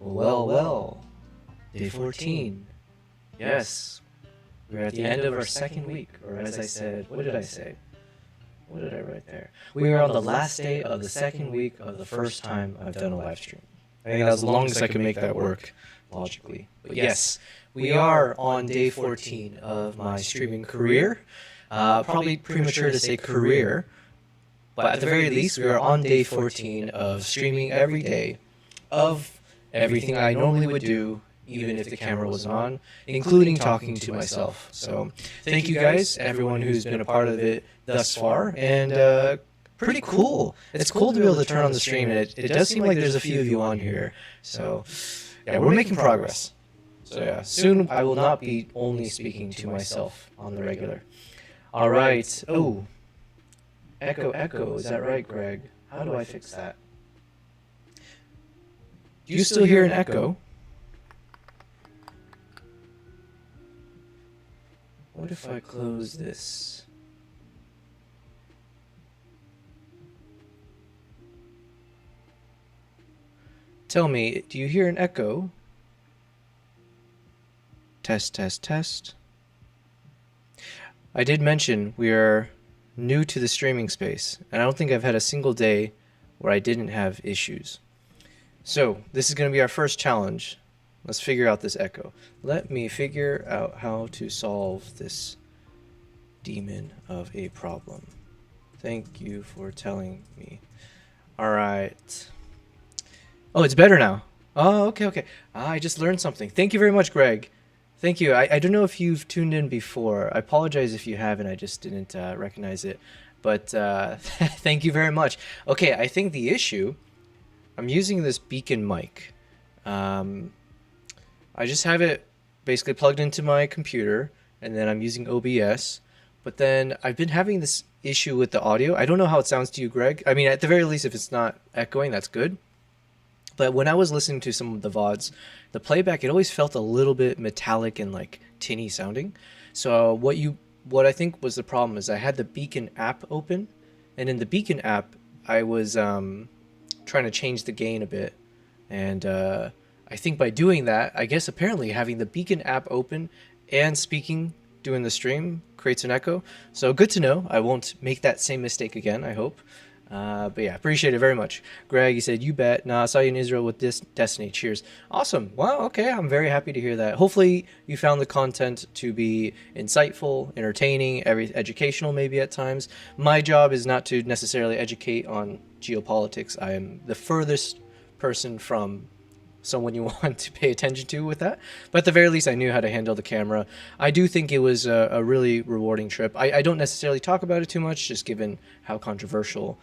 Well, well, day 14. Yes, we're at the end of our second week, or as I said, what did I say? What did I write there? We are on the last day of the second week of the first time I've done a live stream. I think that was the longest I could make that work logically. But yes, we are on day 14 of my streaming career. Probably premature to say career, but at the very least, we are on day 14 of streaming every day of everything I normally would do, even if the camera was on, including talking to myself. So thank you guys, everyone who's been a part of it thus far, and pretty cool. It's cool to be able to turn on the stream, and it does seem like there's a few of you on here. So yeah, we're making progress. So yeah, soon I will not be only speaking to myself on the regular. All right. Oh, echo. Is that right, Greg? How do I fix that? Do you still hear an echo? What if I close this? Tell me, do you hear an echo? Test, test, test. I did mention we are new to the streaming space, and I don't think I've had a single day where I didn't have issues. So, this is going to be our first challenge. Let's figure out this echo. Let me figure out how to solve this demon of a problem. Thank you for telling me. Alright. Oh, it's better now. Oh, okay. I just learned something. Thank you very much, Greg. Thank you. I don't know if you've tuned in before. I apologize if you haven't. I just didn't recognize it. But thank you very much. Okay, I think the issue... I'm using this beacon mic. I just have it basically plugged into my computer, and then I'm using OBS. But then I've been having this issue with the audio. I don't know how it sounds to you, Greg. I mean, at the very least, if it's not echoing, that's good. But when I was listening to some of the VODs, the playback, it always felt a little bit metallic and like tinny sounding. So what I think was the problem is I had the Beacon app open, and in the Beacon app, I was trying to change the gain a bit. And I think by doing that, I guess apparently having the Beacon app open and speaking doing the stream creates an echo. So good to know. I won't make that same mistake again, I hope. But yeah, appreciate it very much. Greg, he said, you bet. Nah, I saw you in Israel with this Destiny. Cheers. Awesome. Well, okay. I'm very happy to hear that. Hopefully you found the content to be insightful, entertaining, educational maybe at times. My job is not to necessarily educate on geopolitics. I am the furthest person from someone you want to pay attention to with that. But at the very least, I knew how to handle the camera. I do think it was a really rewarding trip. I don't necessarily talk about it too much, just given how controversial,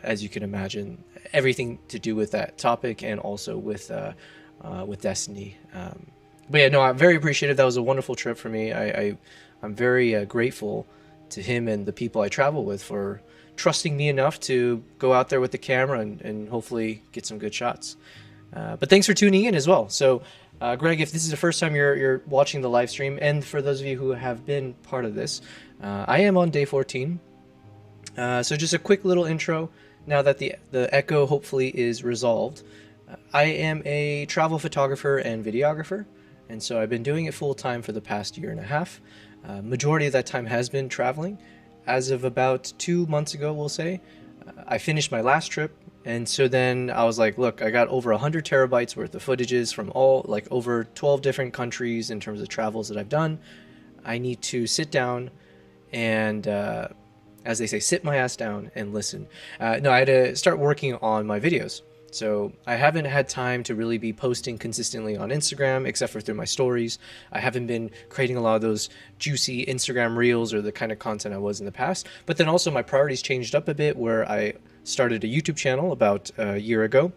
as you can imagine, everything to do with that topic and also with Destiny. But yeah, no, I'm very appreciative. That was a wonderful trip for me. I'm very grateful to him and the people I travel with for trusting me enough to go out there with the camera and hopefully get some good shots. But thanks for tuning in as well. So, Greg, if this is the first time you're watching the live stream, and for those of you who have been part of this, I am on day 14. So just a quick little intro now that the echo hopefully is resolved. I am a travel photographer and videographer, and so I've been doing it full time for the past year and a half. Majority of that time has been traveling. As of about 2 months ago, we'll say, I finished my last trip. And so then I was like, look, I got over 100 terabytes worth of footages from over 12 different countries in terms of travels that I've done. I need to sit down and, as they say, sit my ass down and listen. No, I had to start working on my videos. So I haven't had time to really be posting consistently on Instagram, except for through my stories. I haven't been creating a lot of those juicy Instagram reels or the kind of content I was in the past. But then also my priorities changed up a bit, where I started a YouTube channel about a year ago,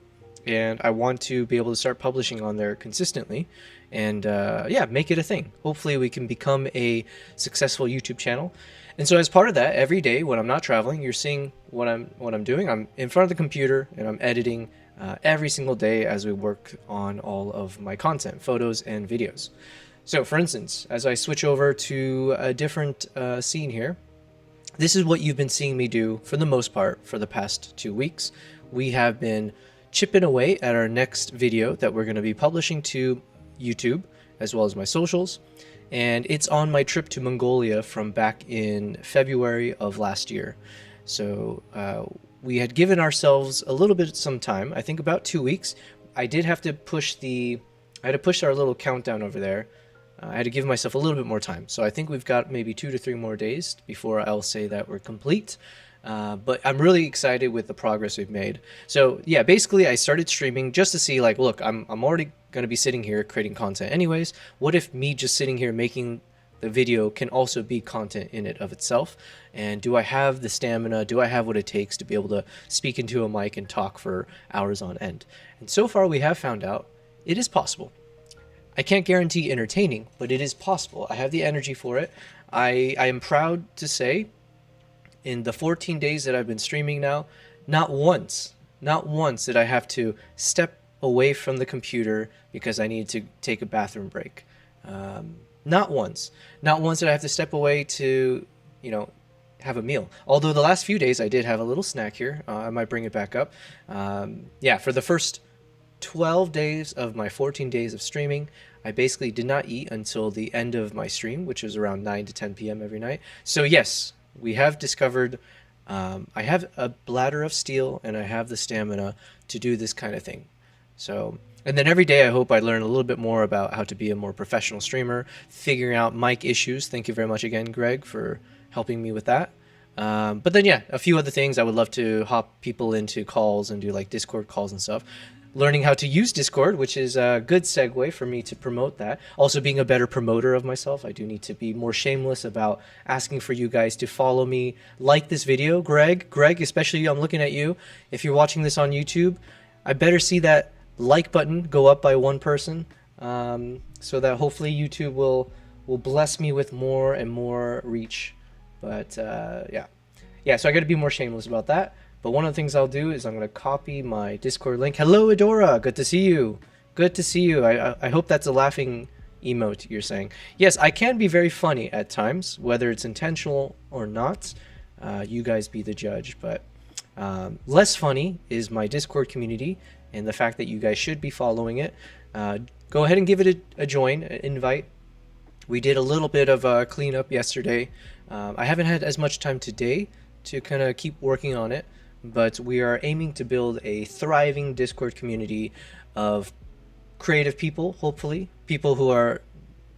and I want to be able to start publishing on there consistently and yeah, make it a thing. Hopefully we can become a successful YouTube channel. And so as part of that, every day when I'm not traveling, you're seeing what I'm doing. I'm in front of the computer and I'm editing every single day as we work on all of my content, photos and videos. So for instance, as I switch over to a different scene here, this is what you've been seeing me do for the most part for the past 2 weeks. We have been chipping away at our next video that we're going to be publishing to YouTube, as well as my socials. And it's on my trip to Mongolia from back in February of last year. So we had given ourselves a little bit some time, I think about 2 weeks. I did have to push our little countdown over there. I had to give myself a little bit more time. So I think we've got maybe 2 to 3 more days before I'll say that we're complete. But I'm really excited with the progress we've made. So yeah, basically I started streaming just to see, like, look, I'm already going to be sitting here creating content anyways. What if me just sitting here making the video can also be content in it of itself? And do I have the stamina? Do I have what it takes to be able to speak into a mic and talk for hours on end? And so far we have found out it is possible. I can't guarantee entertaining, but it is possible. I have the energy for it. I am proud to say, in the 14 days that I've been streaming now, not once did I have to step away from the computer because I needed to take a bathroom break. Not once did I have to step away to, have a meal. Although the last few days I did have a little snack here. I might bring it back up. Yeah, for the first 12 days of my 14 days of streaming, I basically did not eat until the end of my stream, which was around 9 to 10 p.m. every night. So yes, we have discovered I have a bladder of steel and I have the stamina to do this kind of thing. So, and then every day I hope I learn a little bit more about how to be a more professional streamer, figuring out mic issues. Thank you very much again, Greg, for helping me with that. But then, yeah, a few other things. I would love to hop people into calls and do like Discord calls and stuff. Learning how to use Discord, which is a good segue for me to promote that. Also being a better promoter of myself. I do need to be more shameless about asking for you guys to follow me, like this video. Greg, especially I'm looking at you. If you're watching this on YouTube, I better see that like button go up by 1 person, so that hopefully YouTube will bless me with more and more reach. But yeah, so I got to be more shameless about that. But one of the things I'll do is I'm going to copy my Discord link. Hello, Adora. Good to see you. Good to see you. I hope that's a laughing emote you're saying. Yes, I can be very funny at times, whether it's intentional or not. You guys be the judge. But less funny is my Discord community and the fact that you guys should be following it. Go ahead and give it a join, an invite. We did a little bit of a cleanup yesterday. I haven't had as much time today to kind of keep working on it. But we are aiming to build a thriving Discord community of creative people, hopefully. People who are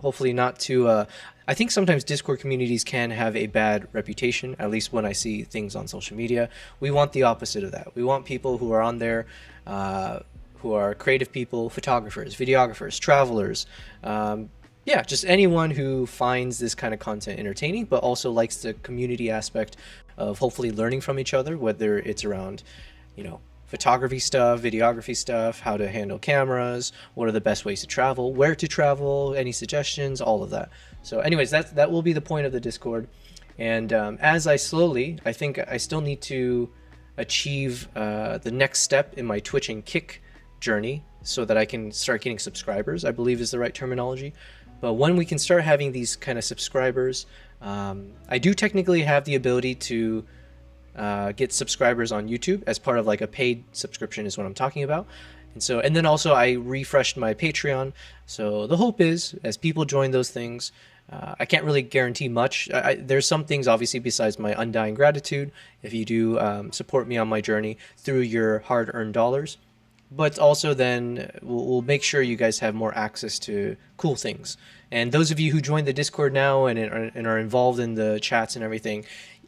hopefully not too... I think sometimes Discord communities can have a bad reputation, at least when I see things on social media. We want the opposite of that. We want people who are on there, who are creative people, photographers, videographers, travelers, yeah, just anyone who finds this kind of content entertaining, but also likes the community aspect of hopefully learning from each other, whether it's around, photography stuff, videography stuff, how to handle cameras, what are the best ways to travel, where to travel, any suggestions, all of that. So anyways, that will be the point of the Discord. And as I think I still need to achieve the next step in my Twitch and Kick journey so that I can start getting subscribers, I believe is the right terminology. But when we can start having these kind of subscribers, I do technically have the ability to get subscribers on YouTube as part of like a paid subscription is what I'm talking about. And then also I refreshed my Patreon. So the hope is as people join those things, I can't really guarantee much. There's some things obviously besides my undying gratitude if you do support me on my journey through your hard-earned dollars. But also then we'll make sure you guys have more access to cool things. And those of you who joined the Discord now and are involved in the chats and everything,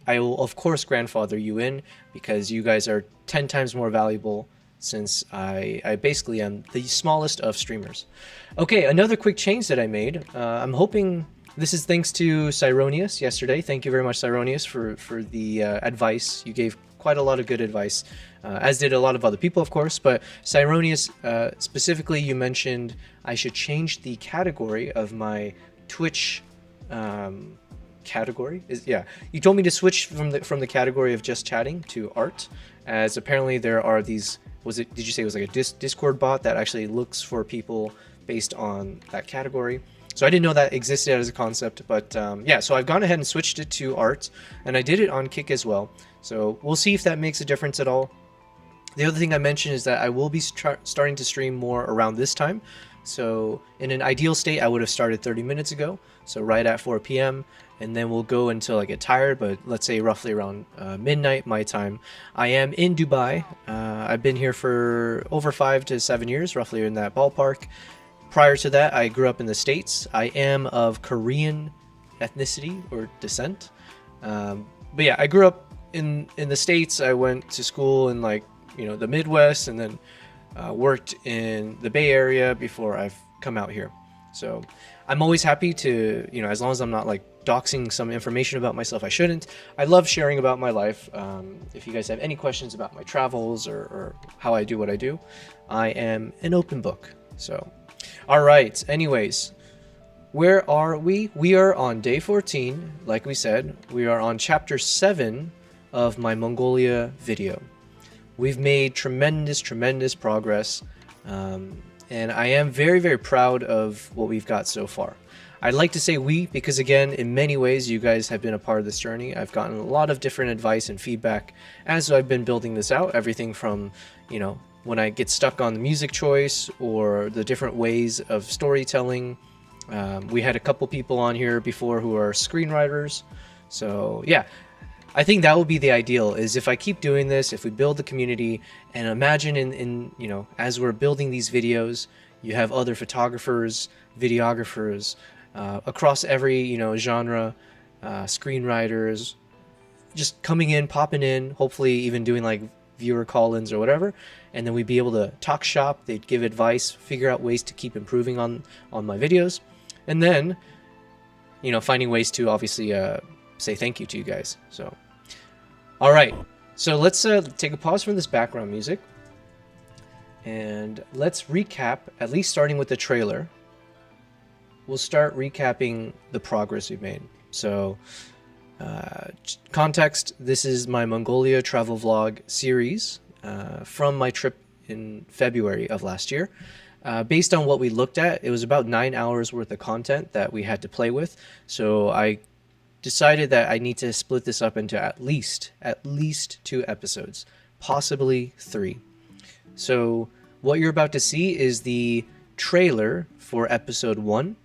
I will of course grandfather you in because you guys are 10 times more valuable since I basically am the smallest of streamers. Okay, another quick change that I made. I'm hoping this is thanks to Cyronius yesterday. Thank you very much, Cyronius, for the advice. You gave quite a lot of good advice, as did a lot of other people, of course. But Cyronius, specifically, you mentioned I should change the category of my Twitch category. You told me to switch from the category of just chatting to art, as apparently there are these. Did you say it was like a Discord bot that actually looks for people based on that category? So I didn't know that existed as a concept, but yeah, so I've gone ahead and switched it to art, and I did it on Kick as well. So we'll see if that makes a difference at all. The other thing I mentioned is that I will be starting to stream more around this time. So in an ideal state, I would have started 30 minutes ago, so right at 4 p.m. And then we'll go until I get tired, but let's say roughly around midnight my time. I am in Dubai. I've been here for over 5 to 7 years, roughly in that ballpark. Prior to that, I grew up in the States. I am of Korean ethnicity or descent. But yeah, I grew up in the States. I went to school in the Midwest, and then worked in the Bay Area before I've come out here. So I'm always happy to, as long as I'm not doxing some information about myself I shouldn't. I love sharing about my life. If you guys have any questions about my travels or how I do what I do, I am an open book. So, all right. Anyways, where are we? We are on day 14. Like we said, we are on chapter 7 of my Mongolia video. We've made tremendous progress, and I am very, very proud of what we've got so far. I'd like to say we, because again, in many ways, you guys have been a part of this journey. I've gotten a lot of different advice and feedback as I've been building this out. Everything from, when I get stuck on the music choice or the different ways of storytelling. We had a couple people on here before who are screenwriters. So yeah, I think that would be the ideal, is if I keep doing this, if we build the community, and imagine in as we're building these videos, you have other photographers, videographers, across every, genre, screenwriters, just coming in, popping in, hopefully even doing viewer call-ins or whatever, and then we'd be able to talk shop, they'd give advice, figure out ways to keep improving on my videos, and then, finding ways to obviously say thank you to you guys. So, all right, so let's take a pause from this background music, and let's recap, at least starting with the trailer. We'll start recapping the progress we've made. So, context, this is my Mongolia travel vlog series from my trip in February of last year. Based on what we looked at, it was about 9 hours worth of content that we had to play with. So I decided that I need to split this up into at least 2 episodes, possibly 3. So what you're about to see is the trailer for episode 1.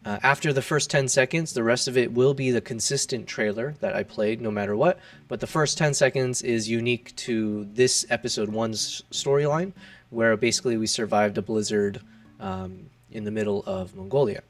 After the first 10 seconds, the rest of it will be the consistent trailer that I played no matter what, but the first 10 seconds is unique to this episode 1's storyline, where basically we survived a blizzard in the middle of Mongolia.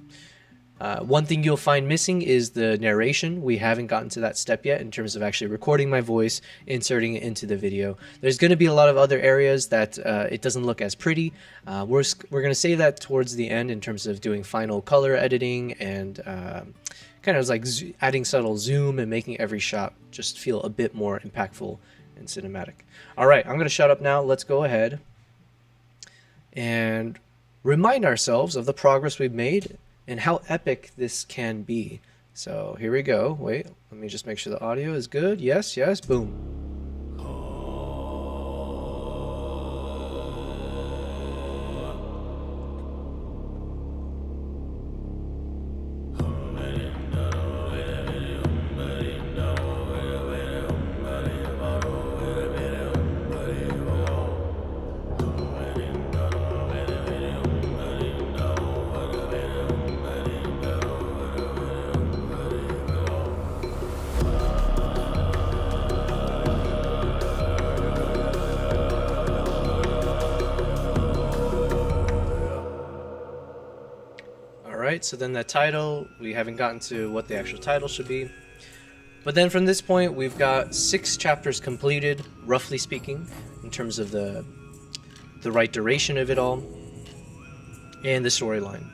One thing you'll find missing is the narration. We haven't gotten to that step yet in terms of actually recording my voice, inserting it into the video. There's going to be a lot of other areas that it doesn't look as pretty. We're going to save that towards the end in terms of doing final color editing and kind of adding subtle zoom and making every shot just feel a bit more impactful and cinematic. All right, I'm going to shut up now. Let's go ahead and remind ourselves of the progress we've made and how epic this can be. So here we go. Wait, let me just make sure the audio is good. Yes, boom. Alright, so then the title, we haven't gotten to what the actual title should be. But then from this point, we've got 6 chapters completed, roughly speaking, in terms of the right duration of it all, and the storyline.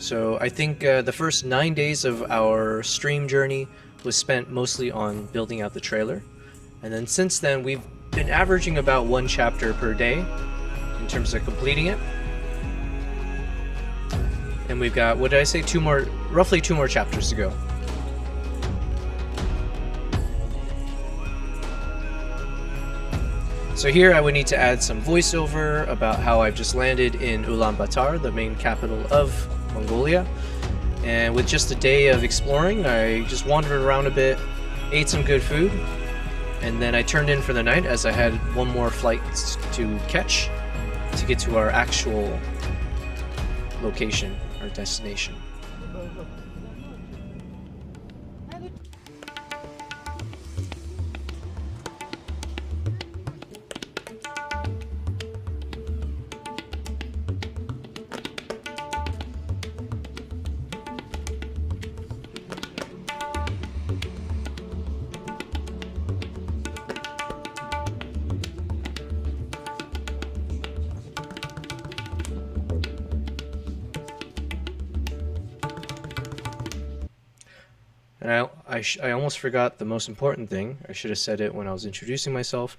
So I think the first 9 days of our stream journey was spent mostly on building out the trailer. And then since then, we've been averaging about 1 chapter per day in terms of completing it. And we've got, what did I say, roughly 2 more chapters to go. So here I would need to add some voiceover about how I've just landed in Ulaanbaatar, the main capital of Mongolia. And with just a day of exploring, I just wandered around a bit, ate some good food, And then I turned in for the night as I had one more flight to catch to get to our actual location, our destination. And I almost forgot the most important thing. I should have said it when I was introducing myself.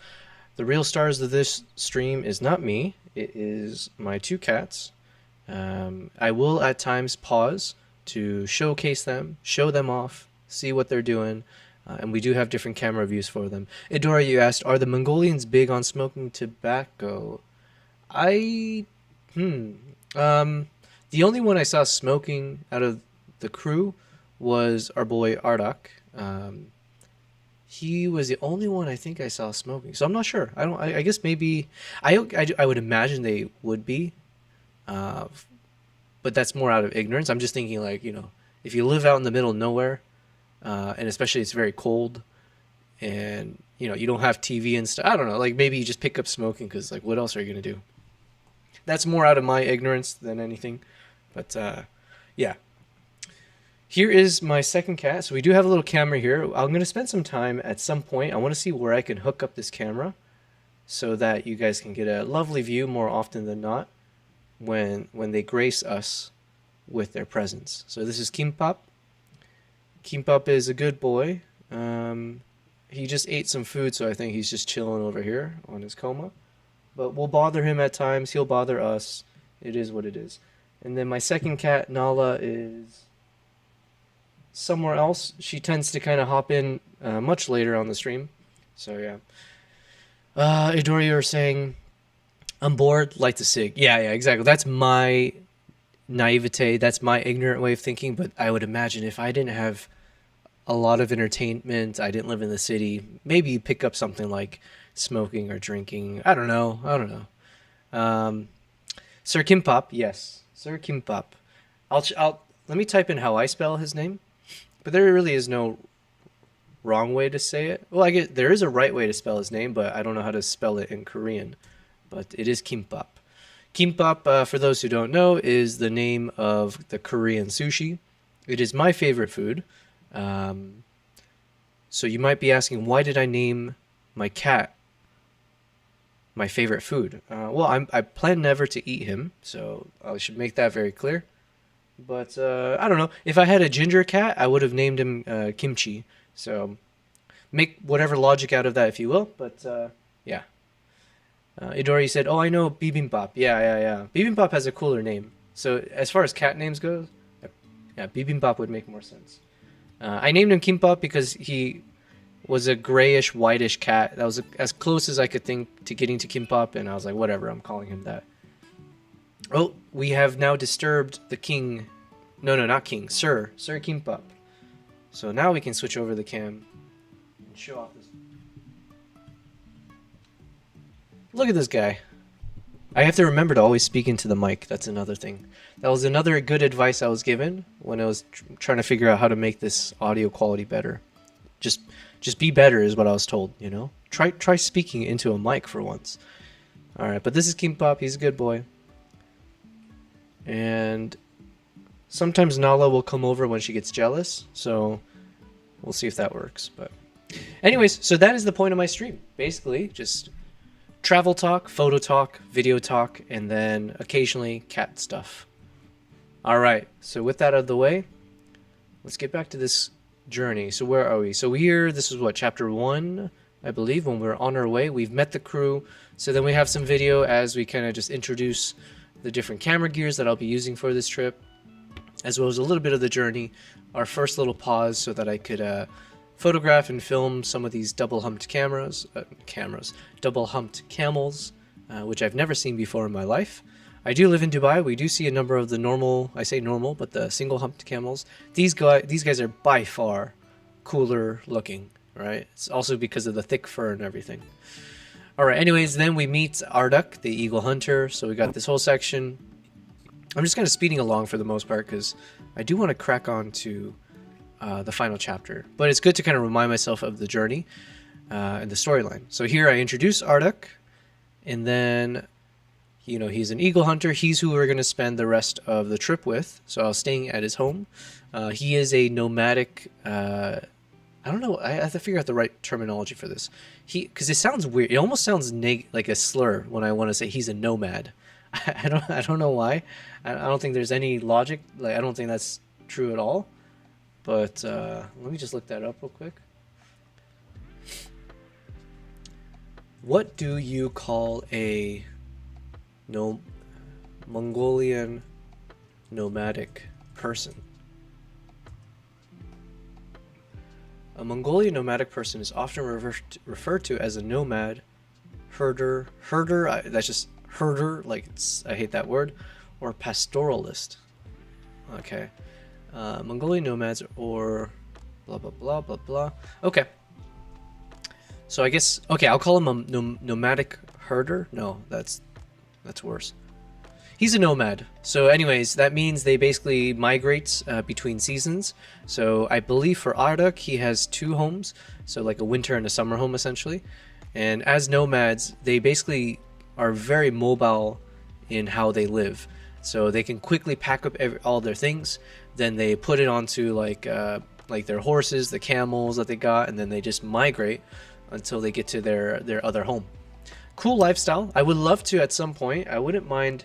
The real stars of this stream is not me. It is my two cats. I will at times pause to showcase them, show them off, see what they're doing. And we do have different camera views for them. Idora, you asked, are the Mongolians big on smoking tobacco? The only one I saw smoking out of the crew was our boy Ardak. He was the only one I think I saw smoking, so I'm not sure. I guess maybe I would imagine they would be, but that's more out of ignorance. I'm just thinking, like, you know, if you live out in the middle of nowhere, and especially it's very cold, and you know you don't have TV and stuff. I don't know. Like maybe you just pick up smoking because like what else are you gonna do? That's more out of my ignorance than anything, but yeah. Here is my second cat. So we do have a little camera here. I'm going to spend some time at some point. I want to see where I can hook up this camera so that you guys can get a lovely view more often than not when they grace us with their presence. So this is Kimpap. Kimpap is a good boy. He just ate some food, so I think he's just chilling over here on his coma. But we'll bother him at times. He'll bother us. It is what it is. And then my second cat, Nala, is somewhere else. She tends to kind of hop in much later on the stream. So yeah. Idori, you're saying, I'm bored, light the cig. Yeah, exactly. That's my naivete. That's my ignorant way of thinking. But I would imagine if I didn't have a lot of entertainment, I didn't live in the city, maybe you pick up something like smoking or drinking. I don't know. Sir Kimpap, yes. Sir Kimpap. Let me type in how I spell his name. But there really is no wrong way to say it. Well, I guess there is a right way to spell his name, but I don't know how to spell it in Korean. But it is Kimpap. Kimpap, for those who don't know, is the name of the Korean sushi. It is my favorite food. So you might be asking, why did I name my cat my favorite food? Well, I plan never to eat him, so I should make that very clear. But I don't know. If I had a ginger cat, I would have named him Kimchi. So make whatever logic out of that if you will. But yeah. Idori said, oh, I know Bibimbap. Yeah. Bibimbap has a cooler name. So as far as cat names go, yeah, Bibimbap would make more sense. I named him Kimpap because he was a grayish, whitish cat. That was as close as I could think to getting to Kimpap, and I was like, whatever, I'm calling him that. Oh, we have now disturbed the king. No, not king. Sir Kimpap. So now we can switch over the cam and show off this. Look at this guy. I have to remember to always speak into the mic. That's another thing. That was another good advice I was given when I was trying to figure out how to make this audio quality better. Just be better is what I was told, you know? Try speaking into a mic for once. Alright, but this is Kimpap. He's a good boy. And sometimes Nala will come over when she gets jealous, so we'll see if that works. But anyways, so that is the point of my stream. Basically, just travel talk, photo talk, video talk, and then occasionally cat stuff. Alright, so with that out of the way, let's get back to this journey. So where are we? So this is what, chapter 1, I believe, when we're on our way. We've met the crew, so then we have some video as we kind of just introduce the different camera gears that I'll be using for this trip, as well as a little bit of the journey, our first little pause so that I could photograph and film some of these double-humped double-humped camels, which I've never seen before in my life. I do live in Dubai. We do see a number of the normal, I say normal, but the single-humped camels. These guys are by far cooler looking. right? It's also because of the thick fur and everything. All right, anyways, then we meet Arduk, the eagle hunter. So we got this whole section. I'm just kind of speeding along for the most part because I do want to crack on to the final chapter. But it's good to kind of remind myself of the journey and the storyline. So here I introduce Arduk, and then, you know, he's an eagle hunter. He's who we're going to spend the rest of the trip with. So I was staying at his home. He is a nomadic... I don't know. I have to figure out the right terminology for this. Because it sounds weird. It almost sounds like a slur when I want to say he's a nomad. I don't know why. I don't think there's any logic. Like, I don't think that's true at all. But let me just look that up real quick. What do you call a Mongolian nomadic person? A Mongolian nomadic person is often referred to as a nomad, herder, that's just herder, like I hate that word, or pastoralist. Okay. Mongolian nomads or blah, blah, blah, blah, blah. Okay. So I guess, okay, I'll call him a nomadic herder. No, that's worse. He's a nomad. So anyways, that means they basically migrate between seasons. So I believe for Arduk, he has 2 homes. So like a winter and a summer home, essentially. And as nomads, they basically are very mobile in how they live. So they can quickly pack up all their things. Then they put it onto like their horses, the camels that they got, and then they just migrate until they get to their other home. Cool lifestyle. I would love to at some point. I wouldn't mind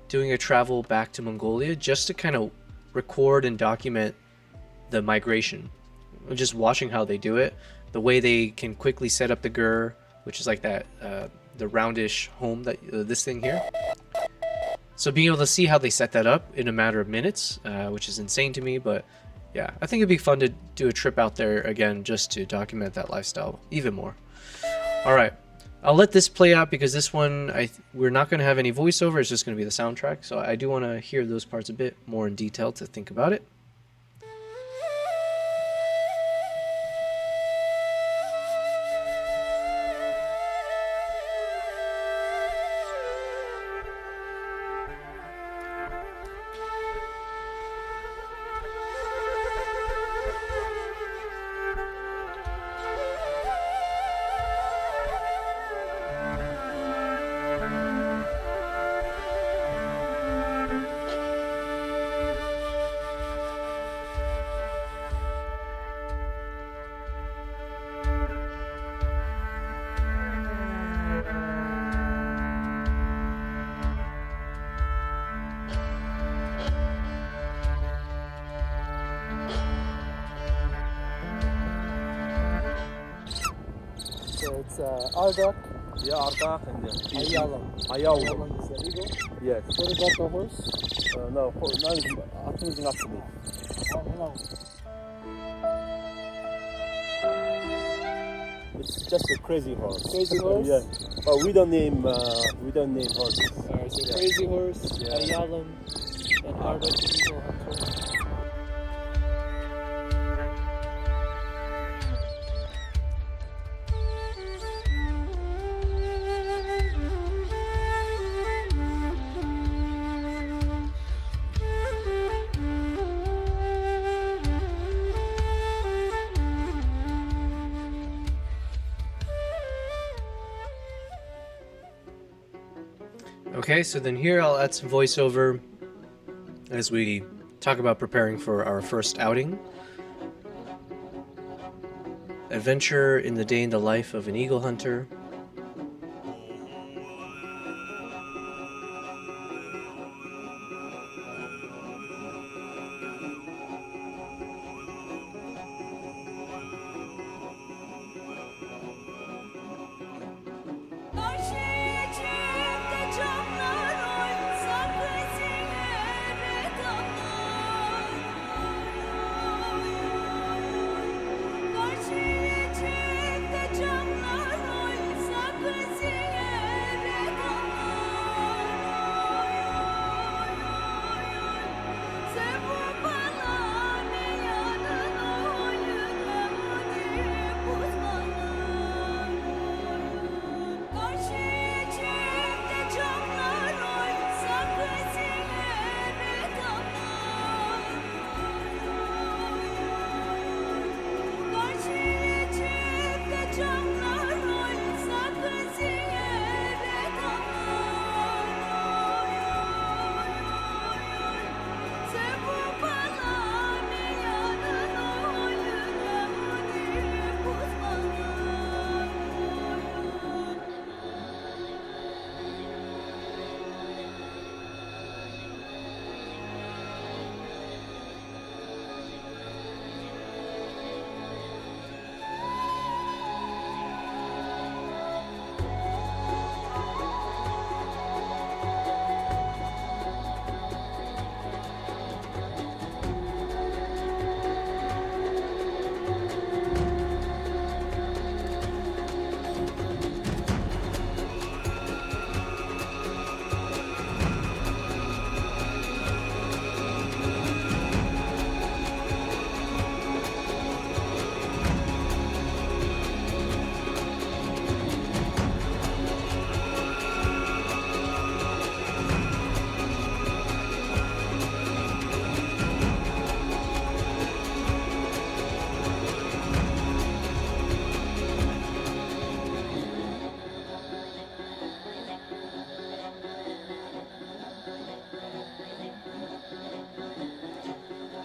doing a travel back to Mongolia just to kind of record and document the migration. Just watching how they do it, the way they can quickly set up the gur, which is like that the roundish home that this thing here. So being able to see how they set that up in a matter of minutes, which is insane to me, but yeah, I think it'd be fun to do a trip out there again just to document that lifestyle even more. All right. I'll let this play out because this one, we're not going to have any voiceover. It's just going to be the soundtrack. So I do want to hear those parts a bit more in detail to think about it. So it's Arduk. Yeah, Arduk and Ayalam. Ayalam. Is the eagle. Yes. What about the horse? No, I think it's not to me. No. It's just a crazy horse. Crazy horse? Yeah. But we don't name horses. Alright, so Yeah. Crazy Horse, Yeah. Ayalam, and Arduk the eagle hunter. Okay, so then here I'll add some voiceover as we talk about preparing for our first outing. Adventure in the day in the life of an eagle hunter.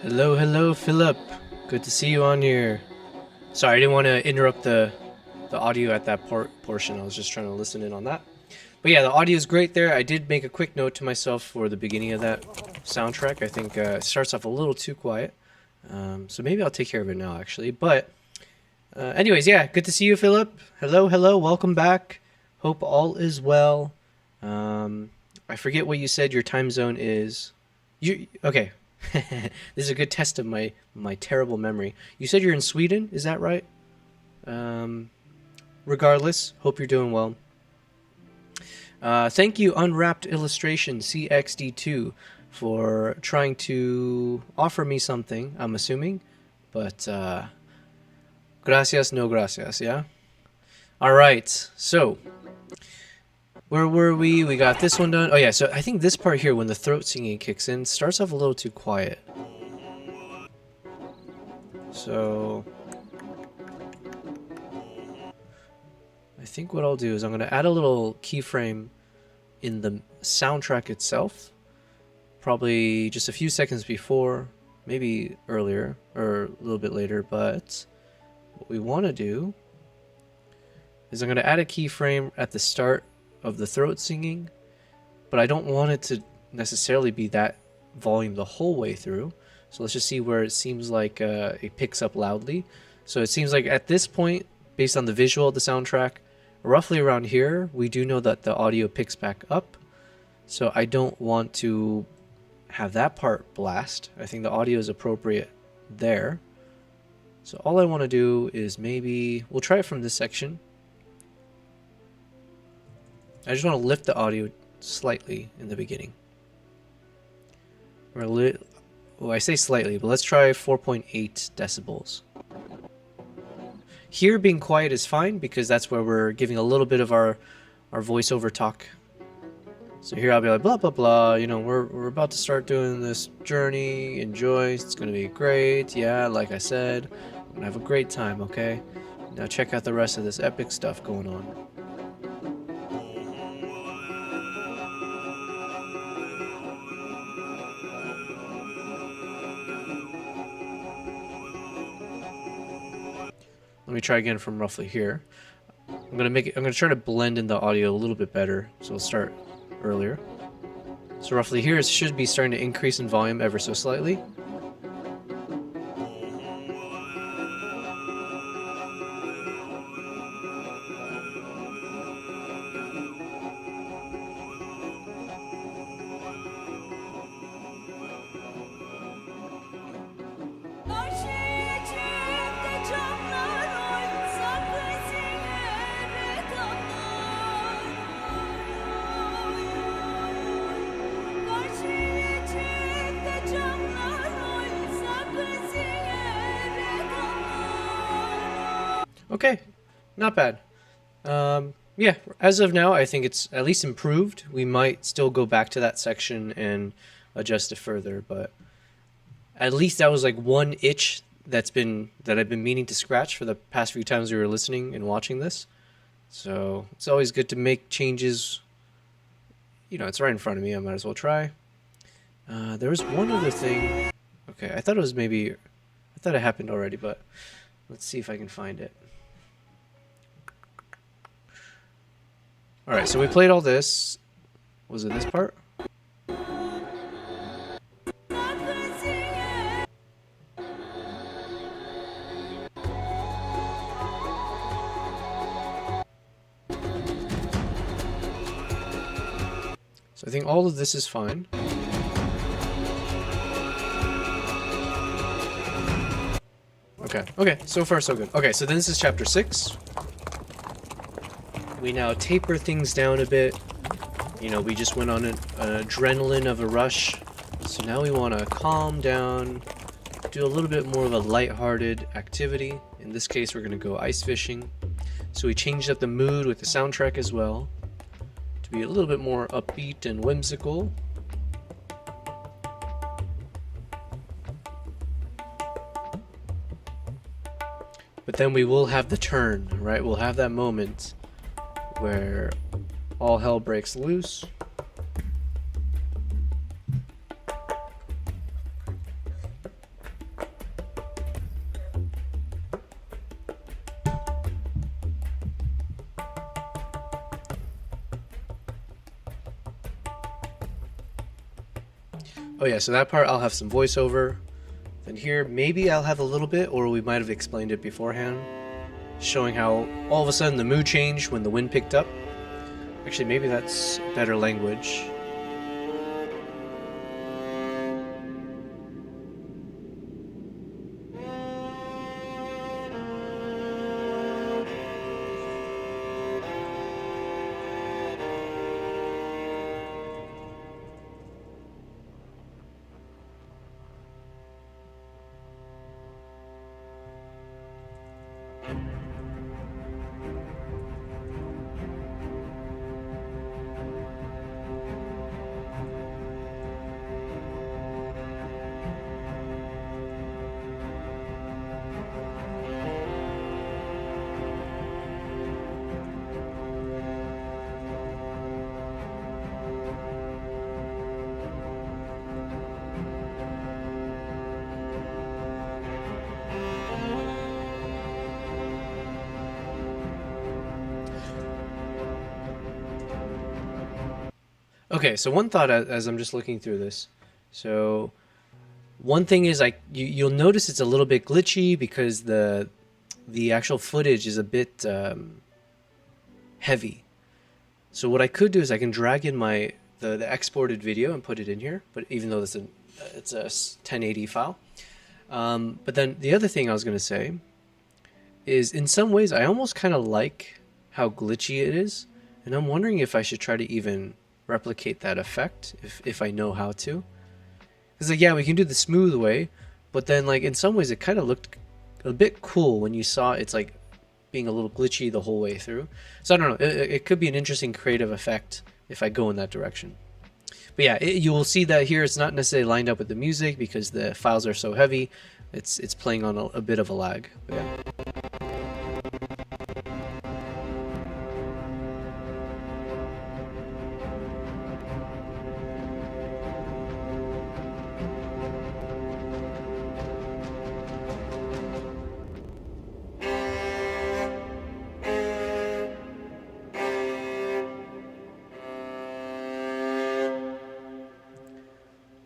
Hello, Philip. Good to see you on here. Sorry, I didn't want to interrupt the audio at that portion. I was just trying to listen in on that. But yeah, the audio is great there. I did make a quick note to myself for the beginning of that soundtrack. I think it starts off a little too quiet. So maybe I'll take care of it now, actually. But anyways, yeah, good to see you, Philip. Hello, welcome back. Hope all is well. I forget what you said your time zone is. Okay. This is a good test of my terrible memory. You said you're in Sweden, is that right? Regardless, hope you're doing well. Thank you, Unwrapped Illustration CXD2, for trying to offer me something, I'm assuming. But, gracias, no gracias, yeah? Alright, so, where were we? We got this one done. Oh yeah, so I think this part here, when the throat singing kicks in, starts off a little too quiet. So I think what I'll do is I'm going to add a little keyframe in the soundtrack itself. Probably just a few seconds before, maybe earlier, or a little bit later, but what we want to do is I'm going to add a keyframe at the start of the throat singing, but I don't want it to necessarily be that volume the whole way through. So let's just see where it seems like it picks up loudly. So it seems like at this point, based on the visual of the soundtrack, roughly around here, we do know that the audio picks back up. So I don't want to have that part blast. I think the audio is appropriate there. So all I want to do is maybe, we'll try it from this section. I just want to lift the audio slightly in the beginning. Well, I say slightly, but let's try 4.8 decibels. Here being quiet is fine because that's where we're giving a little bit of our voiceover talk. So here I'll be like blah blah blah, you know, we're about to start doing this journey, enjoy, it's gonna be great, yeah, like I said, I'm gonna have a great time, okay? Now check out the rest of this epic stuff going on. Let me try again from roughly here. I'm gonna try to blend in the audio a little bit better. So we'll start earlier. So roughly here, it should be starting to increase in volume ever so slightly. Okay, not bad. Yeah, as of now, I think it's at least improved. We might still go back to that section and adjust it further, but at least that was like one itch that I've been meaning to scratch for the past few times we were listening and watching this. So it's always good to make changes. You know, it's right in front of me. I might as well try. There was one other thing. Okay, I thought it happened already, but let's see if I can find it. Alright, so we played all this. Was it this part? So I think all of this is fine. Okay, so far so good. Okay, so then this is chapter 6. We now taper things down a bit. You know, we just went on an adrenaline of a rush. So now we want to calm down, do a little bit more of a lighthearted activity. In this case, we're going to go ice fishing. So we changed up the mood with the soundtrack as well to be a little bit more upbeat and whimsical. But then we will have the turn, right? We'll have that moment where all hell breaks loose. Oh yeah, so that part I'll have some voiceover. Then here, maybe I'll have a little bit, or we might have explained it beforehand, showing how all of a sudden the mood changed when the wind picked up. Actually, maybe that's better language. Okay, so one thought as I'm just looking through this. So one thing is you'll notice it's a little bit glitchy because the actual footage is a bit heavy. So what I could do is I can drag in the exported video and put it in here, but even though it's a 1080 file. But then the other thing I was going to say is in some ways I almost kind of like how glitchy it is, and I'm wondering if I should try to even replicate that effect if I know how to. Because like, yeah, we can do the smooth way, but then like in some ways it kind of looked a bit cool when you saw it's like being a little glitchy the whole way through. So I don't know, it could be an interesting creative effect if I go in that direction. But yeah, you will see that here it's not necessarily lined up with the music because the files are so heavy. It's playing on a bit of a lag. But yeah.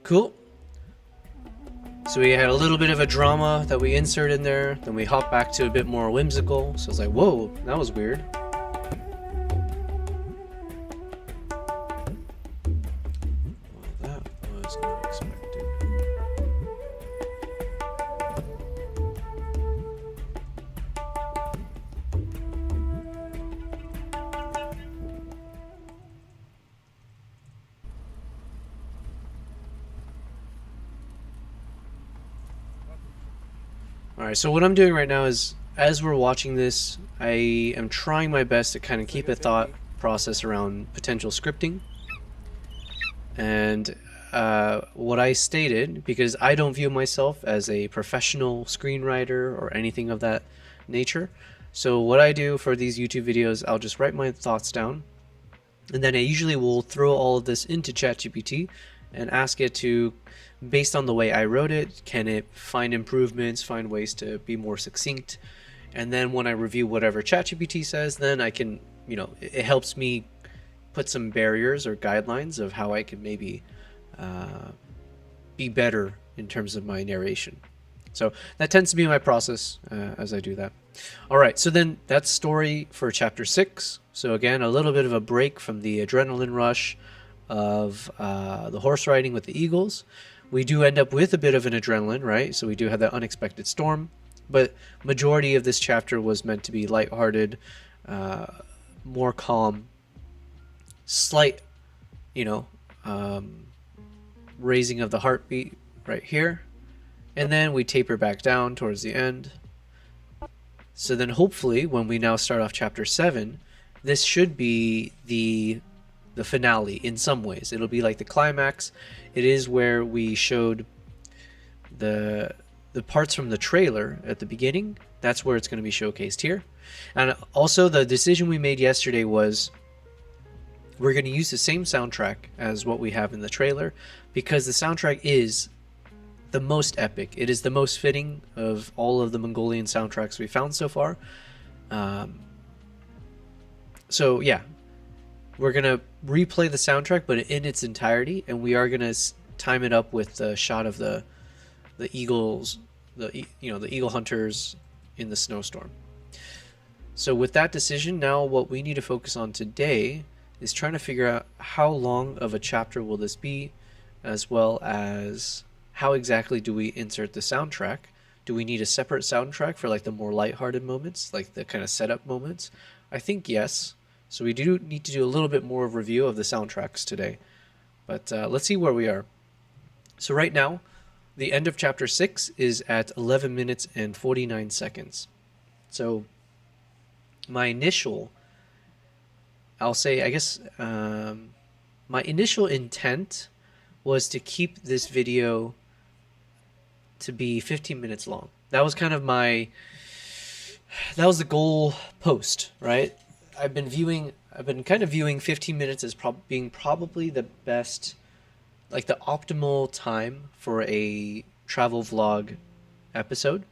Cool. So we had a little bit of a drama that we insert in there, then we hop back to a bit more whimsical. So it's like, whoa, that was weird. Well, that was not expected. Alright, so what I'm doing right now is, as we're watching this, I am trying my best to kind of keep a thought process around potential scripting. And what I stated, because I don't view myself as a professional screenwriter or anything of that nature, so what I do for these YouTube videos, I'll just write my thoughts down, and then I usually will throw all of this into ChatGPT and ask it to, based on the way I wrote it, can it find improvements, find ways to be more succinct, and then when I review whatever ChatGPT says, then I can, you know, it helps me put some barriers or guidelines of how I can maybe be better in terms of my narration. So that tends to be my process as I do that. All right, so then that's story for chapter 6. So again, a little bit of a break from the adrenaline rush of the horse riding with the eagles. We do end up with a bit of an adrenaline, right? So we do have that unexpected storm, but majority of this chapter was meant to be lighthearted, more calm, slight, you know, raising of the heartbeat right here, and then we taper back down towards the end. So then hopefully when we now start off chapter 7, this should be the finale in some ways. It'll be like the climax. It is where we showed the parts from the trailer at the beginning. That's where it's going to be showcased here. And also the decision we made yesterday was we're going to use the same soundtrack as what we have in the trailer because the soundtrack is the most epic. It is the most fitting of all of the Mongolian soundtracks we found so far. So yeah, we're going to replay the soundtrack, but in its entirety, and we are going to time it up with the shot of the eagles, the eagle hunters in the snowstorm. So with that decision, now what we need to focus on today is trying to figure out how long of a chapter will this be, as well as how exactly do we insert the soundtrack. Do we need a separate soundtrack for like the more lighthearted moments, like the kind of setup moments? I think yes. So we do need to do a little bit more of review of the soundtracks today. But let's see where we are. So right now, the end of chapter 6 is at 11 minutes and 49 seconds. So my initial, I'll say, I guess, my initial intent was to keep this video to be 15 minutes long. That was kind of that was the goal post, right? I've been kind of viewing 15 minutes as being probably the best, like the optimal time for a travel vlog episode.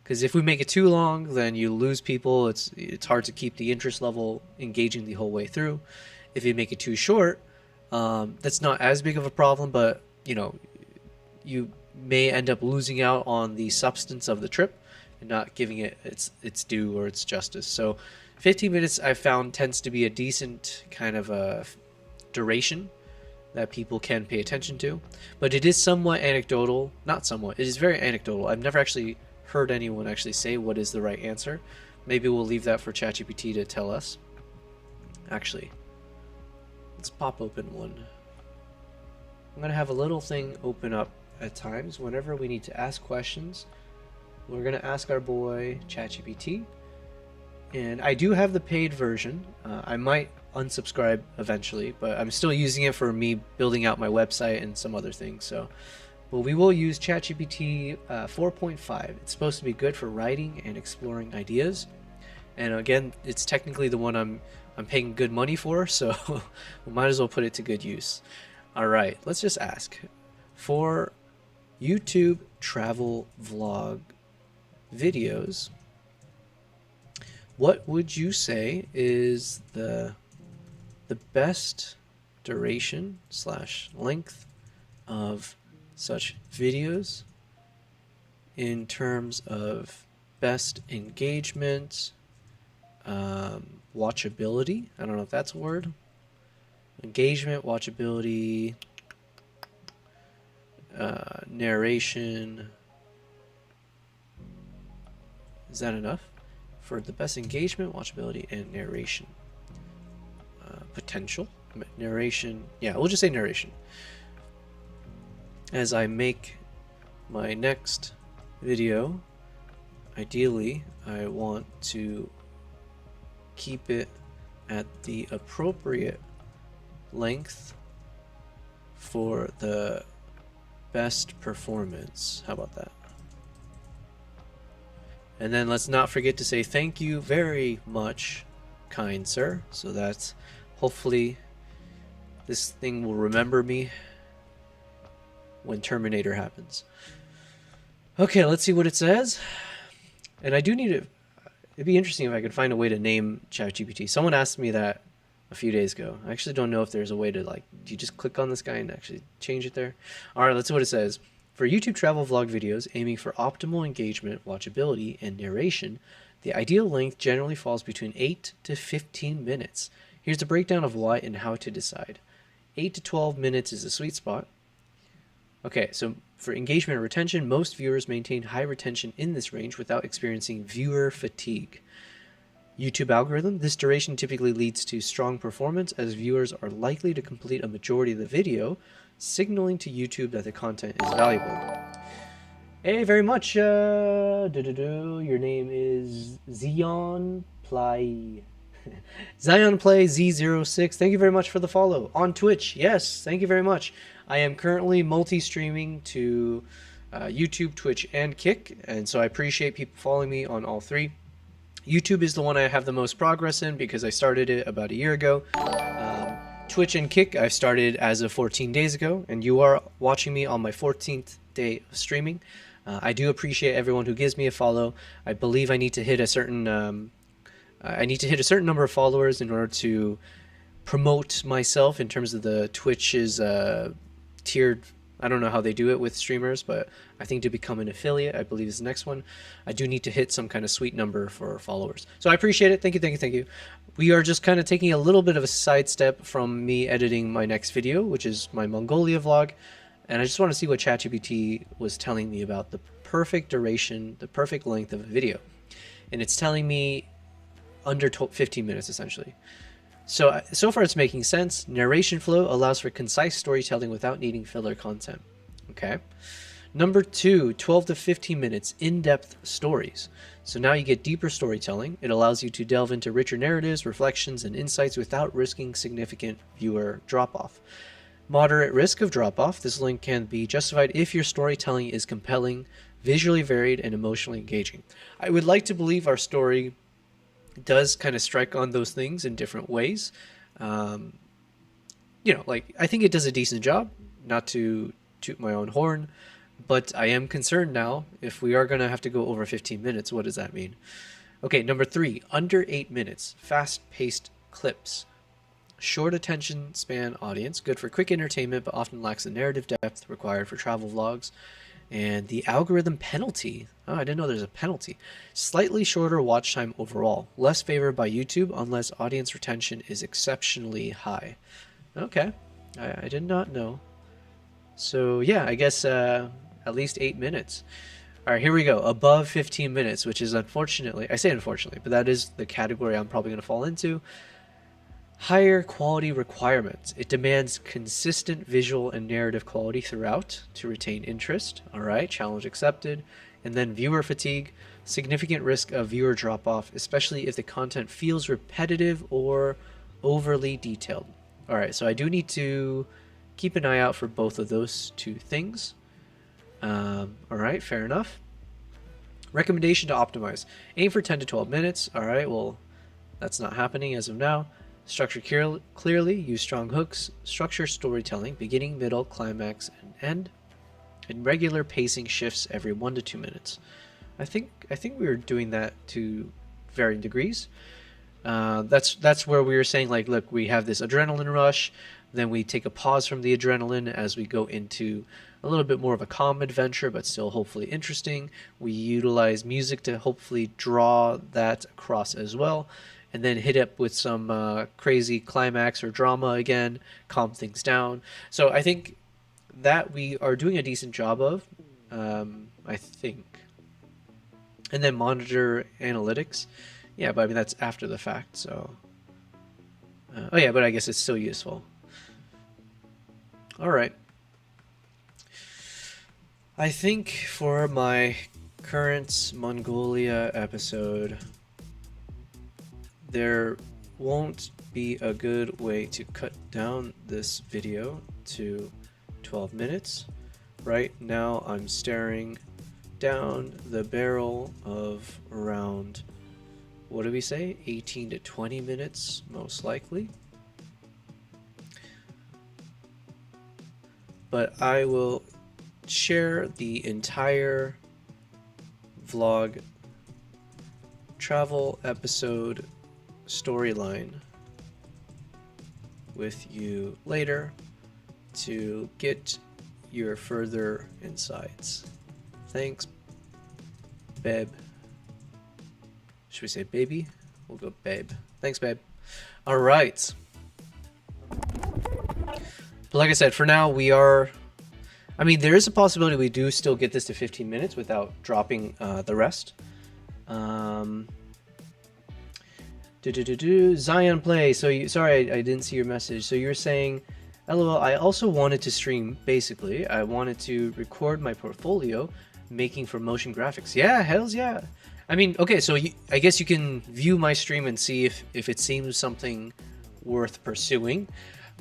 Because if we make it too long, then you lose people. It's hard to keep the interest level engaging the whole way through. If you make it too short, that's not as big of a problem, but you may end up losing out on the substance of the trip and not giving it its due or its justice. So 15 minutes I found tends to be a decent kind of a duration that people can pay attention to, but it is somewhat anecdotal. Not somewhat, it is very anecdotal. I've never actually heard anyone actually say what is the right answer. Maybe we'll leave that for ChatGPT to tell us. Actually, let's pop open one. I'm gonna have a little thing open up at times whenever we need to ask questions. We're gonna ask our boy ChatGPT, and I do have the paid version. I might unsubscribe eventually, but I'm still using it for me building out my website and some other things. So, but we will use ChatGPT 4.5. It's supposed to be good for writing and exploring ideas. And again, it's technically the one I'm paying good money for, so we might as well put it to good use. All right, let's just ask for YouTube travel vlog videos. What would you say is the best duration / length of such videos in terms of best engagement, watchability? I don't know if that's a word. Engagement, watchability, narration. Is that enough? For the best engagement, watchability, and narration. Potential. Narration. Yeah, we'll just say narration. As I make my next video, ideally, I want to keep it at the appropriate length for the best performance. How about that? And then let's not forget to say thank you very much, kind sir. So that's hopefully this thing will remember me when Terminator happens. Okay, let's see what it says. And I do need to, it'd be interesting if I could find a way to name ChatGPT. Someone asked me that a few days ago. I actually don't know if there's a way to, like, do you just click on this guy and actually change it there? All right, let's see what it says. For YouTube travel vlog videos aiming for optimal engagement, watchability, and narration, the ideal length generally falls between 8 to 15 minutes. Here's a breakdown of why and how to decide. 8 to 12 minutes is a sweet spot. Okay, so for engagement and retention, most viewers maintain high retention in this range without experiencing viewer fatigue. YouTube algorithm, this duration typically leads to strong performance as viewers are likely to complete a majority of the video, signaling to YouTube that the content is valuable. Hey, very much. Your name is Zion Play. Zion Play Z06. Thank you very much for the follow on Twitch. Yes, thank you very much. I am currently multi-streaming to YouTube, Twitch, and Kick, and so I appreciate people following me on all three. YouTube is the one I have the most progress in because I started it about a year ago. Twitch and Kick I've started as of 14 days ago, and you are watching me on my 14th day of streaming. I do appreciate everyone who gives me a follow. I believe I need to hit a certain number of followers in order to promote myself in terms of the Twitch's tiered. I don't know how they do it with streamers, but I think to become an affiliate, I believe is the next one, I do need to hit some kind of sweet number for followers. So I appreciate it. Thank you, thank you, thank you. We are just kind of taking a little bit of a sidestep from me editing my next video, which is my Mongolia vlog. And I just want to see what ChatGPT was telling me about the perfect duration, the perfect length of a video. And it's telling me under 15 minutes, essentially. So far it's making sense. Narration flow allows for concise storytelling without needing filler content. Okay. Number 2, 12 to 15 minutes in-depth stories. So now you get deeper storytelling. It allows you to delve into richer narratives, reflections, and insights without risking significant viewer drop-off. Moderate risk of drop-off. This link can be justified if your storytelling is compelling, visually varied, and emotionally engaging. I would like to believe our story does kind of strike on those things in different ways. Like, I think it does a decent job, not to toot my own horn, but I am concerned now. If we are going to have to go over 15 minutes, what does that mean? Okay, number 3, under 8 minutes, fast-paced clips. Short attention span audience, good for quick entertainment, but often lacks the narrative depth required for travel vlogs. And the algorithm penalty. Oh, I didn't know there's a penalty. Slightly shorter watch time overall. Less favored by YouTube unless audience retention is exceptionally high. Okay. I did not know. So yeah, I guess at least 8 minutes. All right, here we go. Above 15 minutes, which is unfortunately, I say unfortunately, but that is the category I'm probably going to fall into. Higher quality requirements. It demands consistent visual and narrative quality throughout to retain interest. All right, challenge accepted. And then viewer fatigue. Significant risk of viewer drop-off, especially if the content feels repetitive or overly detailed. All right, so I do need to keep an eye out for both of those two things. All right, fair enough. Recommendation to optimize. Aim for 10 to 12 minutes. All right, well, that's not happening as of now. Structure clearly, use strong hooks, structure storytelling, beginning, middle, climax, and end, and regular pacing shifts every 1 to 2 minutes. I think we were doing that to varying degrees. That's where we were saying, like, look, we have this adrenaline rush, then we take a pause from the adrenaline as we go into a little bit more of a calm adventure, but still hopefully interesting. We utilize music to hopefully draw that across as well. And then hit up with some crazy climax or drama again, calm things down. So I think that we are doing a decent job of, I think. And then monitor analytics. Yeah, but I mean, that's after the fact, so. Oh yeah, but I guess it's still useful. All right. I think for my current Mongolia episode, there won't be a good way to cut down this video to 12 minutes. Right now I'm staring down the barrel of around, what do we say, 18 to 20 minutes most likely. But I will share the entire vlog travel episode storyline with you later to get your further insights. Thanks, babe. Should we say baby? We'll go babe. Thanks, babe. All right. But like I said, for now we are, I mean, there is a possibility we do still get this to 15 minutes without dropping the rest. Zion Play. So sorry, I didn't see your message. So you're saying, LOL, I also wanted to stream, basically. I wanted to record my portfolio making for motion graphics. Yeah, hells yeah. I mean, okay, so I guess you can view my stream and see if it seems something worth pursuing.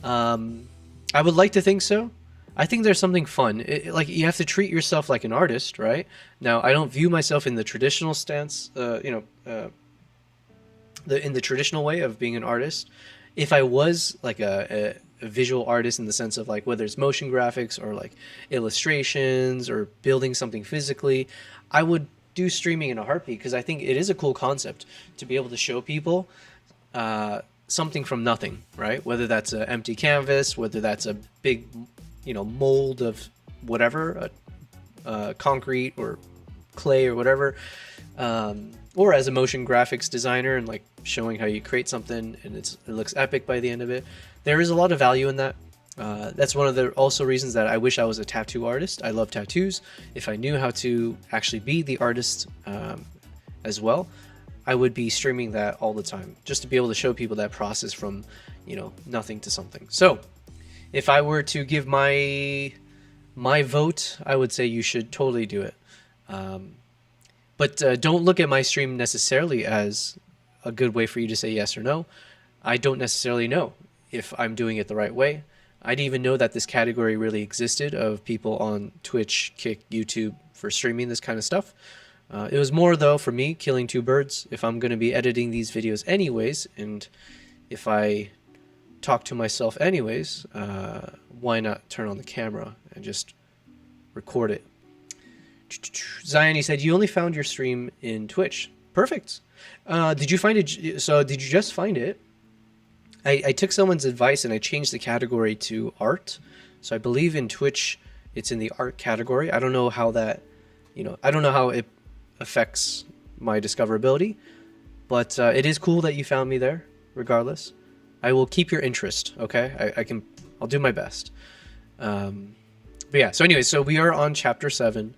I would like to think so. I think there's something fun. Like, you have to treat yourself like an artist, right? Now, I don't view myself in the traditional stance, in the traditional way of being an artist. If I was like a visual artist in the sense of, like, whether it's motion graphics or like illustrations or building something physically, I would do streaming in a heartbeat, because I think it is a cool concept to be able to show people something from nothing, right? Whether that's an empty canvas, whether that's a big mold of whatever, concrete or clay or whatever, or as a motion graphics designer and like showing how you create something and it looks epic by the end of it. There is a lot of value in that. That's one of the also reasons that I wish I was a tattoo artist. I love tattoos. If I knew how to actually be the artist as well, I would be streaming that all the time, just to be able to show people that process from, nothing to something. So if I were to give my vote, I would say you should totally do it. But don't look at my stream necessarily as a good way for you to say yes or no. I don't necessarily know if I'm doing it the right way. I didn't even know that this category really existed of people on Twitch, Kick, YouTube for streaming this kind of stuff. It was more, though, for me, killing two birds. If I'm going to be editing these videos anyways, and if I talk to myself anyways, why not turn on the camera and just record it? Zion, he said, you only found your stream in Twitch. Perfect. Did you find it? So did you just find it? I took someone's advice and I changed the category to art. So I believe in Twitch, it's in the art category. I don't know how that, I don't know how it affects my discoverability, but it is cool that you found me there regardless. I will keep your interest. Okay. I'll do my best. But yeah, so anyway, so we are on chapter 7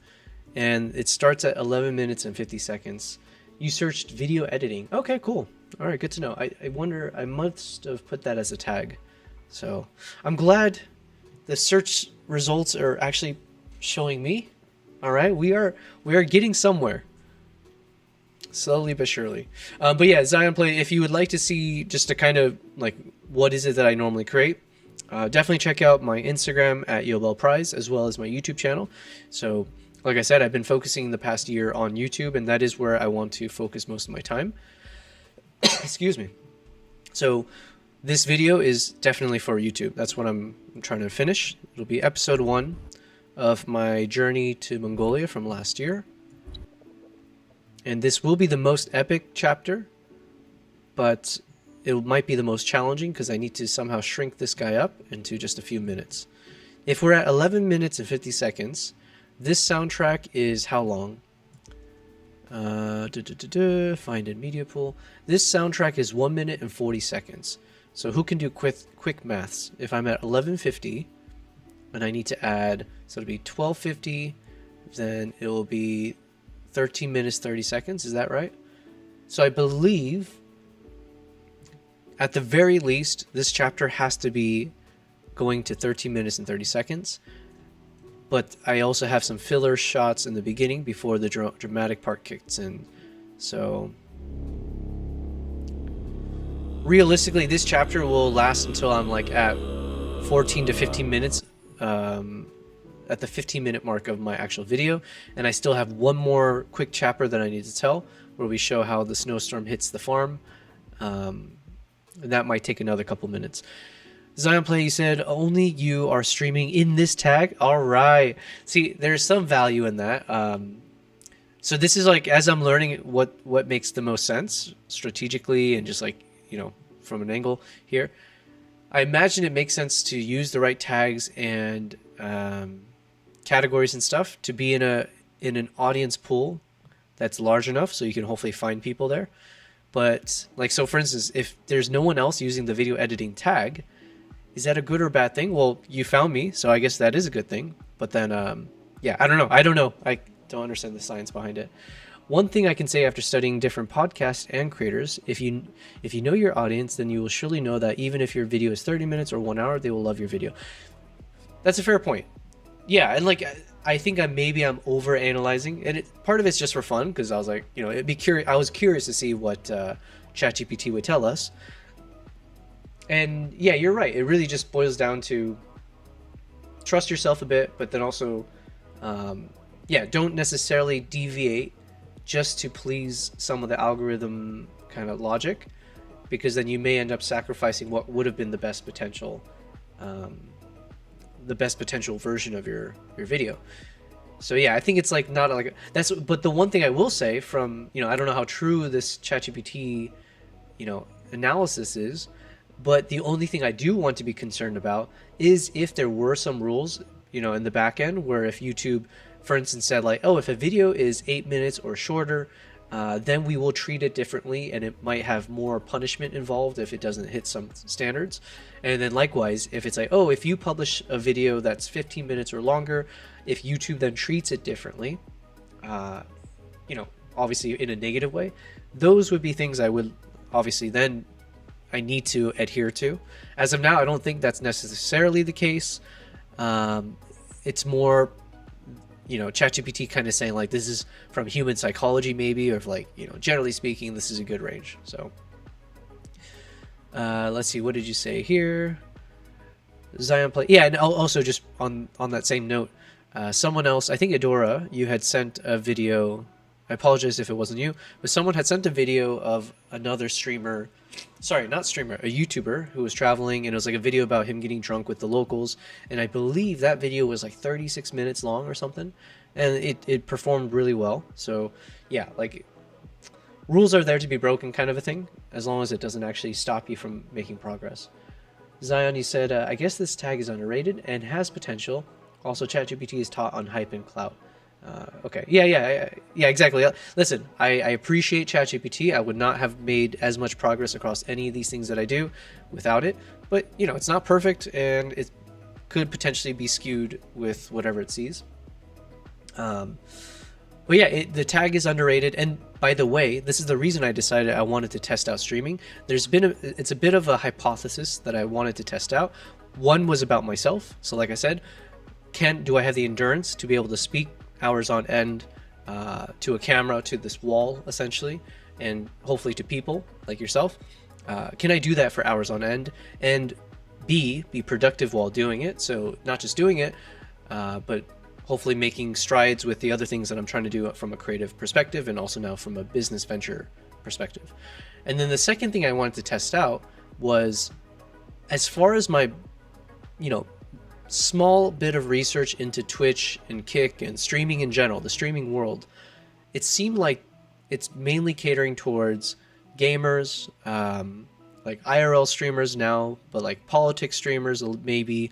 and it starts at 11 minutes and 50 seconds. You searched video editing. Okay, cool. All right, good to know. I wonder, I must have put that as a tag. So I'm glad the search results are actually showing me. All right, we are getting somewhere. Slowly but surely. But yeah, Zion Play, if you would like to see just a kind of like what is it that I normally create, definitely check out my Instagram at YoBellPrize as well as my YouTube channel. So like I said, I've been focusing the past year on YouTube, and that is where I want to focus most of my time. Excuse me. So this video is definitely for YouTube. That's what I'm trying to finish. It'll be episode 1 of my journey to Mongolia from last year. And this will be the most epic chapter, but it might be the most challenging because I need to somehow shrink this guy up into just a few minutes. If we're at 11 minutes and 50 seconds, this soundtrack is how long? Find in media pool. This soundtrack is 1 minute and 40 seconds. So who can do quick maths? If I'm at 11:50 and I need to add, so it'll be 12:50, then it will be 13 minutes 30 seconds. Is that right? So I believe at the very least this chapter has to be going to 13 minutes and 30 seconds. But I also have some filler shots in the beginning before the dramatic part kicks in. So realistically, this chapter will last until I'm like at 14 to 15 minutes, at the 15-minute mark of my actual video. And I still have one more quick chapter that I need to tell, where we show how the snowstorm hits the farm. And that might take another couple minutes. Zion Play, you said only you are streaming in this tag. All right. See, there's some value in that. So this is like, as I'm learning what makes the most sense strategically and just like, from an angle here, I imagine it makes sense to use the right tags and categories and stuff to be in an audience pool that's large enough so you can hopefully find people there. But like, so for instance, if there's no one else using the video editing tag, is that a good or bad thing? Well, you found me, so I guess that is a good thing. But then, yeah, I don't know. I don't understand the science behind it. One thing I can say after studying different podcasts and creators, if you know your audience, then you will surely know that even if your video is 30 minutes or 1 hour, they will love your video. That's a fair point. Yeah, and like I think maybe I'm over analyzing, and part of it's just for fun because I was like, it'd be curious. I was curious to see what ChatGPT would tell us. And yeah, you're right. It really just boils down to trust yourself a bit, but then also, yeah, don't necessarily deviate just to please some of the algorithm kind of logic, because then you may end up sacrificing what would have been the best potential version of your video. So yeah, I think it's like not like that's. But the one thing I will say from I don't know how true this ChatGPT analysis is. But the only thing I do want to be concerned about is if there were some rules, in the back end where if YouTube, for instance, said like, oh, if a video is 8 minutes or shorter, then we will treat it differently, and it might have more punishment involved if it doesn't hit some standards. And then likewise, if it's like, oh, if you publish a video that's 15 minutes or longer, if YouTube then treats it differently, obviously in a negative way, those would be things I would obviously then I need to adhere to. As of now, I don't think that's necessarily the case. It's more, ChatGPT kind of saying like, this is from human psychology maybe, or if like, generally speaking, this is a good range. So let's see, what did you say here? Zion play. Yeah, and also just on that same note, someone else, I think Adora, you had sent a video. I apologize if it wasn't you, but someone had sent a video of another streamer, sorry, not streamer, a YouTuber who was traveling, and it was like a video about him getting drunk with the locals, and I believe that video was like 36 minutes long or something, and it performed really well. So yeah, like rules are there to be broken kind of a thing, as long as it doesn't actually stop you from making progress. Zion, you said, I guess this tag is underrated and has potential. Also, ChatGPT is taught on hype and clout. Okay. Yeah, exactly. Listen, I appreciate ChatGPT. I would not have made as much progress across any of these things that I do without it. But, it's not perfect, and it could potentially be skewed with whatever it sees. But yeah, the tag is underrated. And by the way, this is the reason I decided I wanted to test out streaming. It's a bit of a hypothesis that I wanted to test out. One was about myself. So like I said, do I have the endurance to be able to speak hours on end to a camera, to this wall essentially, and hopefully to people like yourself? Can I do that for hours on end and be productive while doing it? So not just doing it, but hopefully making strides with the other things that I'm trying to do from a creative perspective, and also now from a business venture perspective. And then the second thing I wanted to test out was, as far as my small bit of research into Twitch and Kick and streaming in general, the streaming world, it seemed like it's mainly catering towards gamers, like IRL streamers now, but like politics streamers, maybe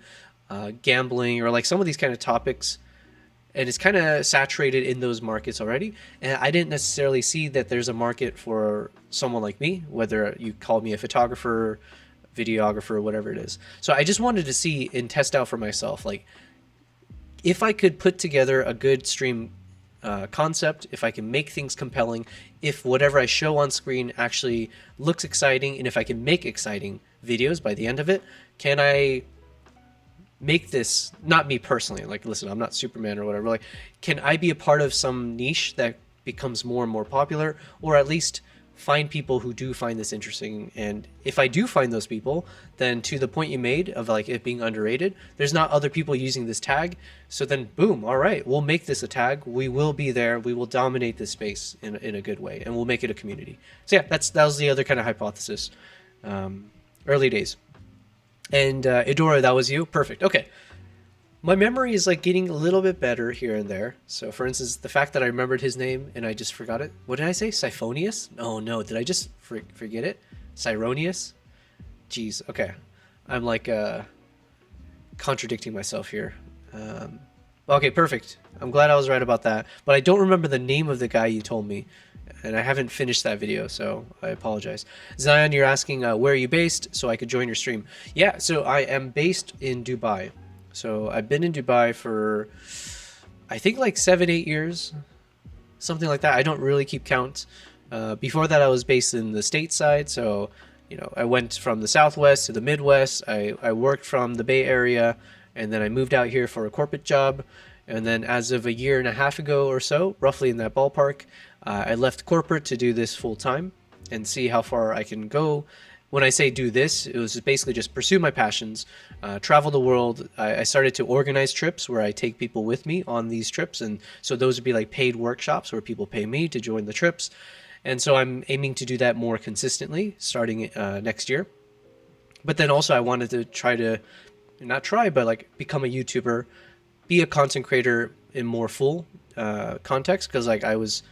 gambling, or like some of these kind of topics. And it's kind of saturated in those markets already. And I didn't necessarily see that there's a market for someone like me, whether you call me a photographer, videographer, or whatever it is. So I just wanted to see and test out for myself, like if I could put together a good stream concept, if I can make things compelling, if whatever I show on screen actually looks exciting, and if I can make exciting videos by the end of it, can I make this, not me personally, like, listen, I'm not Superman or whatever, like, can I be a part of some niche that becomes more and more popular, or at least find people who do find this interesting? And if I do find those people, then to the point you made of like it being underrated, there's not other people using this tag, so then boom, all right, we'll make this a tag, we will be there, we will dominate this space in a good way, and we'll make it a community. So yeah, that was the other kind of hypothesis. Early days. And Idora, that was you? Perfect. Okay. My memory is like getting a little bit better here and there. So for instance, the fact that I remembered his name and I just forgot it. What did I say? Siphonius? Oh no, did I just forget it? Cyronius? Jeez, okay. I'm like contradicting myself here. Okay, perfect. I'm glad I was right about that. But I don't remember the name of the guy you told me. And I haven't finished that video, so I apologize. Zion, you're asking where are you based so I could join your stream. Yeah, so I am based in Dubai. So I've been in Dubai for, I think, like 7-8 years, something like that. I don't really keep count. Before that, I was based in the stateside. So, I went from the Southwest to the Midwest. I worked from the Bay Area, and then I moved out here for a corporate job. And then as of 1.5 years ago or so, roughly in that ballpark, I left corporate to do this full time and see how far I can go. When I say do this, it was basically just pursue my passions, travel the world. I started to organize trips where I take people with me on these trips. And so those would be like paid workshops where people pay me to join the trips. And so I'm aiming to do that more consistently starting next year. But then also I wanted to but like become a YouTuber, be a content creator in more full context. Because like I was,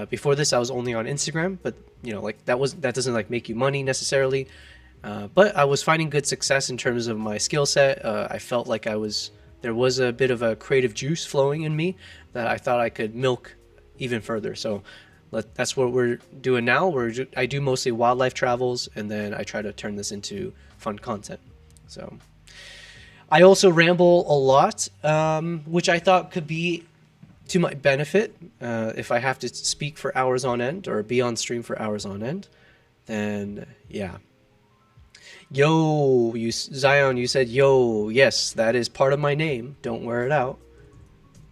before this, I was only on Instagram, but like that doesn't like make you money necessarily. But I was finding good success in terms of my skill set. I felt like there was a bit of a creative juice flowing in me that I thought I could milk even further. So that's what we're doing now. I do mostly wildlife travels, and then I try to turn this into fun content. So I also ramble a lot, which I thought could be to my benefit. If I have to speak for hours on end or be on stream for hours on end, then yeah. Yo, Zion, you said yo. Yes, that is part of my name. Don't wear it out.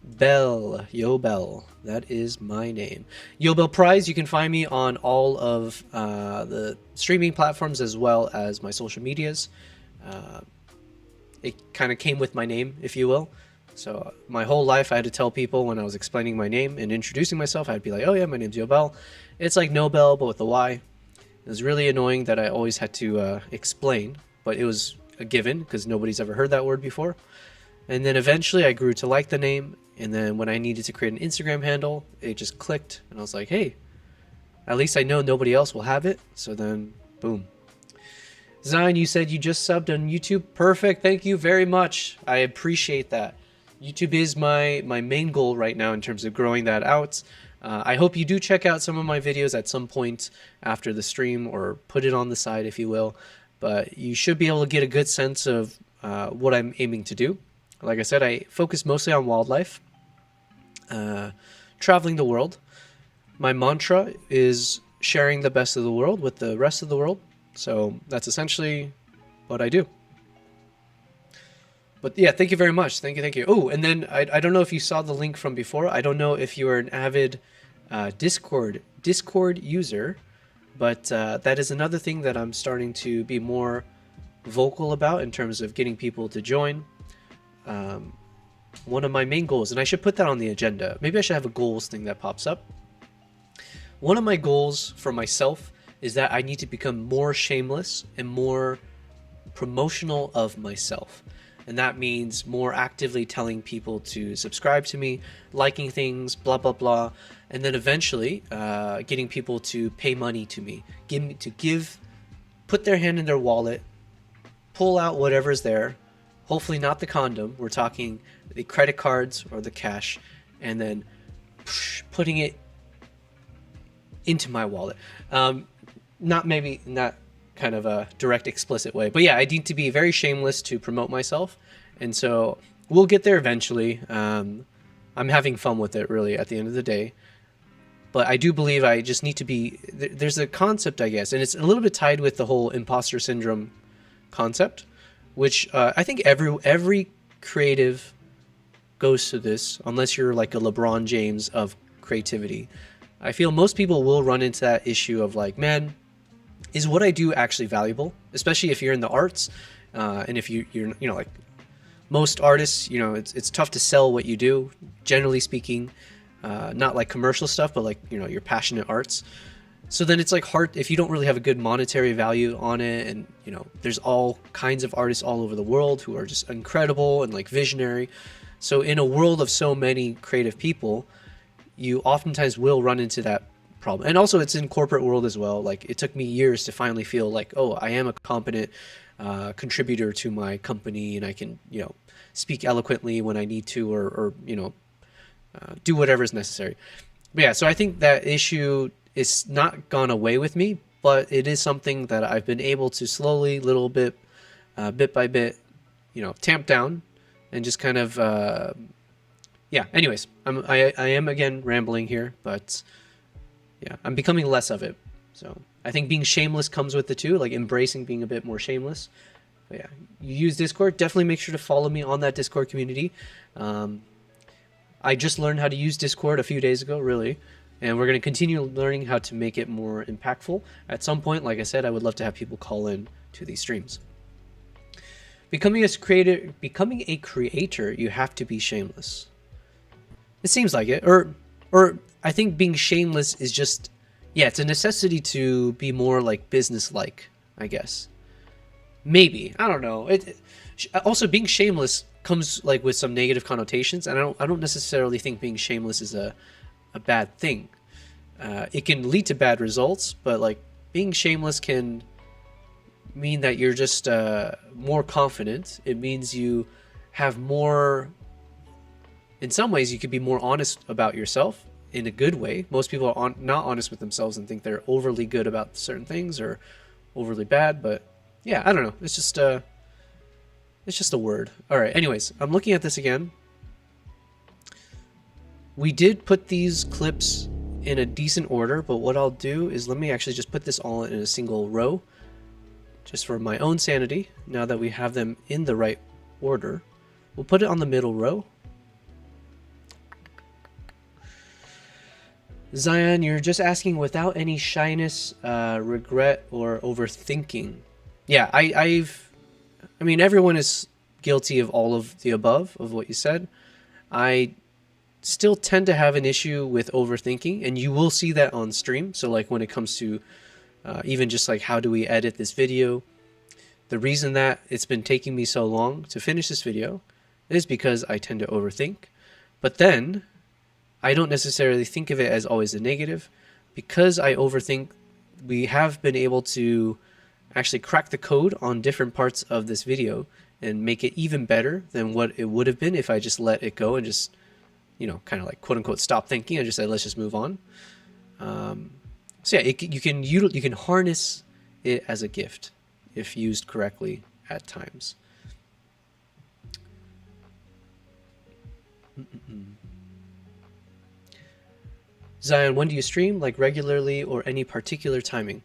Bell, Yo Bell, that is my name. Yo Bell Prize, you can find me on all of the streaming platforms as well as my social medias. It kind of came with my name, if you will. So my whole life I had to tell people when I was explaining my name and introducing myself, I'd be like, oh yeah, my name's Yo Bell. It's like Nobel, but with a Y. It was really annoying that I always had to explain, but it was a given because nobody's ever heard that word before. And then eventually I grew to like the name. And then when I needed to create an Instagram handle, it just clicked. And I was like, hey, at least I know nobody else will have it. So then, boom. Zion, you said you just subbed on YouTube. Perfect. Thank you very much. I appreciate that. YouTube is my main goal right now in terms of growing that out. I hope you do check out some of my videos at some point after the stream, or put it on the side, if you will. But you should be able to get a good sense of what I'm aiming to do. Like I said, I focus mostly on wildlife. Traveling the world. My mantra is sharing the best of the world with the rest of the world. So that's essentially what I do. But yeah, thank you very much. Thank you. Oh, and then I don't know if you saw the link from before. I don't know if you are an avid Discord user, but that is another thing that I'm starting to be more vocal about in terms of getting people to join. One of my main goals, and I should put that on the agenda. Maybe I should have a goals thing that pops up. One of my goals for myself is that I need to become more shameless and more promotional of myself. And that means more actively telling people to subscribe to me, liking things, blah, blah, blah. And then eventually getting people to pay money to me, put their hand in their wallet, pull out whatever's there. Hopefully not the condom. We're talking the credit cards or the cash, and then putting it into my wallet. Not kind of a direct, explicit way, but yeah, I need to be very shameless to promote myself, and so we'll get there eventually. I'm having fun with it, really, at the end of the day. But I do believe I just need to be. There's a concept, I guess, and it's a little bit tied with the whole imposter syndrome concept, which I think every creative goes to this, unless you're like a LeBron James of creativity. I feel most people will run into that issue of like, man, is what I do actually valuable? Especially if you're in the arts, and if you're like most artists, it's tough to sell what you do. Generally speaking, not like commercial stuff, but like your passionate arts. So then it's like hard if you don't really have a good monetary value on it, and there's all kinds of artists all over the world who are just incredible and like visionary. So in a world of so many creative people, you oftentimes will run into that problem. And also it's in corporate world as well. Like it took me years to finally feel like, oh, I am a competent contributor to my company, and I can speak eloquently when I need to, or do whatever is necessary. But yeah, so I think that issue is not gone away with me, but it is something that I've been able to slowly, little bit, bit by bit, tamp down, and just kind of, yeah. Anyways, I am again rambling here, but yeah, I'm becoming less of it. So I think being shameless comes with the two, like embracing being a bit more shameless. But yeah, you use Discord, definitely make sure to follow me on that Discord community. I just learned how to use Discord a few days ago, really. And we're going to continue learning how to make it more impactful. At some point, like I said, I would love to have people call in to these streams. Becoming a creator, you have to be shameless. It seems like it. Or I think being shameless is just, yeah, it's a necessity to be more like business-like, I guess. Maybe. I don't know. Also, being shameless comes like with some negative connotations, and I don't necessarily think being shameless is a bad thing. It can lead to bad results, but like being shameless can mean that you're just more confident. It means you have more, in some ways you could be more honest about yourself in a good way. Most people are not honest with themselves and think they're overly good about certain things or overly bad, but yeah, I don't know. It's just a word. All right, anyways, I'm looking at this again. We did put these clips in a decent order, but what I'll do is let me actually just put this all in a single row, just for my own sanity. Now that we have them in the right order, we'll put it on the middle row. Zion, you're just asking without any shyness, regret, or overthinking. Yeah, I mean, everyone is guilty of all of the above, of what you said. I still tend to have an issue with overthinking, and you will see that on stream. So like when it comes to even just like how do we edit this video, the reason that it's been taking me so long to finish this video is because I tend to overthink. But then I don't necessarily think of it as always a negative. Because I overthink, we have been able to actually crack the code on different parts of this video and make it even better than what it would have been if I just let it go and just, you know, kind of like quote unquote stop thinking and just say let's just move on. So yeah, you can harness it as a gift if used correctly at times. Zion, when do you stream? Like regularly or any particular timing?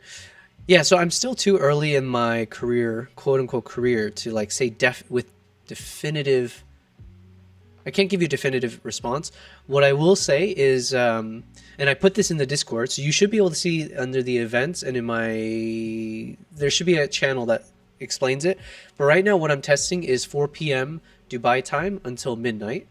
Yeah, so I'm still too early in my career, quote unquote career, to like say with definitive. I can't give you a definitive response. What I will say is, and I put this in the Discord, so you should be able to see under the events and in my, there should be a channel that explains it. But right now what I'm testing is 4 p.m. Dubai time until midnight,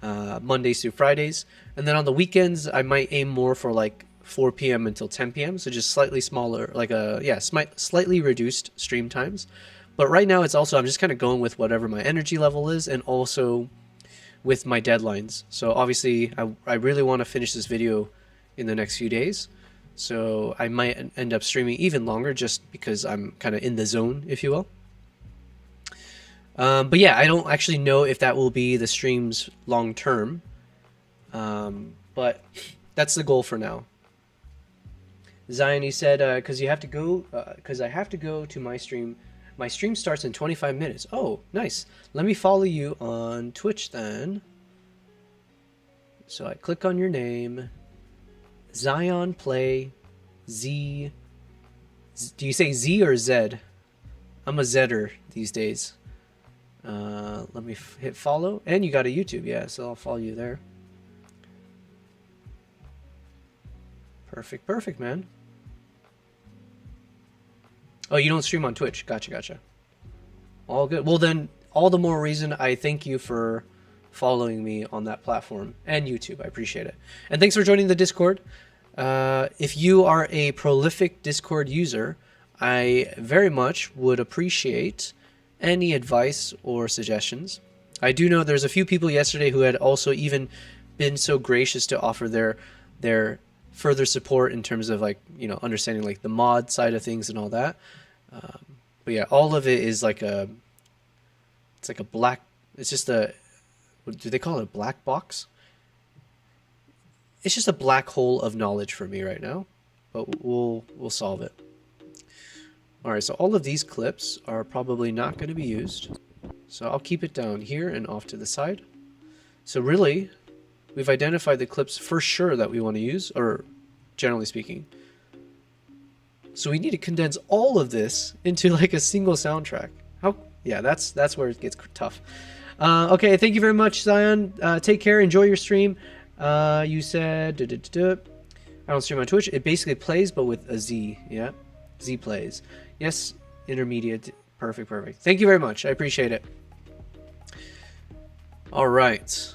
Mondays through Fridays. And then on the weekends, I might aim more for like 4 p.m. until 10 p.m. So just slightly smaller, like slightly reduced stream times. But right now it's also, I'm just kind of going with whatever my energy level is and also with my deadlines. So obviously I really want to finish this video in the next few days. So I might end up streaming even longer just because I'm kind of in the zone, if you will. But yeah, I don't actually know if that will be the streams long term. But that's the goal for now. Zion, he said, because I have to go to my stream. My stream starts in 25 minutes. Oh, nice. Let me follow you on Twitch then. So I click on your name. Zion Play Z. Do you say Z or Z? I'm a Zedder these days. Let me hit follow. And you got a YouTube, yeah, so I'll follow you there. Perfect, man. Oh, you don't stream on Twitch. Gotcha. All good. Well, then, all the more reason I thank you for following me on that platform and YouTube. I appreciate it. And thanks for joining the Discord. If you are a prolific Discord user, I very much would appreciate any advice or suggestions. I do know there's a few people yesterday who had also even been so gracious to offer their further support in terms of like, you know, understanding like the mod side of things and all that. But yeah, all of it is like it's like a black, it's just a, what do they call it, a black box? It's just a black hole of knowledge for me right now, but we'll solve it. All right, so all of these clips are probably not going to be used. So I'll keep it down here and off to the side. So really, we've identified the clips for sure that we want to use, or generally speaking. So we need to condense all of this into like a single soundtrack. How? Yeah, that's where it gets tough. Okay, thank you very much, Zion. Take care. Enjoy your stream. You said I don't stream on Twitch. It basically plays, but with a Z. Yeah, Z plays. Yes, intermediate. Perfect. Thank you very much. I appreciate it. All right.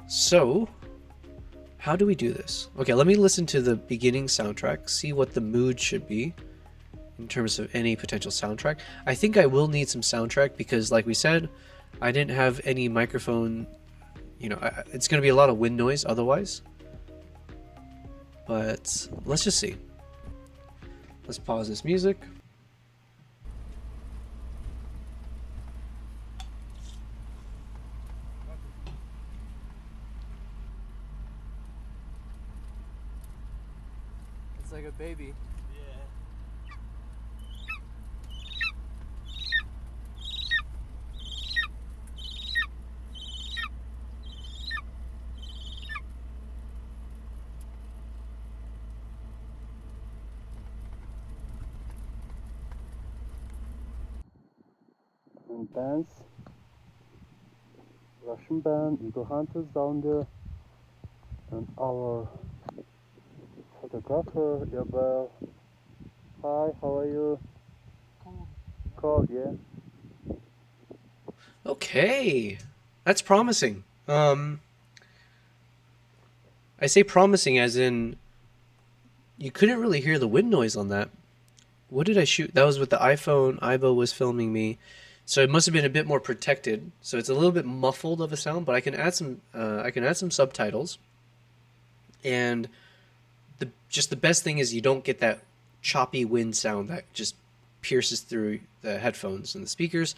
So, how do we do this? Okay, let me listen to the beginning soundtrack, see what the mood should be in terms of any potential soundtrack. I think I will need some soundtrack because, like we said, I didn't have any microphone. You know, it's going to be a lot of wind noise otherwise. But let's just see. Let's pause this music. It's like a baby. And dance. Russian band, Eagle Hunters down there. And our photographer, Yabel. Hi, how are you? Cold, yeah. Okay, that's promising. I say promising as in you couldn't really hear the wind noise on that. What did I shoot? That was with the iPhone. Ivo was filming me, so it must have been a bit more protected. So it's a little bit muffled of a sound, but I can add some. I can add some subtitles, and the best thing is you don't get that choppy wind sound that just pierces through the headphones and the speakers.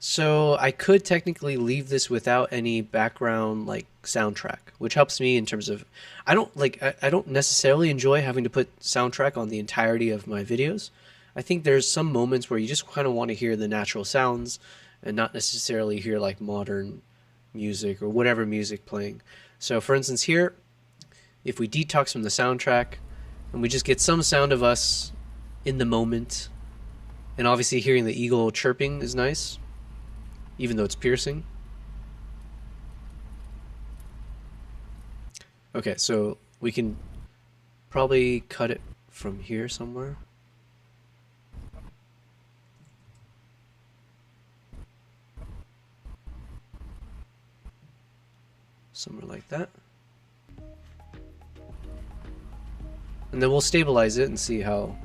So I could technically leave this without any background like soundtrack, which helps me in terms of I don't necessarily enjoy having to put soundtrack on the entirety of my videos. I think there's some moments where you just kind of want to hear the natural sounds and not necessarily hear like modern music or whatever music playing. So for instance here, if we detox from the soundtrack and we just get some sound of us in the moment, and obviously hearing the eagle chirping is nice, even though it's piercing. Okay, so we can probably cut it from here somewhere. Somewhere like that. And then we'll stabilize it and see how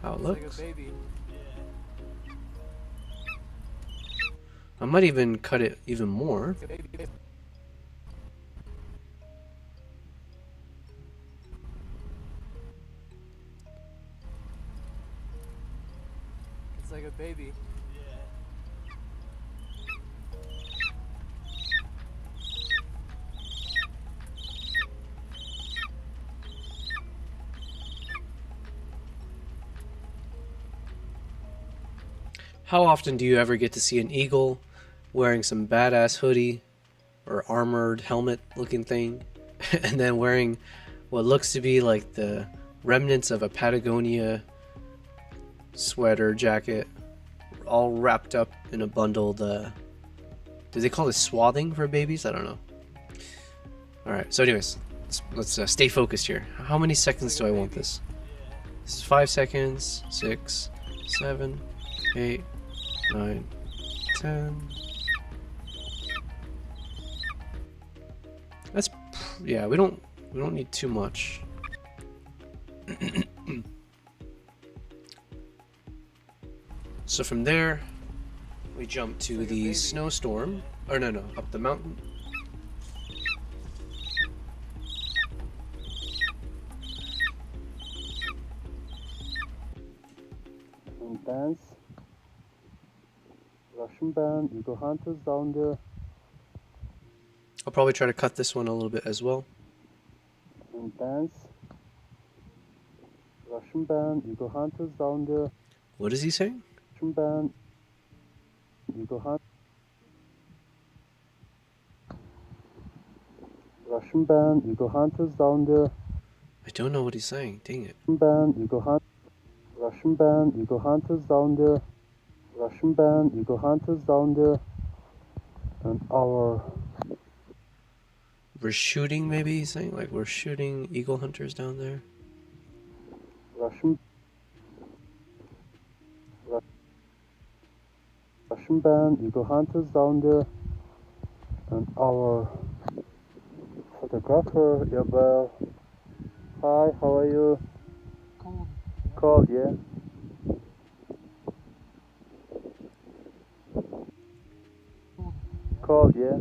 it looks. It's like a baby. I might even cut it even more. It's like a baby. How often do you ever get to see an eagle wearing some badass hoodie or armored helmet looking thing and then wearing what looks to be like the remnants of a Patagonia sweater jacket all wrapped up in a bundle? Do they call this swathing for babies? I don't know. Alright, so anyways, let's stay focused here. How many seconds do I want this? This is 5 seconds, 6, 7, 8, 9, 10. That's yeah, we don't need too much. So from there we jump to the snowstorm, or no, up the mountain. And dance. Russian band, Eagle Hunters down there. I'll probably try to cut this one a little bit as well. And dance. Russian band, Eagle Hunters down there. What is he saying? Russian band, Eagle Hunt. Russian band, Eagle Hunters down there. I don't know what he's saying. Dang it. Russian band, Eagle Hunt. Russian band, Eagle Hunters down there. Russian band, Eagle Hunters down there. And our... We're shooting, maybe he's saying? Like, we're shooting eagle hunters down there? Russian band, Eagle Hunters down there. And our photographer, Yabel. Hi, how are you? Cold, yeah. Cold, yeah.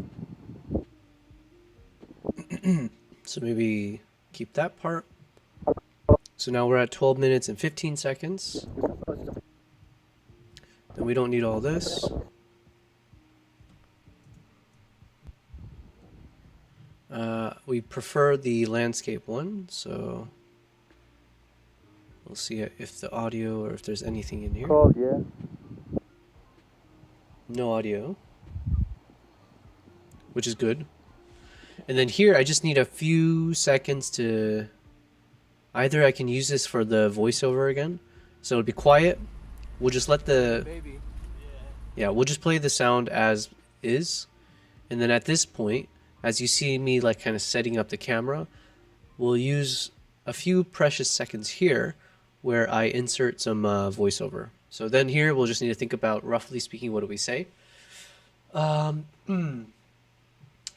So maybe keep that part. So now we're at 12 minutes and 15 seconds. Then we don't need all this. We prefer the landscape one, so We'll see if the audio or if there's anything in here. Call, yeah. No audio, which is good. And then here, I just need a few seconds to... Either I can use this for the voiceover again, so it'll be quiet. We'll just let the... Yeah, we'll just play the sound as is. And then at this point, as you see me like kind of setting up the camera, we'll use a few precious seconds here where I insert some voiceover. So then here we'll just need to think about, roughly speaking, what do we say? I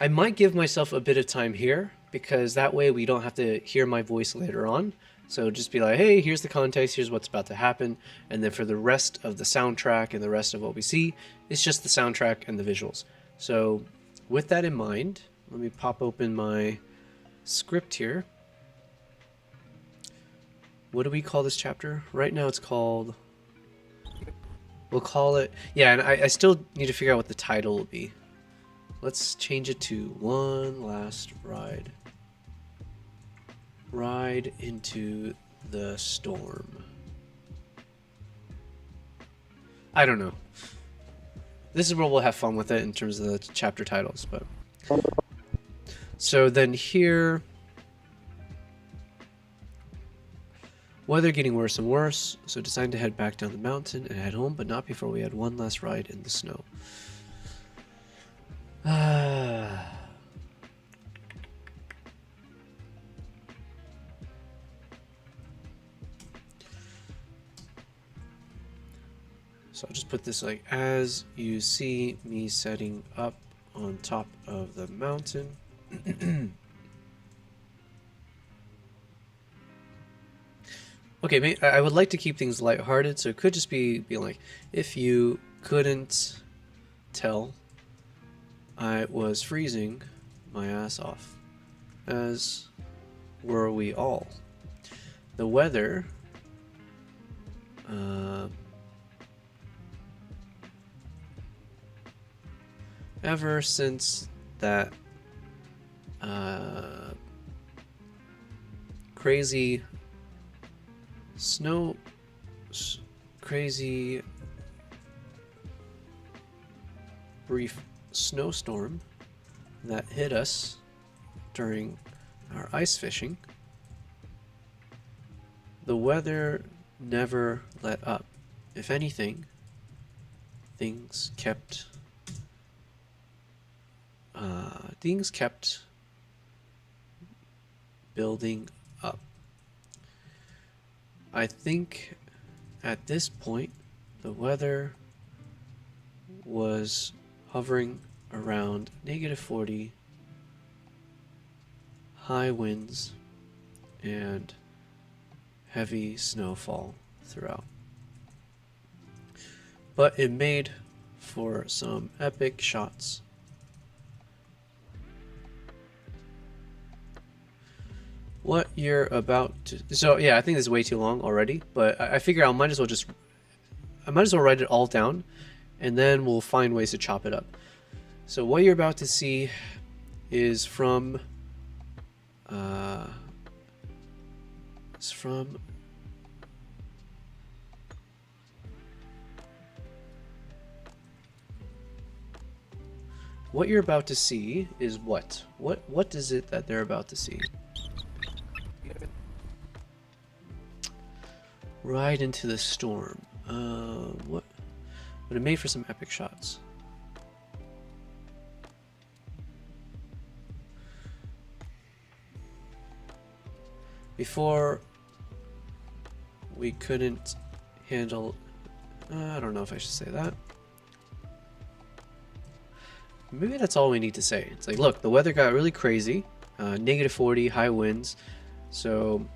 might give myself a bit of time here because that way we don't have to hear my voice later on. So just be like, hey, here's the context, here's what's about to happen. And then for the rest of the soundtrack and the rest of what we see, it's just the soundtrack and the visuals. So with that in mind, let me pop open my script here. What do we call this chapter? Right now it's called... We'll call it... Yeah, and I still need to figure out what the title will be. Let's change it to One Last Ride. Ride into the Storm. I don't know. This is where we'll have fun with it in terms of the chapter titles, but... So then here... Weather getting worse and worse, so decided to head back down the mountain and head home, but not before we had one last ride in the snow. So I'll just put this like, as you see me setting up on top of the mountain. Okay, I would like to keep things lighthearted, so it could just be like, if you couldn't tell, I was freezing my ass off, as were we all. The weather, ever since that crazy crazy brief snowstorm that hit us during our ice fishing, the weather never let up. If anything, things kept building up. I think at this point the weather was hovering around -40, high winds, and heavy snowfall throughout. But it made for some epic shots. What you're about to... So yeah, I think this is way too long already, but I figure I might as well write it all down, and then we'll find ways to chop it up. So what you're about to see is from what you're about to see is what is it that they're about to see? Ride into the storm. What? But it made for some epic shots. Before we couldn't handle... I don't know if I should say that. Maybe that's all we need to say. It's like, look, the weather got really crazy. -40, high winds. So...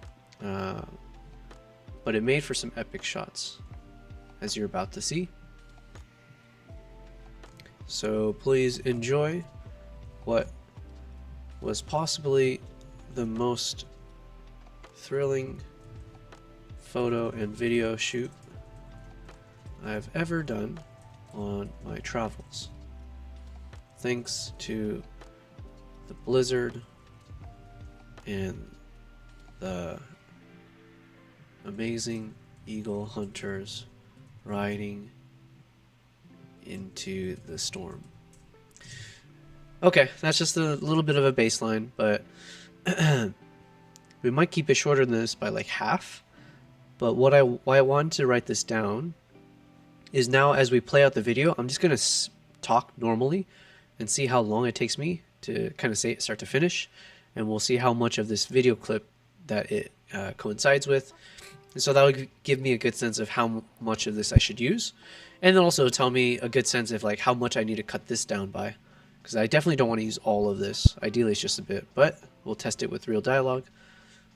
but it made for some epic shots, as you're about to see. So please enjoy what was possibly the most thrilling photo and video shoot I've ever done on my travels. Thanks to the blizzard and the... amazing eagle hunters riding into the storm. Okay, that's just a little bit of a baseline, but we might keep it shorter than this by like half. But why I wanted to write this down is now as we play out the video, I'm just going to talk normally and see how long it takes me to kind of say it start to finish. And we'll see how much of this video clip that it coincides with. And so that will give me a good sense of how much of this I should use. And then also tell me a good sense of like how much I need to cut this down by. Because I definitely don't want to use all of this. Ideally it's just a bit, but we'll test it with real dialogue.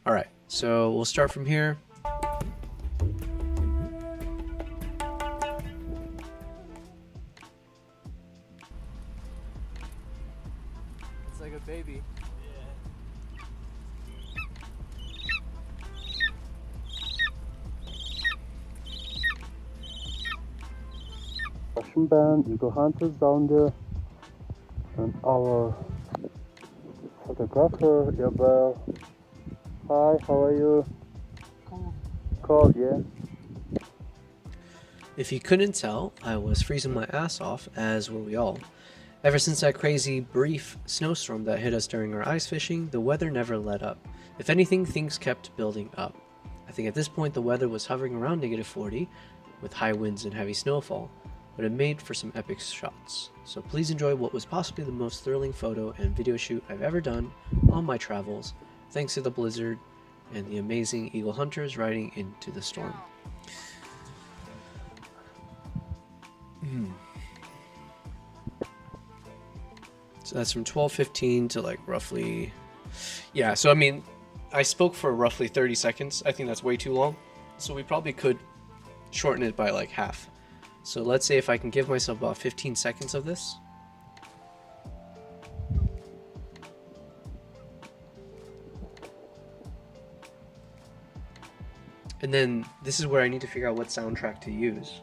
Alright, so we'll start from here. It's like a baby. Russian band, Eagle Hunters down there, and our photographer, Yabel. Hi, how are you? Cold. Cold, yeah. If you couldn't tell, I was freezing my ass off, as were we all. Ever since that crazy brief snowstorm that hit us during our ice fishing, the weather never let up. If anything, things kept building up. I think at this point the weather was hovering around -40, with high winds and heavy snowfall, but it made for some epic shots. So please enjoy what was possibly the most thrilling photo and video shoot I've ever done on my travels, thanks to the blizzard and the amazing eagle hunters riding into the storm. So that's from 12:15 to like roughly, yeah, so I mean, I spoke for roughly 30 seconds. I think that's way too long. So we probably could shorten it by like half. So let's say if I can give myself about 15 seconds of this. And then this is where I need to figure out what soundtrack to use.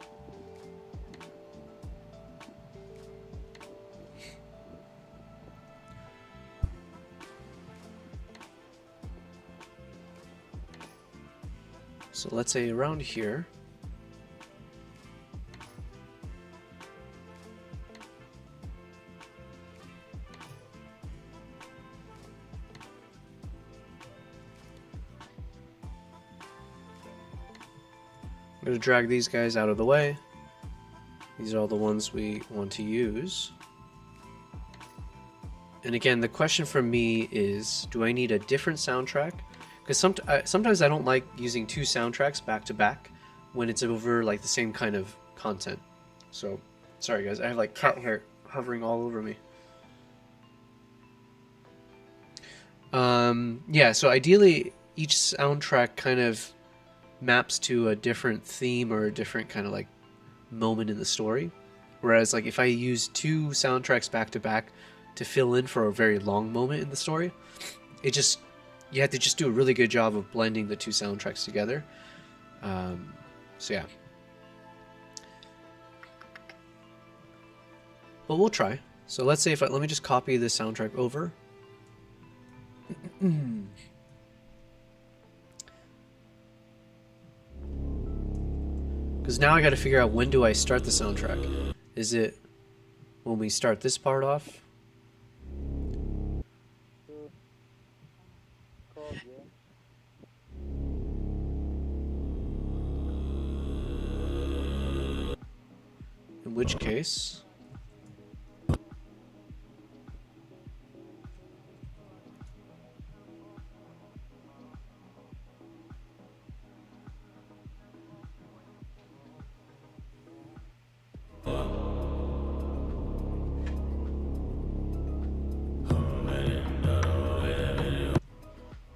So let's say around here. I'm going to drag these guys out of the way. These are all the ones we want to use. And again, the question for me is, do I need a different soundtrack? Because sometimes I don't like using two soundtracks back to back when it's over like the same kind of content. So, sorry guys, I have like cat hair hovering all over me. Yeah, so ideally each soundtrack kind of maps to a different theme or a different kind of like moment in the story. Whereas like if I use two soundtracks back to back to fill in for a very long moment in the story, it just, you have to just do a really good job of blending the two soundtracks together. So yeah. But we'll try. So let's say if let me just copy this soundtrack over. Because now I got to figure out, when do I start the soundtrack? Is it when we start this part off? In which case...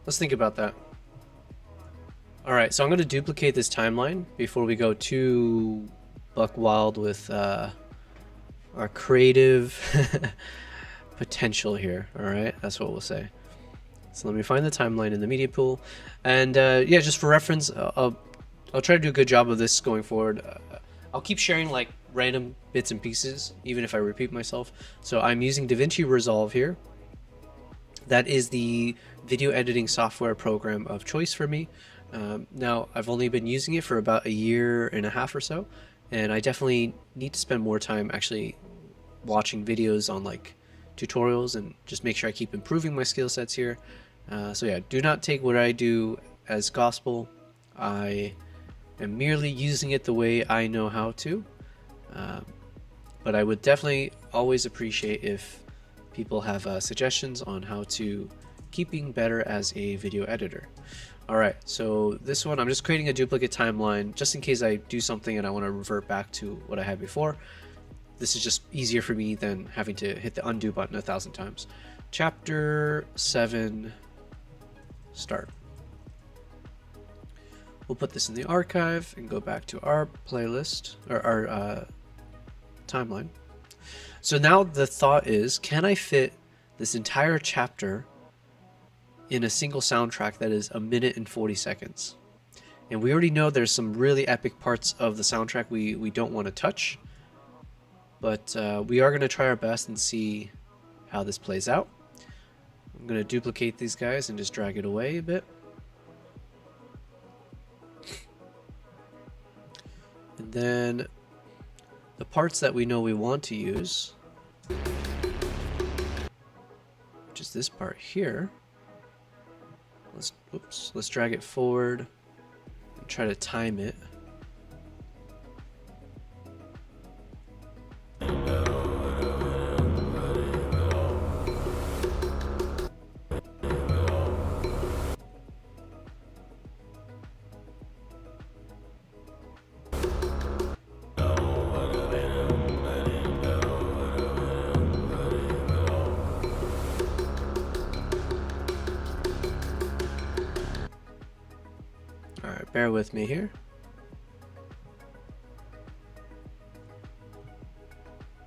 Let's think about that. Alright, so I'm going to duplicate this timeline before we go too buck wild with our creative potential here. Alright, that's what we'll say. So let me find the timeline in the media pool. And yeah, just for reference, I'll try to do a good job of this going forward. I'll keep sharing like random bits and pieces, even if I repeat myself. So I'm using DaVinci Resolve here. That is the video editing software program of choice for me. Now, I've only been using it for about a year and a half or so, and I definitely need to spend more time actually watching videos on like tutorials and just make sure I keep improving my skill sets here. So yeah, do not take what I do as gospel. I am merely using it the way I know how to. But I would definitely always appreciate if people have suggestions on how to keep being better as a video editor. Alright, so this one I'm just creating a duplicate timeline just in case I do something and I want to revert back to what I had before. This is just easier for me than having to hit the undo button 1,000 times. Chapter 7, start. We'll put this in the archive and go back to our playlist, or our timeline. So now the thought is, can I fit this entire chapter in a single soundtrack that is 1 minute and 40 seconds? And we already know there's some really epic parts of the soundtrack we don't want to touch, but we are going to try our best and see how this plays out. I'm going to duplicate these guys and just drag it away a bit. And then the parts that we know we want to use, which is this part here, let's drag it forward and try to time it. Alright, bear with me here.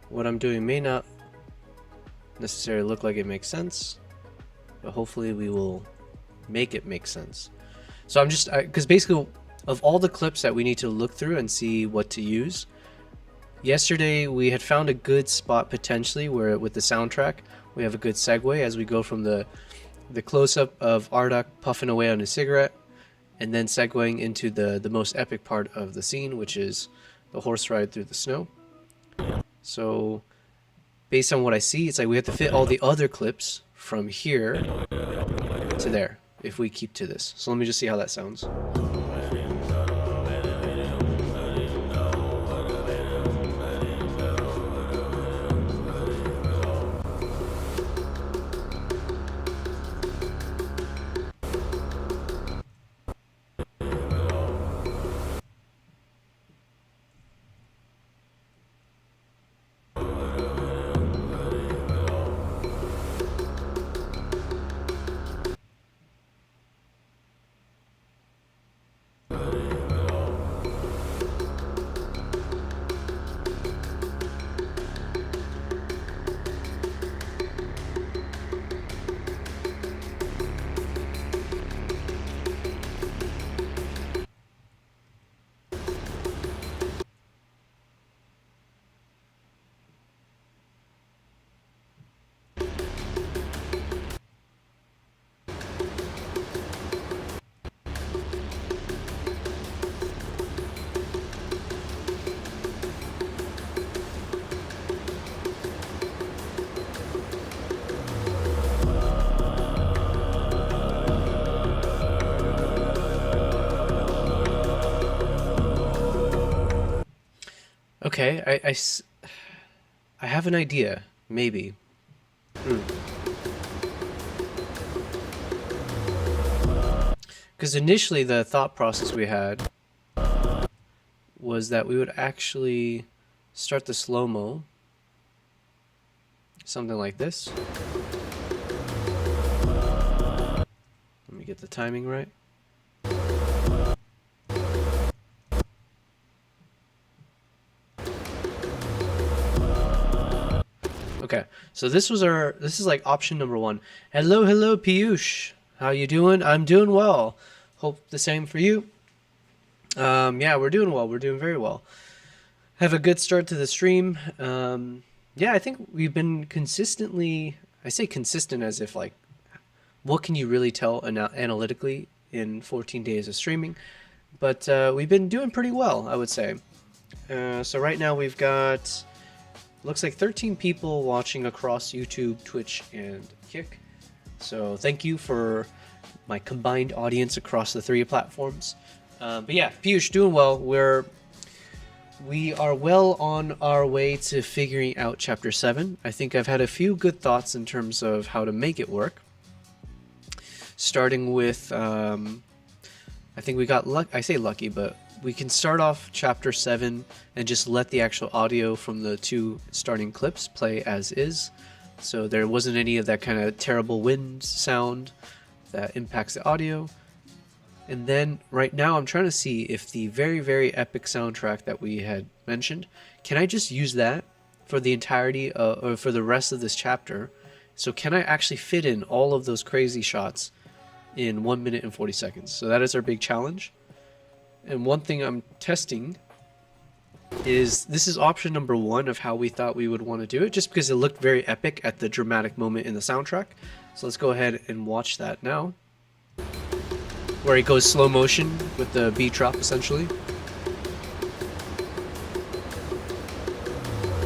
What I'm doing may not necessarily look like it makes sense, but hopefully we will make it make sense. So I'm just, because basically of all the clips that we need to look through and see what to use, yesterday we had found a good spot potentially where with the soundtrack we have a good segue as we go from the close-up of Ardak puffing away on his cigarette and then segueing into the most epic part of the scene, which is the horse ride through the snow. So based on what I see, it's like we have to fit all the other clips from here to there if we keep to this. So let me just see how that sounds. Okay, I have an idea, maybe. Because initially the thought process we had was that we would actually start the slow-mo, something like this. Let me get the timing right. Okay, so this is like option number 1. Hello, Piyush. How you doing? I'm doing well. Hope the same for you. Yeah, we're doing well. We're doing very well. Have a good start to the stream. Yeah, I think we've been consistently, I say consistent as if like, what can you really tell analytically in 14 days of streaming, but we've been doing pretty well, I would say. So right now we've got, looks like 13 people watching across YouTube, Twitch, and Kick. So thank you for my combined audience across the 3 platforms. But yeah, Piyush, doing well. We are well on our way to figuring out Chapter 7. I think I've had a few good thoughts in terms of how to make it work. Starting with, I think we got lucky. I say lucky, but we can start off Chapter 7 and just let the actual audio from the 2 starting clips play as is. So there wasn't any of that kind of terrible wind sound that impacts the audio. And then right now I'm trying to see if the very, very epic soundtrack that we had mentioned, can I just use that for the entirety or for the rest of this chapter? So can I actually fit in all of those crazy shots in 1 minute and 40 seconds? So that is our big challenge. And one thing I'm testing is, this is option number 1 of how we thought we would want to do it, just because it looked very epic at the dramatic moment in the soundtrack. So let's go ahead and watch that now, where it goes slow motion with the beat drop essentially.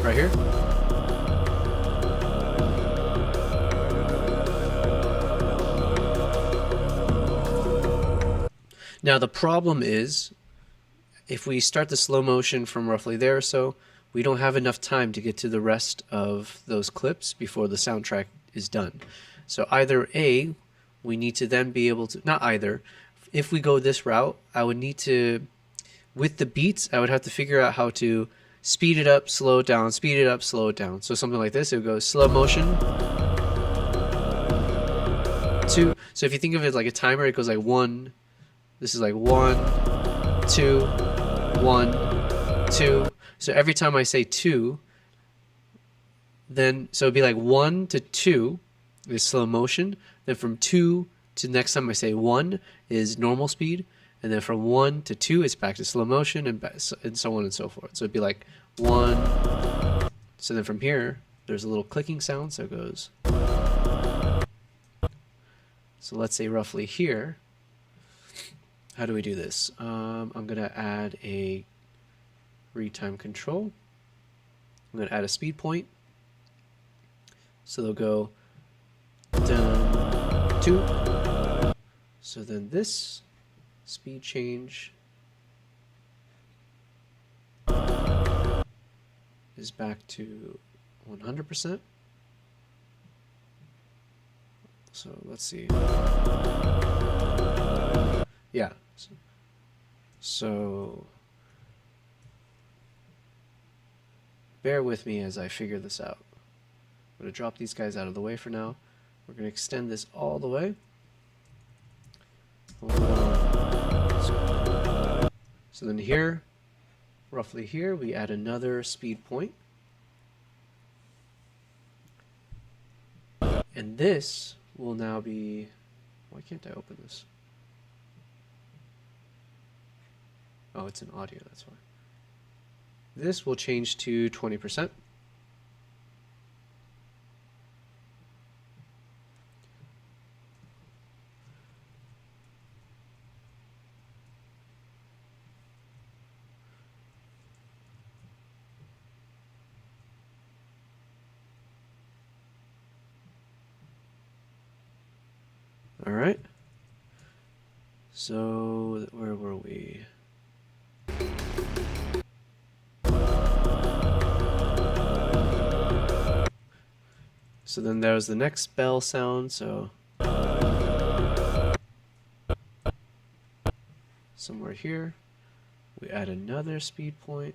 Right here. Now the problem is, if we start the slow motion from roughly there or so, we don't have enough time to get to the rest of those clips before the soundtrack is done. So either A, we need to then be able to, not either, if we go this route, I would need to, with the beats, I would have to figure out how to speed it up, slow it down, speed it up, slow it down. So something like this, it would go slow motion, 2. So if you think of it like a timer, it goes like 1, this is like 1, 2, 1, 2. So every time I say 2, then, so it'd be like 1 to 2 is slow motion. Then from 2 to next time I say 1 is normal speed. And then from 1 to 2 it's back to slow motion, and so on and so forth. So it'd be like 1. So then from here, there's a little clicking sound. So it goes. So let's say roughly here. How do we do this? I'm going to add a retime control. I'm going to add a speed point. So they'll go dun, 2. So then this speed change is back to 100%. So let's see. Yeah. So bear with me as I figure this out. I'm going to drop these guys out of the way for now. We're going to extend this all the way. So then here, roughly here, we add another speed point. And this will now be, why can't I open this? Oh, it's an audio, that's why. This will change to 20%. All right. So where were we? So then there's the next bell sound. So somewhere here, we add another speed point.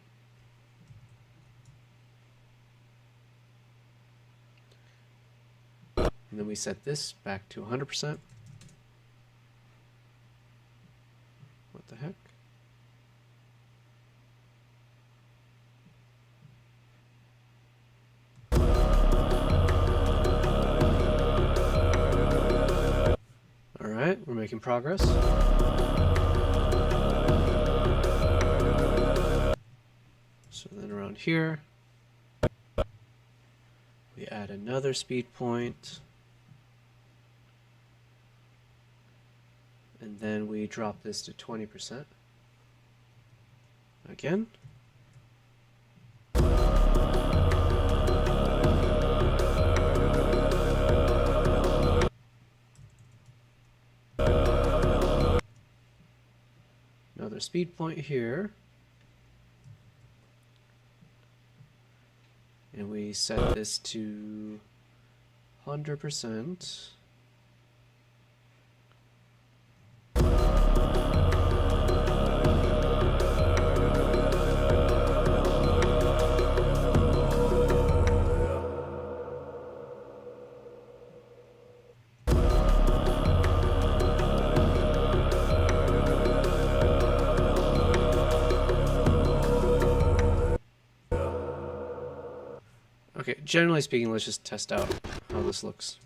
And then we set this back to 100%. What the heck? All right, we're making progress. So then around here, we add another speed point. And then we drop this to 20%. Again. Another speed point here. And we set this to 100%. Okay, generally speaking, let's just test out how this looks.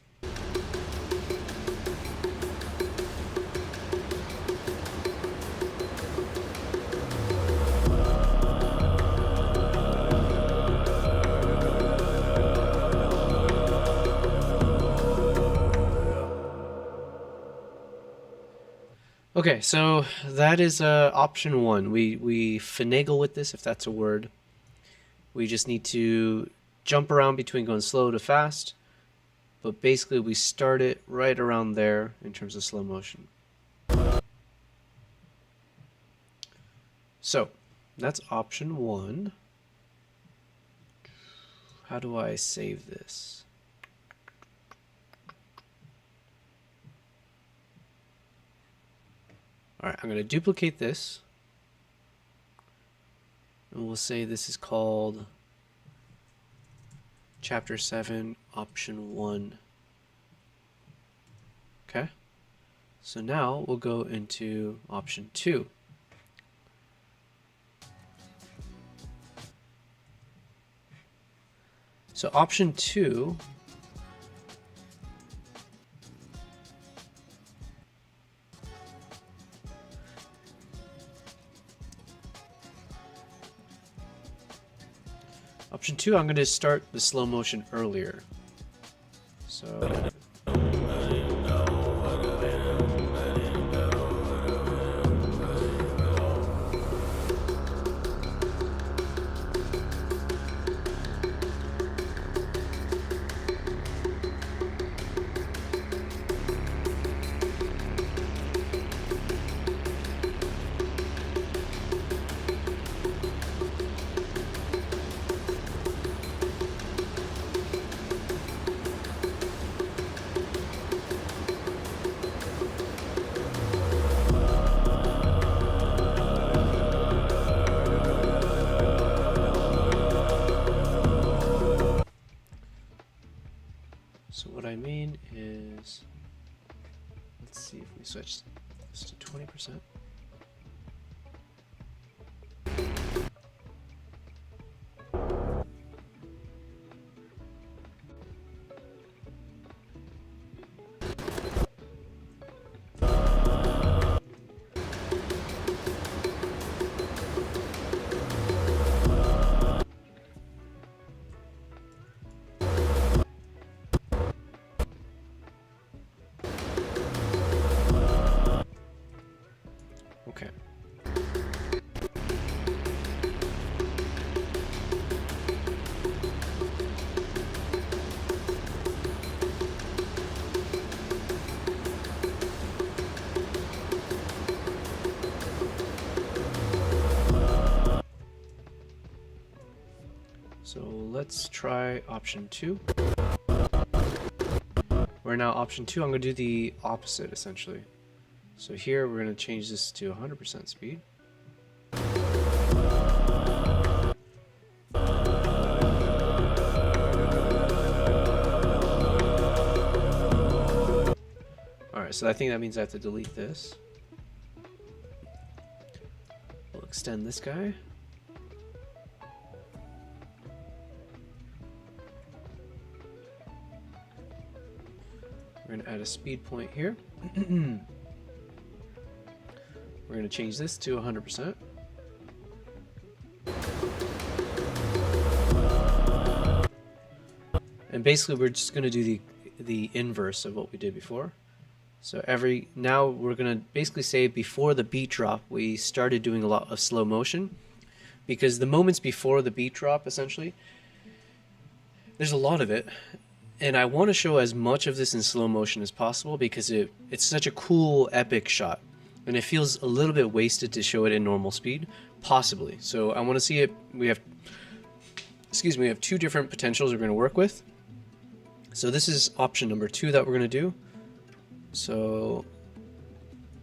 Okay, so that is option one. We finagle with this, if that's a word. We just need to jump around between going slow to fast, but basically we start it right around there in terms of slow motion. So that's option one. How do I save this? All right, I'm going to duplicate this, and we'll say this is called Chapter 7, Option 1. Okay, so now we'll go into Option 2. So Option 2 Option 2, I'm going to start the slow motion earlier. So what I mean is, let's see if we switch this to 20%. Okay. So let's try option 2. We're now option 2. I'm going to do the opposite essentially. So here we're going to change this to 100% speed. Alright, so I think that means I have to delete this. We'll extend this guy. We're going to add a speed point here. We're going to change this to 100%. And basically we're just going to do the inverse of what we did before. So now we're going to basically say before the beat drop, we started doing a lot of slow motion, because the moments before the beat drop, essentially, there's a lot of it. And I want to show as much of this in slow motion as possible, because it's such a cool, epic shot. And it feels a little bit wasted to show it in normal speed, possibly. So I want to see it. We have 2 different potentials we're going to work with. So this is option number 2 that we're going to do. So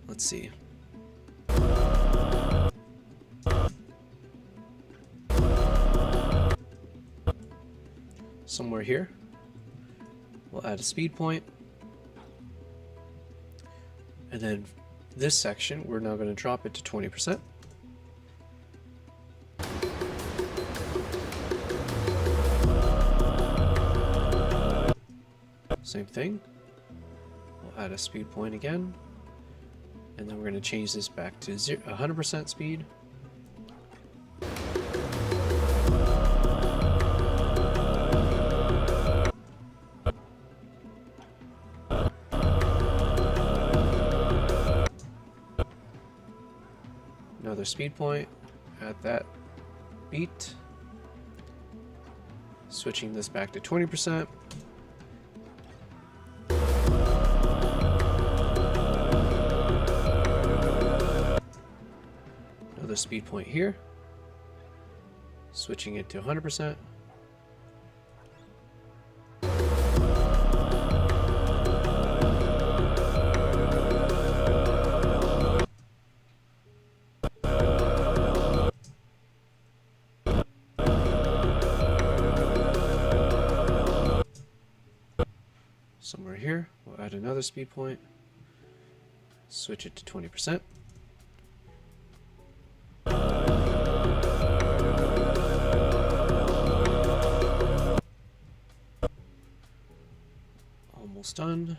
let's see. Somewhere here, we'll add a speed point. And then this section, we're now going to drop it to 20%. Same thing. We'll add a speed point again. And then we're going to change this back to 100% speed. Another speed point at that beat. Switching this back to 20%. Another speed point here. Switching it to 100%. Somewhere here, we'll add another speed point, switch it to 20%. Almost done.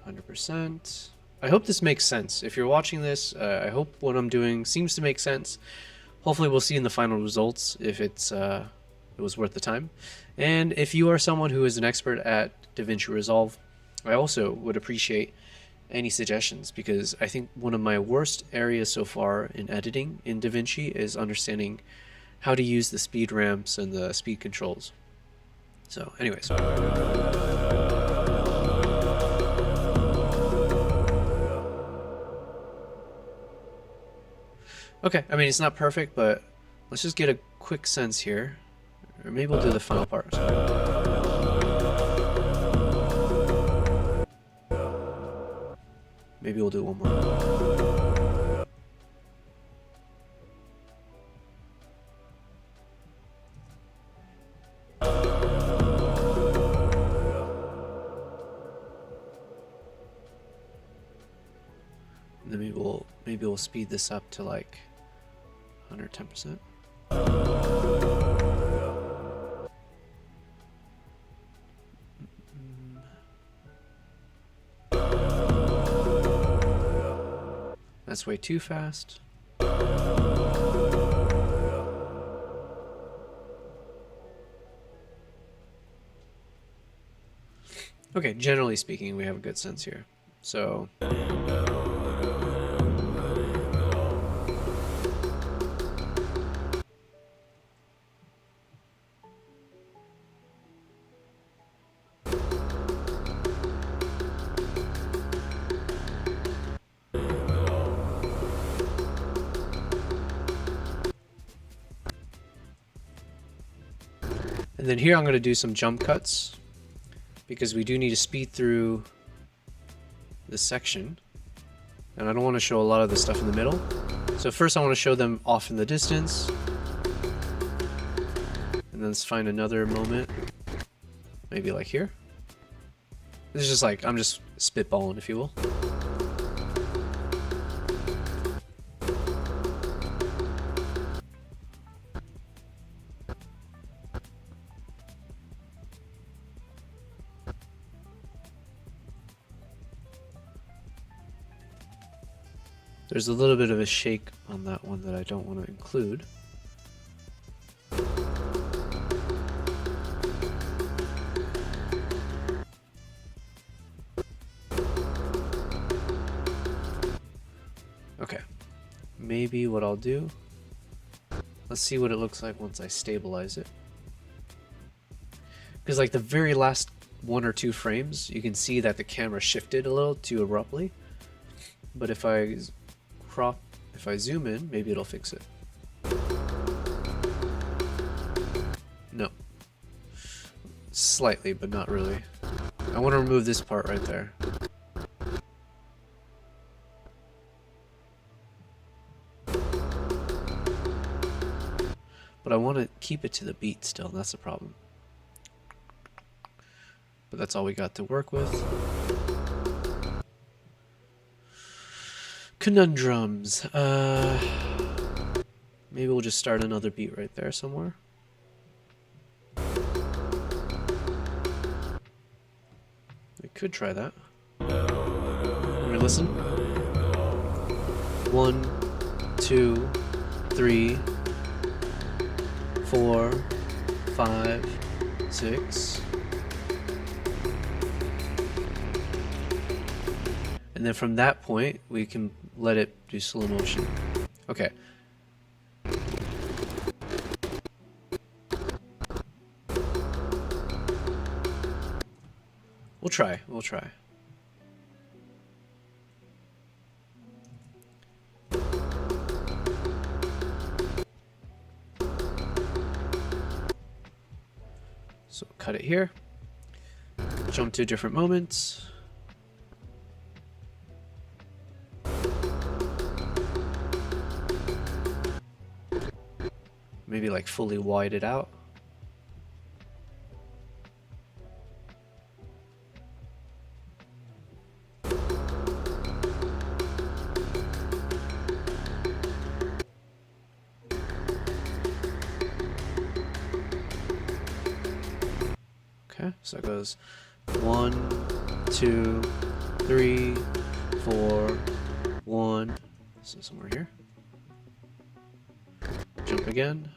100%. I hope this makes sense. If you're watching this, I hope what I'm doing seems to make sense. Hopefully we'll see in the final results if it was worth the time. And if you are someone who is an expert at DaVinci Resolve, I also would appreciate any suggestions, because I think one of my worst areas so far in editing in DaVinci is understanding how to use the speed ramps and the speed controls. So anyways. Okay, I mean, it's not perfect, but let's just get a quick sense here. Or maybe we'll do the final part. Maybe we'll do one more. And then maybe we'll speed this up to like 110%. That's way too fast. Okay, generally speaking, we have a good sense here. So and then here I'm going to do some jump cuts, because we do need to speed through this section. And I don't want to show a lot of the stuff in the middle. So first I want to show them off in the distance. And then let's find another moment. Maybe like here. This is just like, I'm just spitballing, if you will. There's a little bit of a shake on that one that I don't want to include. Okay. Maybe what I'll do, let's see what it looks like once I stabilize it. Because like the very last 1 or 2 frames, you can see that the camera shifted a little too abruptly. But if I zoom in, maybe it'll fix it. No. Slightly, but not really. I want to remove this part right there. But I want to keep it to the beat still, that's the problem. But that's all we got to work with. Conundrums. Maybe we'll just start another beat right there somewhere. We could try that. Let me listen. 1, 2, 3, 4, 5, 6. And then from that point, we can let it do slow motion. Okay. We'll try. So cut it here. Jump to different moments. Maybe like fully wide it out. Okay, so it goes 1, 2, 3, 4, 1. So somewhere here. Jump again.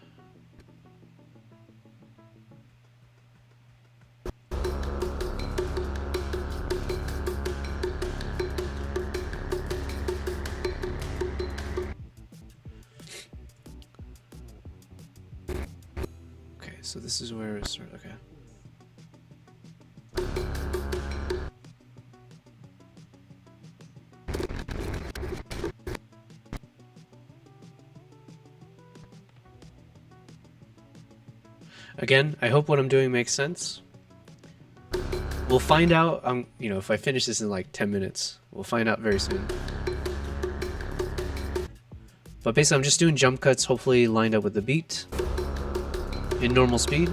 Okay, so this is where it starts. Okay. Again, I hope what I'm doing makes sense. We'll find out, you know, if I finish this in like 10 minutes, we'll find out very soon. But basically, I'm just doing jump cuts, hopefully lined up with the beat in normal speed.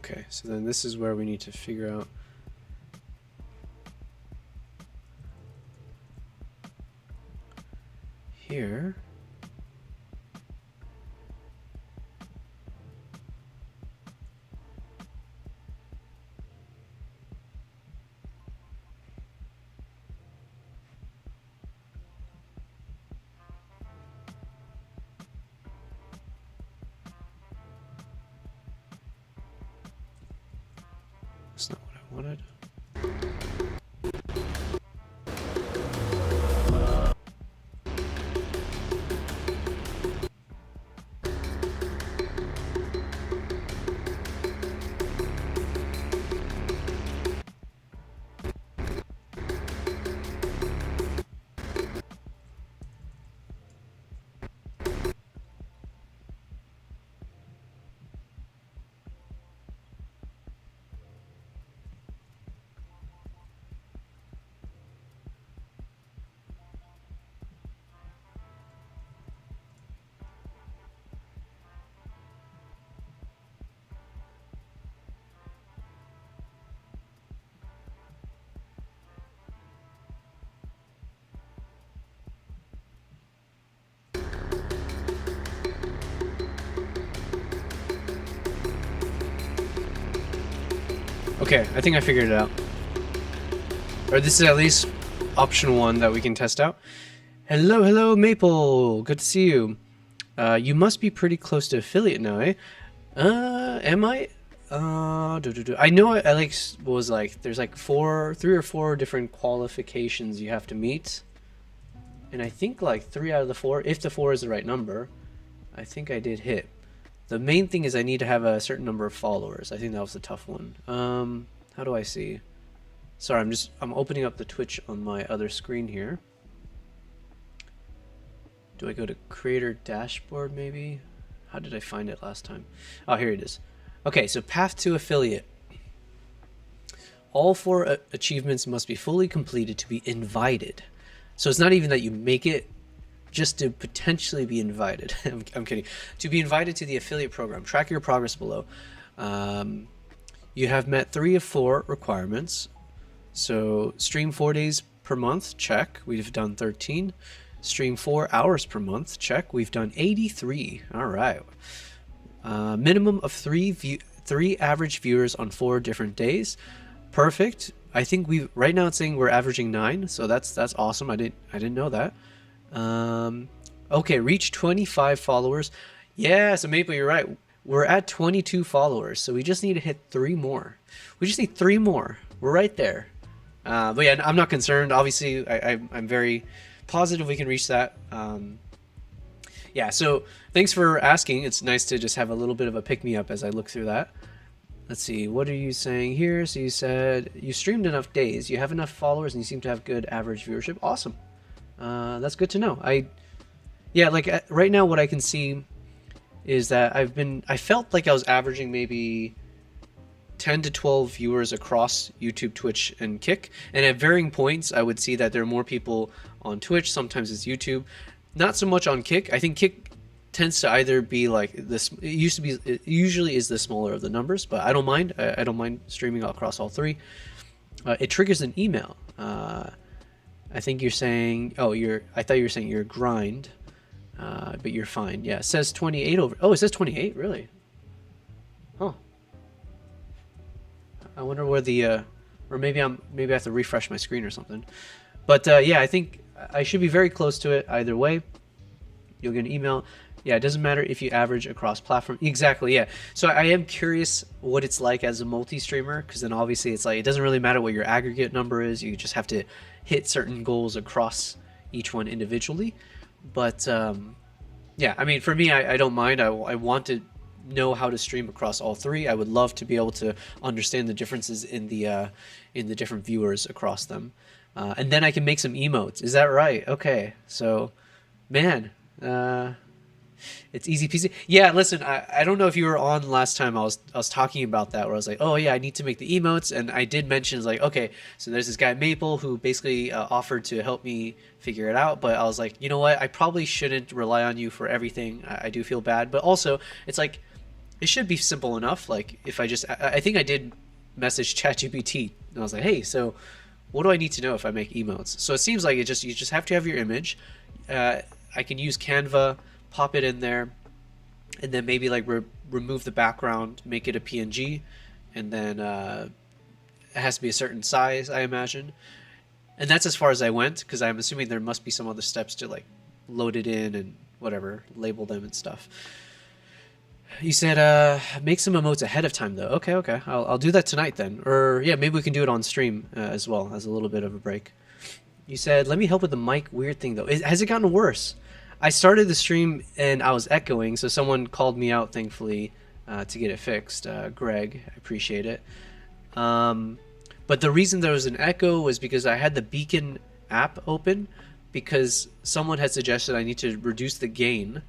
Okay, so then this is where we need to figure out here. That's not what I wanted. Okay, I think I figured it out. Or this is at least option 1 that we can test out. Hello, hello, Maple. Good to see you. You must be pretty close to affiliate now, eh? Am I? I know I like was like there's like 3 or 4 different qualifications you have to meet, and I think like 3 out of the 4, if the 4 is the right number, I think I did hit. The main thing is I need to have a certain number of followers. I think that was the tough one. How do I see? Sorry, I'm opening up the Twitch on my other screen here. Do I go to creator dashboard maybe? How did I find it last time? Oh, here it is. Okay, so path to affiliate. All 4 achievements must be fully completed to be invited. So it's not even that you make it, just to potentially be invited. I'm kidding. To be invited to the affiliate program. Track your progress below. You have met 3 of 4 requirements. So stream 4 days per month, check. We've done 13. Stream 4 hours per month, check. We've done 83. All right. Minimum of 3 average viewers on 4 different days. Perfect. I think right now it's saying we're averaging 9, so that's awesome. I didn't know that. Okay, reach 25 followers. Yeah, so Maple, you're right. We're at 22 followers, so we just need to hit 3 more. We just need 3 more. We're right there. But yeah, I'm not concerned. Obviously, I'm very positive we can reach that. Yeah, so thanks for asking. It's nice to just have a little bit of a pick-me-up as I look through that. Let's see, what are you saying here? So you said you streamed enough days, you have enough followers, and you seem to have good average viewership. Awesome. That's good to know. Yeah, like right now what I can see is that I felt like I was averaging maybe 10 to 12 viewers across YouTube, Twitch, and Kick. And at varying points, I would see that there are more people on Twitch. Sometimes it's YouTube. Not so much on Kick. I think Kick tends to either be like this. It usually is the smaller of the numbers, but I don't mind. I don't mind streaming across all 3. It triggers an email. I think you're saying, I thought you were saying your grind, but you're fine. Yeah, it says 28 over. Oh, it says 28, really? Huh. I wonder where the, or maybe I have to refresh my screen or something. But yeah, I think I should be very close to it either way. You'll get an email. Yeah, it doesn't matter if you average across platform. Exactly, yeah. So I am curious what it's like as a multi-streamer, because then obviously it's like, it doesn't really matter what your aggregate number is. You just have to hit certain goals across each one individually. But yeah, I mean, for me, I don't mind. I want to know how to stream across all 3. I would love to be able to understand the differences in the different viewers across them. And then I can make some emotes. Is that right? Okay. So, man, it's easy peasy. Yeah, listen, I don't know if you were on last time. I was talking about that, where I was like, oh yeah, I need to make the emotes, and I did mention like, okay, so there's this guy Maple who basically offered to help me figure it out, but I was like, you know what, I probably shouldn't rely on you for everything. I do feel bad, but also it's like it should be simple enough. Like if I think I did message ChatGPT, and I was like, hey, so what do I need to know if I make emotes? So it seems like you just have to have your image. I can use Canva, pop it in there, and then maybe like remove the background, make it a PNG, and then it has to be a certain size, I imagine. And that's as far as I went, because I'm assuming there must be some other steps to like load it in and whatever, label them and stuff. You said make some emotes ahead of time though. Okay. I'll do that tonight then. Or yeah, maybe we can do it on stream as well as a little bit of a break. You said, let me help with the mic weird thing though. Has it gotten worse? I started the stream and I was echoing, so someone called me out, thankfully, to get it fixed. Greg, I appreciate it. But the reason there was an echo was because I had the Beacon app open, because someone had suggested I need to reduce the gain.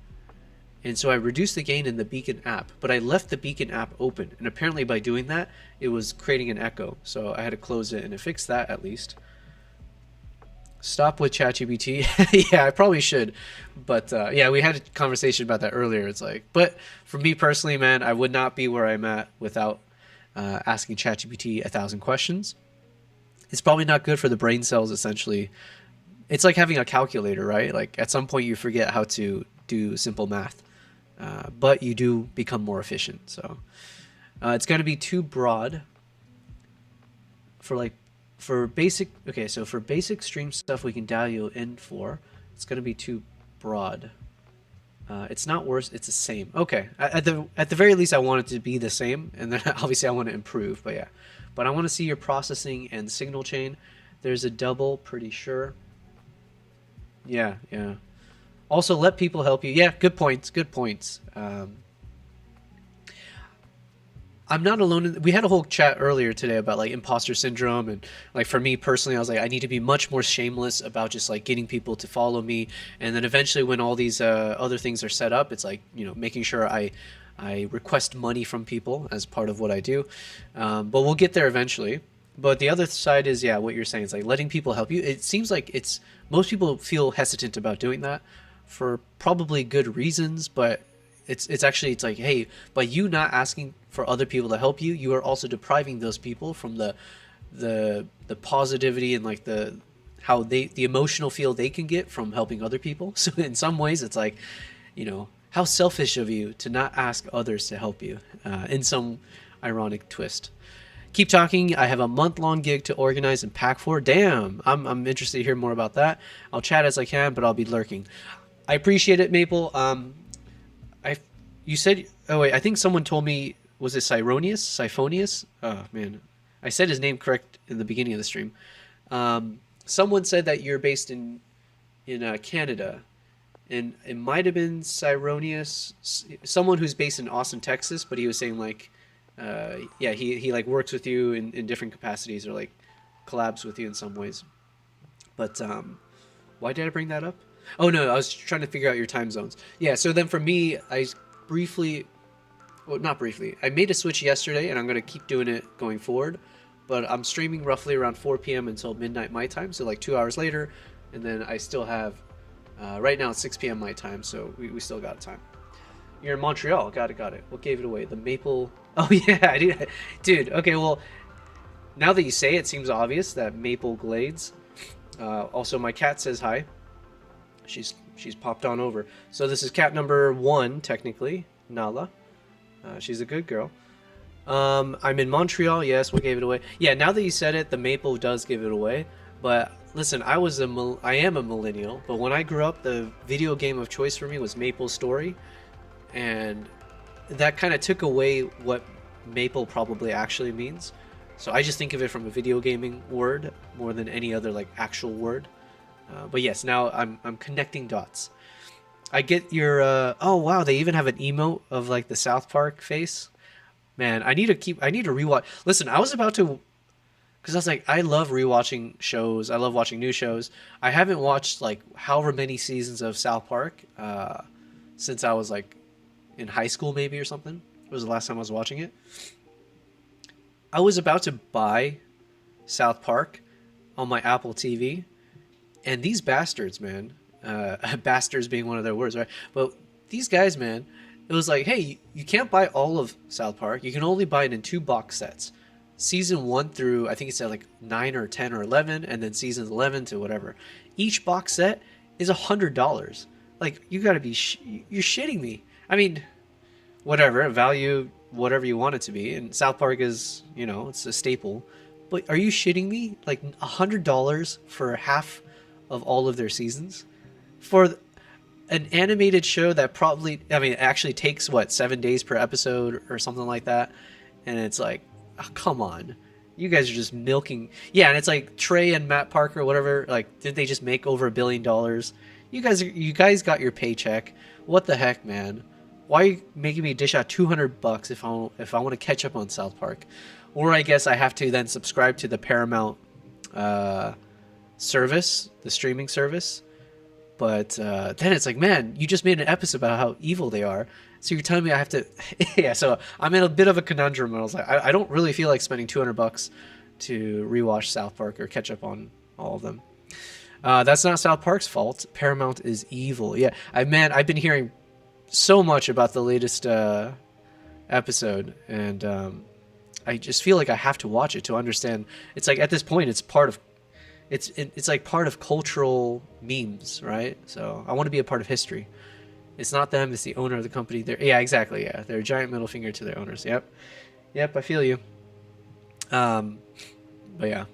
And so I reduced the gain in the Beacon app, but I left the Beacon app open. And apparently by doing that, it was creating an echo. So I had to close it, and it fixed that at least. Stop with ChatGPT. Yeah, I probably should. But yeah, we had a conversation about that earlier. It's like, but for me personally, man, I would not be where I'm at without asking ChatGPT 1,000 questions. It's probably not good for the brain cells, essentially. It's like having a calculator, right? Like at some point you forget how to do simple math, but you do become more efficient. So it's going to be too broad. for like for basic okay, so for basic stream stuff we can dial you in for. It's gonna be too broad. It's not worse. It's the same. Okay. At the very least, I want it to be the same, and then obviously I want to improve. But yeah, but I want to see your processing and signal chain. There's a double, pretty sure. Yeah, yeah. Also, let people help you. Yeah, good points. Good points. I'm not alone. We had a whole chat earlier today about like imposter syndrome, and like for me personally, I was like, I need to be much more shameless about just like getting people to follow me, and then eventually, when all these other things are set up, it's like, you know, making sure I request money from people as part of what I do. But we'll get there eventually. But the other side is, yeah, what you're saying is like letting people help you. It seems like it's most people feel hesitant about doing that for probably good reasons, but it's actually it's like, hey, by you not asking for other people to help you, you are also depriving those people from the positivity and like the how the emotional feel they can get from helping other people. So in some ways, it's like, you know, how selfish of you to not ask others to help you, in some ironic twist. Keep talking. I have a month-long gig to organize and pack for. Damn, I'm interested to hear more about that. I'll chat as I can, but I'll be lurking. I appreciate it, Maple. You said, oh wait, I think someone told me, was it Siphonius? Oh man, I said his name correct in the beginning of the stream. Someone said that you're based in Canada, and it might have been Cyronius, someone who's based in Austin, Texas, but he was saying like, yeah, he like works with you in different capacities or like collabs with you in some ways. But why did I bring that up? Oh no, I was trying to figure out your time zones. Yeah, so then for me, I briefly, well, not briefly, I made a switch yesterday, and I'm going to keep doing it going forward. But I'm streaming roughly around 4 p.m. until midnight my time, so like 2 hours later. And then I still have, right now it's 6 p.m. my time, so we still got time. You're in Montreal. Got it. What gave it away? The maple. Oh yeah, I did. Dude, okay, well, now that you say it, it seems obvious that Maple Glades. Also, my cat says hi. She's popped on over. So this is cat number 1, technically, Nala. She's a good girl. I'm in Montreal. Yes, what gave it away? Yeah, now that you said it, the maple does give it away. But listen, I am a millennial. But when I grew up, the video game of choice for me was Maple Story, and that kind of took away what maple probably actually means. So I just think of it from a video gaming word more than any other like actual word. But yes, now I'm connecting dots. I get your oh wow, they even have an emote of like the South Park face. Man, I need to rewatch. Listen, I was about to, because I was like, I love rewatching shows. I love watching new shows. I haven't watched like however many seasons of South Park since I was like in high school maybe or something. It was the last time I was watching it. I was about to buy South Park on my Apple TV, and these bastards, man, bastards being one of their words, right? But these guys, man, it was like, hey, you can't buy all of South Park. You can only buy it in 2 box sets. Season 1 through, I think it said like 9 or 10 or 11, and then seasons 11 to whatever. Each box set is $100. Like, you gotta be, you're shitting me. I mean, whatever, value whatever you want it to be. And South Park is, you know, it's a staple. But are you shitting me? Like, $100 for half of all of their seasons? For an animated show that probably, I mean, it actually takes, what, 7 days per episode or something like that? And it's like, oh, come on. You guys are just milking. Yeah, and it's like Trey and Matt Parker, whatever, like, did they just make over $1 billion? You guys got your paycheck. What the heck, man? Why are you making me dish out $200 if I want to catch up on South Park? Or I guess I have to then subscribe to the Paramount service, the streaming service. But then it's like, man, you just made an episode about how evil they are. So you're telling me I have to... yeah, so I'm in a bit of a conundrum. And I was like, I don't really feel like spending $200 to rewatch South Park or catch up on all of them. That's not South Park's fault. Paramount is evil. Yeah, I've been hearing so much about the latest episode, and I just feel like I have to watch it to understand. It's like at this point, it's part of, it's like part of cultural memes, right? So I want to be a part of history. It's not them; it's the owner of the company. Yeah, exactly. Yeah, they're a giant middle finger to their owners. Yep, I feel you. But But yeah.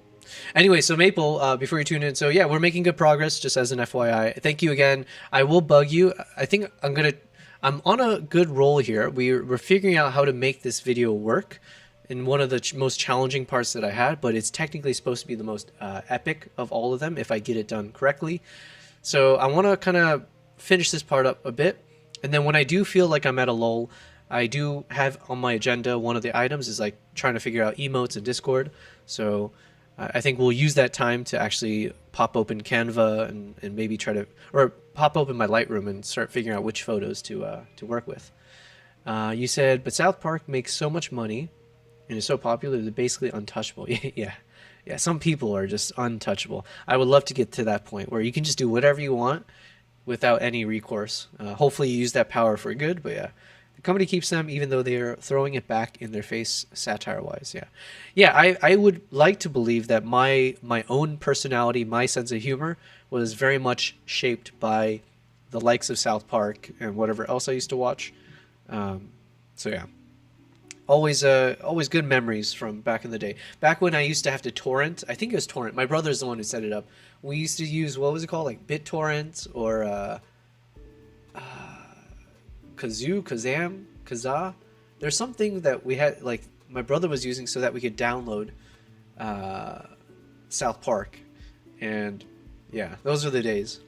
Anyway, so Maple, before you tune in, so yeah, we're making good progress, just as an FYI. Thank you again. I will bug you. I think I'm on a good roll here. We're figuring out how to make this video work in one of the most challenging parts that I had, but it's technically supposed to be the most epic of all of them if I get it done correctly. So I want to kind of finish this part up a bit, and then when I do feel like I'm at a lull, I do have on my agenda, one of the items is like trying to figure out emotes in Discord. So I think we'll use that time to actually pop open Canva and maybe try to, or pop open my Lightroom and start figuring out which photos to work with. You said, but South Park makes so much money and is so popular, they're basically untouchable. Yeah. Yeah, some people are just untouchable. I would love to get to that point where you can just do whatever you want without any recourse. Hopefully you use that power for good, but yeah. The company keeps them even though they're throwing it back in their face satire-wise. Yeah, I would like to believe that my own personality, my sense of humor, was very much shaped by the likes of South Park and whatever else I used to watch. So yeah, always good memories from back in the day. Back when I used to have to torrent, I think it was torrent. My brother's the one who set it up. We used to use, what was it called, like BitTorrent or Kazaa. There's something that we had, like my brother was using so that we could download South Park, and yeah, those are the days.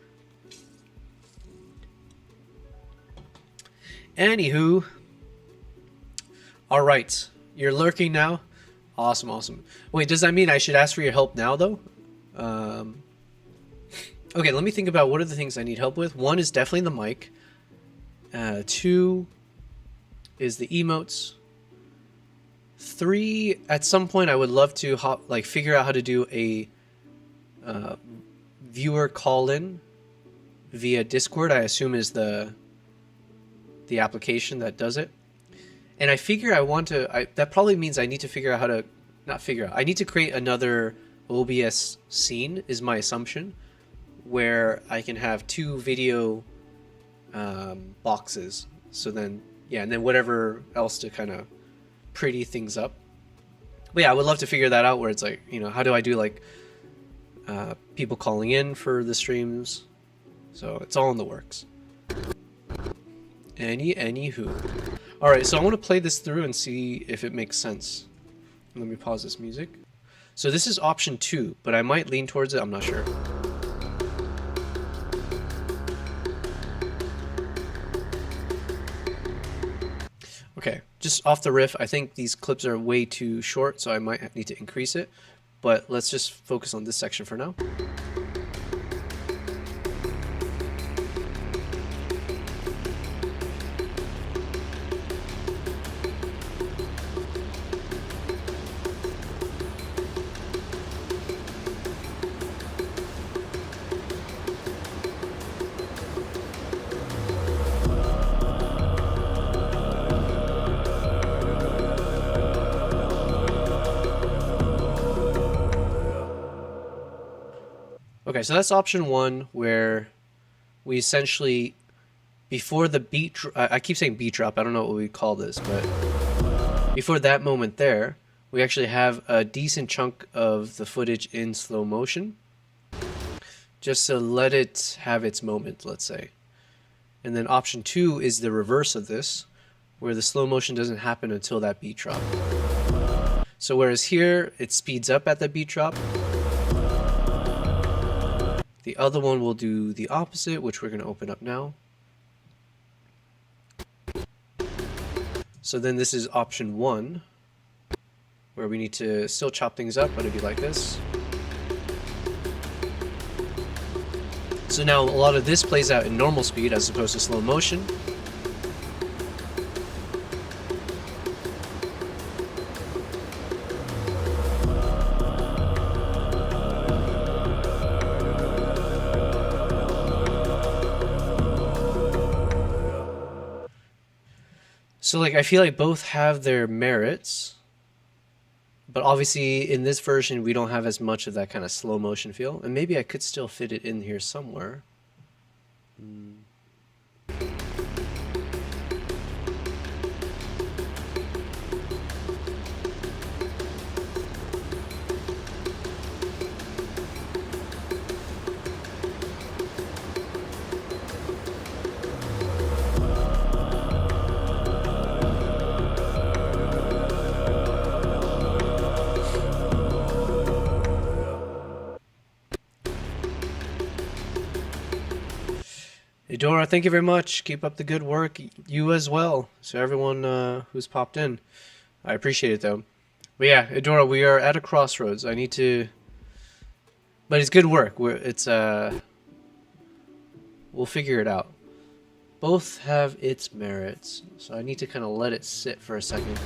Anywho, all right, you're lurking now. Awesome. Wait, does that mean I should ask for your help now though? Okay, let me think about what are the things I need help with. One is definitely the mic. 2 is the emotes. 3, at some point I would love to figure out how to do a viewer call-in via Discord. I assume is the application that does it. And I figure that probably means I need to figure out how to, I need to create another OBS scene is my assumption, where I can have 2 video boxes. So then, yeah, and then whatever else to kind of pretty things up. But yeah, I would love to figure that out where it's like, you know, how do I do like people calling in for the streams? So it's all in the works. Anywho. All right, so I want to play this through and see if it makes sense. Let me pause this music. So this is option 2, but I might lean towards it. I'm not sure. Okay, just off the riff, I think these clips are way too short, so I might need to increase it. But let's just focus on this section for now. Okay, so that's option 1, where we essentially, before the beat, I keep saying beat drop, I don't know what we call this, but before that moment there, we actually have a decent chunk of the footage in slow motion, just to let it have its moment, let's say. And then option 2 is the reverse of this, where the slow motion doesn't happen until that beat drop. So whereas here, it speeds up at the beat drop, the other one will do the opposite, which we're going to open up now. So then this is option 1, where we need to still chop things up, but it'd be like this. So now a lot of this plays out in normal speed as opposed to slow motion. So like I feel like both have their merits, but obviously in this version we don't have as much of that kind of slow motion feel, and maybe I could still fit it in here somewhere. Eudora, thank you very much. Keep up the good work. You as well. So everyone who's popped in. I appreciate it, though. But yeah, Eudora, we are at a crossroads. I need to... But it's good work. We'll figure it out. Both have its merits. So I need to kind of let it sit for a second.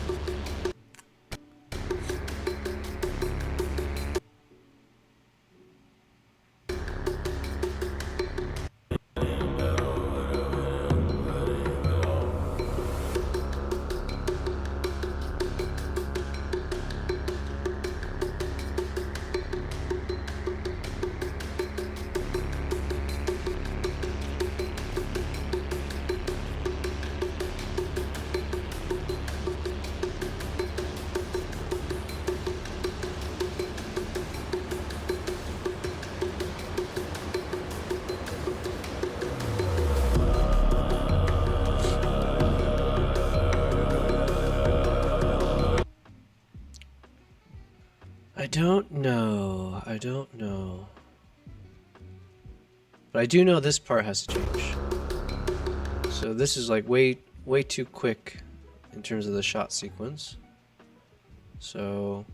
I don't know. But I do know this part has to change. So this is like way too quick in terms of the shot sequence. So...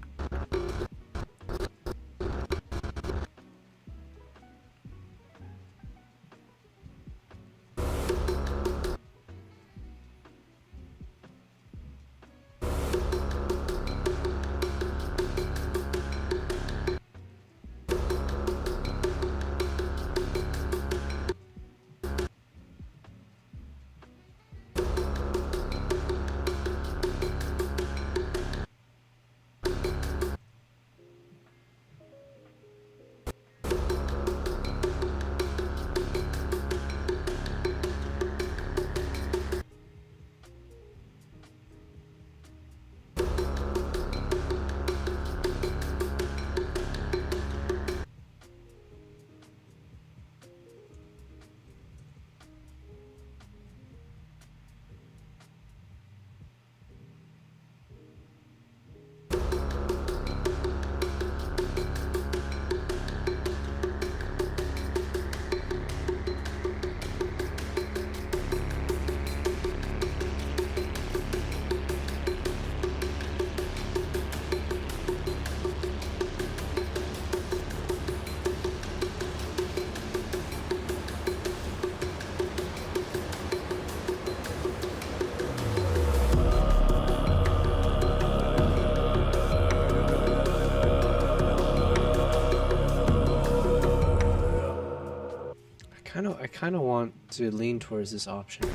I kind of want to lean towards this option.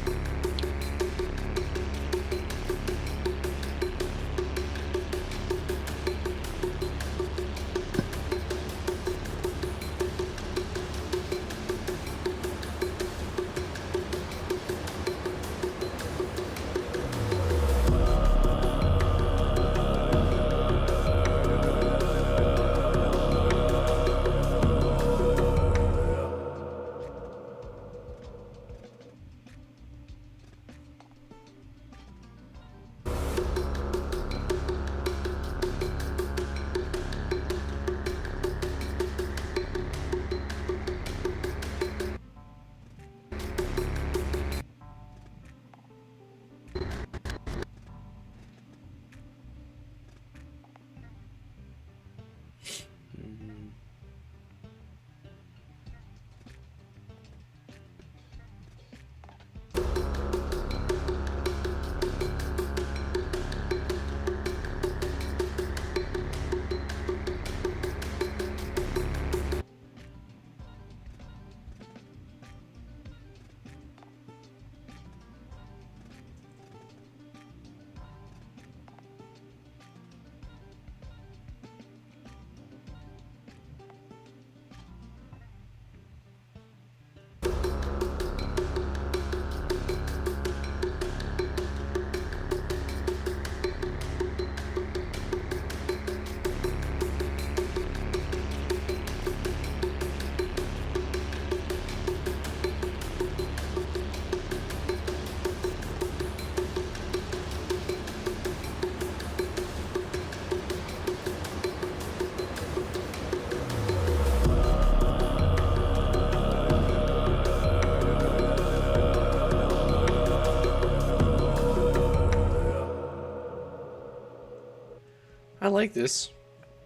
like this.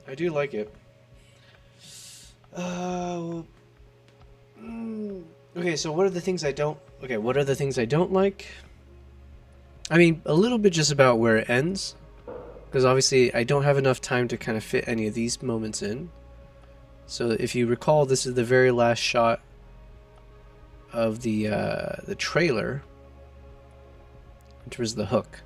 I do like it. Okay, so what are the things I don't... Okay, what are the things I don't like? I mean, a little bit just about where it ends. Because obviously I don't have enough time to kind of fit any of these moments in. So if you recall, this is the very last shot of the trailer, which was the hook.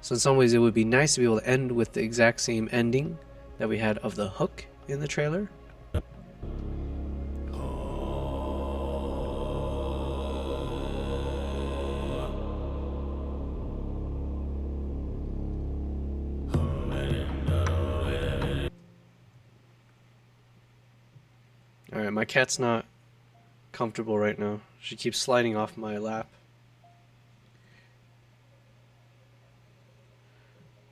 So in some ways it would be nice to be able to end with the exact same ending that we had of the hook in the trailer. Alright, my cat's not comfortable right now. She keeps sliding off my lap.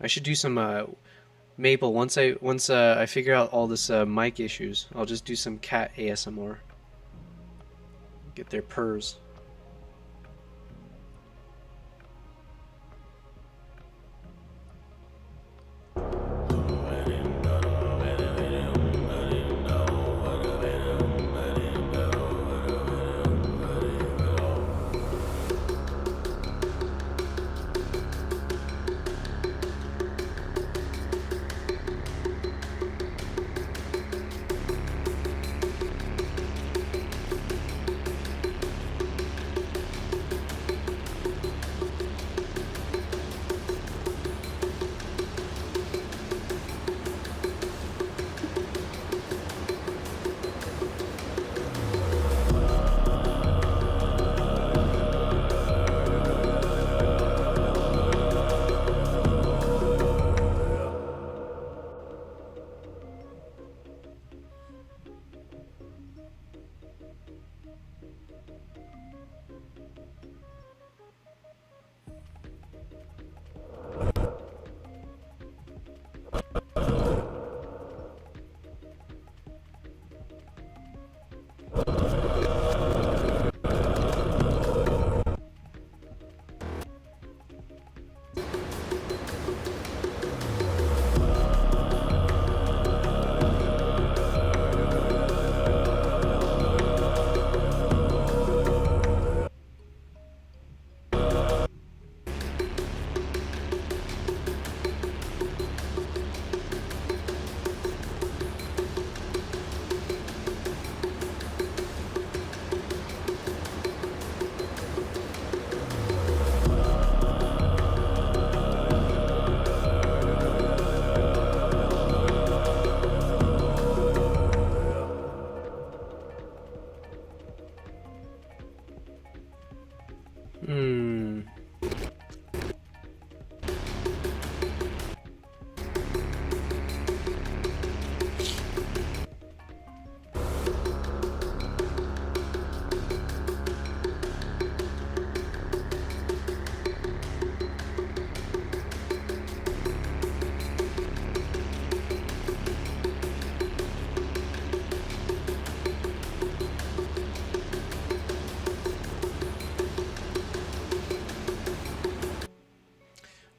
I should do some Maple once I figure out all this mic issues. I'll just do some cat ASMR. Get their purrs.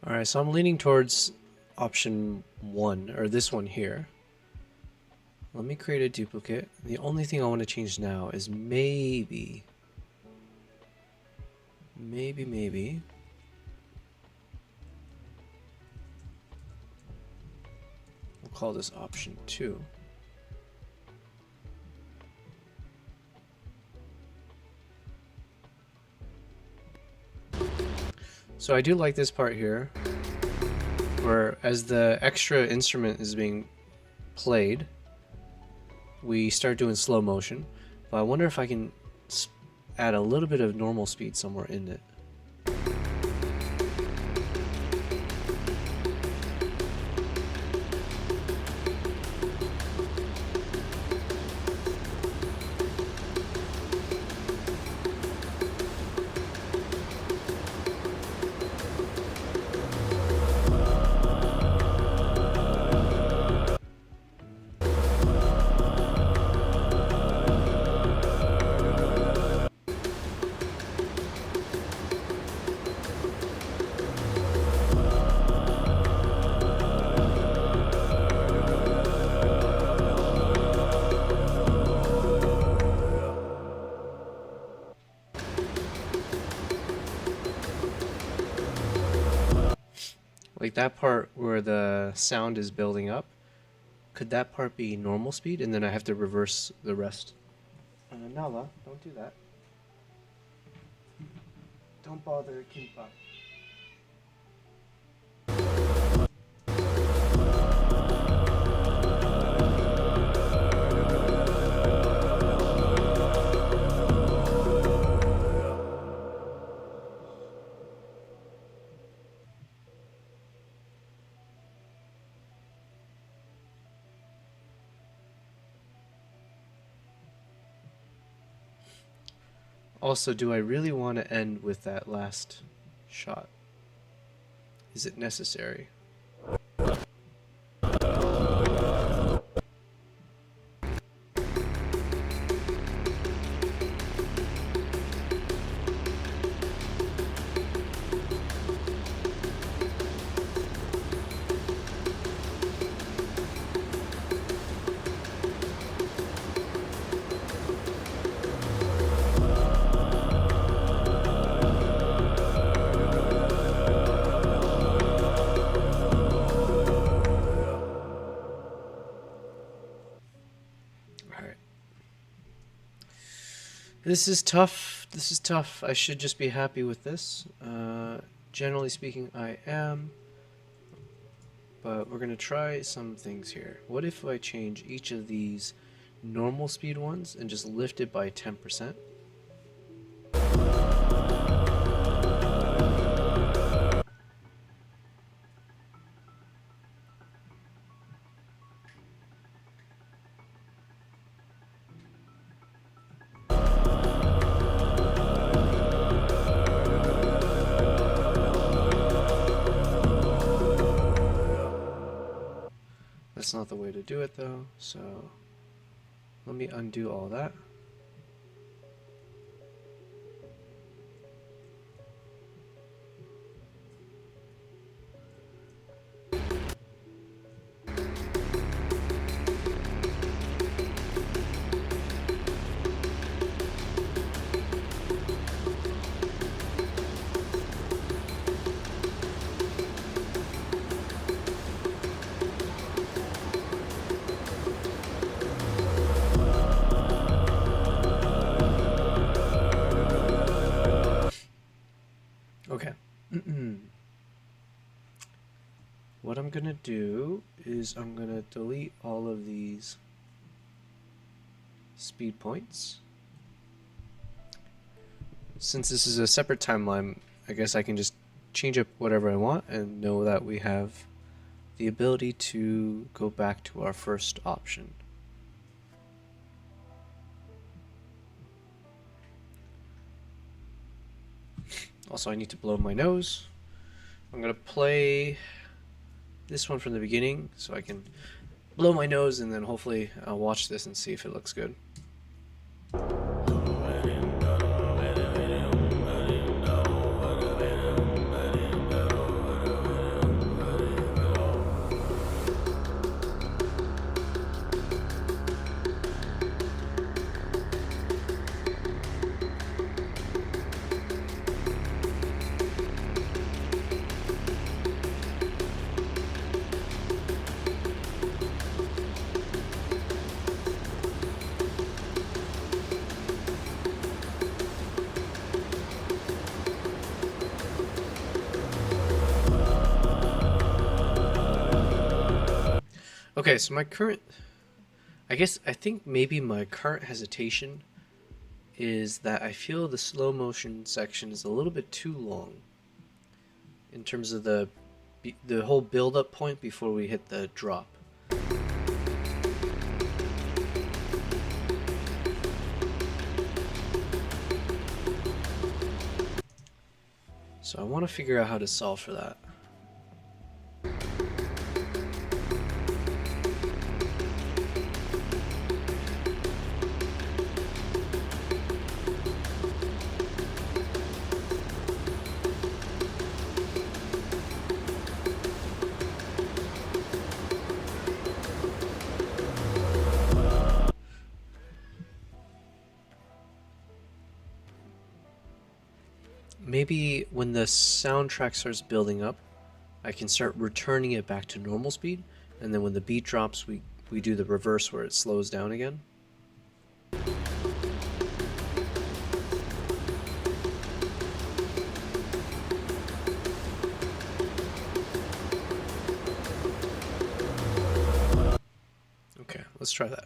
Alright, so I'm leaning towards option 1, or this one here. Let me create a duplicate. The only thing I want to change now is maybe... We'll call this option 2. So I do like this part here, where as the extra instrument is being played, we start doing slow motion. But I wonder if I can add a little bit of normal speed somewhere in it. that part where the sound is building up, could that part be normal speed and then I have to reverse the rest? Nala, don't do that. Don't bother Kimbap. Also, do I really want to end with that last shot? Is it necessary? This is tough. This is tough. I should just be happy with this. Generally speaking, I am. But we're going to try some things here. What if I change each of these normal speed ones and just lift it by 10%? That's not the way to do it though, so let me undo all that. Okay. What I'm gonna do is I'm gonna delete all of these speed points. Since this is a separate timeline, I guess I can just change up whatever I want and know that we have the ability to go back to our first option. Also, I need to blow my nose. I'm gonna play this one from the beginning so I can blow my nose, and then hopefully I'll watch this and see if it looks good. Okay, so my current, I think maybe my current hesitation is that I feel the slow motion section is a little bit too long in terms of the whole build up point before we hit the drop. So I want to figure out how to solve for that. Maybe when the soundtrack starts building up, I can start returning it back to normal speed, and then when the beat drops, we do the reverse where it slows down again. Okay, let's try that.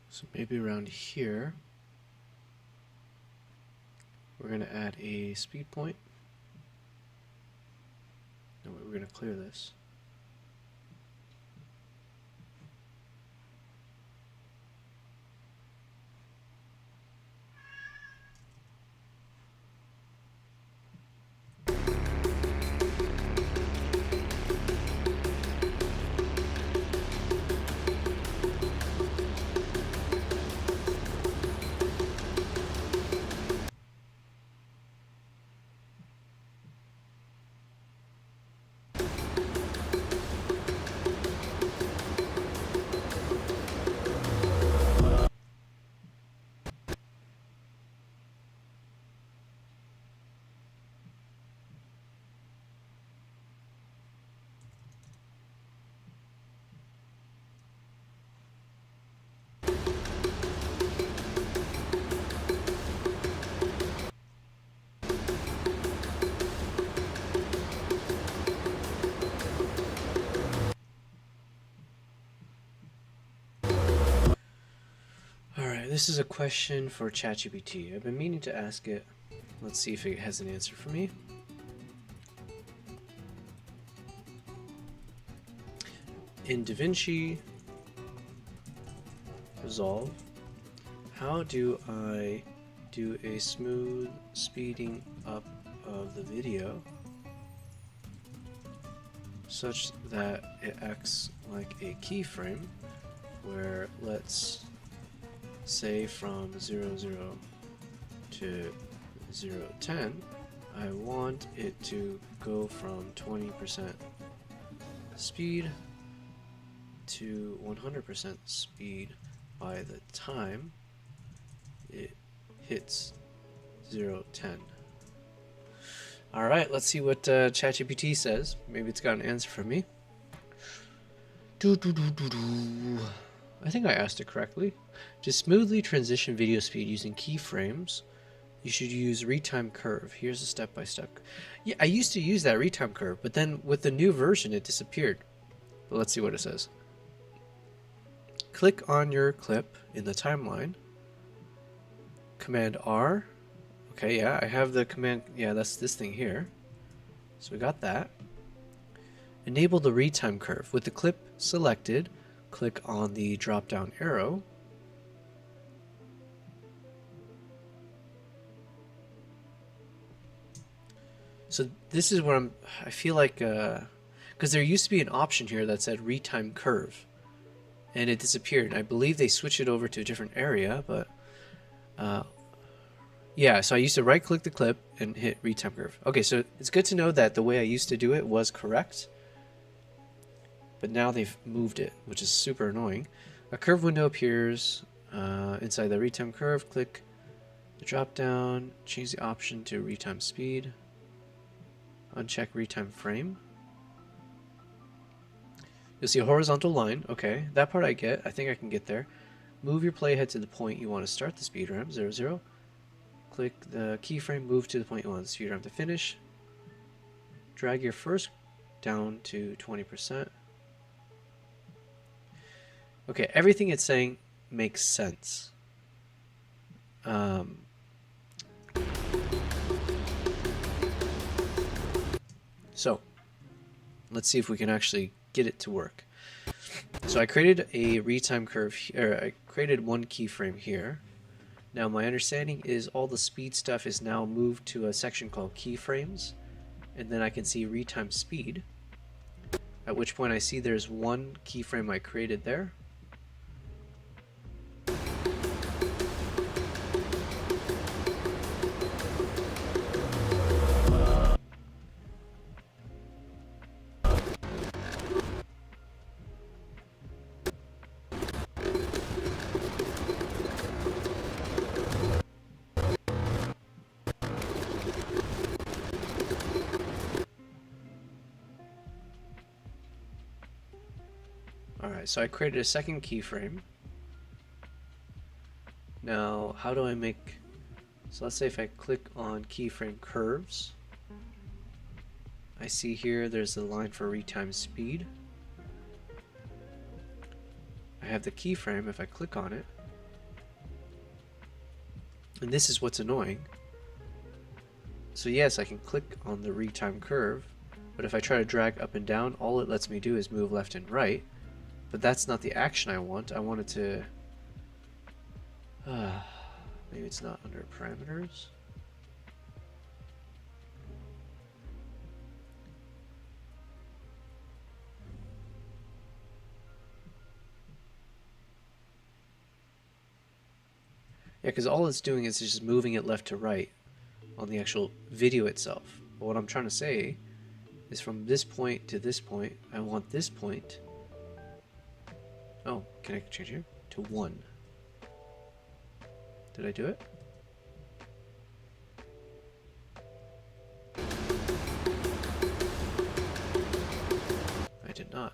So maybe around here, we're going to add a speed point. No, we're going to clear this. Alright, this is a question for ChatGPT. I've been meaning to ask it. Let's see if it has an answer for me. In DaVinci Resolve, how do I do a smooth speeding up of the video such that it acts like a keyframe where, let's say, from 0, 0 to 0, 10, I want it to go from 20% speed to 100% speed by the time it hits 0, 10. Alright, let's see what ChatGPT says. Maybe it's got an answer for me. I think I asked it correctly. To smoothly transition video speed using keyframes, you should use retime curve. Here's a step-by-step. Yeah, I used to use that retime curve, but then with the new version it disappeared. But let's see what it says. Click on your clip in the timeline. Command R. Okay, yeah, I have the command. Yeah, that's this thing here. So we got that. Enable the retime curve. With the clip selected, click on the drop-down arrow. So this is where I feel like, because there used to be an option here that said retime curve, and it disappeared. I believe they switched it over to a different area, but yeah, so I used to right click the clip and hit retime curve. Okay, so it's good to know that the way I used to do it was correct, but now they've moved it, which is super annoying. A curve window appears inside the retime curve. Click the drop down, change the option to retime speed, uncheck retime frame. You'll see a horizontal line. Okay, that part I get. I think I can get there. Move your playhead to the point you want to start the speed ramp, 0, 0. Click the keyframe, move to the point you want the speed ramp to finish. Drag your first down to 20%. Okay, everything it's saying makes sense. So let's see if we can actually get it to work. So I created a retime curve here. I created one keyframe here. Now my understanding is all the speed stuff is now moved to a section called keyframes, and then I can see retime speed, at which point I see there's one keyframe I created there. Alright, so I created a second keyframe. Now, how do I make... So let's say if I click on keyframe curves, I see here there's the line for retime speed. I have the keyframe if I click on it. And this is what's annoying. So yes, I can click on the retime curve, but if I try to drag up and down, all it lets me do is move left and right. But that's not the action I want. I want it to... maybe it's not under parameters. Yeah, because all it's doing is just moving it left to right on the actual video itself. But what I'm trying to say is from this point to this point, I want this point... Oh, can I change here? To 1. Did I do it? I did not.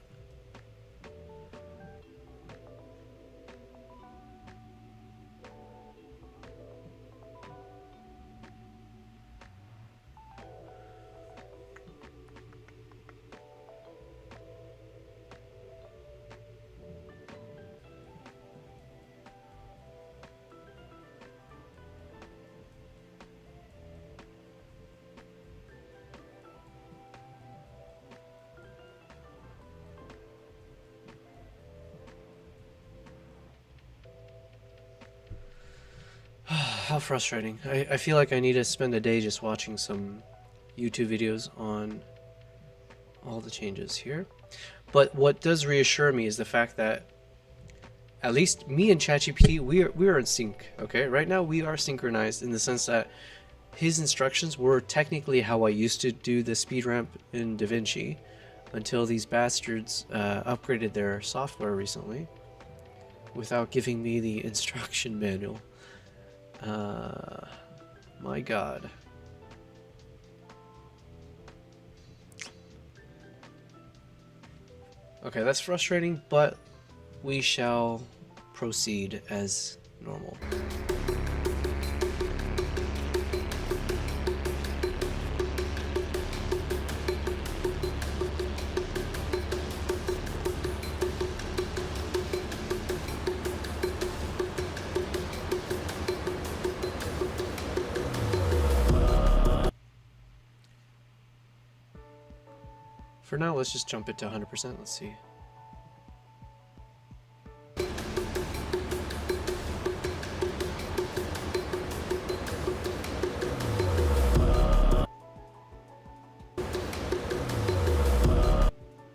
How frustrating. I feel like I need to spend a day just watching some YouTube videos on all the changes here. But what does reassure me is the fact that at least me and ChatGPT, we are in sync, okay? Right now we are synchronized in the sense that his instructions were technically how I used to do the speed ramp in DaVinci until these bastards upgraded their software recently without giving me the instruction manual. My God. Okay, that's frustrating, but we shall proceed as normal. For now, let's just jump it to 100%. Let's see.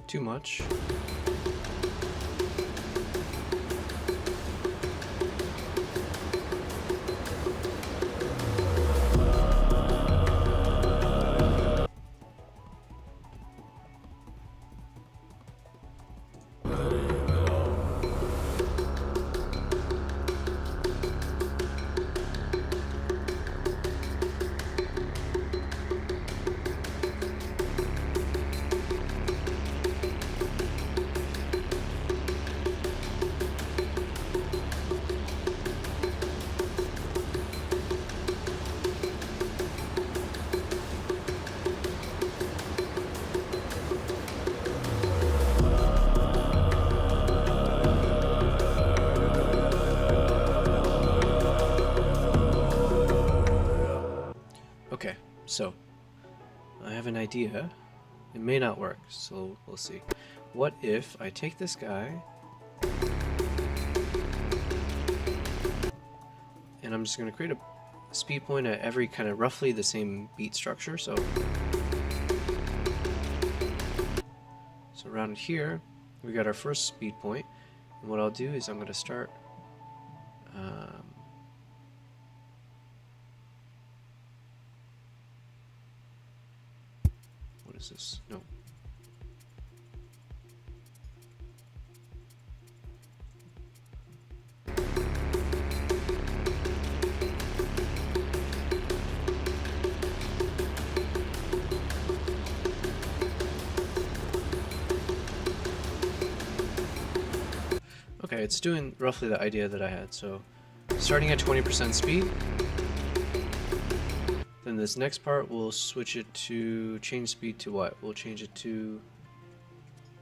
Too much. Okay, so I have an idea. It may not work, so we'll see. What if I take this guy and I'm just going to create a speed point at every kind of roughly the same beat structure. So around here, we got our first speed point. And what I'll do is I'm going to start what is this? No. Okay, it's doing roughly the idea that I had. So starting at 20% speed, then this next part we'll switch it to change speed to what? We'll change it to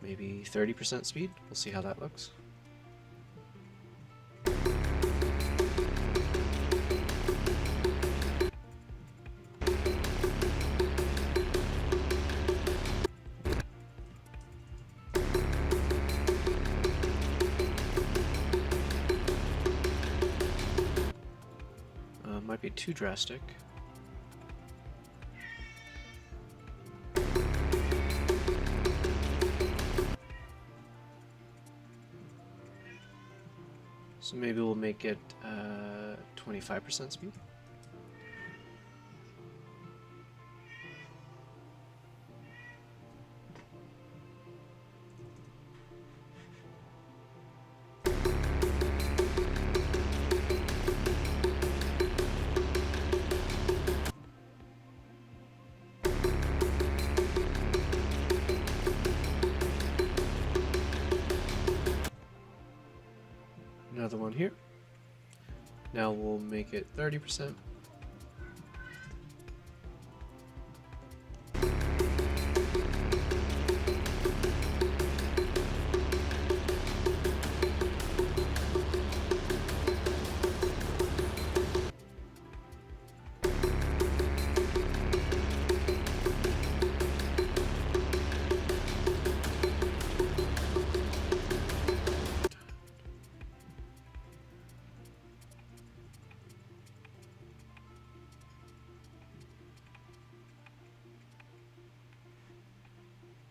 maybe 30% speed. We'll see how that looks. Might be too drastic. So maybe we'll make it 25% speed. Another one here. Now we'll make it 30%.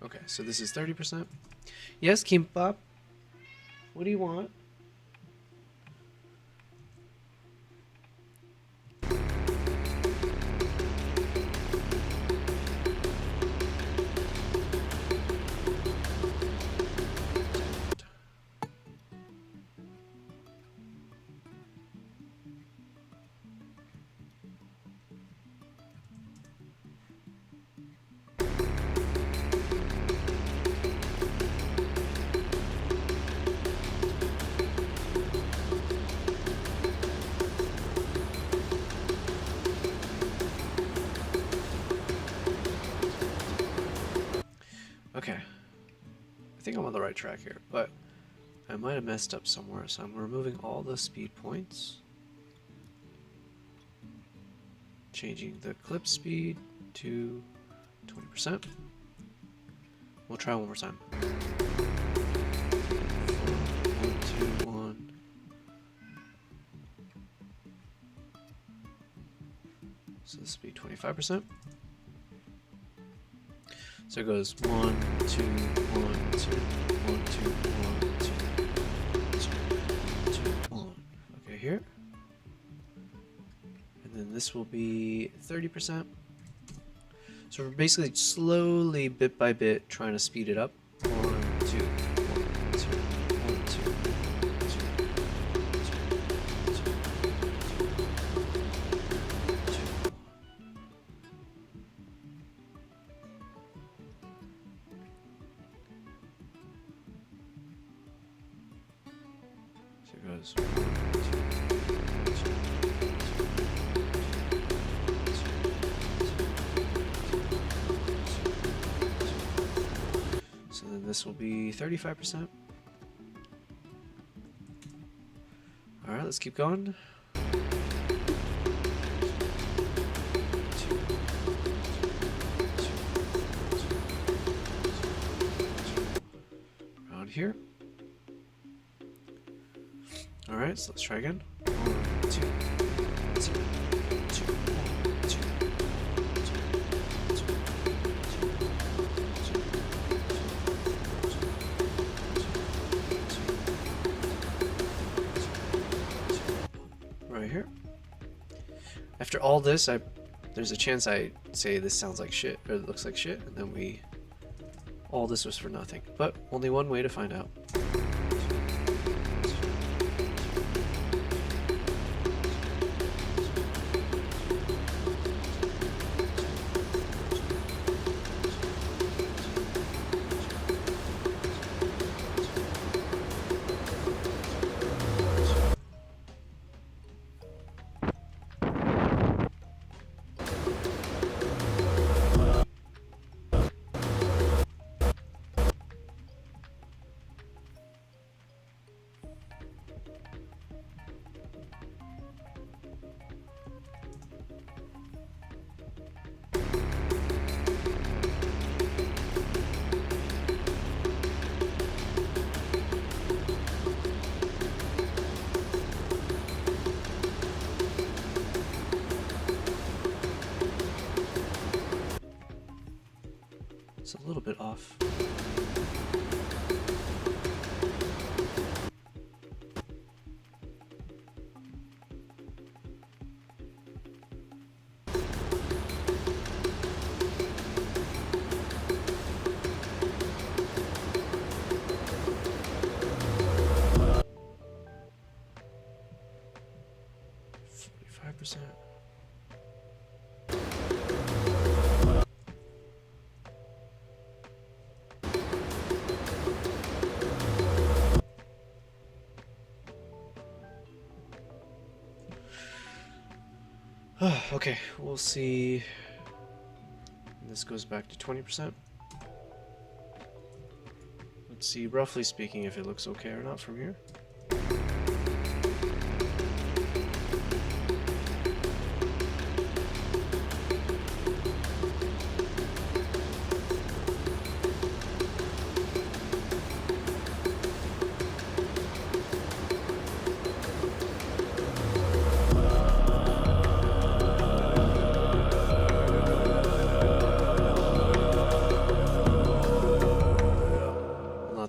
Okay, so this is 30%. Yes, Kimbap. What do you want? Okay, I think I'm on the right track here, but I might have messed up somewhere, so I'm removing all the speed points, changing the clip speed to 20%. We'll try one more time. 4, 1, 2, 1. So this will be 25%. So it goes 1, 2, 1, 2, 1, 2, 1, 2, 2, 1. Okay, here. And then this will be 30%. So we're basically slowly, bit by bit, trying to speed it up. 1, 2, 1, 2, 1, 2, 2. So it goes 1, 2, 2. So then this will be 35%. All right, let's keep going. 2. here. Alright, so let's try again. 1, 2, 0, 2, 1, 2, 2, right here. After all this, there's a chance I say this sounds like shit, or it looks like shit, and then all this was for nothing. But only one way to find out. It's a little bit off. %. Okay, we'll see. This goes back to 20%. Let's see, roughly speaking, if it looks okay or not from here.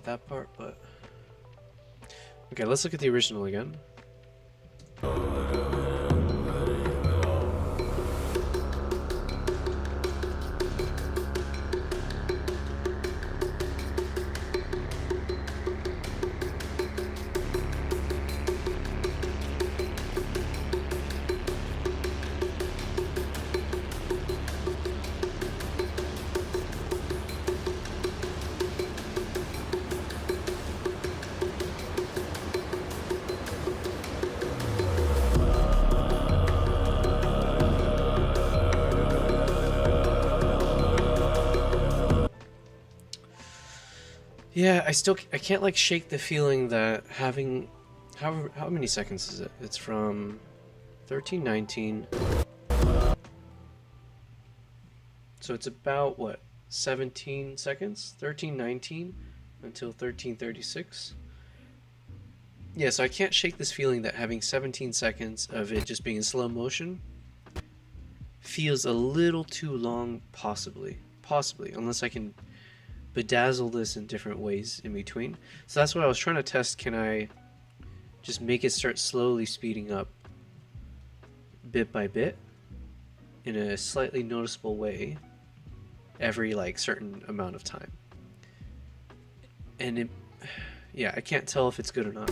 That part, but okay, let's look at the original again. Yeah, I can't like shake the feeling that having how many seconds is it? It's from 1319. So it's about what? 17 seconds? 1319 until 1336. Yeah, so I can't shake this feeling that having 17 seconds of it just being in slow motion feels a little too long, possibly, unless I can bedazzle this in different ways in between. So that's what I was trying to test. Can I just make it start slowly speeding up bit by bit in a slightly noticeable way every like certain amount of time? And it, yeah, I can't tell if it's good or not.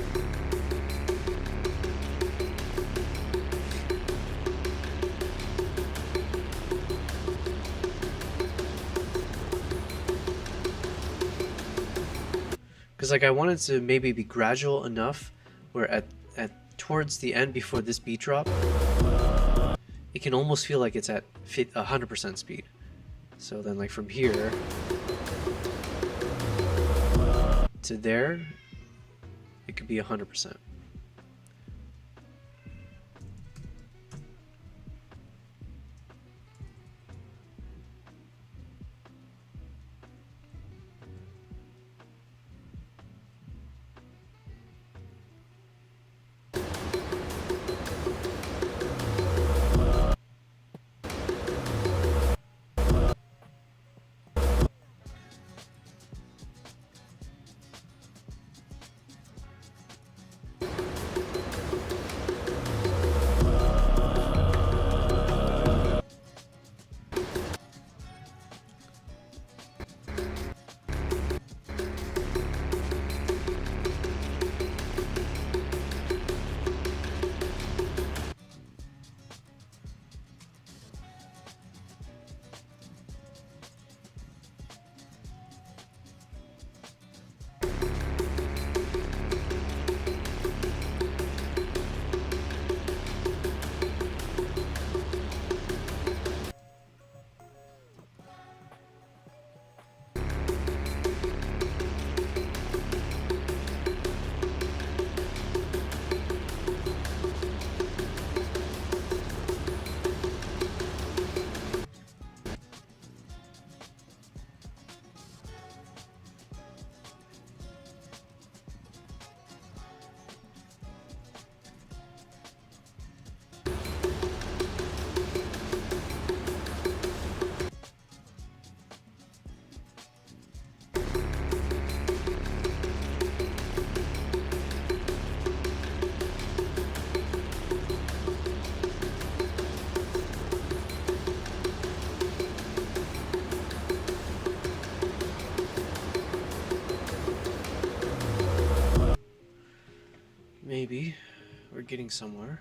Because like I wanted to maybe be gradual enough where at towards the end before this beat drop, it can almost feel like it's at 100% speed. So then like from here to there, it could be 100%. getting somewhere.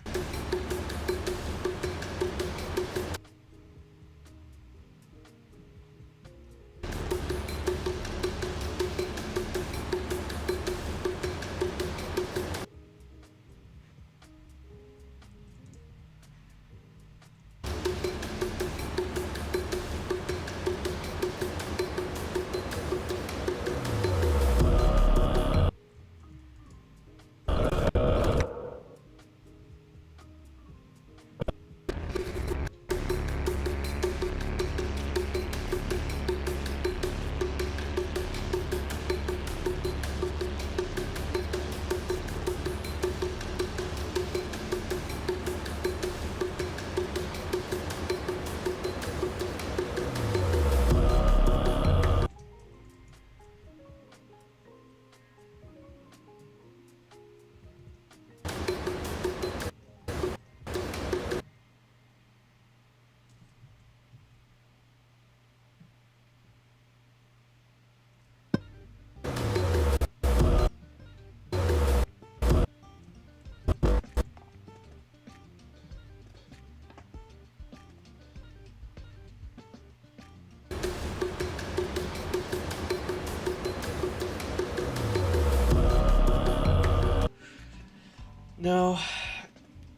No,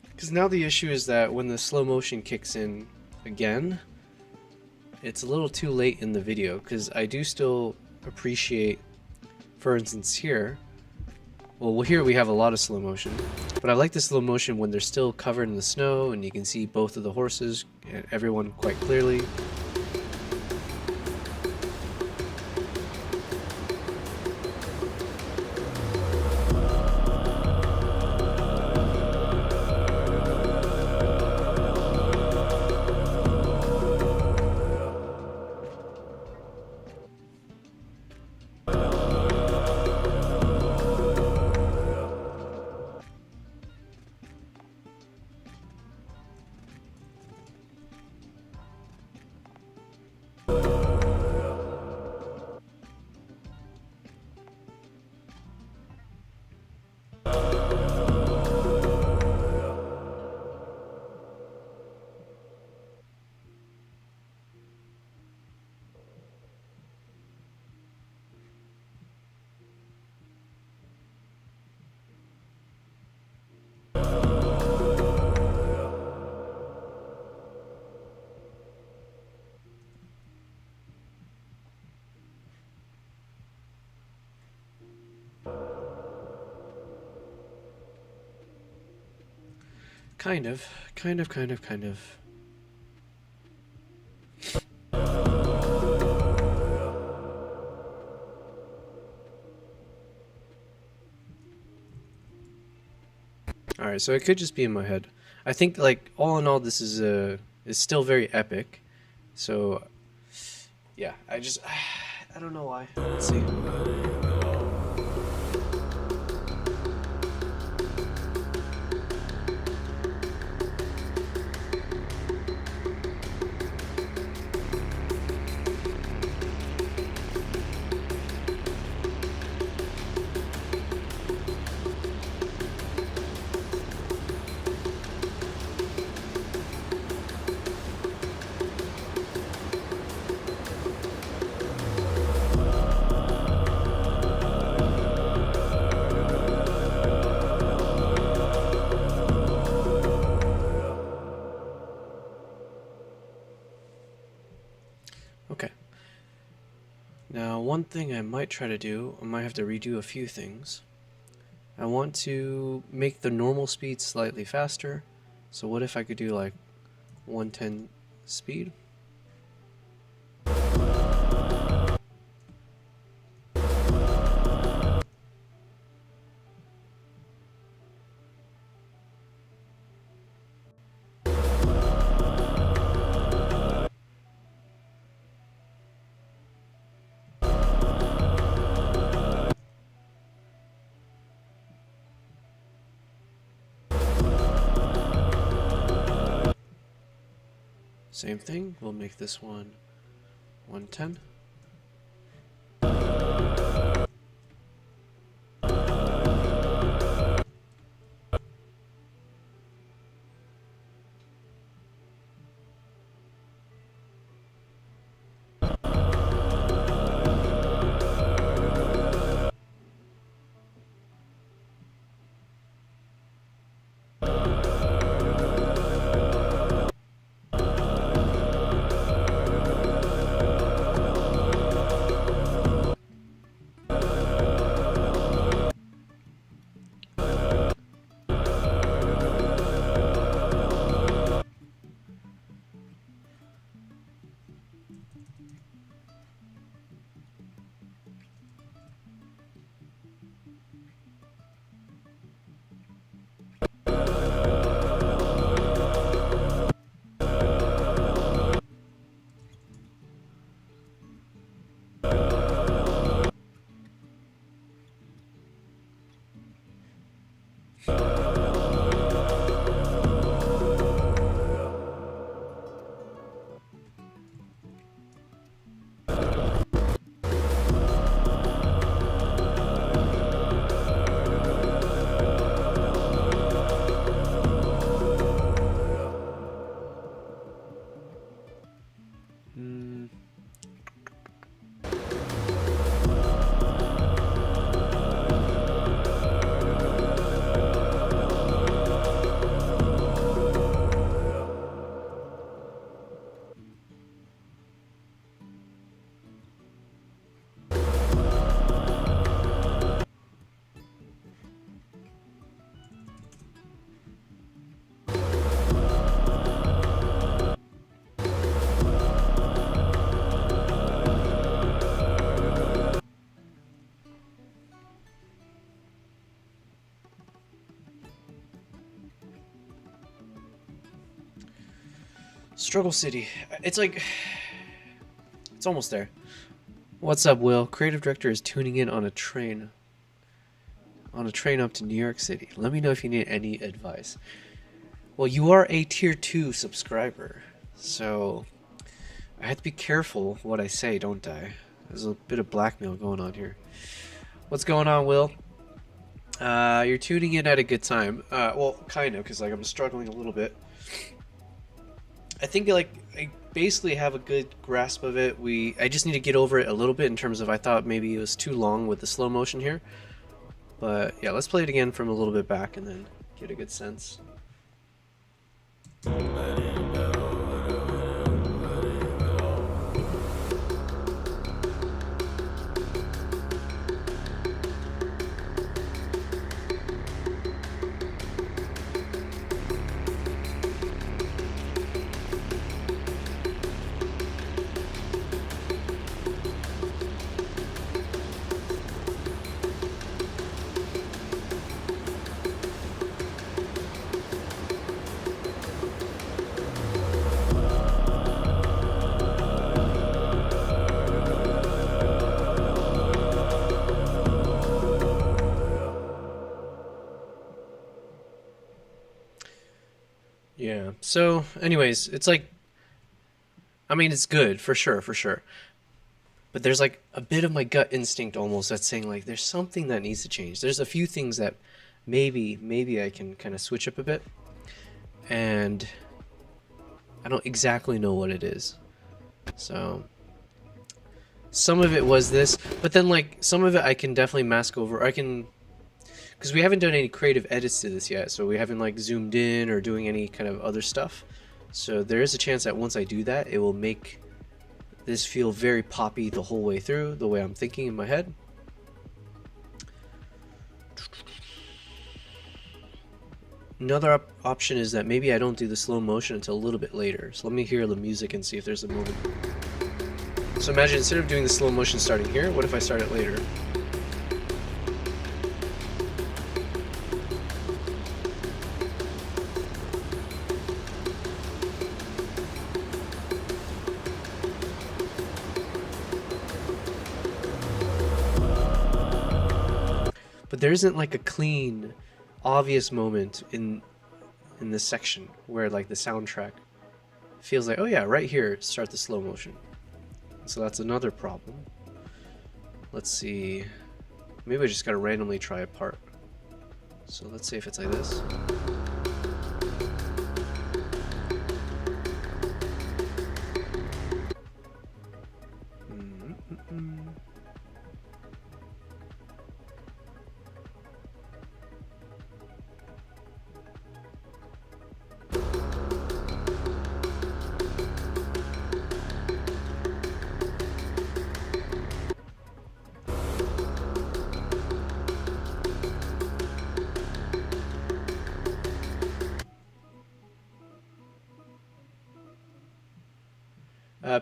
because now the issue is that when the slow motion kicks in again, it's a little too late in the video, because I do still appreciate, for instance here, well here we have a lot of slow motion, but I like the slow motion when they're still covered in the snow and you can see both of the horses and everyone quite clearly. Kind of. Alright, so it could just be in my head. I think, like, all in all, this is still very epic. So, yeah, I don't know why. Let's see. Okay. Now, one thing I might try to do, I might have to redo a few things. I want to make the normal speed slightly faster. So what if I could do like 110 speed? Same thing, we'll make this one 110. Struggle City. It's like, it's almost there. What's up, Will? Creative director is tuning in on a train. On a train up to New York City. Let me know if you need any advice. Well, you are a tier 2 subscriber, so I have to be careful what I say, don't I? There's a bit of blackmail going on here. What's going on, Will? You're tuning in at a good time. Well, kind of, because like I'm struggling a little bit. I think like I basically have a good grasp of it. I just need to get over it a little bit in terms of I thought maybe it was too long with the slow motion here. But yeah, let's play it again from a little bit back and then get a good sense. Yeah, so anyways, it's like, I mean, it's good, for sure, for sure. But there's like a bit of my gut instinct almost that's saying like, there's something that needs to change. There's a few things that maybe I can kind of switch up a bit. And I don't exactly know what it is. So some of it was this, but then like some of it I can definitely mask over. I can, because we haven't done any creative edits to this yet, so we haven't like zoomed in or doing any kind of other stuff. So there is a chance that once I do that, it will make this feel very poppy the whole way through, the way I'm thinking in my head. Another option is that maybe I don't do the slow motion until a little bit later. So let me hear the music and see if there's a moment. So imagine instead of doing the slow motion starting here, what if I start it later? But there isn't like a clean, obvious moment in this section where like the soundtrack feels like, oh yeah, right here, start the slow motion. So that's another problem. Let's see. Maybe I just gotta randomly try a part. So let's see if it's like this.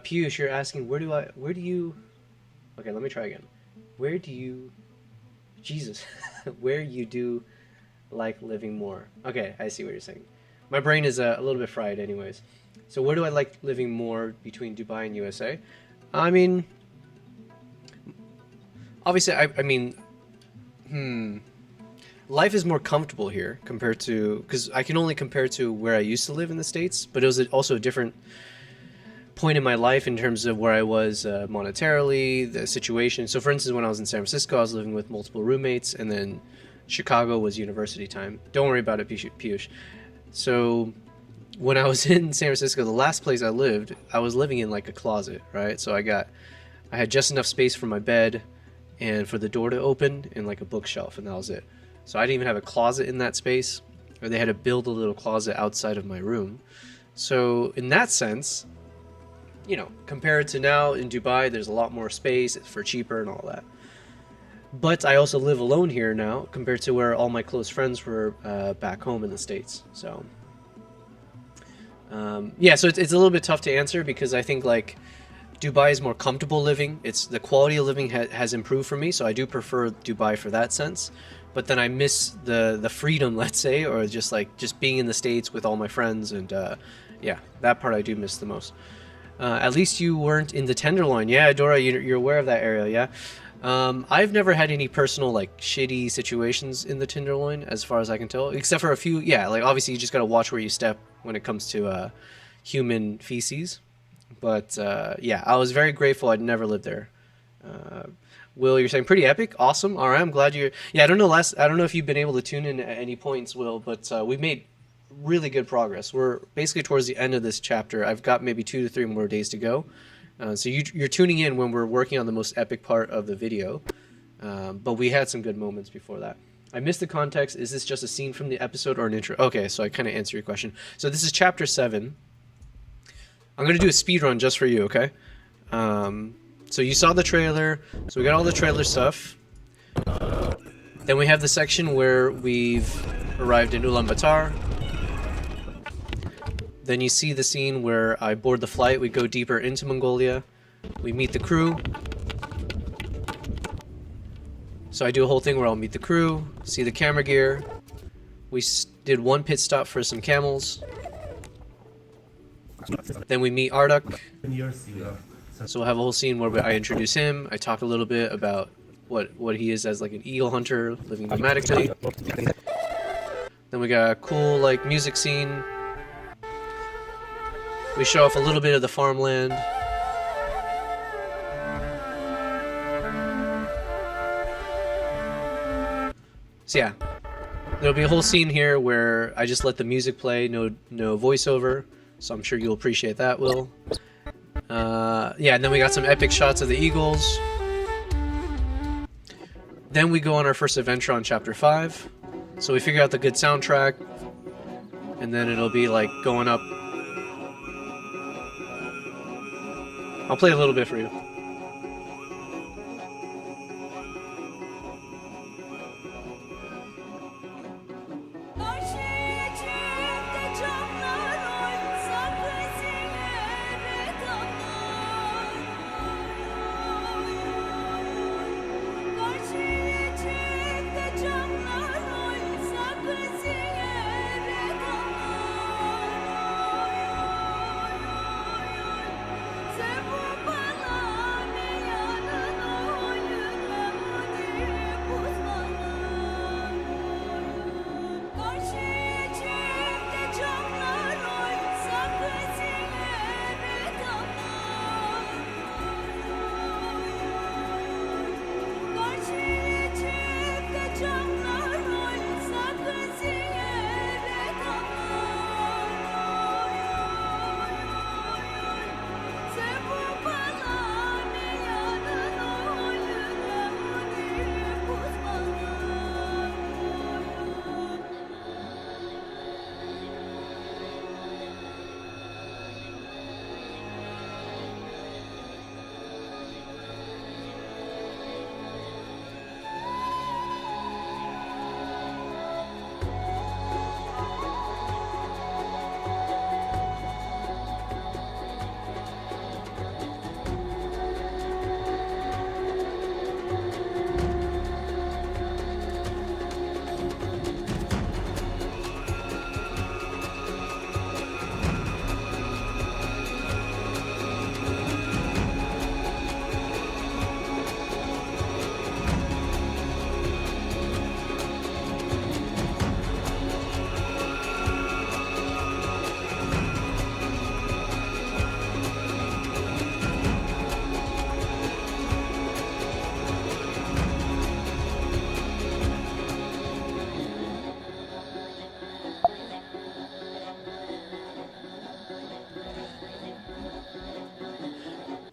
Piyush, you're asking, where do you, okay, let me try again. Where do you, Jesus, where you do like living more? Okay, I see what you're saying. My brain is a little bit fried anyways. So where do I like living more between Dubai and USA? I mean, obviously, I mean, life is more comfortable here compared to, because I can only compare to where I used to live in the States, but it was also a different point in my life in terms of where I was monetarily, the situation. So for instance, when I was in San Francisco, I was living with multiple roommates, and then Chicago was university time. Don't worry about it, Piyush. So when I was in San Francisco, the last place I lived, I was living in like a closet, right? So I had just enough space for my bed and for the door to open and like a bookshelf, and that was it. So I didn't even have a closet in that space, or they had to build a little closet outside of my room. So in that sense, you know, compared to now in Dubai, there's a lot more space, it's for cheaper and all that. But I also live alone here now compared to where all my close friends were back home in the States. So yeah, so it's a little bit tough to answer because I think like Dubai is more comfortable living. It's the quality of living has improved for me, so I do prefer Dubai for that sense. But then I miss the freedom, let's say, or just being in the States with all my friends and Yeah, that part I do miss the most. At least you weren't in the Tenderloin. Yeah, Dora, you're aware of that area, yeah? I've never had any personal, like, shitty situations in the Tenderloin, as far as I can tell. Except for a few, yeah, like, obviously you just gotta watch where you step when it comes to human feces. But, yeah, I was very grateful I'd never lived there. Will, you're saying pretty epic, awesome. All right, I'm glad you're. Yeah, I don't know if you've been able to tune in at any points, Will, but we've made really good progress. We're basically towards the end of this chapter. I've got maybe 2 to 3 more days to go. So you're tuning in when we're working on the most epic part of the video. But we had some good moments before that. I missed the context. Is this just a scene from the episode or an intro? Okay, so I kind of answered your question. So this is chapter 7. I'm going to do a speed run just for you, okay? So you saw the trailer. So we got all the trailer stuff. Then we have the section where we've arrived in Ulaanbaatar. Then you see the scene where I board the flight. We go deeper into Mongolia. We meet the crew. So I do a whole thing where I'll meet the crew, see the camera gear. We did 1 pit stop for some camels. Then we meet Arduk. So we'll have a whole scene where I introduce him. I talk a little bit about what he is as like an eagle hunter living nomadically. Then we got a cool like music scene. We show off a little bit of the farmland. So yeah, there'll be a whole scene here where I just let the music play, no voiceover. So I'm sure you'll appreciate that, Will. Yeah, and then we got some epic shots of the eagles. Then we go on our first adventure on chapter 5. So we figure out the good soundtrack, and then it'll be like going up. I'll play a little bit for you.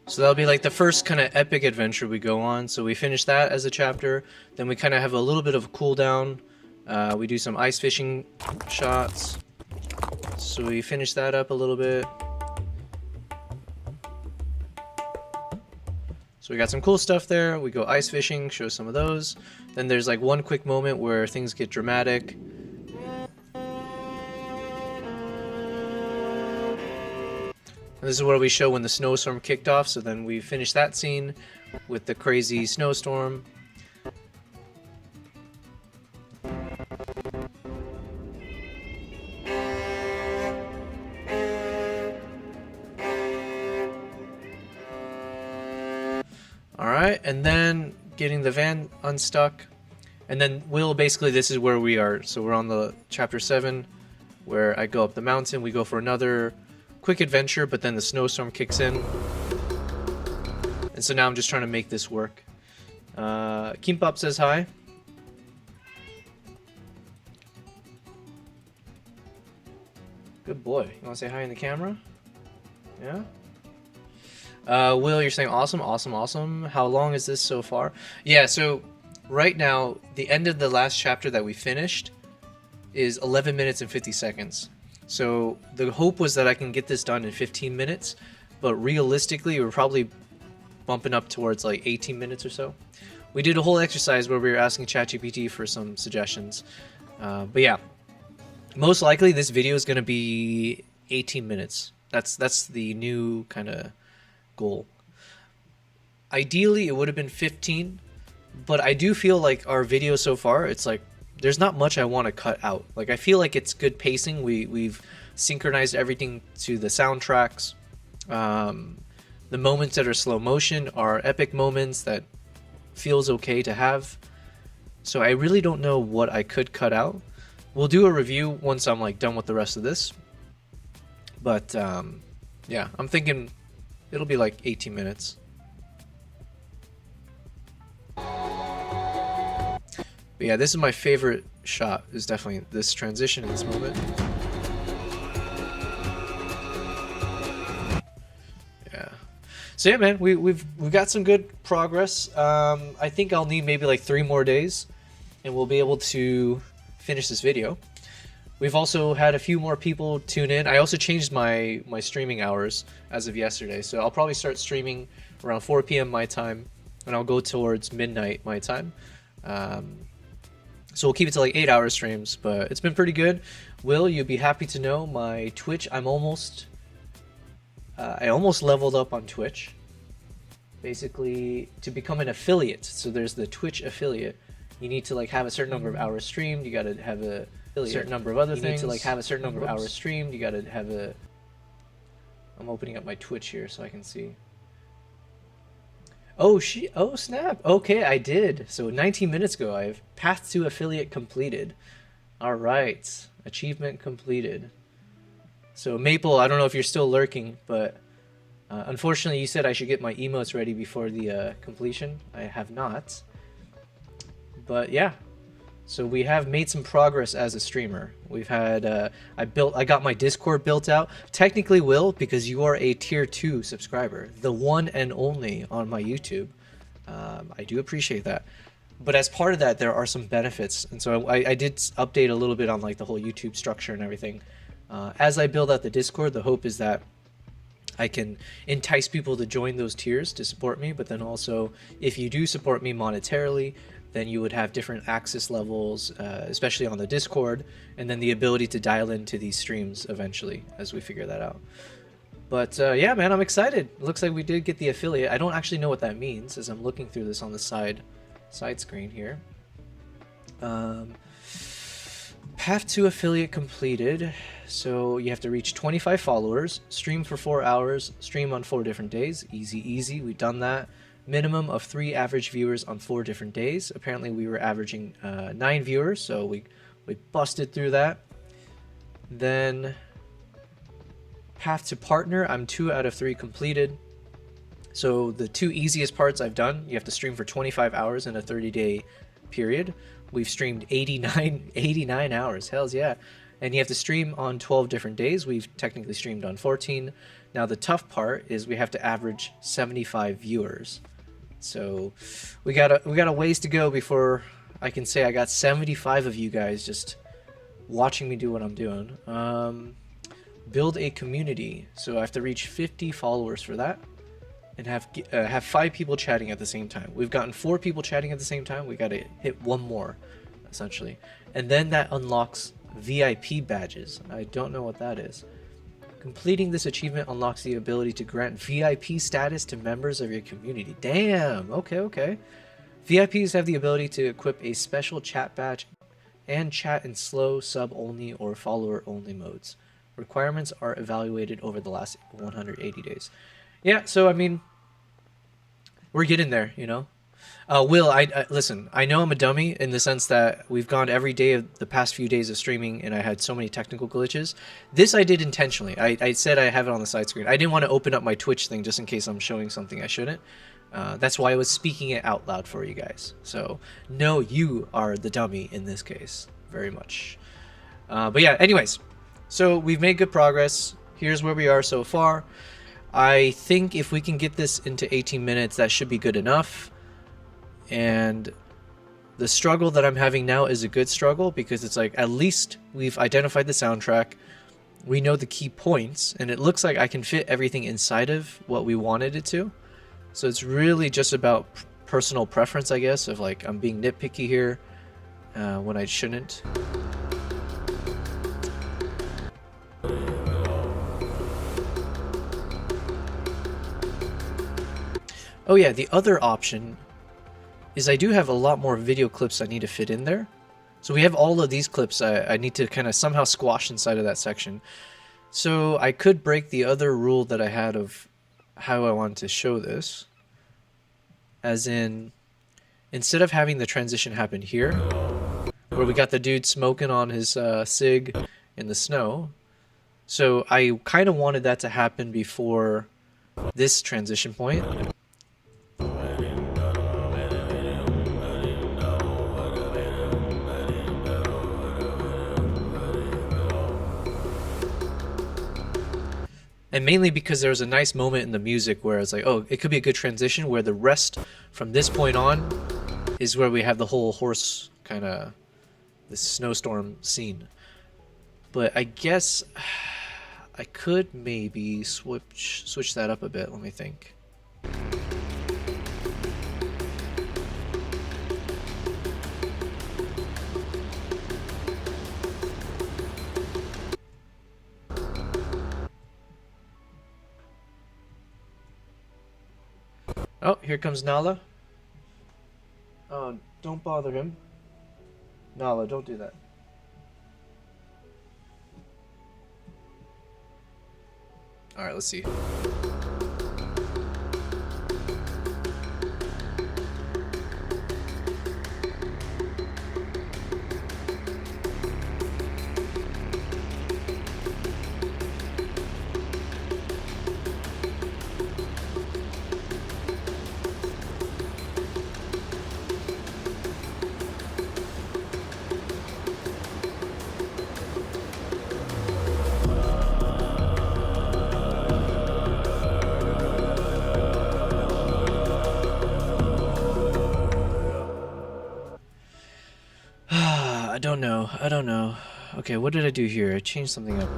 So that'll be like the first kind of epic adventure we go on. So we finish that as a chapter. Then we kind of have a little bit of a cool down. We do some ice fishing shots. So we finish that up a little bit. So we got some cool stuff there. We go ice fishing, show some of those. Then there's like one quick moment where things get dramatic. And this is where we show when the snowstorm kicked off. So then we finish that scene with the crazy snowstorm. All right, and then getting the van unstuck. And then Will, basically this is where we are. So we're on the chapter 7 where I go up the mountain. We go for another quick adventure, but then the snowstorm kicks in. And so now I'm just trying to make this work. Kimbap says hi. Good boy. You want to say hi in the camera? Yeah? Will, you're saying awesome, awesome, awesome. How long is this so far? Yeah, so right now, the end of the last chapter that we finished is 11 minutes and 50 seconds. So the hope was that I can get this done in 15 minutes, but realistically, we're probably bumping up towards like 18 minutes or so. We did a whole exercise where we were asking ChatGPT for some suggestions. But yeah, most likely this video is going to be 18 minutes. That's the new kind of goal. Ideally, it would have been 15, but I do feel like our video so far, it's like there's not much I want to cut out. Like I feel like it's good pacing. We've synchronized everything to the soundtracks. The moments that are slow motion are epic moments that feels okay to have. So I really don't know what I could cut out. We'll do a review once I'm like done with the rest of this. But yeah, I'm thinking it'll be like 18 minutes. But yeah, this is my favorite shot, is definitely this transition in this moment. Yeah. So yeah, man, we've got some good progress. I think I'll need maybe like 3 more days and we'll be able to finish this video. We've also had a few more people tune in. I also changed my streaming hours as of yesterday. So I'll probably start streaming around 4 p.m. my time, and I'll go towards midnight my time. So we'll keep it to like 8-hour streams, but it's been pretty good. Will, you'd be happy to know my Twitch, I almost leveled up on Twitch. Basically, to become an affiliate. So there's the Twitch affiliate. You need to like have a certain number of hours streamed. You gotta have a certain number of other things. You need to like have a certain number of hours streamed. You gotta have a... I'm opening up my Twitch here so I can see. Oh, oh snap. Okay, I did. So 19 minutes ago, I've Path to Affiliate completed. All right, achievement completed. So Maple, I don't know if you're still lurking, but unfortunately you said I should get my emotes ready before the completion. I have not. But yeah, so we have made some progress as a streamer. We've had I got my Discord built out. Technically, Will, because you are a tier 2 subscriber, the one and only on my YouTube. I do appreciate that. But as part of that, there are some benefits, and so I did update a little bit on like the whole YouTube structure and everything. As I build out the Discord, the hope is that I can entice people to join those tiers to support me, but then also if you do support me monetarily, then you would have different access levels, especially on the Discord, and then the ability to dial into these streams eventually as we figure that out. But yeah, man, I'm excited. It looks like we did get the affiliate. I don't actually know what that means as I'm looking through this on the side screen here. Path to affiliate completed. So you have to reach 25 followers, stream for 4 hours, stream on 4 different days. Easy, easy. We've done that. Minimum of 3 average viewers on 4 different days. Apparently we were averaging 9 viewers, so we busted through that. Then path to partner, I'm 2 out of 3 completed. So the 2 easiest parts I've done. You have to stream for 25 hours in a 30-day period. We've streamed 89 hours. Hells yeah. And you have to stream on 12 different days. We've technically streamed on 14. Now the tough part is we have to average 75 viewers. So we got a ways to go before I can say I got 75 of you guys just watching me do what I'm doing. Build a community. So I have to reach 50 followers for that, and have 5 people chatting at the same time. We've gotten 4 people chatting at the same time. We got to hit 1 more, essentially, and then that unlocks VIP badges. I don't know what that is. Completing this achievement unlocks the ability to grant VIP status to members of your community. Damn. Okay. VIPs have the ability to equip a special chat badge and chat in slow, sub-only, or follower-only modes. Requirements are evaluated over the last 180 days. Yeah, so I mean, we're getting there, you know. Will, I listen. I know I'm a dummy in the sense that we've gone every day of the past few days of streaming, and I had so many technical glitches. This I did intentionally. I said I have it on the side screen. I didn't want to open up my Twitch thing just in case I'm showing something I shouldn't. That's why I was speaking it out loud for you guys. So no, you are the dummy in this case, very much. But yeah, anyways, so we've made good progress. Here's where we are so far. I think if we can get this into 18 minutes, that should be good enough. And the struggle that I'm having now is a good struggle because it's like at least we've identified the soundtrack. We know the key points, and it looks like I can fit everything inside of what we wanted it to. So it's really just about personal preference, I guess, of like I'm being nitpicky here when I shouldn't. Oh yeah, the other option is I do have a lot more video clips I need to fit in there. So we have all of these clips I need to kind of somehow squash inside of that section. So I could break the other rule that I had of how I wanted to show this. As in, instead of having the transition happen here, where we got the dude smoking on his cig in the snow. So I kind of wanted that to happen before this transition point. And mainly because there was a nice moment in the music where it's like, oh, it could be a good transition where the rest from this point on is where we have the whole horse kind of, this snowstorm scene. But I guess I could maybe switch that up a bit. Let me think. Oh, here comes Nala. Oh, don't bother him. Nala, don't do that. Alright, let's see. I don't know. Okay, what did I do here? I changed something up.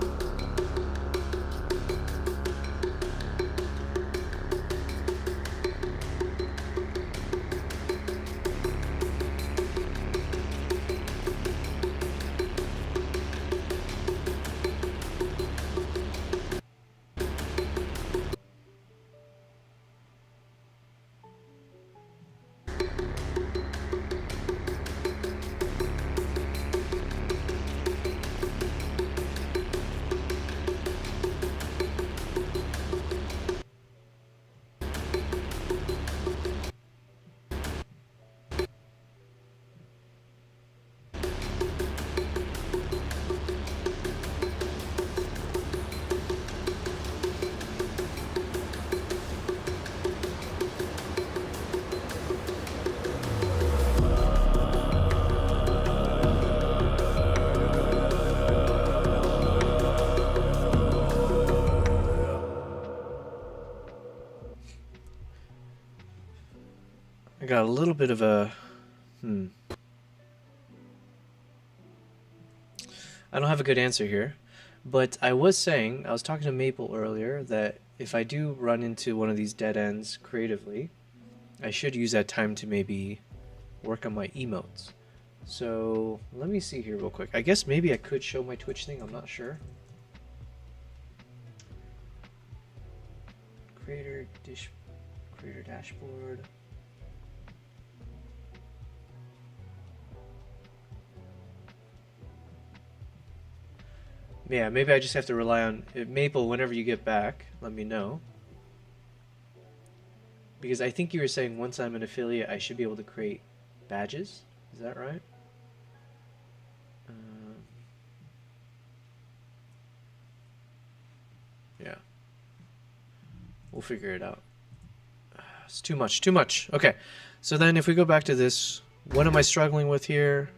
I got a little bit of a... I don't have a good answer here. But I was saying, I was talking to Maple earlier, that if I do run into one of these dead ends creatively, I should use that time to maybe work on my emotes. So let me see here real quick. I guess maybe I could show my Twitch thing, I'm not sure. Creator dashboard. Yeah, maybe I just have to rely on Maple. Whenever you get back, let me know. Because I think you were saying once I'm an affiliate, I should be able to create badges. Is that right? Yeah. We'll figure it out. It's too much, too much. Okay. So then if we go back to this, what am I struggling with here?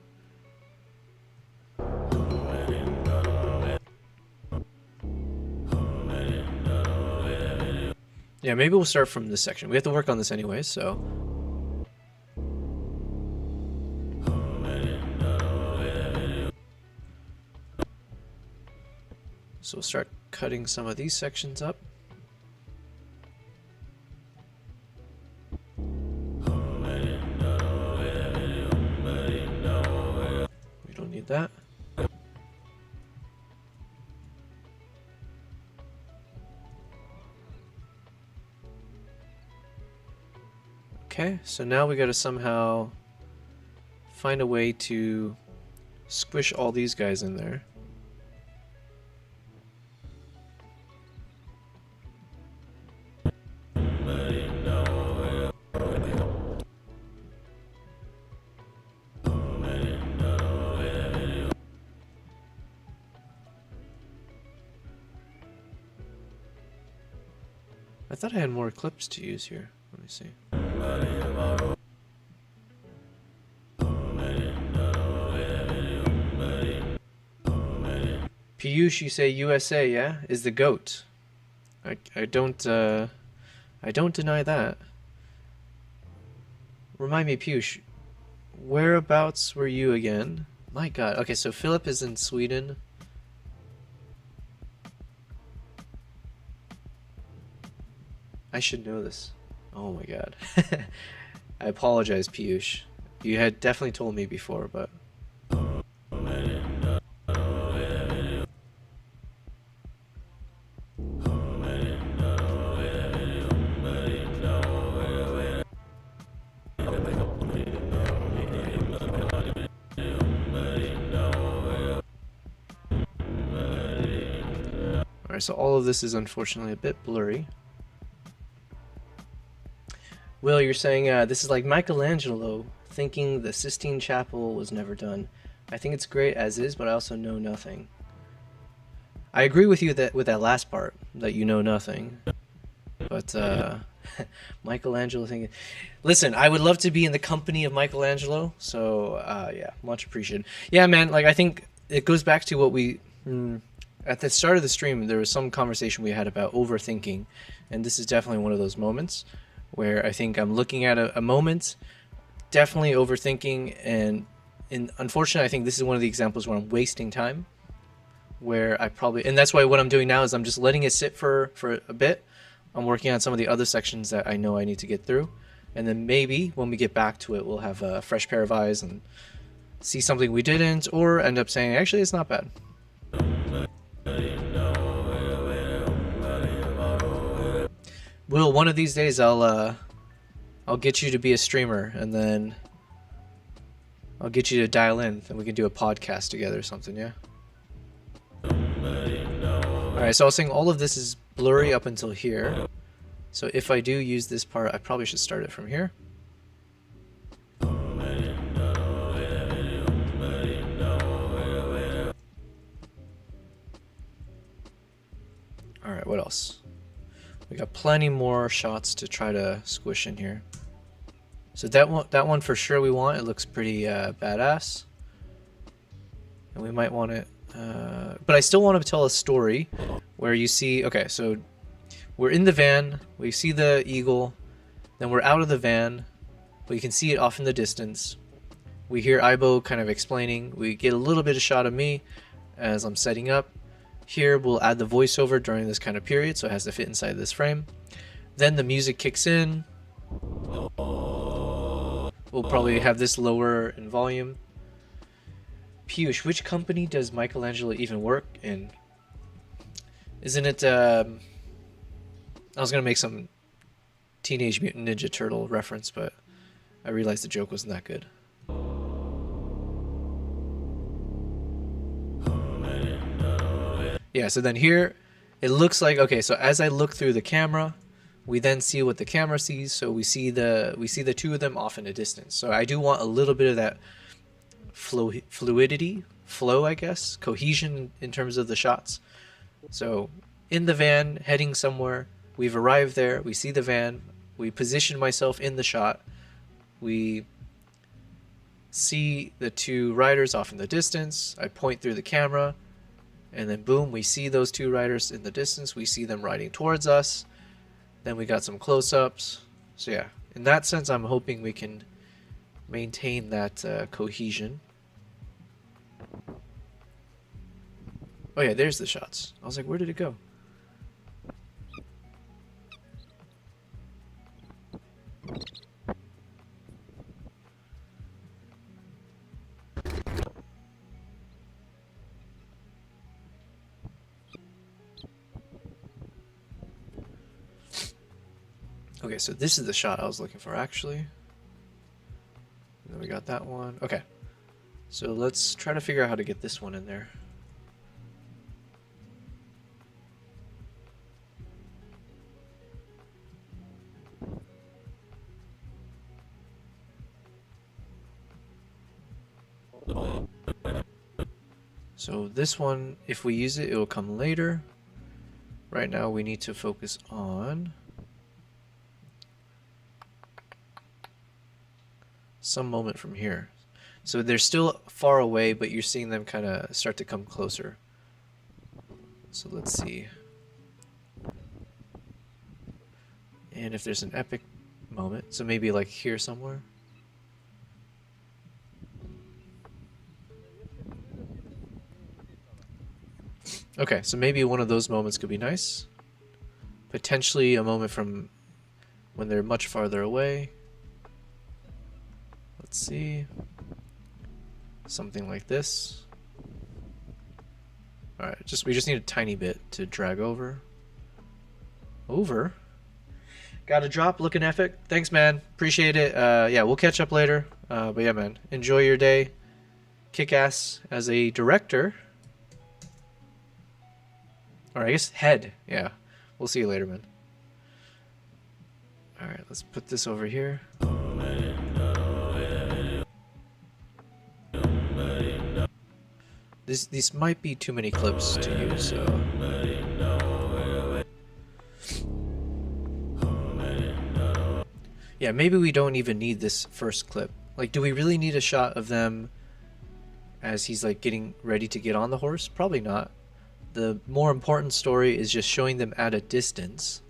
Yeah, maybe we'll start from this section. We have to work on this anyway, so. So we'll start cutting some of these sections up. We don't need that. Okay, so now we gotta somehow find a way to squish all these guys in there. I thought I had more clips to use here. Let me see. Piyush, you say USA, yeah? Is the GOAT. I don't deny that. Remind me, Piyush, whereabouts were you again? My god. Okay, so Philip is in Sweden. I should know this. Oh my god. I apologize, Piyush. You had definitely told me before, but... Alright, so all of this is unfortunately a bit blurry. Will, you're saying this is like Michelangelo thinking the Sistine Chapel was never done. I think it's great as is, but I also know nothing. I agree with you that with that last part, that you know nothing. But Michelangelo thinking... Listen, I would love to be in the company of Michelangelo, so yeah, much appreciated. Yeah, man, like I think it goes back to what we... At the start of the stream, there was some conversation we had about overthinking, and this is definitely one of those moments where I think I'm looking at a moment, definitely overthinking, and unfortunately, I think this is one of the examples where I'm wasting time, where I probably, and that's why what I'm doing now is I'm just letting it sit for a bit. I'm working on some of the other sections that I know I need to get through, and then maybe when we get back to it, we'll have a fresh pair of eyes and see something we didn't, or end up saying, actually, it's not bad. Will, one of these days I'll get you to be a streamer, and then I'll get you to dial in, and we can do a podcast together or something, yeah? Alright, so I was saying all of this is blurry up until here. So if I do use this part, I probably should start it from here. Alright, what else? We got plenty more shots to try to squish in here. So that one for sure we want. It looks pretty badass. And we might want it... but I still want to tell a story where you see... Okay, so we're in the van. We see the eagle. Then we're out of the van. But you can see it off in the distance. We hear Aibo kind of explaining. We get a little bit of shot of me as I'm setting up. Here we'll add the voiceover during this kind of period, so it has to fit inside this frame. Then the music kicks in. We'll probably have this lower in volume. Piyush, which company does Michelangelo even work in? Isn't it... I was going to make some Teenage Mutant Ninja Turtle reference, but I realized the joke wasn't that good. Yeah, so then here, it looks like... Okay, so as I look through the camera, we then see what the camera sees. So we see the two of them off in a distance. So I do want a little bit of that flow, I guess, cohesion in terms of the shots. So in the van, heading somewhere, we've arrived there, we see the van, we position myself in the shot, we see the two riders off in the distance, I point through the camera, and then boom, we see those two riders in the distance, we see them riding towards us, then we got some close-ups. So yeah, in that sense, I'm hoping we can maintain that cohesion. Oh yeah, there's the shots. I was like, where did it go? Okay, so this is the shot I was looking for, actually. And then we got that one. Okay, so let's try to figure out how to get this one in there. So this one, if we use it, it will come later. Right now we need to focus on some moment from here. So they're still far away, but you're seeing them kind of start to come closer. So let's see. And if there's an epic moment, so maybe like here somewhere. Okay, so maybe one of those moments could be nice. Potentially a moment from when they're much farther away. Let's see. Something like this. Alright, we just need a tiny bit to drag over. Got a drop, looking epic. Thanks, man. Appreciate it. Yeah, we'll catch up later. But yeah, man, enjoy your day. Kick ass as a director. Or I guess head. Yeah. We'll see you later, man. Alright, let's put this over here. These might be too many clips to use, so... Yeah, maybe we don't even need this first clip. Like, do we really need a shot of them as he's like getting ready to get on the horse? Probably not. The more important story is just showing them at a distance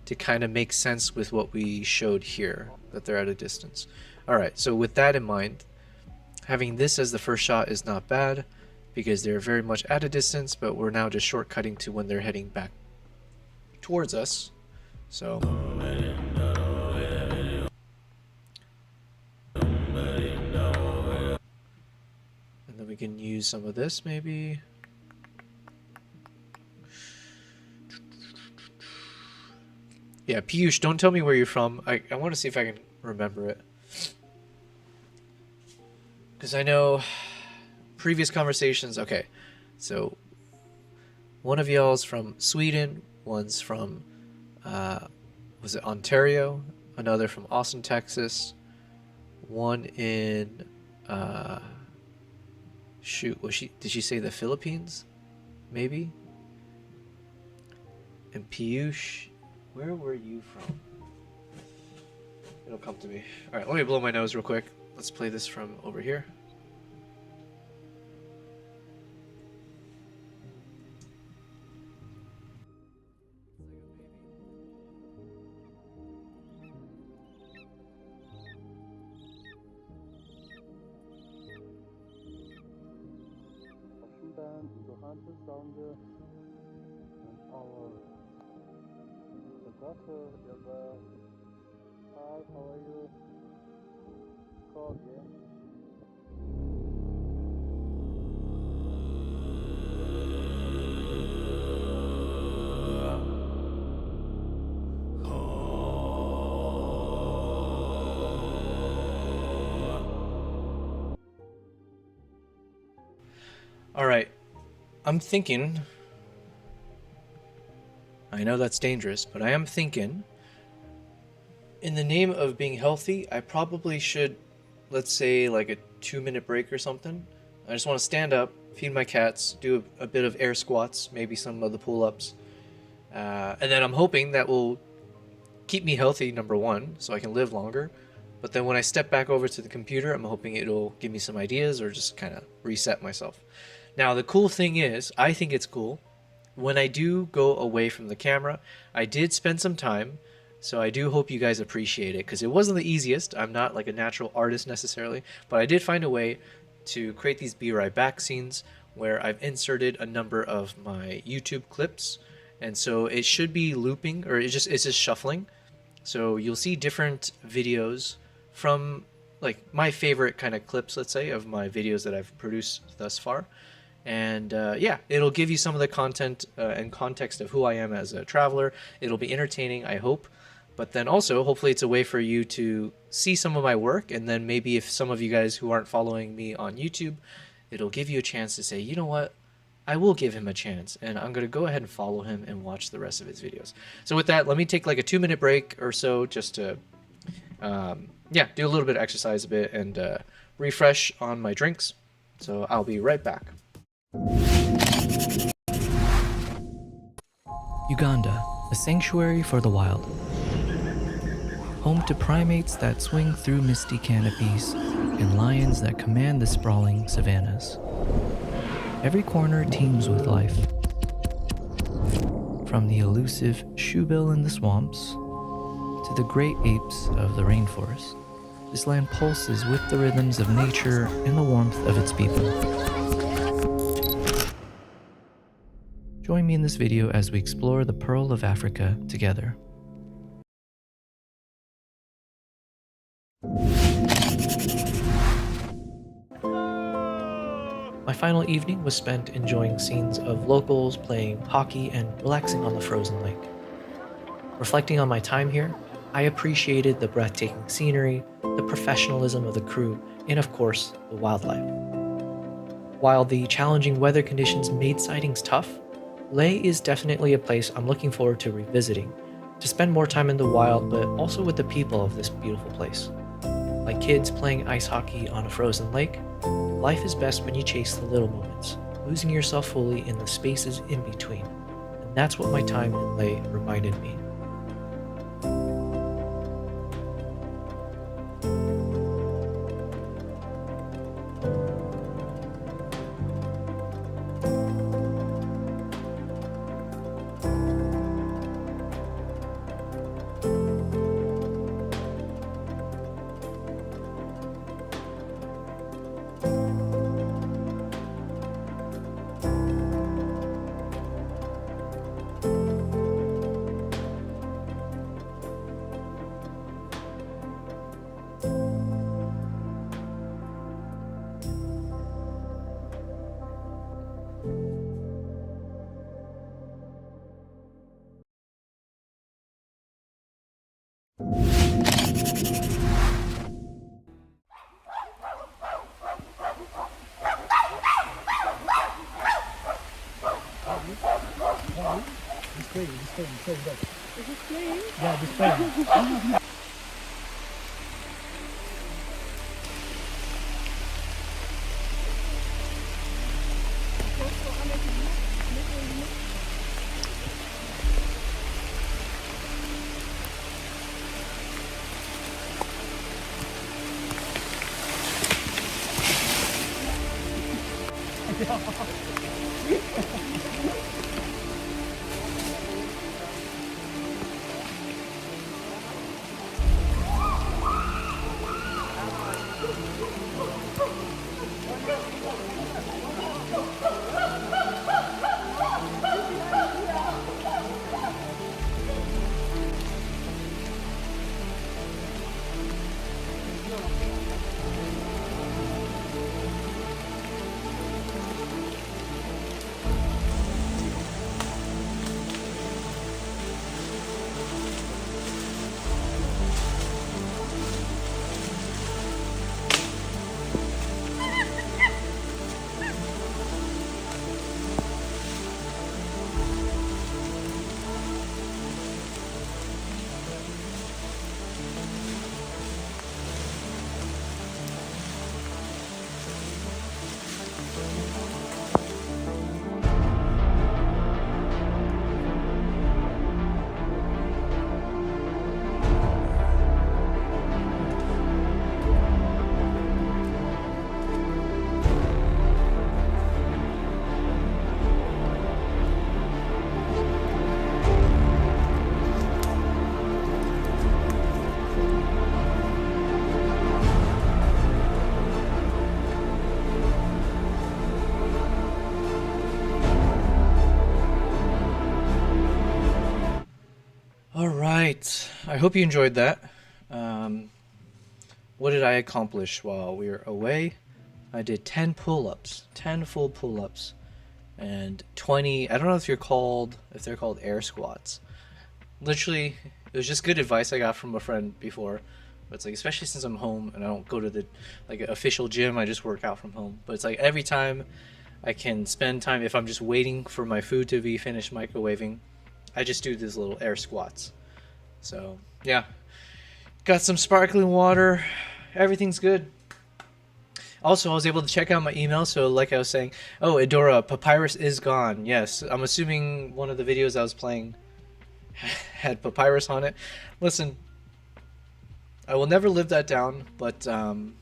to kind of make sense with what we showed here, that they're at a distance. Alright, so with that in mind, having this as the first shot is not bad because they're very much at a distance, but we're now just shortcutting to when they're heading back towards us. So... and then we can use some of this maybe. Yeah, Piyush, don't tell me where you're from. I want to see if I can remember it. Because I know previous conversations... Okay, so one of y'all's from Sweden, one's from, was it Ontario? Another from Austin, Texas. One in, shoot, did she say the Philippines? Maybe? And Piyush... Where were you from? It'll come to me. Alright, let me blow my nose real quick. Let's play this from over here. Hi, how are you? Cool, yeah. Alright, I'm thinking... I know that's dangerous, but I am thinking in the name of being healthy, I probably should, let's say, like a 2-minute break or something. I just want to stand up, feed my cats, do a bit of air squats, maybe some of the pull-ups. And then I'm hoping that will keep me healthy, number one, so I can live longer. But then when I step back over to the computer, I'm hoping it'll give me some ideas or just kind of reset myself. Now, the cool thing is, I think it's cool, when I do go away from the camera, I did spend some time, so I do hope you guys appreciate it, because it wasn't the easiest. I'm not like a natural artist necessarily, but I did find a way to create these Be Right Back scenes where I've inserted a number of my YouTube clips, and so it should be looping, or it's just shuffling. So you'll see different videos from like my favorite kind of clips, let's say, of my videos that I've produced thus far. And yeah, it'll give you some of the content and context of who I am as a traveler. It'll be entertaining, I hope. But then also, hopefully it's a way for you to see some of my work. And then maybe if some of you guys who aren't following me on YouTube, it'll give you a chance to say, you know what? I will give him a chance, and I'm going to go ahead and follow him and watch the rest of his videos. So with that, let me take like a 2-minute break or so just to, yeah, do a little bit of exercise a bit and refresh on my drinks. So I'll be right back. Uganda, a sanctuary for the wild. Home to primates that swing through misty canopies and lions that command the sprawling savannas. Every corner teems with life. From the elusive shoebill in the swamps to the great apes of the rainforest, this land pulses with the rhythms of nature and the warmth of its people. Join me in this video as we explore the Pearl of Africa together. My final evening was spent enjoying scenes of locals playing hockey and relaxing on the frozen lake. Reflecting on my time here, I appreciated the breathtaking scenery, the professionalism of the crew, and of course, the wildlife. While the challenging weather conditions made sightings tough, Leh is definitely a place I'm looking forward to revisiting, to spend more time in the wild, but also with the people of this beautiful place. Like kids playing ice hockey on a frozen lake, life is best when you chase the little moments, losing yourself fully in the spaces in between. And that's what my time in Leh reminded me. right. I hope you enjoyed that. What did I accomplish while we were away? I did 10 pull-ups, 10 full pull-ups, and 20. I don't know if they're called air squats. Literally, it was just good advice I got from a friend before. But it's like, especially since I'm home and I don't go to the official gym, I just work out from home. But it's like every time I can spend time, if I'm just waiting for my food to be finished microwaving, I just do these little air squats. So yeah, got some sparkling water. Everything's good. Also, I was able to check out my email. So like I was saying, oh, Edora, Papyrus is gone. Yes, I'm assuming one of the videos I was playing had Papyrus on it. Listen, I will never live that down, but I'm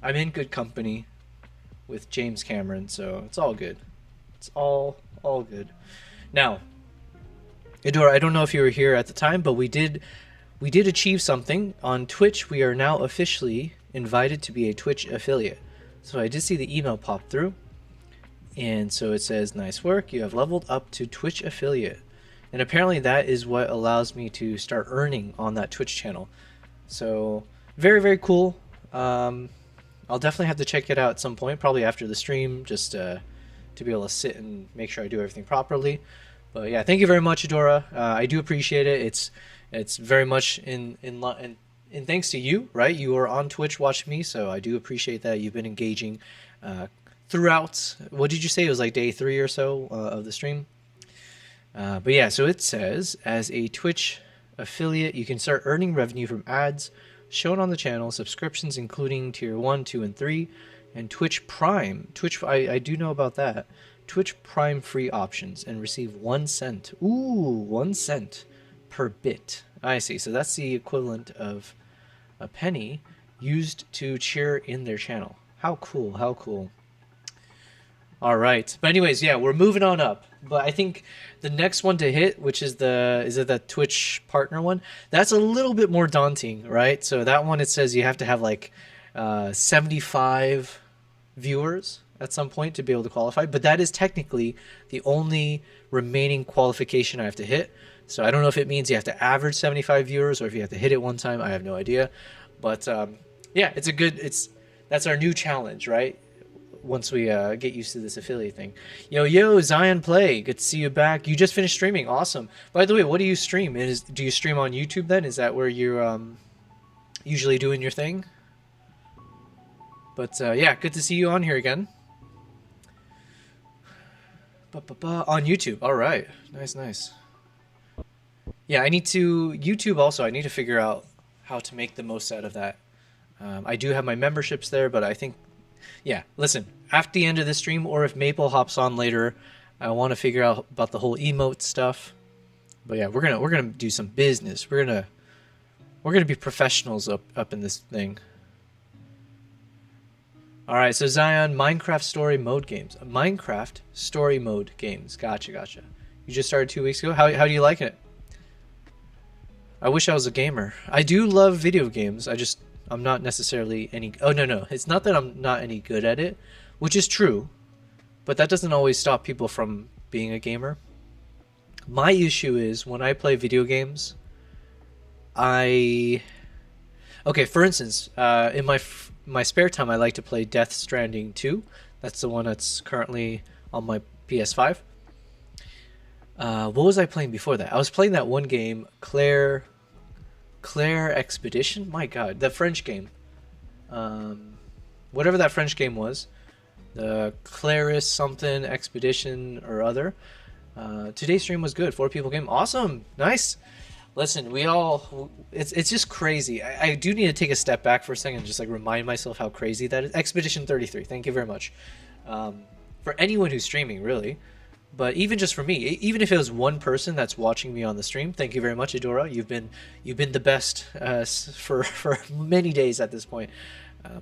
in good company with James Cameron, so it's all good. It's all good. Now, Edora, I don't know if you were here at the time, but we did achieve something on Twitch. We are now officially invited to be a Twitch affiliate. So I did see the email pop through, and so it says, "Nice work. You have leveled up to Twitch affiliate." And apparently that is what allows me to start earning on that Twitch channel. So very, very cool. I'll definitely have to check it out at some point, probably after the stream, just to be able to sit and make sure I do everything properly. But yeah, thank you very much, Edora. I do appreciate it. It's very much in thanks to you, right? You are on Twitch watching me, so I do appreciate that. You've been engaging throughout. What did you say? It was like day 3 or so of the stream. But yeah, so it says, as a Twitch affiliate, you can start earning revenue from ads shown on the channel, subscriptions including tier 1, 2, and 3, and Twitch Prime. I do know about that. Twitch Prime free options, and receive 1 cent. Ooh, 1 cent per bit. I see. So that's the equivalent of a penny used to cheer in their channel. How cool, how cool. All right. But anyways, yeah, we're moving on up. But I think the next one to hit, which is the Twitch partner one, that's a little bit more daunting, right? So that one, it says you have to have like 75 viewers at some point to be able to qualify. But that is technically the only remaining qualification I have to hit. So I don't know if it means you have to average 75 viewers or if you have to hit it one time. I have no idea. But yeah, that's our new challenge, right? Once we get used to this affiliate thing. Yo, Zion Play, good to see you back. You just finished streaming, awesome. By the way, what do you stream? Do you stream on YouTube then? Is that where you're usually doing your thing? But yeah, good to see you on here again. On YouTube, all right, nice. Yeah, YouTube also, I need to figure out how to make the most out of that. I do have my memberships there, but I think, yeah, listen, after the end of this stream, or if Maple hops on later, I want to figure out about the whole emote stuff. But yeah, we're gonna do some business. We're gonna be professionals up in this thing. All right, so Zion, Minecraft story mode games. Minecraft story mode games. Gotcha. You just started 2 weeks ago. How do you like it? I wish I was a gamer. I do love video games. I'm not necessarily any... Oh, no. It's not that I'm not any good at it, which is true, but that doesn't always stop people from being a gamer. My issue is when I play video games, okay, for instance, in my spare time, I like to play Death Stranding 2. That's the one that's currently on my PS5. What was I playing before that? I was playing that one game, Claire Expedition. My God, the French game. Whatever that French game was, the Claris something Expedition or other. Today's stream was good. 4 people game. Awesome, nice. Listen, it's just crazy. I do need to take a step back for a second and just like remind myself how crazy that is. Expedition 33. Thank you very much. For anyone who's streaming, really. But even just for me, even if it was one person that's watching me on the stream, thank you very much, Edora. You've been the best for many days at this point.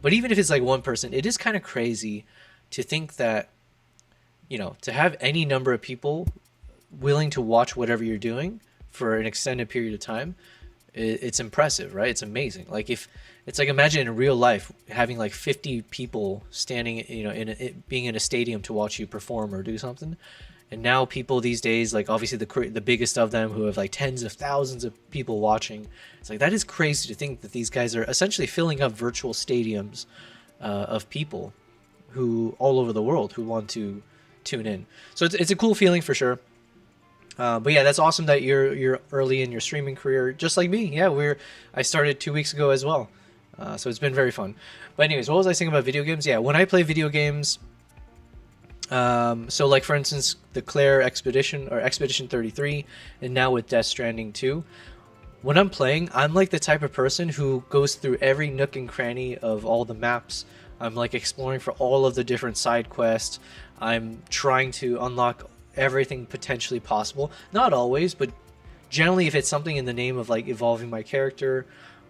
But even if it's like one person, it is kind of crazy to think that, to have any number of people willing to watch whatever you're doing for an extended period of time. It's impressive, right? It's amazing. Like imagine in real life having like 50 people standing, being in a stadium to watch you perform or do something. And now people these days, like obviously the biggest of them who have like tens of thousands of people watching, it's like that is crazy to think that these guys are essentially filling up virtual stadiums of people who all over the world who want to tune in. So it's a cool feeling for sure. But yeah, that's awesome that you're early in your streaming career, just like me. Yeah, I started 2 weeks ago as well, so it's been very fun. But anyways, what was I saying about video games? Yeah, when I play video games, so like for instance, the Claire Expedition or Expedition 33, and now with Death Stranding 2. When I'm playing, I'm like the type of person who goes through every nook and cranny of all the maps. I'm like exploring for all of the different side quests. I'm trying to unlock everything potentially possible. Not always, but generally if it's something in the name of like evolving my character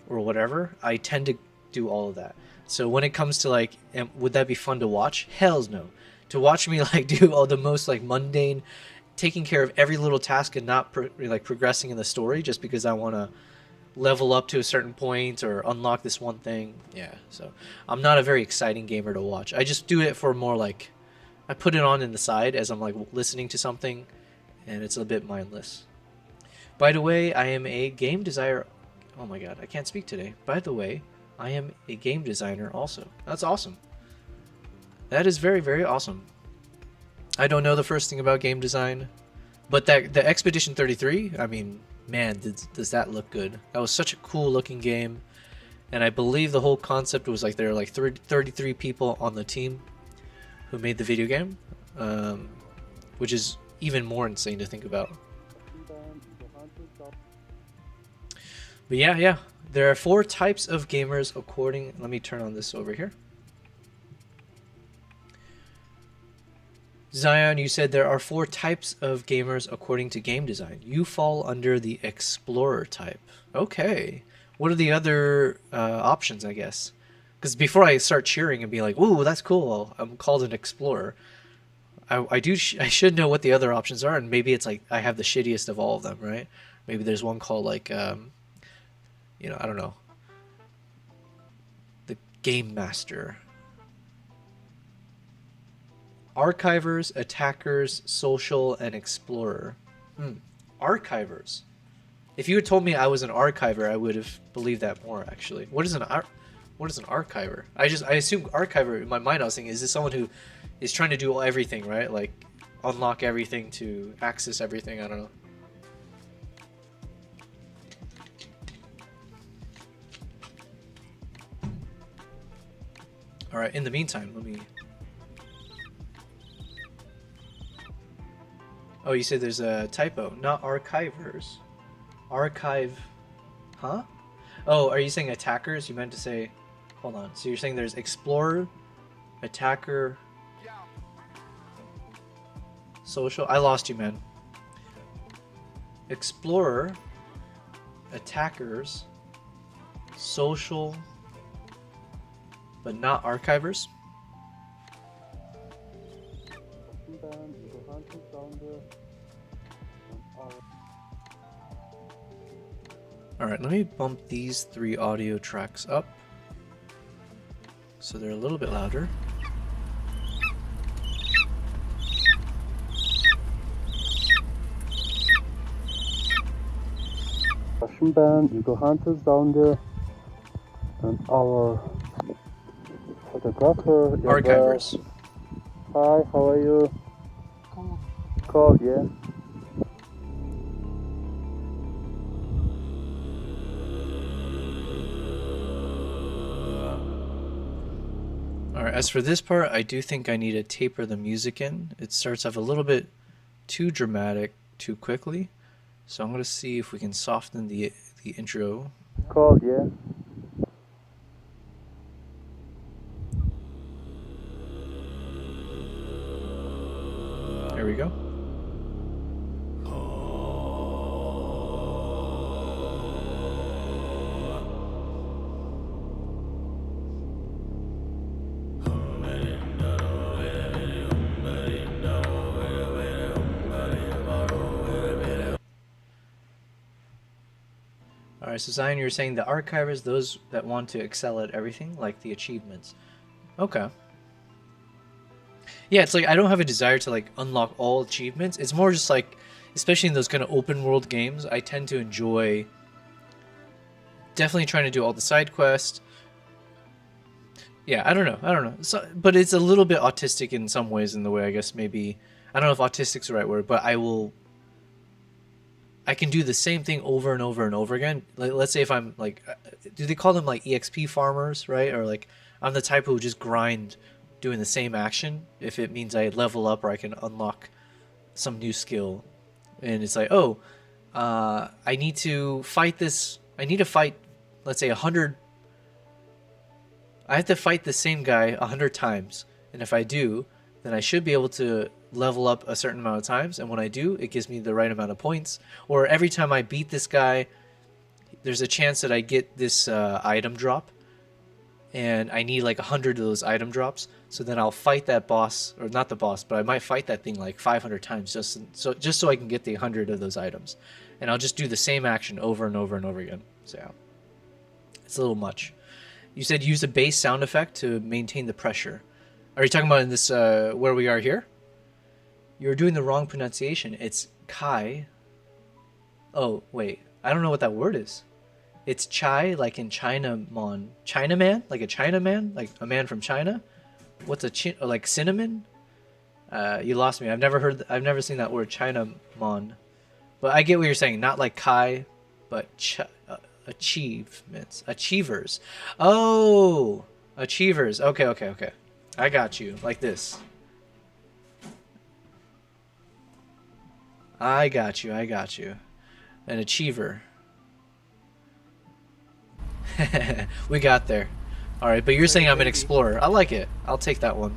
or whatever, I tend to do all of that. So when it comes to like, would that be fun to watch? Hells no. To watch me like do all the most like mundane, taking care of every little task and not progressing in the story just because I want to level up to a certain point or unlock this one thing. Yeah, so I'm not a very exciting gamer to watch. I just do it for more like, I put it on in the side as I'm like listening to something, and it's a bit mindless. By the way, I am a game designer. Oh my god, I can't speak today. By the way, I am a game designer also. That's awesome. That is very, very awesome. I don't know the first thing about game design, but the Expedition 33, I mean, man, does that look good. That was such a cool looking game, and I believe the whole concept was like there are like 33 people on the team who made the video game, which is even more insane to think about. But yeah, there are 4 types of gamers according. Let me turn on this over here. Zion, you said there are 4 types of gamers according to game design. You fall under the explorer type. Okay. What are the other options, I guess? Because before I start cheering and be like, "Ooh, that's cool," I'm called an explorer. I should know what the other options are, and maybe it's like I have the shittiest of all of them, right? Maybe there's one called like, I don't know, the Game Master. Archivers, attackers, social, and explorer. Archivers. If you had told me I was an archiver, I would have believed that more. Actually, what is an archiver? I assume archiver in my mind. I was thinking, is this someone who is trying to do everything, right? Like unlock everything to access everything. I don't know. All right. In the meantime, let me. Oh, you said there's a typo. Not archivers. Archive. Huh? Oh, are you saying attackers? You meant to say... Hold on. So you're saying there's explorer, attacker, social... I lost you, man. Explorer, attackers, social, but not archivers? Alright, let me bump these 3 audio tracks up so they're a little bit louder. Russian band, you go hunters down there, and our photographer. Archivers. Hi, how are you? Cold, yeah. Alright, as for this part, I do think I need to taper the music in. It starts off a little bit too dramatic too quickly. So I'm going to see if we can soften the intro. Cold, yeah. There we go. Alright, so Zion, you're saying the archivers, those that want to excel at everything, like the achievements. Okay. Yeah, it's like I don't have a desire to like unlock all achievements. It's more just like, especially in those kind of open world games, I tend to enjoy definitely trying to do all the side quests. Yeah, I don't know. So, but it's a little bit autistic in some ways, in the way I guess maybe, I don't know if autistic's the right word, but I can do the same thing over and over and over again. Like, let's say if I'm like, do they call them like EXP farmers, right? Or like, I'm the type who just grind doing the same action if it means I level up or I can unlock some new skill. And it's like, oh, I need to fight this. I need to fight, let's say 100. I have to fight the same guy 100 times. And if I do, then I should be able to level up a certain amount of times. And when I do, it gives me the right amount of points. Or every time I beat this guy, there's a chance that I get this item drop. And I need like 100 of those item drops. So then I'll fight that boss, or not the boss, but I might fight that thing like 500 times just so I can get the 100 of those items. And I'll just do the same action over and over and over again. So yeah, it's a little much. You said use a bass sound effect to maintain the pressure. Are you talking about in this where we are here? You're doing the wrong pronunciation. It's Kai. Oh wait, I don't know what that word is. It's chai, like in Chinaman. Chinaman? Like a Chinaman? Like a man from China? What's a like cinnamon? You lost me. I've never seen that word, Chinaman. But I get what you're saying. Not like Kai, but achievements. Achievers. Oh! Achievers. Okay. I got you. Like this. I got you. An achiever. We got there. Alright, but you're saying I'm an explorer. I like it. I'll take that one.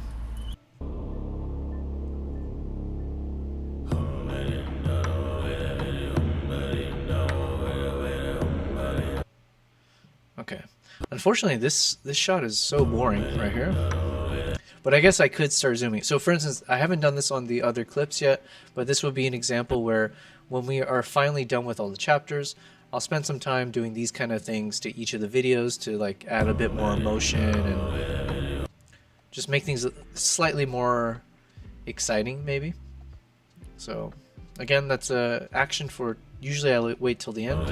Okay. Unfortunately, this shot is so boring right here. But I guess I could start zooming. So for instance, I haven't done this on the other clips yet, but this would be an example where when we are finally done with all the chapters, I'll spend some time doing these kind of things to each of the videos to like add a bit more emotion and just make things slightly more exciting maybe. So again, that's a action for, usually I wait till the end.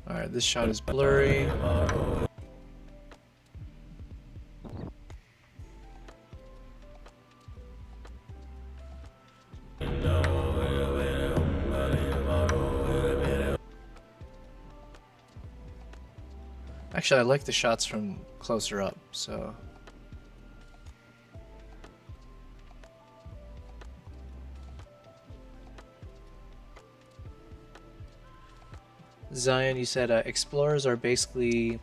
Alright, this shot is blurry. Actually, I like the shots from closer up, so... Zion, you said explorers are basically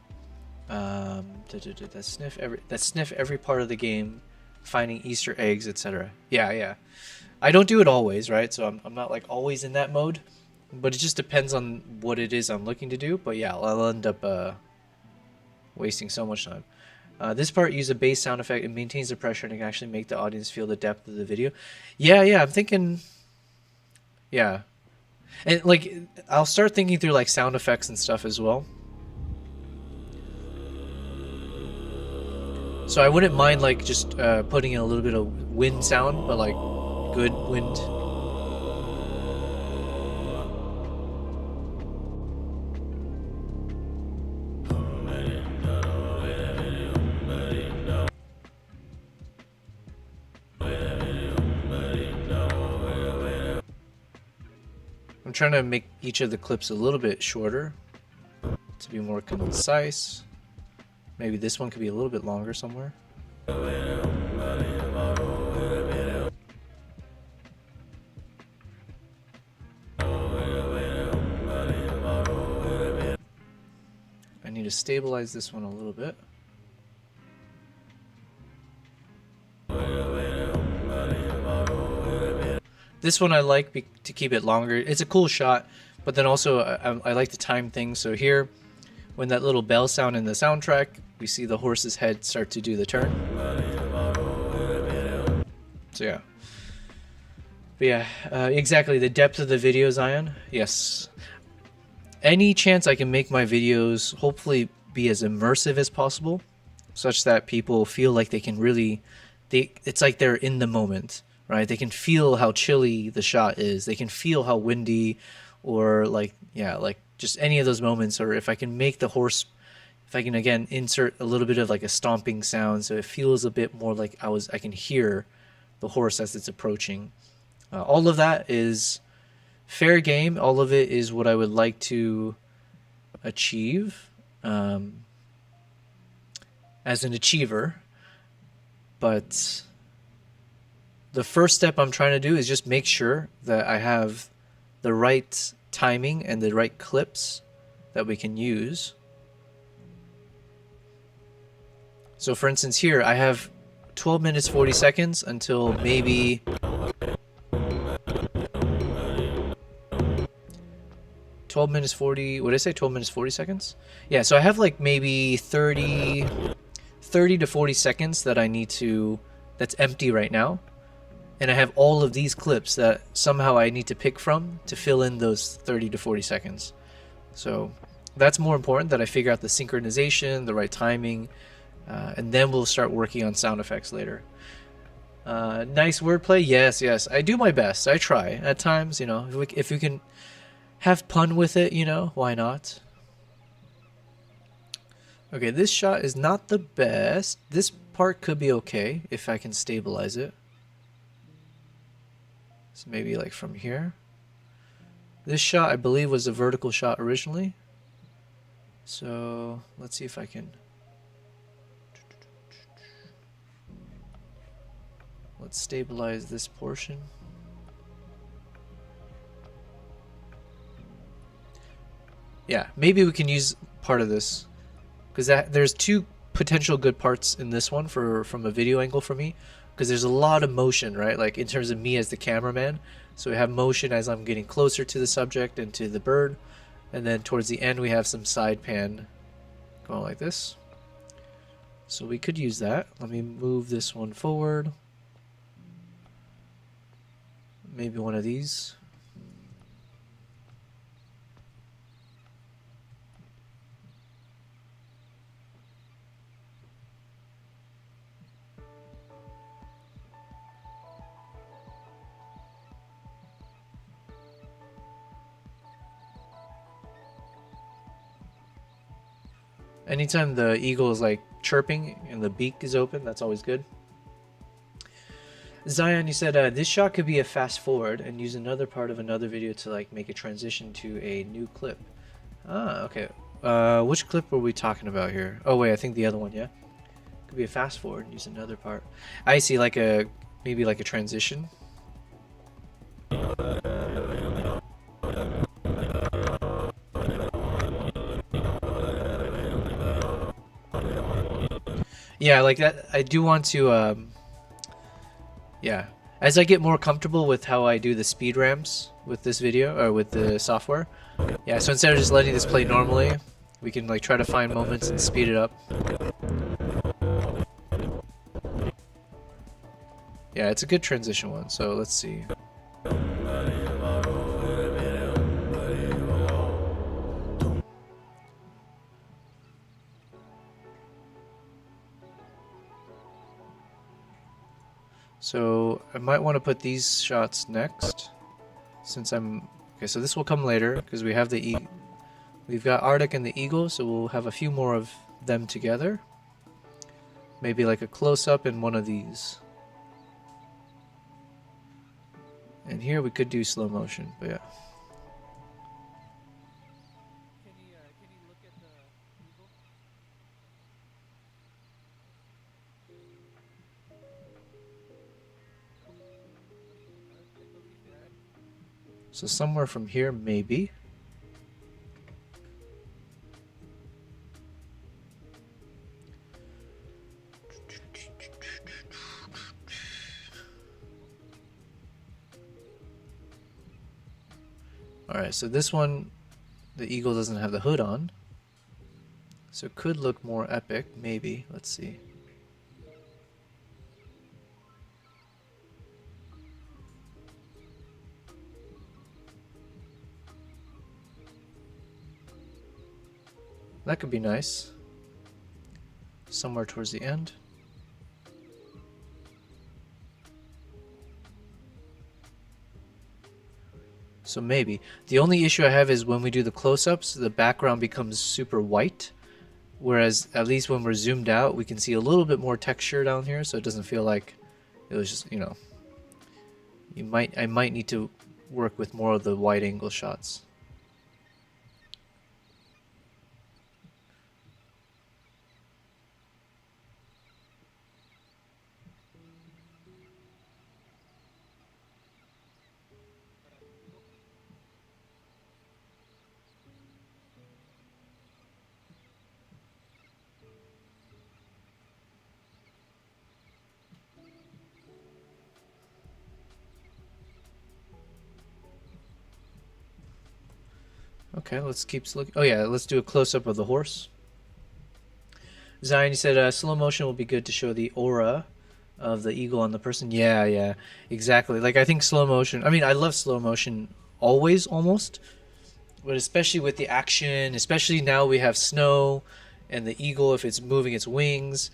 that sniff every part of the game, finding Easter eggs, etc. Yeah. I don't do it always, right? So I'm not like always in that mode, but it just depends on what it is I'm looking to do. But yeah, I'll end up wasting so much time. This part uses a bass sound effect. It maintains the pressure and it can actually make the audience feel the depth of the video. Yeah. I'm thinking. Yeah. And like, I'll start thinking through like sound effects and stuff as well. So I wouldn't mind like just putting in a little bit of wind sound, but like good wind. I'm trying to make each of the clips a little bit shorter to be more concise. Maybe this one could be a little bit longer somewhere. I need to stabilize this one a little bit. This one I like to keep it longer. It's a cool shot, but then also I like to time things. So here, when that little bell sound in the soundtrack, we see the horse's head start to do the turn. So yeah. But yeah, exactly, the depth of the video, Zion. Yes. Any chance I can make my videos hopefully be as immersive as possible, such that people feel like they can really, it's like they're in the moment, right? They can feel how chilly the shot is. They can feel how windy, or like, yeah, like just any of those moments. Or if I can make the horse, if I can again insert a little bit of like a stomping sound, so it feels a bit more like I can hear the horse as it's approaching. All of that is fair game. All of it is what I would like to achieve as an achiever. But the first step I'm trying to do is just make sure that I have the right timing and the right clips that we can use. So for instance here, I have 12 minutes 40 seconds until maybe 12 minutes 40, what did I say, 12 minutes 40 seconds? Yeah, so I have like maybe 30 to 40 seconds that I need to, that's empty right now. And I have all of these clips that somehow I need to pick from to fill in those 30 to 40 seconds. So that's more important, that I figure out the synchronization, the right timing, and then we'll start working on sound effects later. Nice wordplay, yes, yes. I do my best. I try at times, you know, if we can have pun with it, you know, why not? Okay, this shot is not the best. This part could be okay if I can stabilize it. So maybe like from here. This shot, I believe, was a vertical shot originally. So let's see if I can. Let's stabilize this portion. Yeah, maybe we can use part of this, because there's two potential good parts in this one from a video angle for me, because there's a lot of motion, right? Like in terms of me as the cameraman. So we have motion as I'm getting closer to the subject and to the bird, and then towards the end we have some side pan going like this. So we could use that. Let me move this one forward. Maybe one of these. Anytime the eagle is like chirping and the beak is open, that's always good. Zion, you said this shot could be a fast forward and use another part of another video to like make a transition to a new clip. Ah, okay. Which clip were we talking about here? Oh wait, I think the other one, yeah. Could be a fast forward and use another part. I see, like maybe like a transition. Yeah, like that. I do want to, yeah. As I get more comfortable with how I do the speed ramps with this video, or with the software. Yeah, so instead of just letting this play normally, we can like try to find moments and speed it up. Yeah, it's a good transition one, so let's see. So I might want to put these shots next, since I'm okay. So this will come later because we have we've got Arctic and the Eagle, so we'll have a few more of them together. Maybe like a close-up in one of these. And here we could do slow motion, but yeah. So somewhere from here, maybe. Alright, so this one, the eagle doesn't have the hood on. So it could look more epic, maybe. Let's see. That could be nice. Somewhere towards the end. So maybe. The only issue I have is when we do the close-ups, the background becomes super white. Whereas at least when we're zoomed out, we can see a little bit more texture down here, so it doesn't feel like it was just, you know. I might need to work with more of the wide angle shots. Okay, let's keep looking. Oh yeah, let's do a close-up of the horse. Zion, you said slow motion will be good to show the aura of the eagle on the person. Yeah, yeah, exactly. Like I think slow motion. I mean, I love slow motion always, almost, but especially with the action. Especially now we have snow, and the eagle, if it's moving its wings,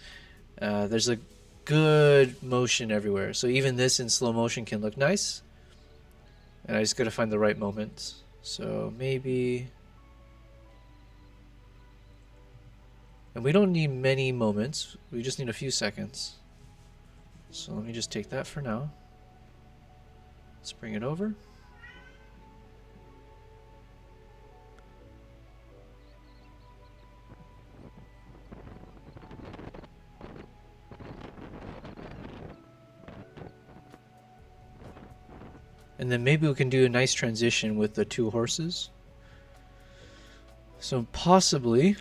there's a good motion everywhere. So even this in slow motion can look nice. And I just gotta find the right moment. So maybe... And we don't need many moments. We just need a few seconds. So let me just take that for now. Let's bring it over. And then maybe we can do a nice transition with the two horses. So possibly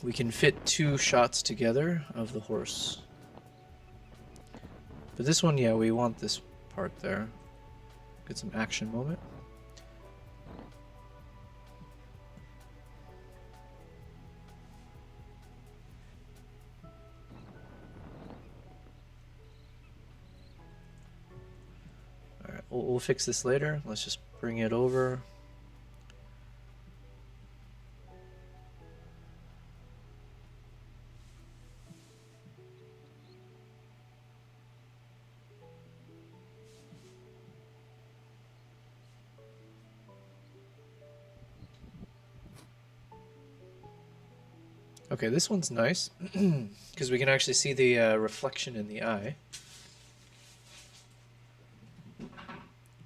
we can fit two shots together of the horse. But this one, yeah, we want this part there. Get some action moment. Alright, we'll fix this later. Let's just bring it over. Okay, this one's nice because we can actually see the reflection in the eye.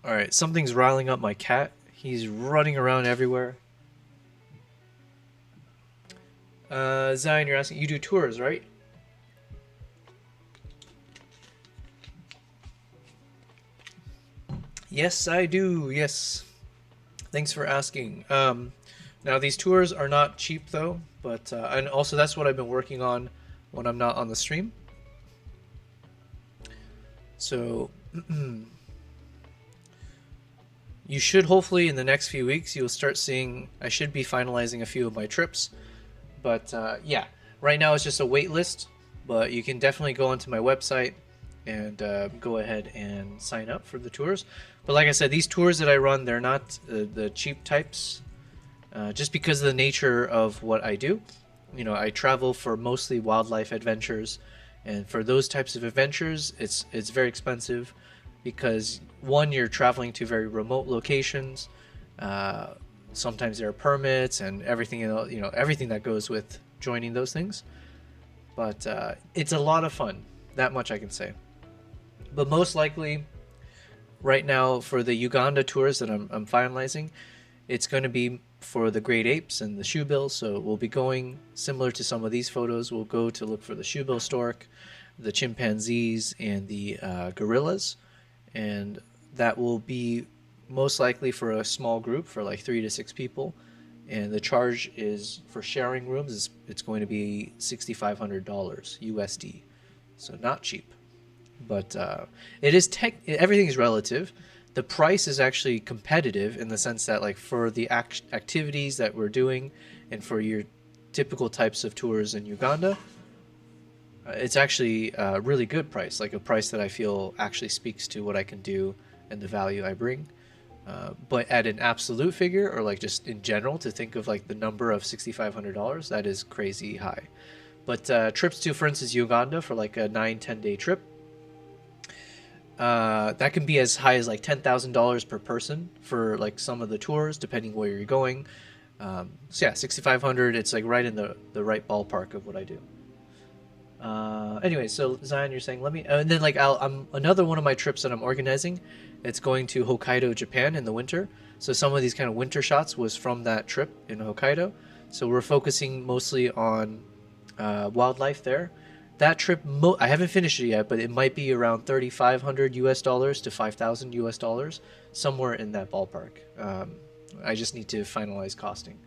Alright, something's riling up my cat. He's running around everywhere. Zion, you're asking, you do tours, right? Yes, I do, yes. Thanks for asking. Now, these tours are not cheap, though, but and also that's what I've been working on when I'm not on the stream. So, you should hopefully in the next few weeks, you'll start seeing, I should be finalizing a few of my trips. But yeah, right now it's just a wait list, but you can definitely go onto my website and go ahead and sign up for the tours. But like I said, these tours that I run, they're not the cheap types. Just because of the nature of what I do. You know, I travel for mostly wildlife adventures, and for those types of adventures, it's very expensive because one, you're traveling to very remote locations. Sometimes there are permits and everything, you know, everything that goes with joining those things. But it's a lot of fun. That much I can say. But most likely, right now for the Uganda tours that I'm finalizing, it's going to be for the great apes and the shoebill. So we'll be going similar to some of these photos. We'll go to look for the shoebill stork, the chimpanzees, and the gorillas. And that will be most likely for a small group, for like 3 to 6 people. And the charge is for sharing rooms. It's going to be $6,500 USD. So not cheap. But it is everything is relative. The price is actually competitive in the sense that, like, for the activities that we're doing and for your typical types of tours in Uganda, it's actually a really good price, like a price that I feel actually speaks to what I can do and the value I bring. But at an absolute figure, or like just in general, to think of like the number of $6,500, that is crazy high. But trips to, for instance, Uganda for like a 9-10 day trip, that can be as high as like $10,000 per person for like some of the tours, depending where you're going. So yeah, 6,500. It's like right in the right ballpark of what I do. Anyway, so Zion, you're saying let me, and then like I'm another one of my trips that I'm organizing. It's going to Hokkaido, Japan in the winter. So some of these kind of winter shots was from that trip in Hokkaido. So we're focusing mostly on wildlife there. That trip, I haven't finished it yet, but it might be around $3,500 to $5,000, somewhere in that ballpark. I just need to finalize costing.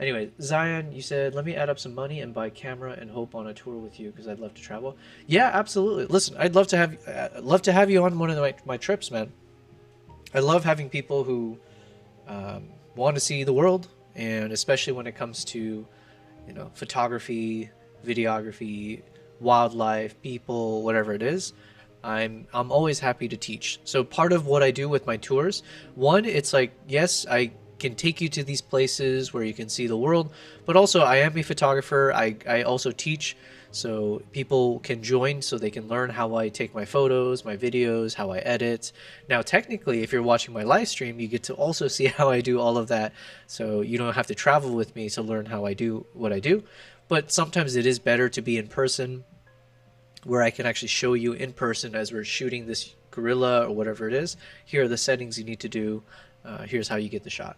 Anyway, Zion, you said, let me add up some money and buy camera and hope on a tour with you because I'd love to travel. Yeah, absolutely. Listen, I'd love to have you on one of my trips, man. I love having people who want to see the world, and especially when it comes to, photography, videography, wildlife, people, whatever it is. I'm always happy to teach. So part of what I do with my tours, one, it's like, yes, I can take you to these places where you can see the world, but also I am a photographer. I also teach, so people can join so they can learn how I take my photos, my videos, how I edit. Now technically, if you're watching my live stream, you get to also see how I do all of that, so you don't have to travel with me to learn how I do what I do. But sometimes it is better to be in person, where I can actually show you in person as we're shooting this gorilla or whatever it is. Here are the settings you need to do. Here's how you get the shot.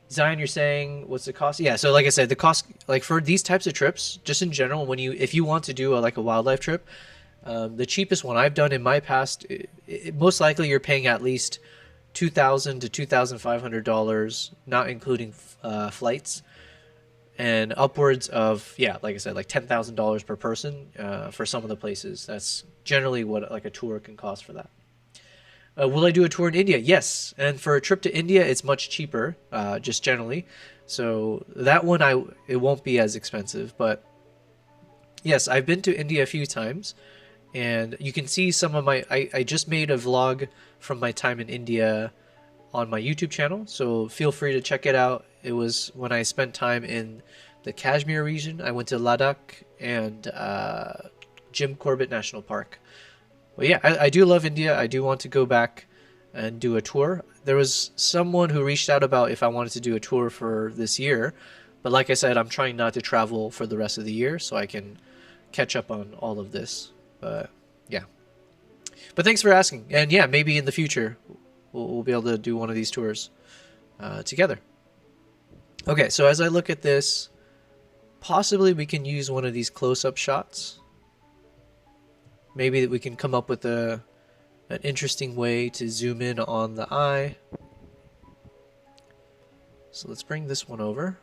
Zion, you're saying what's the cost? Yeah, so like I said, the cost, like for these types of trips, just in general, if you want to do like a wildlife trip, the cheapest one I've done in my past, most likely you're paying at least $2,000 to $2,500, not including flights, and upwards of, yeah, like I said, like $10,000 per person for some of the places. That's generally what like a tour can cost for that. Will I do a tour in India? Yes, and for a trip to India, it's much cheaper, just generally. So that one, it won't be as expensive. But yes, I've been to India a few times, and you can see some of my. I just made a vlog from my time in India on my YouTube channel, so feel free to check it out. It was when I spent time in the Kashmir region. I went to Ladakh and Jim Corbett National Park. But yeah, I do love India. I do want to go back and do a tour. There was someone who reached out about if I wanted to do a tour for this year. But like I said, I'm trying not to travel for the rest of the year so I can catch up on all of this. But yeah. But thanks for asking. And yeah, maybe in the future we'll be able to do one of these tours together. Okay, so as I look at this, possibly we can use one of these close-up shots. Maybe that we can come up with an interesting way to zoom in on the eye. So let's bring this one over.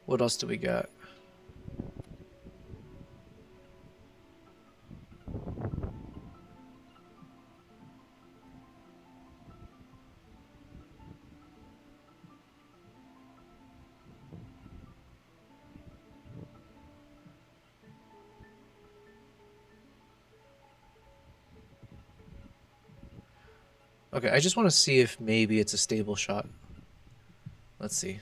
What else do we got? Okay, I just want to see if maybe it's a stable shot. Let's see.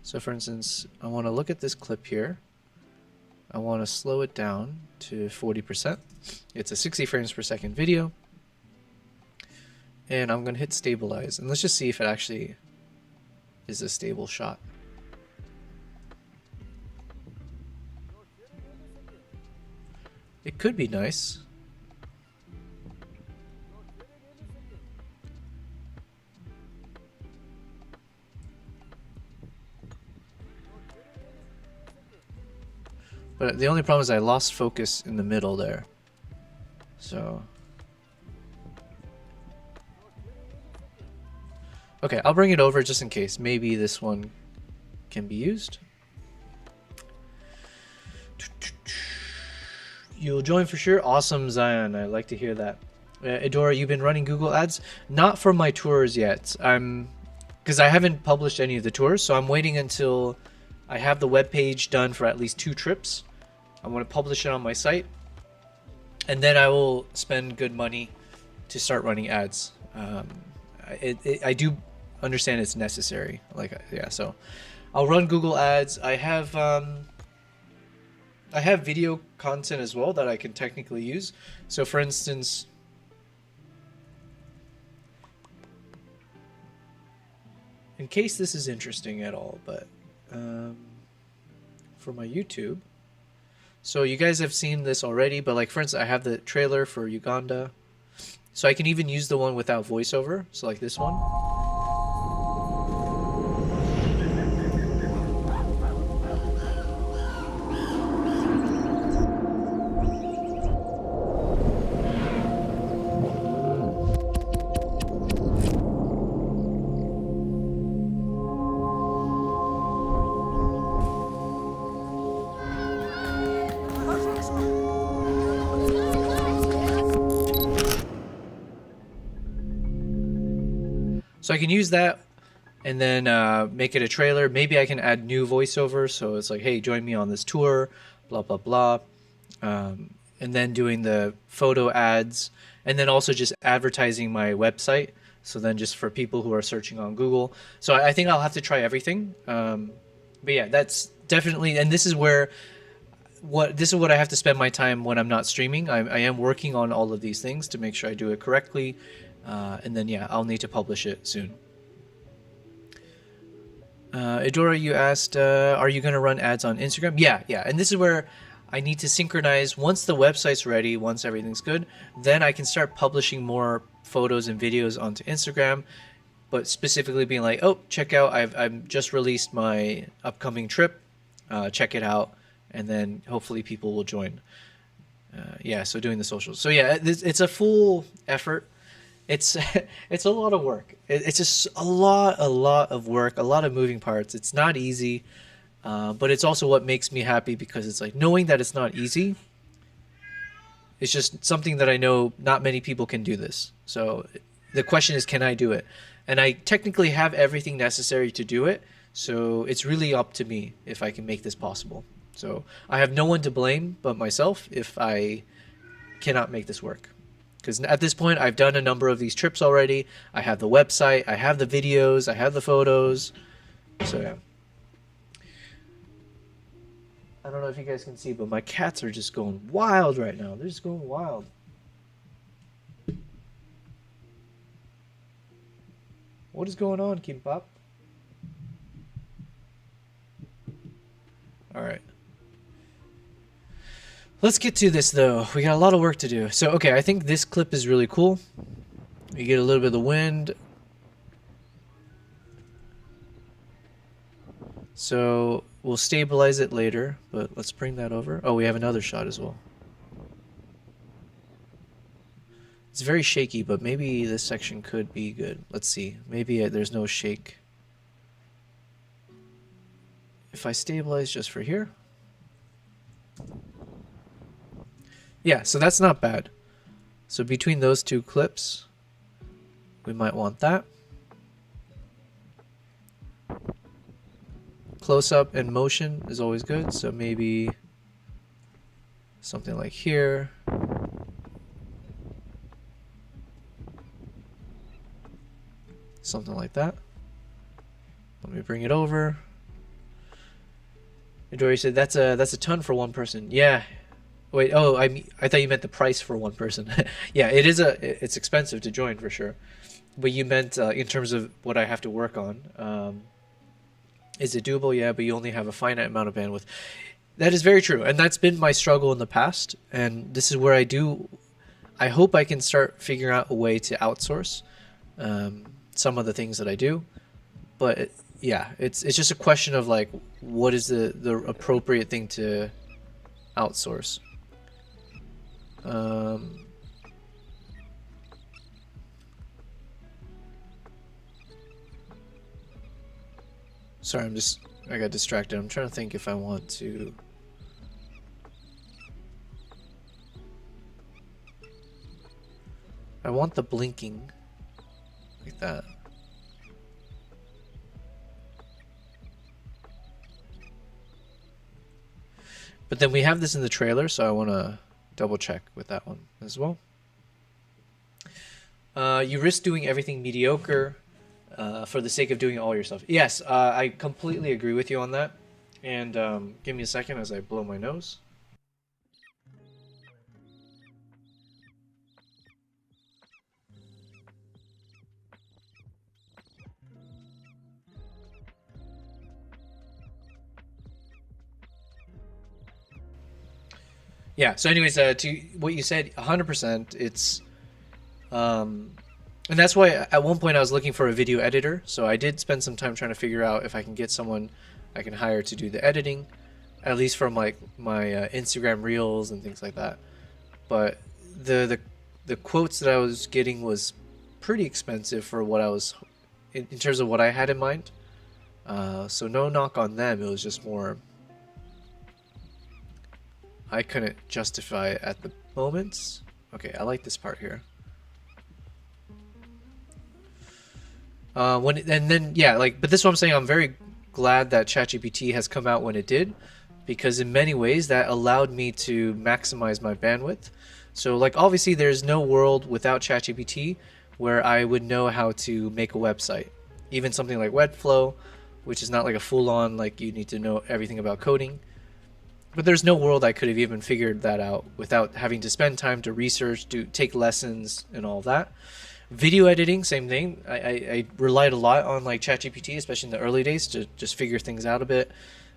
So for instance, I want to look at this clip here. I want to slow it down to 40%. It's a 60 frames per second video. And I'm going to hit stabilize. And let's just see if it actually is a stable shot. It could be nice. But the only problem is I lost focus in the middle there. So. Okay, I'll bring it over just in case. Maybe this one can be used. You'll join for sure. Awesome, Zion. I'd like to hear that. Adora, you've been running Google Ads? Not for my tours yet. Because I haven't published any of the tours, so I'm waiting until I have the web page done for at least 2 trips. I want to publish it on my site, and then I will spend good money to start running ads. I do understand it's necessary. Like, yeah, so I'll run Google Ads. I have video content as well that I can technically use. So for instance, in case this is interesting at all, but for my YouTube, so you guys have seen this already, but like for instance, I have the trailer for Uganda, so I can even use the one without voiceover, so like this one. So I can use that and then make it a trailer. Maybe I can add new voiceover. So it's like, hey, join me on this tour, blah, blah, blah. And then doing the photo ads, and then also just advertising my website. So then just for people who are searching on Google. So I think I'll have to try everything. But yeah, that's definitely, and this is where, this is what I have to spend my time when I'm not streaming. I am working on all of these things to make sure I do it correctly. And then, yeah, I'll need to publish it soon. Adora, you asked, are you going to run ads on Instagram? Yeah. And this is where I need to synchronize. Once the website's ready, once everything's good, then I can start publishing more photos and videos onto Instagram, but specifically being like, oh, check out, I've just released my upcoming trip. Check it out. And then hopefully people will join. Yeah, so doing the socials. So yeah, it's a full effort. It's a lot of work. It's just a lot of work, a lot of moving parts. It's not easy, but it's also what makes me happy, because it's like knowing that it's not easy. It's just something that I know not many people can do this. So the question is, can I do it? And I technically have everything necessary to do it. So it's really up to me if I can make this possible. So I have no one to blame but myself if I cannot make this work. Because at this point, I've done a number of these trips already. I have the website, I have the videos, I have the photos. So yeah. I don't know if you guys can see, but my cats are just going wild right now. They're just going wild. What is going on, Kimbap? All right. Let's get to this, though. We got a lot of work to do. So, okay, I think this clip is really cool. You get a little bit of the wind. So, we'll stabilize it later, but let's bring that over. Oh, we have another shot as well. It's very shaky, but maybe this section could be good. Let's see. Maybe there's no shake. If I stabilize just for here. Yeah, so that's not bad. So between those two clips, we might want that. Close up and motion is always good, so maybe something like here. Something like that. Let me bring it over. Dory said that's a ton for one person. Yeah. Wait, oh, I thought you meant the price for one person. Yeah, it's expensive to join for sure. But you meant in terms of what I have to work on. Is it doable? Yeah, but you only have a finite amount of bandwidth. That is very true, and that's been my struggle in the past. And this is where I hope I can start figuring out a way to outsource some of the things that I do. But yeah, it's just a question of like, what is the appropriate thing to outsource. Sorry, I got distracted. I'm trying to think if I want to. I want the blinking like that. But then we have this in the trailer, so I want to double check with that one as well. You risk doing everything mediocre for the sake of doing it all yourself. Yes, I completely agree with you on that. And give me a second as I blow my nose. Yeah, so anyways, to what you said, 100%, it's... and that's why at one point I was looking for a video editor, so I did spend some time trying to figure out if I can get someone I can hire to do the editing, at least from like my Instagram reels and things like that. But the quotes that I was getting was pretty expensive for what I was, in terms of what I had in mind. So no knock on them, it was just more... I couldn't justify it at the moment. Okay, I like this part here. And then yeah, like, but this is what I'm saying. I'm very glad that ChatGPT has come out when it did, because in many ways that allowed me to maximize my bandwidth. So like, obviously there's no world without ChatGPT where I would know how to make a website, even something like Webflow, which is not like a full-on, like you need to know everything about coding. But there's no world I could have even figured that out without having to spend time to research, take lessons and all that. Video editing, same thing. I relied a lot on like ChatGPT, especially in the early days, to just figure things out a bit.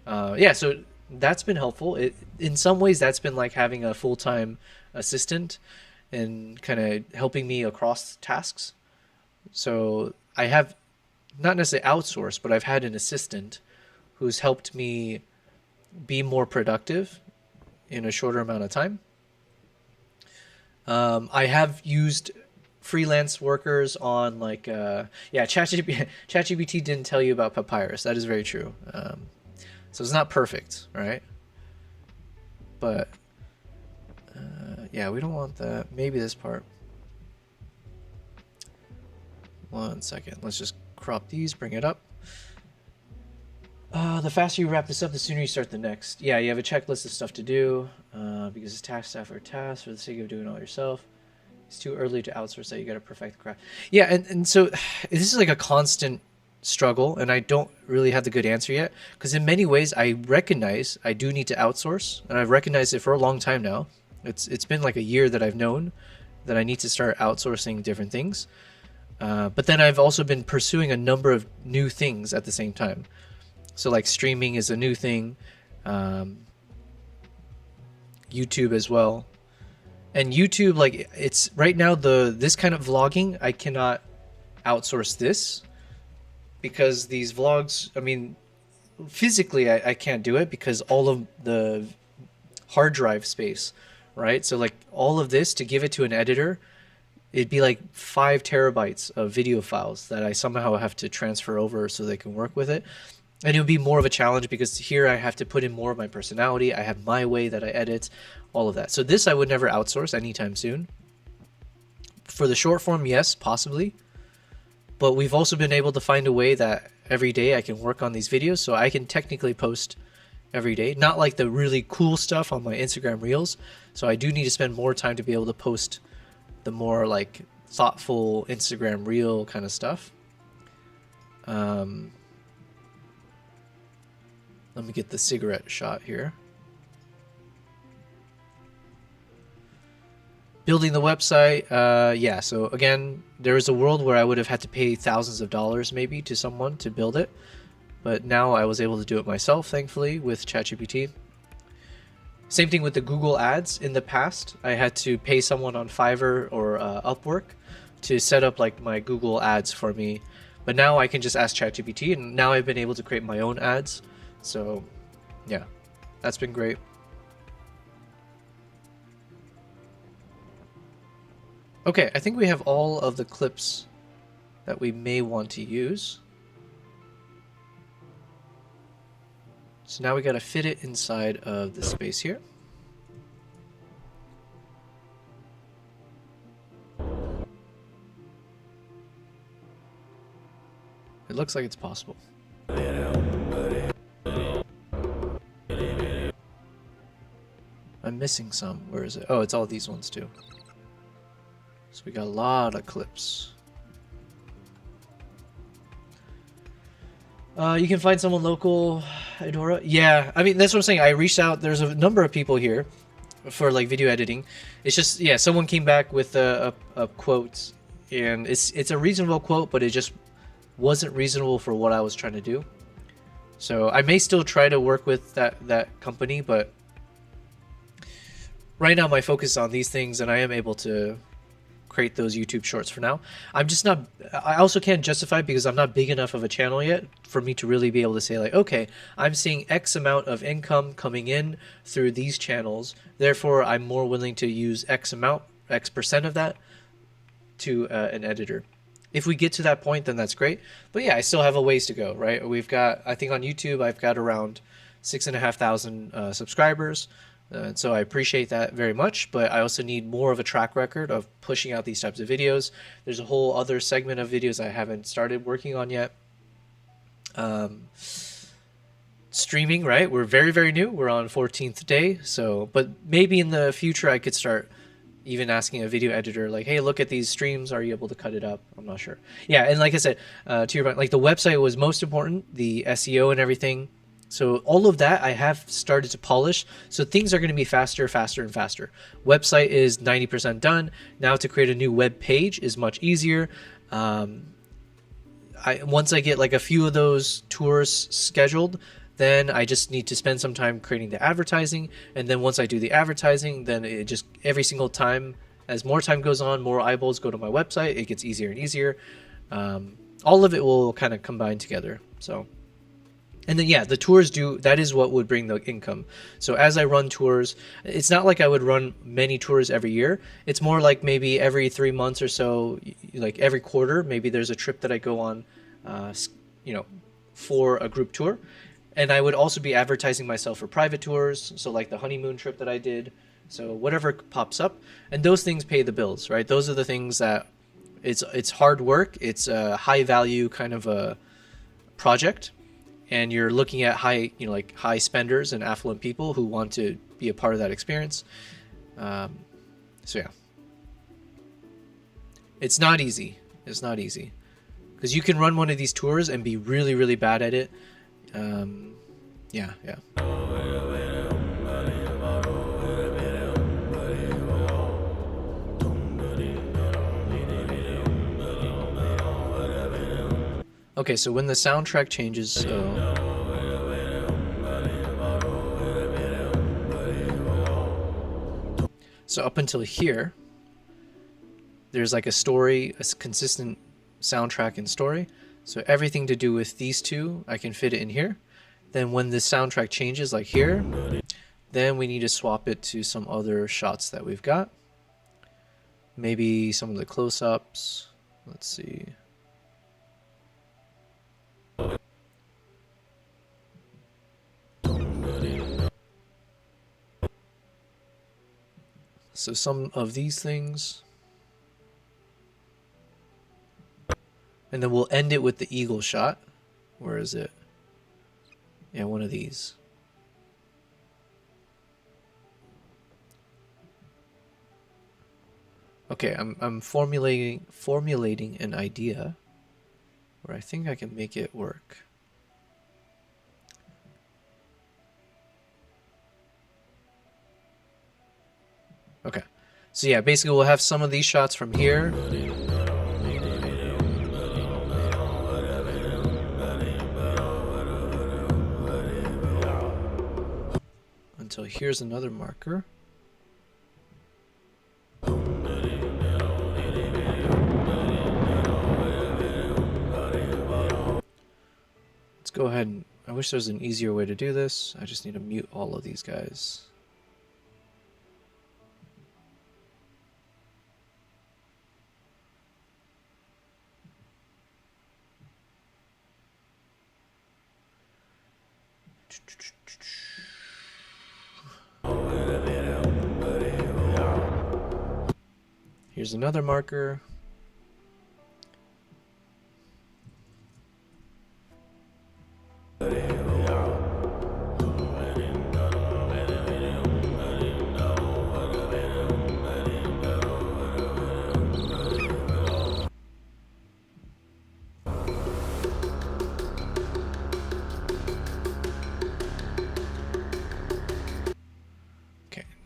Yeah, so that's been helpful. In some ways, that's been like having a full-time assistant and kind of helping me across tasks. So I have not necessarily outsourced, but I've had an assistant who's helped me be more productive in a shorter amount of time. I have used freelance workers on like yeah, ChatGPT didn't tell you about Papyrus. That is very true. So it's not perfect, right? But yeah, we don't want that. Maybe this part. 1 second. Let's just crop these, bring it up. The faster you wrap this up, the sooner you start the next. Yeah, you have a checklist of stuff to do because it's task after task for the sake of doing it all yourself. It's too early to outsource that. You got to perfect the craft. Yeah, and so this is like a constant struggle, and I don't really have the good answer yet, because in many ways I recognize I do need to outsource, and I've recognized it for a long time now. It's been like a year that I've known that I need to start outsourcing different things. But then I've also been pursuing a number of new things at the same time. So like streaming is a new thing, YouTube as well. And YouTube, like, it's right now this kind of vlogging, I cannot outsource this because these vlogs, I mean, physically I can't do it because all of the hard drive space, right? So like all of this, to give it to an editor, it'd be like 5 terabytes of video files that I somehow have to transfer over so they can work with it. And it would be more of a challenge because here I have to put in more of my personality. I have my way that I edit, all of that. So this I would never outsource anytime soon. For the short form, yes, possibly. But we've also been able to find a way that every day I can work on these videos. So I can technically post every day. Not like the really cool stuff on my Instagram Reels. So I do need to spend more time to be able to post the more like thoughtful Instagram Reel kind of stuff. Let me get the cigarette shot here. Building the website, yeah, so again, there was a world where I would have had to pay thousands of dollars maybe to someone to build it. But now I was able to do it myself, thankfully, with ChatGPT. Same thing with the Google ads. In the past, I had to pay someone on Fiverr or Upwork to set up like my Google ads for me. But now I can just ask ChatGPT, and now I've been able to create my own ads. So, yeah, that's been great. Okay, I think we have all of the clips that we may want to use. So now we got to fit it inside of the space here. It looks like it's possible. I'm missing some. Where is it? Oh, it's all these ones too. So we got a lot of clips. You can find someone local, Idora. Yeah, I mean, that's what I'm saying. I reached out. There's a number of people here for like video editing. It's just, yeah, someone came back with a quote, and it's a reasonable quote, but it just wasn't reasonable for what I was trying to do. So I may still try to work with that company, but right now my focus is on these things, and I am able to create those YouTube shorts for now. I'm just not, I also can't justify it because I'm not big enough of a channel yet for me to really be able to say like, okay, I'm seeing X amount of income coming in through these channels, therefore I'm more willing to use X percent of that to an editor. If we get to that point, then that's great. But yeah, I still have a ways to go, right? We've got, I think on YouTube, I've got around 6,500 subscribers. So I appreciate that very much, but I also need more of a track record of pushing out these types of videos. There's a whole other segment of videos I haven't started working on yet. Streaming, right? We're very, very new. We're on 14th day. So, but maybe in the future I could start even asking a video editor like, hey, look at these streams. Are you able to cut it up? I'm not sure. Yeah, and like I said, to your point, like the website was most important, the SEO and everything. So all of that I have started to polish. So things are going to be faster, faster, and faster. Website is 90% done. Now to create a new web page is much easier. Once I get like a few of those tours scheduled, then I just need to spend some time creating the advertising. And then once I do the advertising, then it just every single time, as more time goes on, more eyeballs go to my website. It gets easier and easier. All of it will kind of combine together. So. And then, yeah, the tours that is what would bring the income. So as I run tours, it's not like I would run many tours every year. It's more like maybe every 3 months or so, like every quarter, maybe there's a trip that I go on, for a group tour. And I would also be advertising myself for private tours. So like the honeymoon trip that I did. So whatever pops up. And those things pay the bills, right? Those are the things that it's hard work. It's a high value kind of a project. And you're looking at high spenders and affluent people who want to be a part of that experience. So yeah, it's not easy. It's not easy because you can run one of these tours and be really, really bad at it. Yeah. Okay, so when the soundtrack changes, so up until here, there's like a story, a consistent soundtrack and story. So everything to do with these two, I can fit it in here. Then when the soundtrack changes, like here, then we need to swap it to some other shots that we've got. Maybe some of the close-ups. Let's see. So some of these things. And then we'll end it with the eagle shot. Where is it? Yeah, one of these. Okay, I'm formulating an idea where I think I can make it work. Okay, so yeah, basically we'll have some of these shots from here. Until here's another marker. Let's go ahead and, I wish there was an easier way to do this. I just need to mute all of these guys. Here's another marker.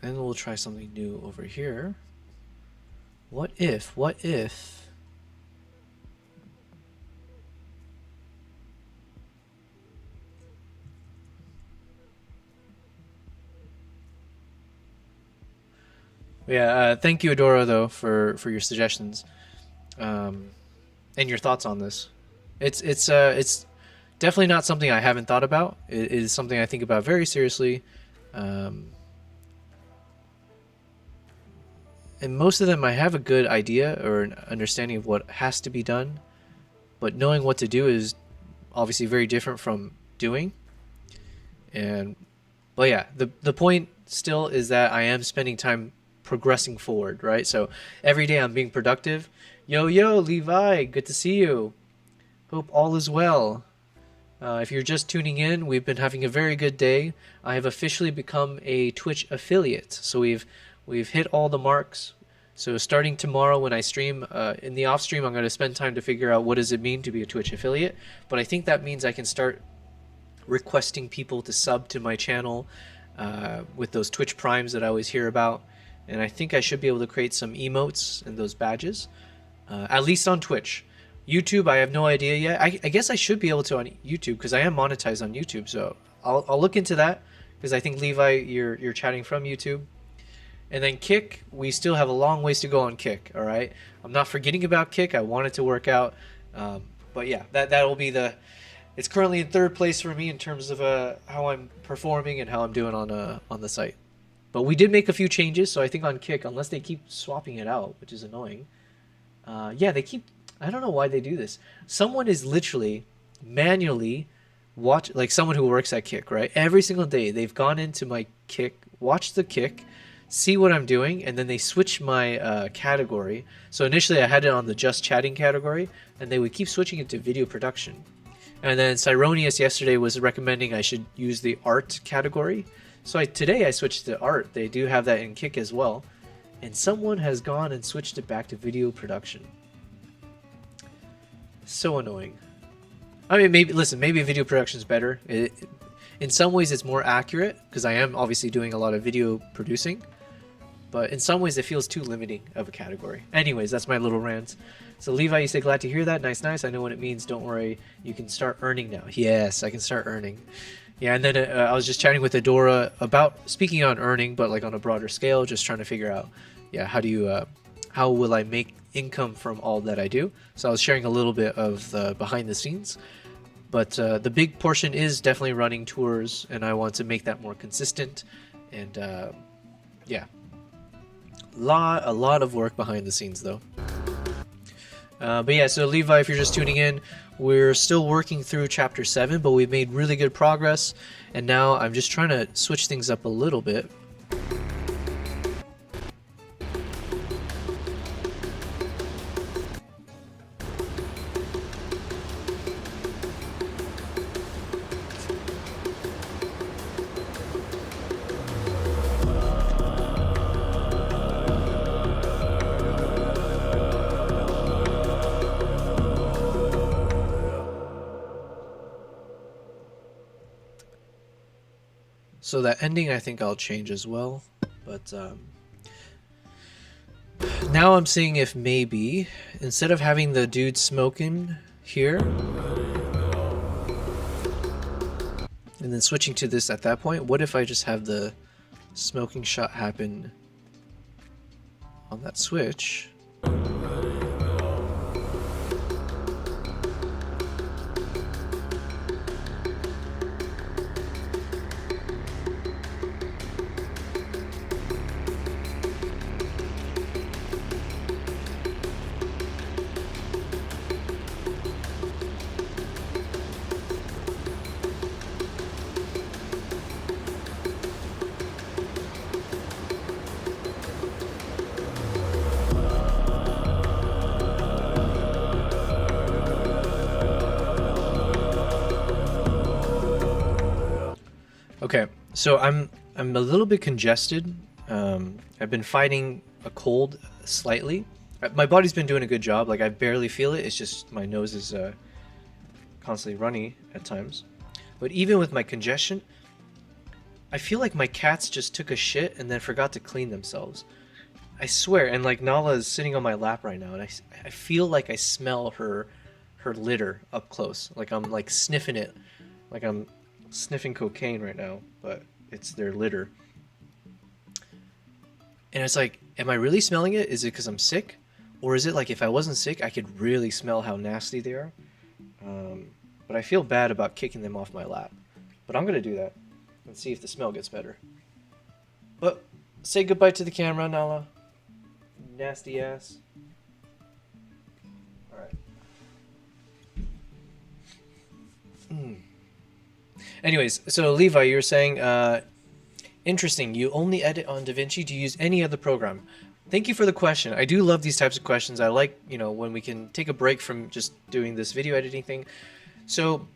And we'll try something new over here. What if? Yeah, thank you, Adora, though, for your suggestions, and your thoughts on this. It's definitely not something I haven't thought about. It is something I think about very seriously, and most of them I have a good idea or an understanding of what has to be done, but knowing what to do is obviously very different from doing. But yeah, the point still is that I am spending time progressing forward, right? So every day I'm being productive. Yo, Levi, good to see you. Hope all is well. If you're just tuning in, we've been having a very good day. I have officially become a Twitch affiliate. So we've hit all the marks. So starting tomorrow when I stream, in the off stream, I'm going to spend time to figure out what does it mean to be a Twitch affiliate. But I think that means I can start requesting people to sub to my channel with those Twitch primes that I always hear about. And I think I should be able to create some emotes and those badges, at least on Twitch. YouTube, I have no idea yet. I guess I should be able to on YouTube because I am monetized on YouTube. So I'll look into that because I think, Levi, you're chatting from YouTube. And then Kick, we still have a long ways to go on Kick, all right? I'm not forgetting about Kick. I want it to work out. But yeah, that will be the... It's currently in third place for me in terms of how I'm performing and how I'm doing on the site. But we did make a few changes, so I think on Kick, unless they keep swapping it out, which is annoying. Yeah, they keep... I don't know why they do this. Someone is literally manually like someone who works at Kick, right? Every single day, they've gone into my Kick, watched the Kick, see what I'm doing, and then they switch my category. So initially I had it on the just chatting category, and they would keep switching it to video production. And then Cyronius yesterday was recommending I should use the art category. So today I switched to art. They do have that in Kick as well. And someone has gone and switched it back to video production. So annoying. I mean, maybe video production is better. In some ways it's more accurate because I am obviously doing a lot of video producing. But in some ways it feels too limiting of a category. Anyways, that's my little rant. So Levi, you say glad to hear that. Nice. I know what it means. Don't worry. You can start earning now. Yes, I can start earning. Yeah, and then I was just chatting with Adora about speaking on earning, but like on a broader scale, just trying to figure out, yeah, how will I make income from all that I do? So I was sharing a little bit of the behind the scenes, but the big portion is definitely running tours, and I want to make that more consistent. And yeah, a lot of work behind the scenes though. But yeah, so Levi, if you're just tuning in, we're still working through chapter 7, but we've made really good progress, and now I'm just trying to switch things up a little bit. So that ending I think I'll change as well, but now I'm seeing if maybe instead of having the dude smoking here and then switching to this at that point, what if I just have the smoking shot happen on that switch? Okay, so I'm a little bit congested. I've been fighting a cold slightly. My body's been doing a good job. Like I barely feel it. It's just my nose is constantly runny at times. But even with my congestion, I feel like my cats just took a shit and then forgot to clean themselves. I swear, and like Nala is sitting on my lap right now, and I feel like I smell her litter up close. Like I'm like sniffing it, like I'm sniffing cocaine right now, but it's their litter. And it's like, am I really smelling it? Is it because I'm sick? Or is it like if I wasn't sick, I could really smell how nasty they are? But I feel bad about kicking them off my lap. But I'm going to do that and see if the smell gets better. But say goodbye to the camera, Nala. Nasty ass. Alright. Anyways, so Levi, you were saying, interesting, you only edit on DaVinci. Do you use any other program? Thank you for the question. I do love these types of questions. I like, you know, when we can take a break from just doing this video editing thing. So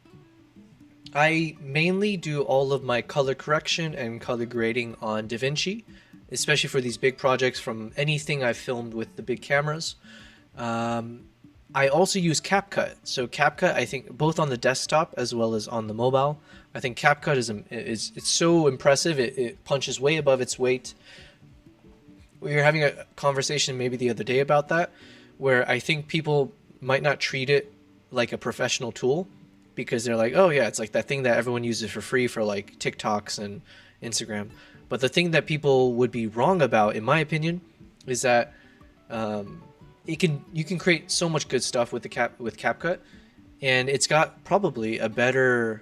I mainly do all of my color correction and color grading on DaVinci, especially for these big projects from anything I've filmed with the big cameras. I also use CapCut. So CapCut, I think, both on the desktop as well as on the mobile. I think CapCut is it's so impressive. It punches way above its weight. We were having a conversation maybe the other day about that, where I think people might not treat it like a professional tool because they're like, oh yeah, it's like that thing that everyone uses for free for like TikToks and Instagram. But the thing that people would be wrong about, in my opinion, is that you can create so much good stuff with CapCut, and it's got probably a better,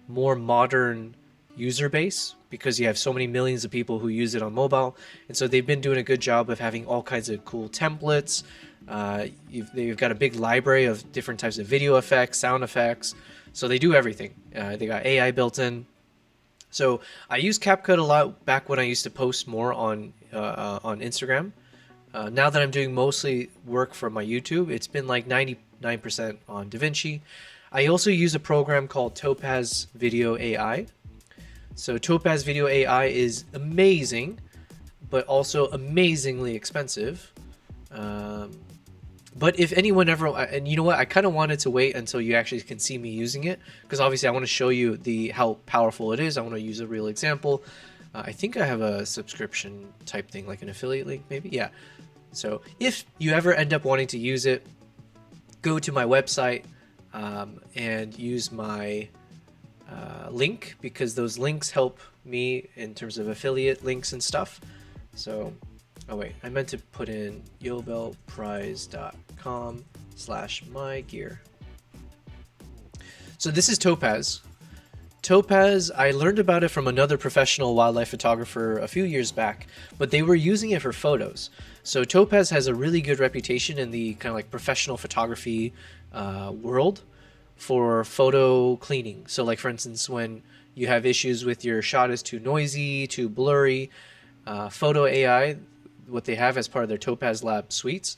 more modern user base because you have so many millions of people who use it on mobile, and so they've been doing a good job of having all kinds of cool templates. They've got a big library of different types of video effects, sound effects, so they do everything. They got AI built in. So I used CapCut a lot back when I used to post more on Instagram. Now that I'm doing mostly work for my YouTube, it's been like 99% on DaVinci. I also use a program called Topaz Video AI. So Topaz Video AI is amazing, but also amazingly expensive. But if anyone ever, and you know what, I kind of wanted to wait until you actually can see me using it, because obviously I want to show you how powerful it is. I want to use a real example. I think I have a subscription type thing, like an affiliate link maybe. Yeah. So if you ever end up wanting to use it, go to my website and use my link, because those links help me in terms of affiliate links and stuff. So, oh wait, I meant to put in yobelprize.com/mygear. So this is Topaz. Topaz, I learned about it from another professional wildlife photographer a few years back, but they were using it for photos. So Topaz has a really good reputation in the kind of like professional photography world for photo cleaning. So like for instance, when you have issues with your shot is too noisy, too blurry, Photo AI, what they have as part of their Topaz Lab suites,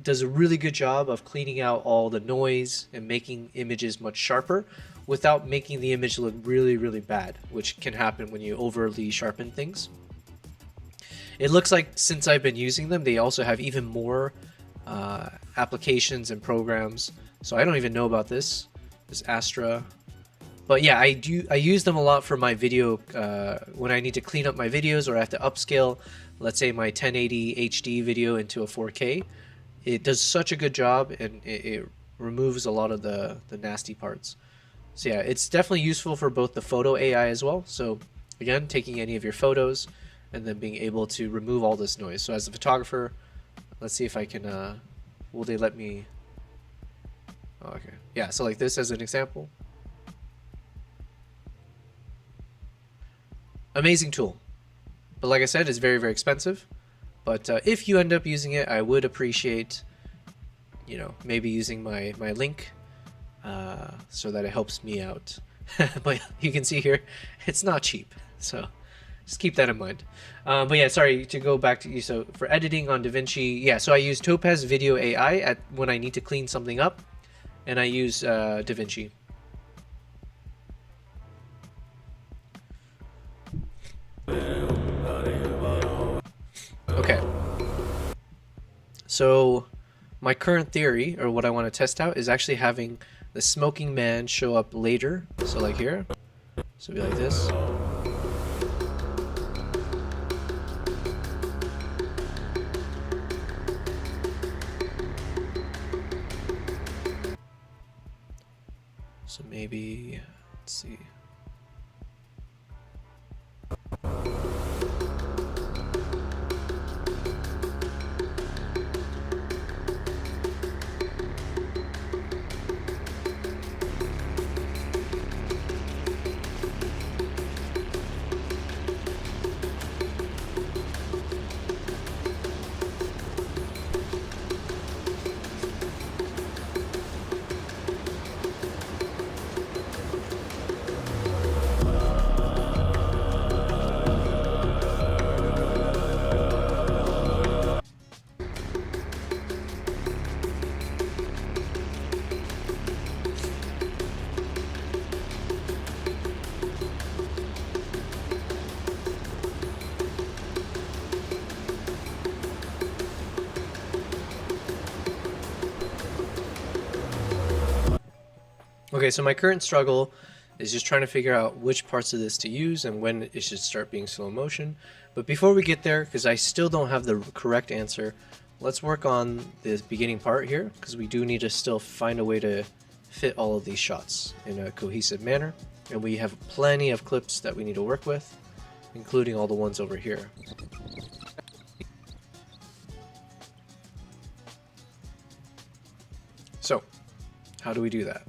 does a really good job of cleaning out all the noise and making images much sharper without making the image look really, really bad, which can happen when you overly sharpen things. It looks like since I've been using them, they also have even more applications and programs. So I don't even know about this Astra. But yeah, I use them a lot for my video when I need to clean up my videos or I have to upscale, let's say my 1080 HD video into a 4K. It does such a good job, and it removes a lot of the nasty parts. So yeah, it's definitely useful for both the photo AI as well. So again, taking any of your photos and then being able to remove all this noise. So as a photographer, let's see if I can, will they let me, oh, okay. Yeah, so like this as an example. Amazing tool. But like I said, it's very, very expensive. But if you end up using it, I would appreciate, you know, maybe using my link so that it helps me out. But you can see here, it's not cheap. So just keep that in mind. But yeah, sorry, to go back to you. So for editing on DaVinci, yeah, so I use Topaz Video AI when I need to clean something up. And I use DaVinci. Okay. So my current theory, or what I want to test out, is actually having the smoking man show up later. So like here. So it'll be like this. So maybe, let's see. Okay, so my current struggle is just trying to figure out which parts of this to use and when it should start being slow motion. But before we get there, because I still don't have the correct answer, let's work on this beginning part here, because we do need to still find a way to fit all of these shots in a cohesive manner. And we have plenty of clips that we need to work with, including all the ones over here. So, how do we do that?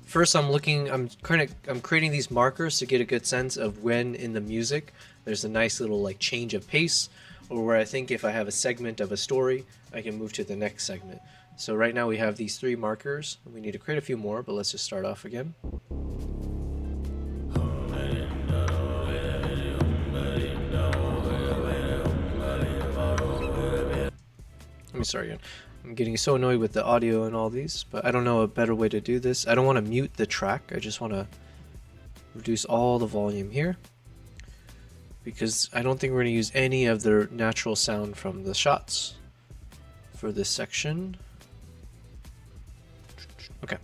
First, I'm creating these markers to get a good sense of when in the music there's a nice little like change of pace, or where I think if I have a segment of a story, I can move to the next segment. So right now we have these 3 markers. We need to create a few more, but let's just start off again. Let me start again. I'm getting so annoyed with the audio and all these, but I don't know a better way to do this. I don't want to mute the track. I just want to reduce all the volume here, because I don't think we're going to use any of the natural sound from the shots for this section. Okay.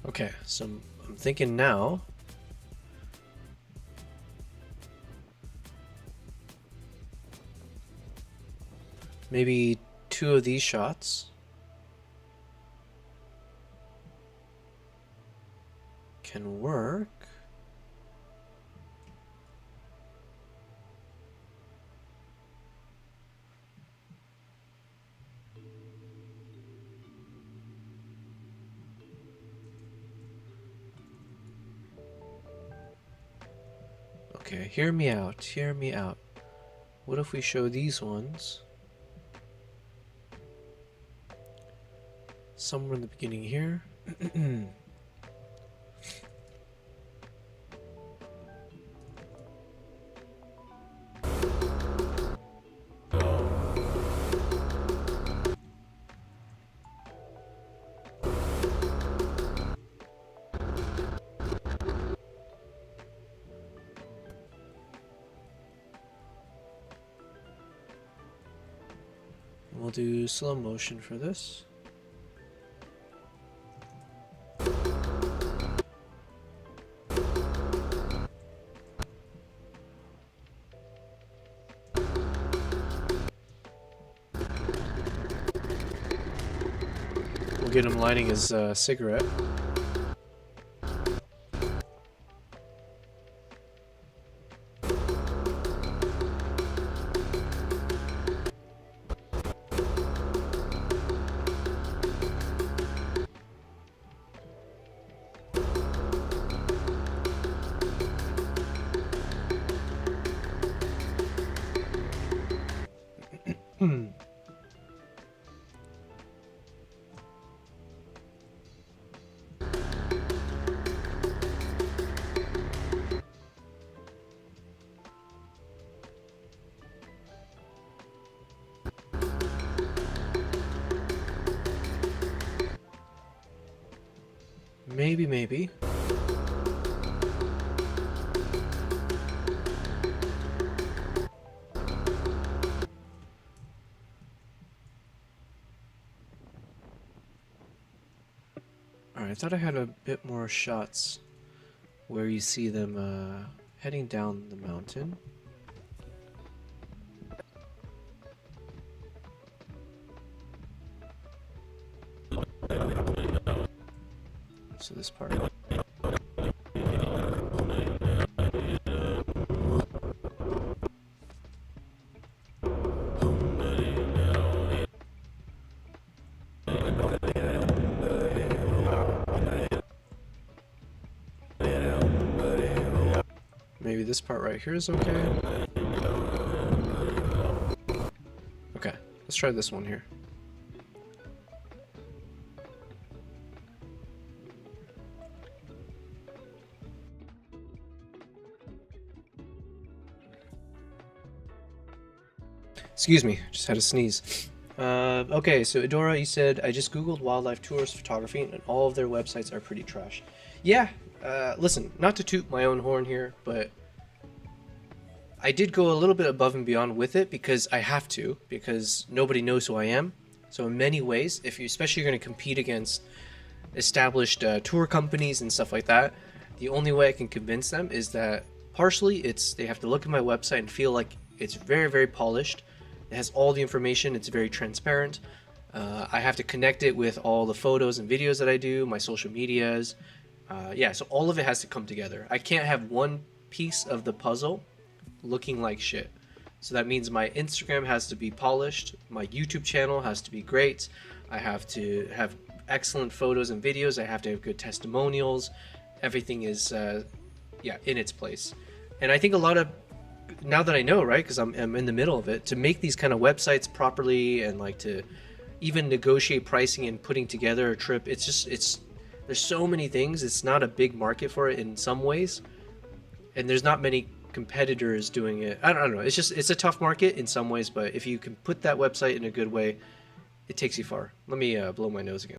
Okay, so I'm thinking now maybe 2 of these shots can work. Okay, hear me out, hear me out. What if we show these ones somewhere in the beginning here? We'll do slow motion for this. We'll get him lighting his cigarette. Maybe. Alright, I thought I had a bit more shots where you see them heading down the mountain. So this part. Maybe this part right here is okay. Okay, let's try this one here. Excuse me, just had a sneeze. Okay, so Adora, you said, I just googled wildlife tourist photography and all of their websites are pretty trash. Yeah, listen, not to toot my own horn here, but I did go a little bit above and beyond with it because I have to, because nobody knows who I am. So in many ways, if you especially going to compete against established tour companies and stuff like that, the only way I can convince them is that partially they have to look at my website and feel like it's very, very polished. It has all the information. It's very transparent. I have to connect it with all the photos and videos that I do, my social medias. Yeah, so all of it has to come together. I can't have one piece of the puzzle looking like shit. So that means my Instagram has to be polished. My YouTube channel has to be great. I have to have excellent photos and videos. I have to have good testimonials. Everything is, yeah, in its place. And I think a lot of, now that I know, right, because I'm in the middle of it, to make these kind of websites properly and like to even negotiate pricing and putting together a trip, there's so many things. It's not a big market for it in some ways, and there's not many competitors doing it. I don't know. It's a tough market in some ways, but if you can put that website in a good way, it takes you far. Let me blow my nose again.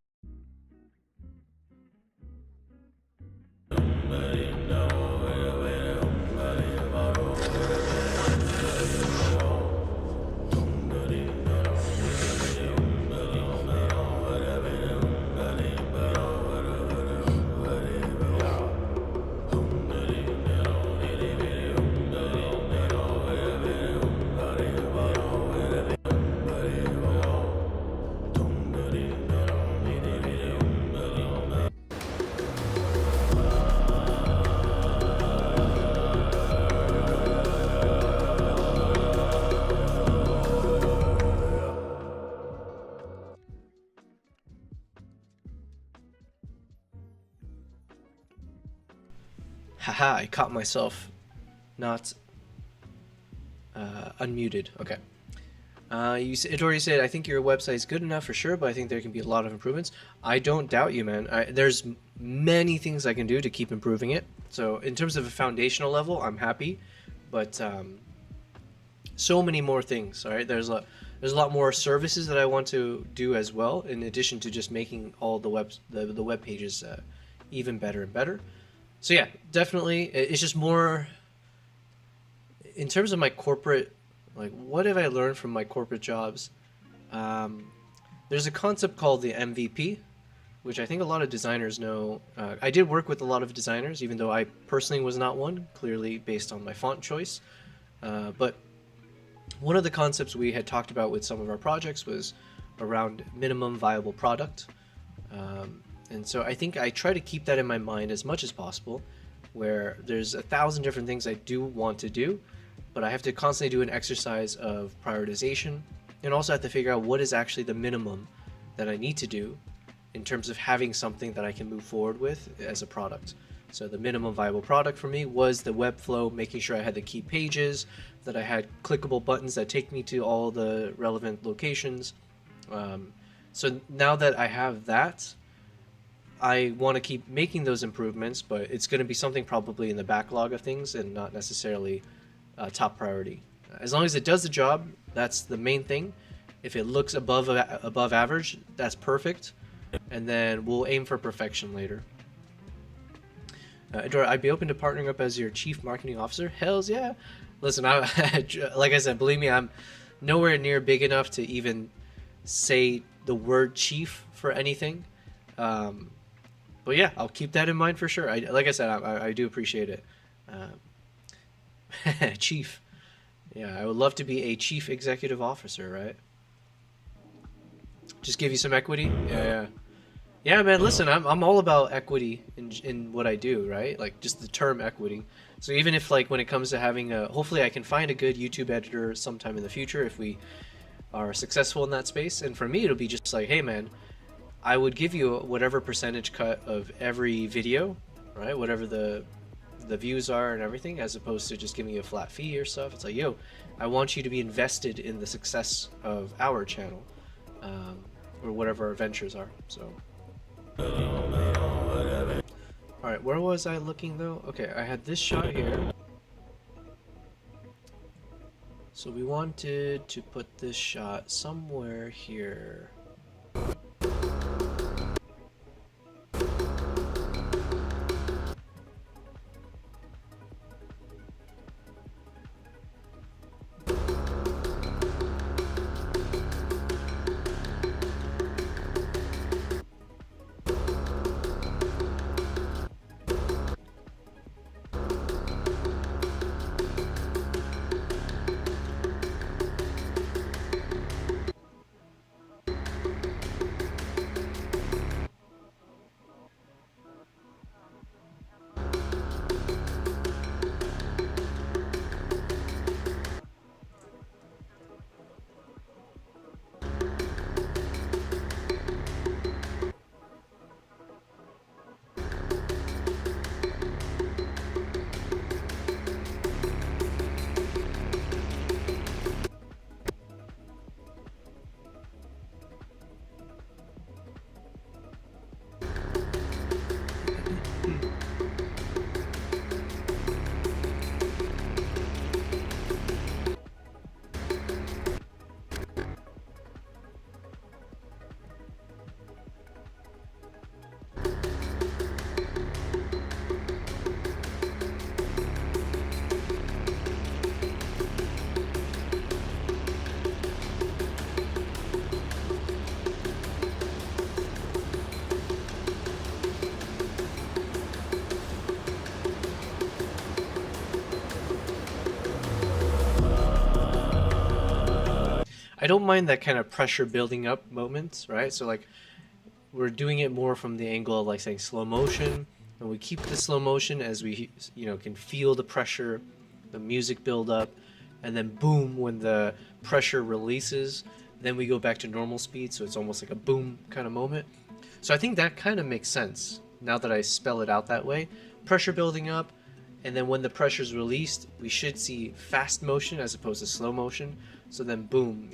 Haha, I caught myself not unmuted. Okay. It already said, I think your website is good enough for sure, but I think there can be a lot of improvements. I don't doubt you, man. There's many things I can do to keep improving it. So in terms of a foundational level, I'm happy, but so many more things. All right, there's a lot more services that I want to do as well, in addition to just making all the web pages even better and better. So yeah, definitely, it's just more in terms of my corporate, like what have I learned from my corporate jobs? There's a concept called the MVP, which I think a lot of designers know. I did work with a lot of designers, even though I personally was not one, clearly based on my font choice. But one of the concepts we had talked about with some of our projects was around minimum viable product. And so I think I try to keep that in my mind as much as possible, where there's 1,000 different things I do want to do, but I have to constantly do an exercise of prioritization, and also have to figure out what is actually the minimum that I need to do in terms of having something that I can move forward with as a product. So the minimum viable product for me was the web flow, making sure I had the key pages, that I had clickable buttons that take me to all the relevant locations. So now that I have that, I want to keep making those improvements, but it's going to be something probably in the backlog of things and not necessarily top priority. As long as it does the job, that's the main thing. If it looks above average, that's perfect, and then we'll aim for perfection later. Adora, I'd be open to partnering up as your chief marketing officer. Hells yeah. Listen, like I said, believe me, I'm nowhere near big enough to even say the word chief for anything. But yeah, I'll keep that in mind for sure. Like I said, I do appreciate it. Chief. Yeah, I would love to be a chief executive officer, right? Just give you some equity. Yeah. Yeah, man. Listen, I'm all about equity in what I do, right? Like just the term equity. So even if like when it comes to having hopefully I can find a good YouTube editor sometime in the future if we are successful in that space. And for me, it'll be just like, hey, man, I would give you whatever percentage cut of every video, right? Whatever the views are and everything, as opposed to just giving you a flat fee or stuff. It's like, yo, I want you to be invested in the success of our channel, or whatever our ventures are. So. Alright, where was I looking though? Okay, I had this shot here. So we wanted to put this shot somewhere here. I don't mind that kind of pressure building up moments, right? So like we're doing it more from the angle of like saying slow motion, and we keep the slow motion as we can feel the pressure, the music build up, and then boom, when the pressure releases, then we go back to normal speed, so it's almost like a boom kind of moment. So I think that kind of makes sense now that I spell it out that way. Pressure building up, and then when the pressure is released, we should see fast motion as opposed to slow motion. So then boom,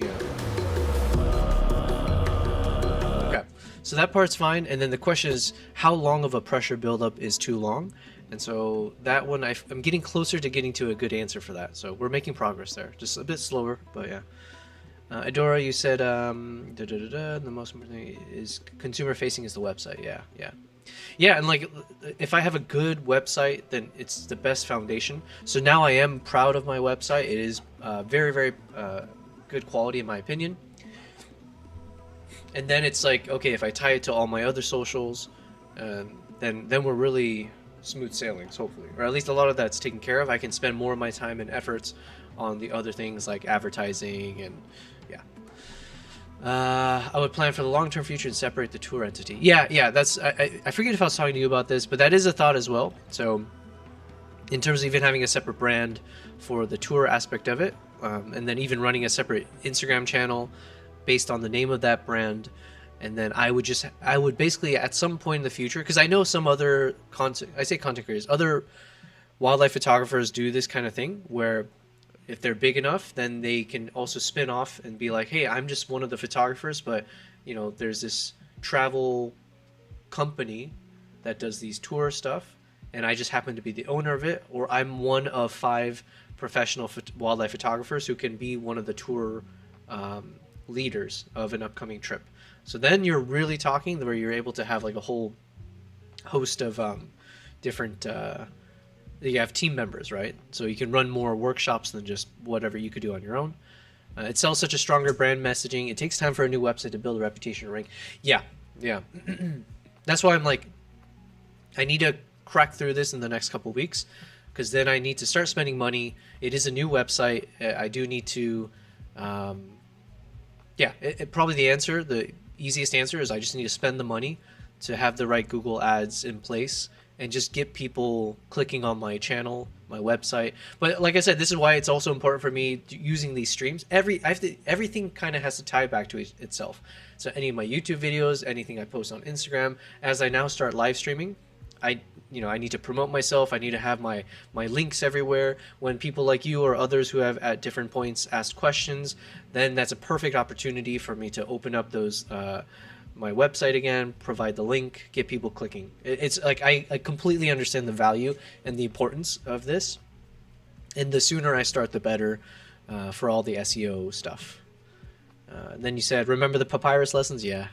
Okay, so that part's fine. And then the question is, how long of a pressure buildup is too long? And so that one, I'm getting closer to getting to a good answer for that. So we're making progress there, just a bit slower, but yeah. Adora, you said the most important thing is consumer facing is the website. Yeah, and like if I have a good website, then it's the best foundation. So now I am proud of my website. It is very, very good quality in my opinion. And then it's like, okay, if I tie it to all my other socials, then we're really smooth sailings, hopefully, or at least a lot of that's taken care of. I can spend more of my time and efforts on the other things like advertising and I would plan for the long-term future and separate the tour entity. Yeah, that's I forget if I was talking to you about this, but that is a thought as well. So in terms of even having a separate brand for the tour aspect of it, and then even running a separate Instagram channel based on the name of that brand, and then I would basically at some point in the future, because I know some other content creators, other wildlife photographers do this kind of thing where if they're big enough, then they can also spin off and be like, hey, I'm just one of the photographers, but there's this travel company that does these tour stuff, and I just happen to be the owner of it, or I'm one of 5 professional wildlife photographers who can be one of the tour leaders of an upcoming trip. So then you're really talking where you're able to have like a whole host of different. You have team members, right? So you can run more workshops than just whatever you could do on your own. It sells such a stronger brand messaging. It takes time for a new website to build a reputation and rank. Yeah. That's why I'm like, I need to crack through this in the next couple weeks, because then I need to start spending money. It is a new website. I do need to, probably the easiest answer is I just need to spend the money to have the right Google ads in place and just get people clicking on my channel, my website. But like I said, this is why it's also important for me using these streams. Everything kind of has to tie back to itself. So any of my YouTube videos, anything I post on Instagram, as I now start live streaming, I need to promote myself. I need to have my links everywhere. When people like you or others who have at different points asked questions, then that's a perfect opportunity for me to open up those my website again, provide the link, get people clicking. It's like I completely understand the value and the importance of this, and the sooner I start, the better for all the SEO stuff. And then you said, remember the papyrus lessons? Yeah.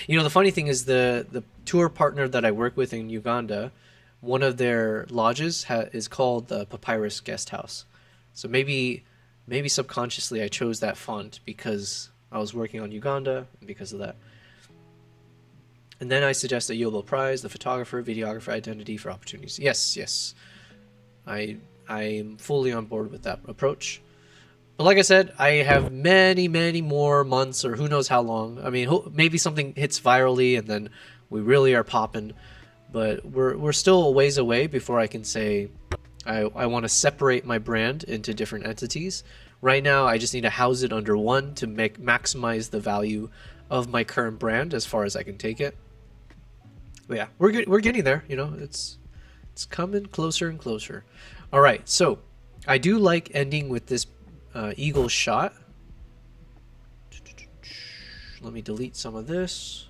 You know, the funny thing is the tour partner that I work with in Uganda, one of their lodges is called the Papyrus Guest House. So maybe subconsciously I chose that font because I was working on Uganda and because of that. And then I suggest a Yobel Prize, the photographer, videographer identity for opportunities. Yes. I'm fully on board with that approach. But like I said, I have many more months, or who knows how long. I mean, maybe something hits virally and then we really are popping. But we're still a ways away before I can say I want to separate my brand into different entities. Right now, I just need to house it under one to maximize the value of my current brand as far as I can take it. But yeah, we're getting there. You know, it's coming closer and closer. All right, so I do like ending with this eagle shot. Let me delete some of this.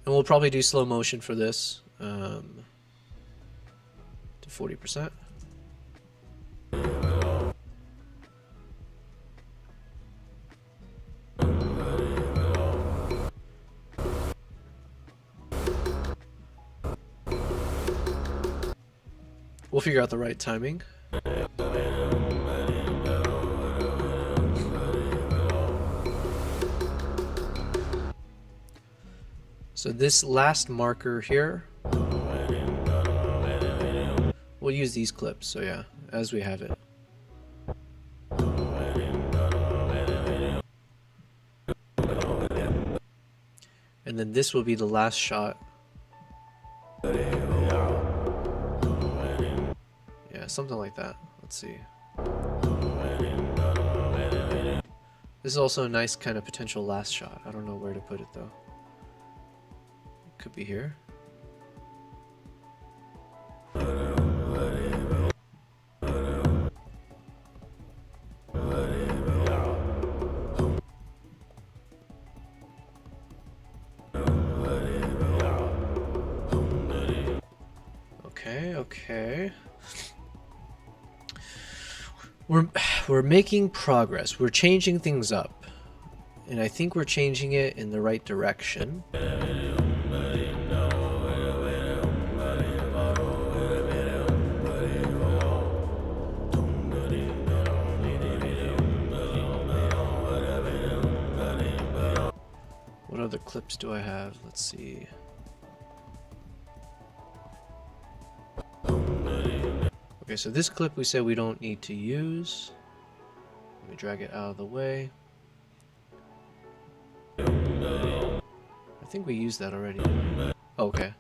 And we'll probably do slow motion for this to 40%. We'll figure out the right timing. So this last marker here, we'll use these clips. So yeah, as we have it. And then this will be the last shot. Yeah, something like that. Let's see. This is also a nice kind of potential last shot. I don't know where to put it though. Could be here. Okay. We're making progress. We're changing things up. And I think we're changing it in the right direction. What other clips do I have? Let's see. Okay, so this clip we said we don't need to use. Let me drag it out of the way. I think we used that already. Oh, okay.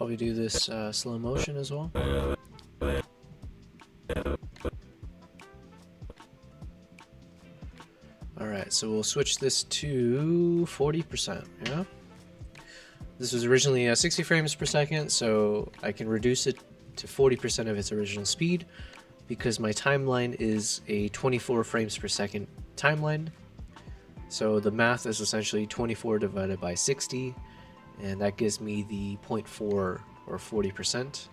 probably do this slow motion as well. Alright, so we'll switch this to 40%, yeah? This was originally 60 frames per second, so I can reduce it to 40% of its original speed because my timeline is a 24 frames per second timeline. So the math is essentially 24 divided by 60, and that gives me the 0.4 or 40%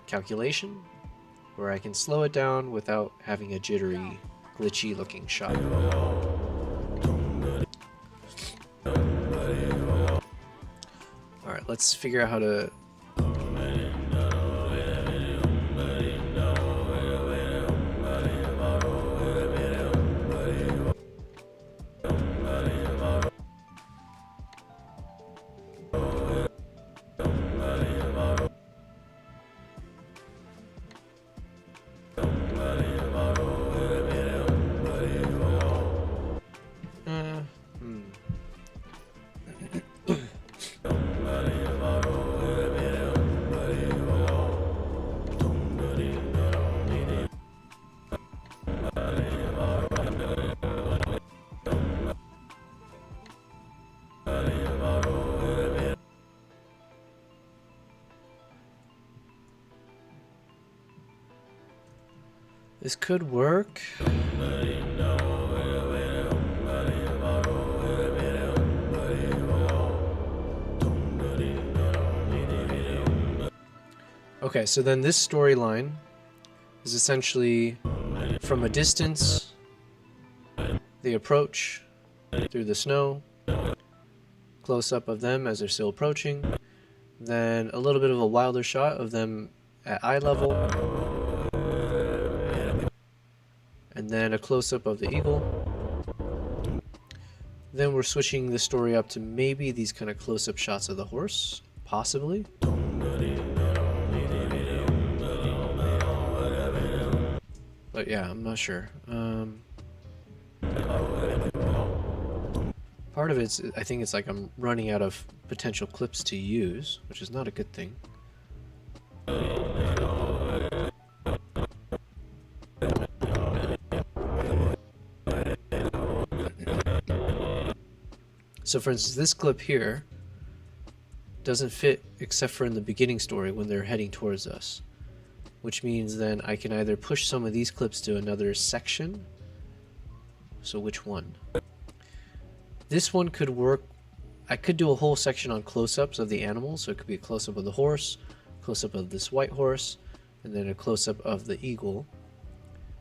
calculation, where I can slow it down without having a jittery, glitchy looking shot. Alright, let's figure out how to... This could work. Okay, so then this storyline is essentially from a distance, they approach through the snow, close up of them as they're still approaching, then a little bit of a wilder shot of them at eye level, and then a close-up of the eagle. Then we're switching the story up to maybe these kind of close-up shots of the horse, possibly. But yeah, I'm not sure. Part of it's, I think it's like I'm running out of potential clips to use, which is not a good thing. So for instance, this clip here doesn't fit except for in the beginning story when they're heading towards us, which means then I can either push some of these clips to another section. So which one? This one could work. I could do a whole section on close-ups of the animals, so it could be a close-up of the horse, close-up of this white horse, and then a close-up of the eagle.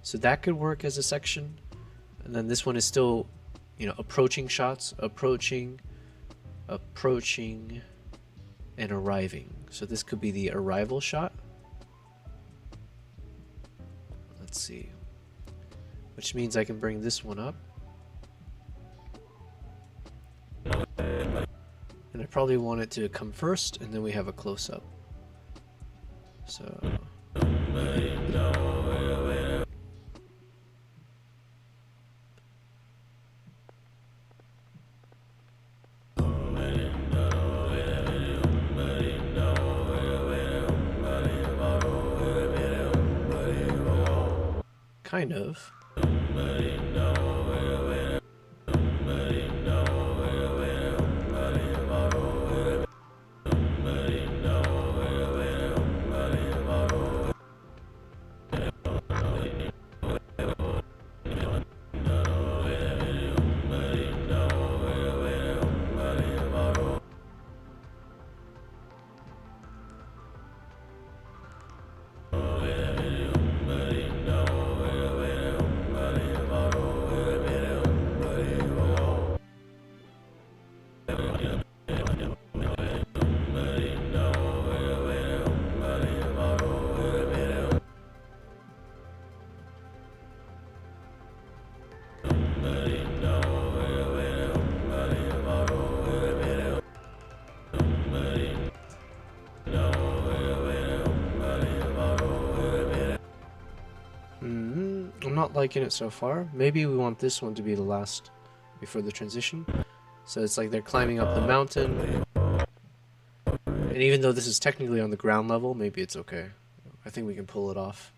So that could work as a section. And then this one is still, you know, approaching shots, approaching, and arriving. So this could be the arrival shot. Let's see. Which means I can bring this one up. And I probably want it to come first, and then we have a close-up. So... kind of. I'm not liking it so far. Maybe we want this one to be the last before the transition. So it's like they're climbing up the mountain. And even though this is technically on the ground level, maybe it's okay. I think we can pull it off.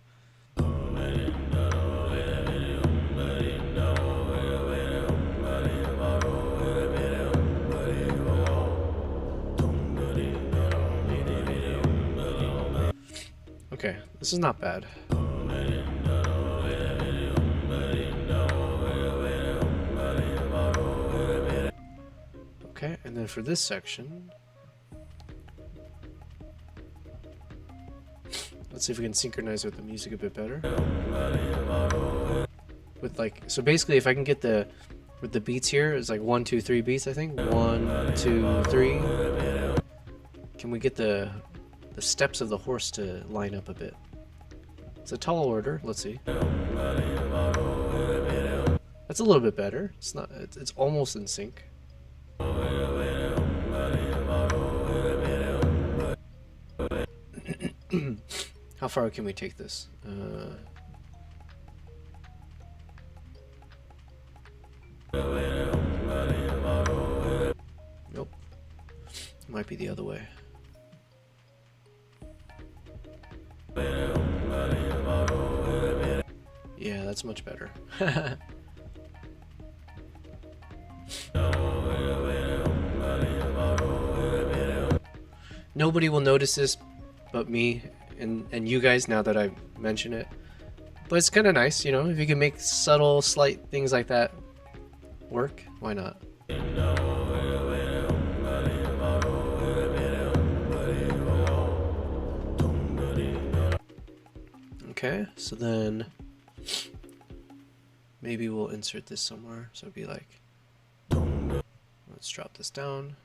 Okay, this is not bad. Okay, and then for this section, let's see if we can synchronize with the music a bit better. With like, so basically if I can get the, with the beats here, it's like 1, 2, 3 beats, I think. 1, 2, 3. Can we get the steps of the horse to line up a bit? It's a tall order, let's see. That's a little bit better. It's not, it's almost in sync. How far can we take this? Nope. Might be the other way. Yeah, that's much better. Nobody will notice this but me and you guys now that I mention it. But it's kind of nice, you know, if you can make subtle, slight things like that work, why not? Okay, so then maybe we'll insert this somewhere. So it'd be like, let's drop this down.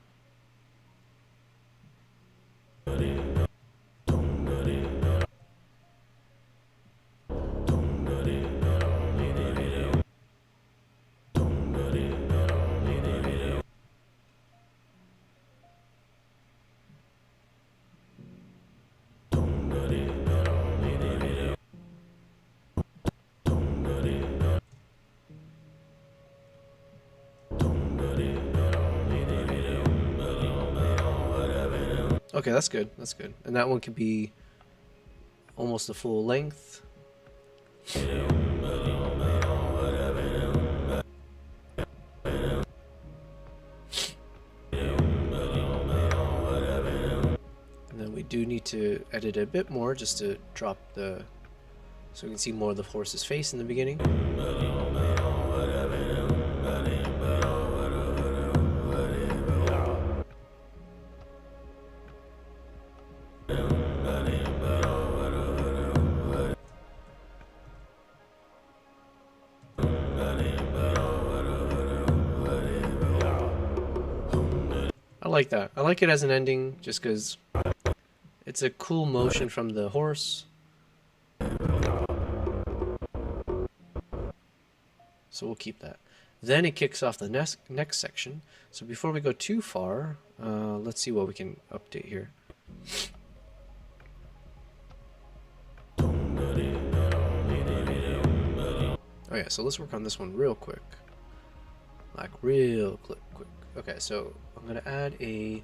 Okay, that's good. That's good. And that one could be almost the full length. And then we do need to edit a bit more just to drop the, so we can see more of the horse's face in the beginning. I like that. I like it as an ending just because it's a cool motion from the horse. So we'll keep that. Then it kicks off the next section. So before we go too far, let's see what we can update here. Oh yeah, so let's work on this one real quick. Like real quick. Okay, so I'm gonna add a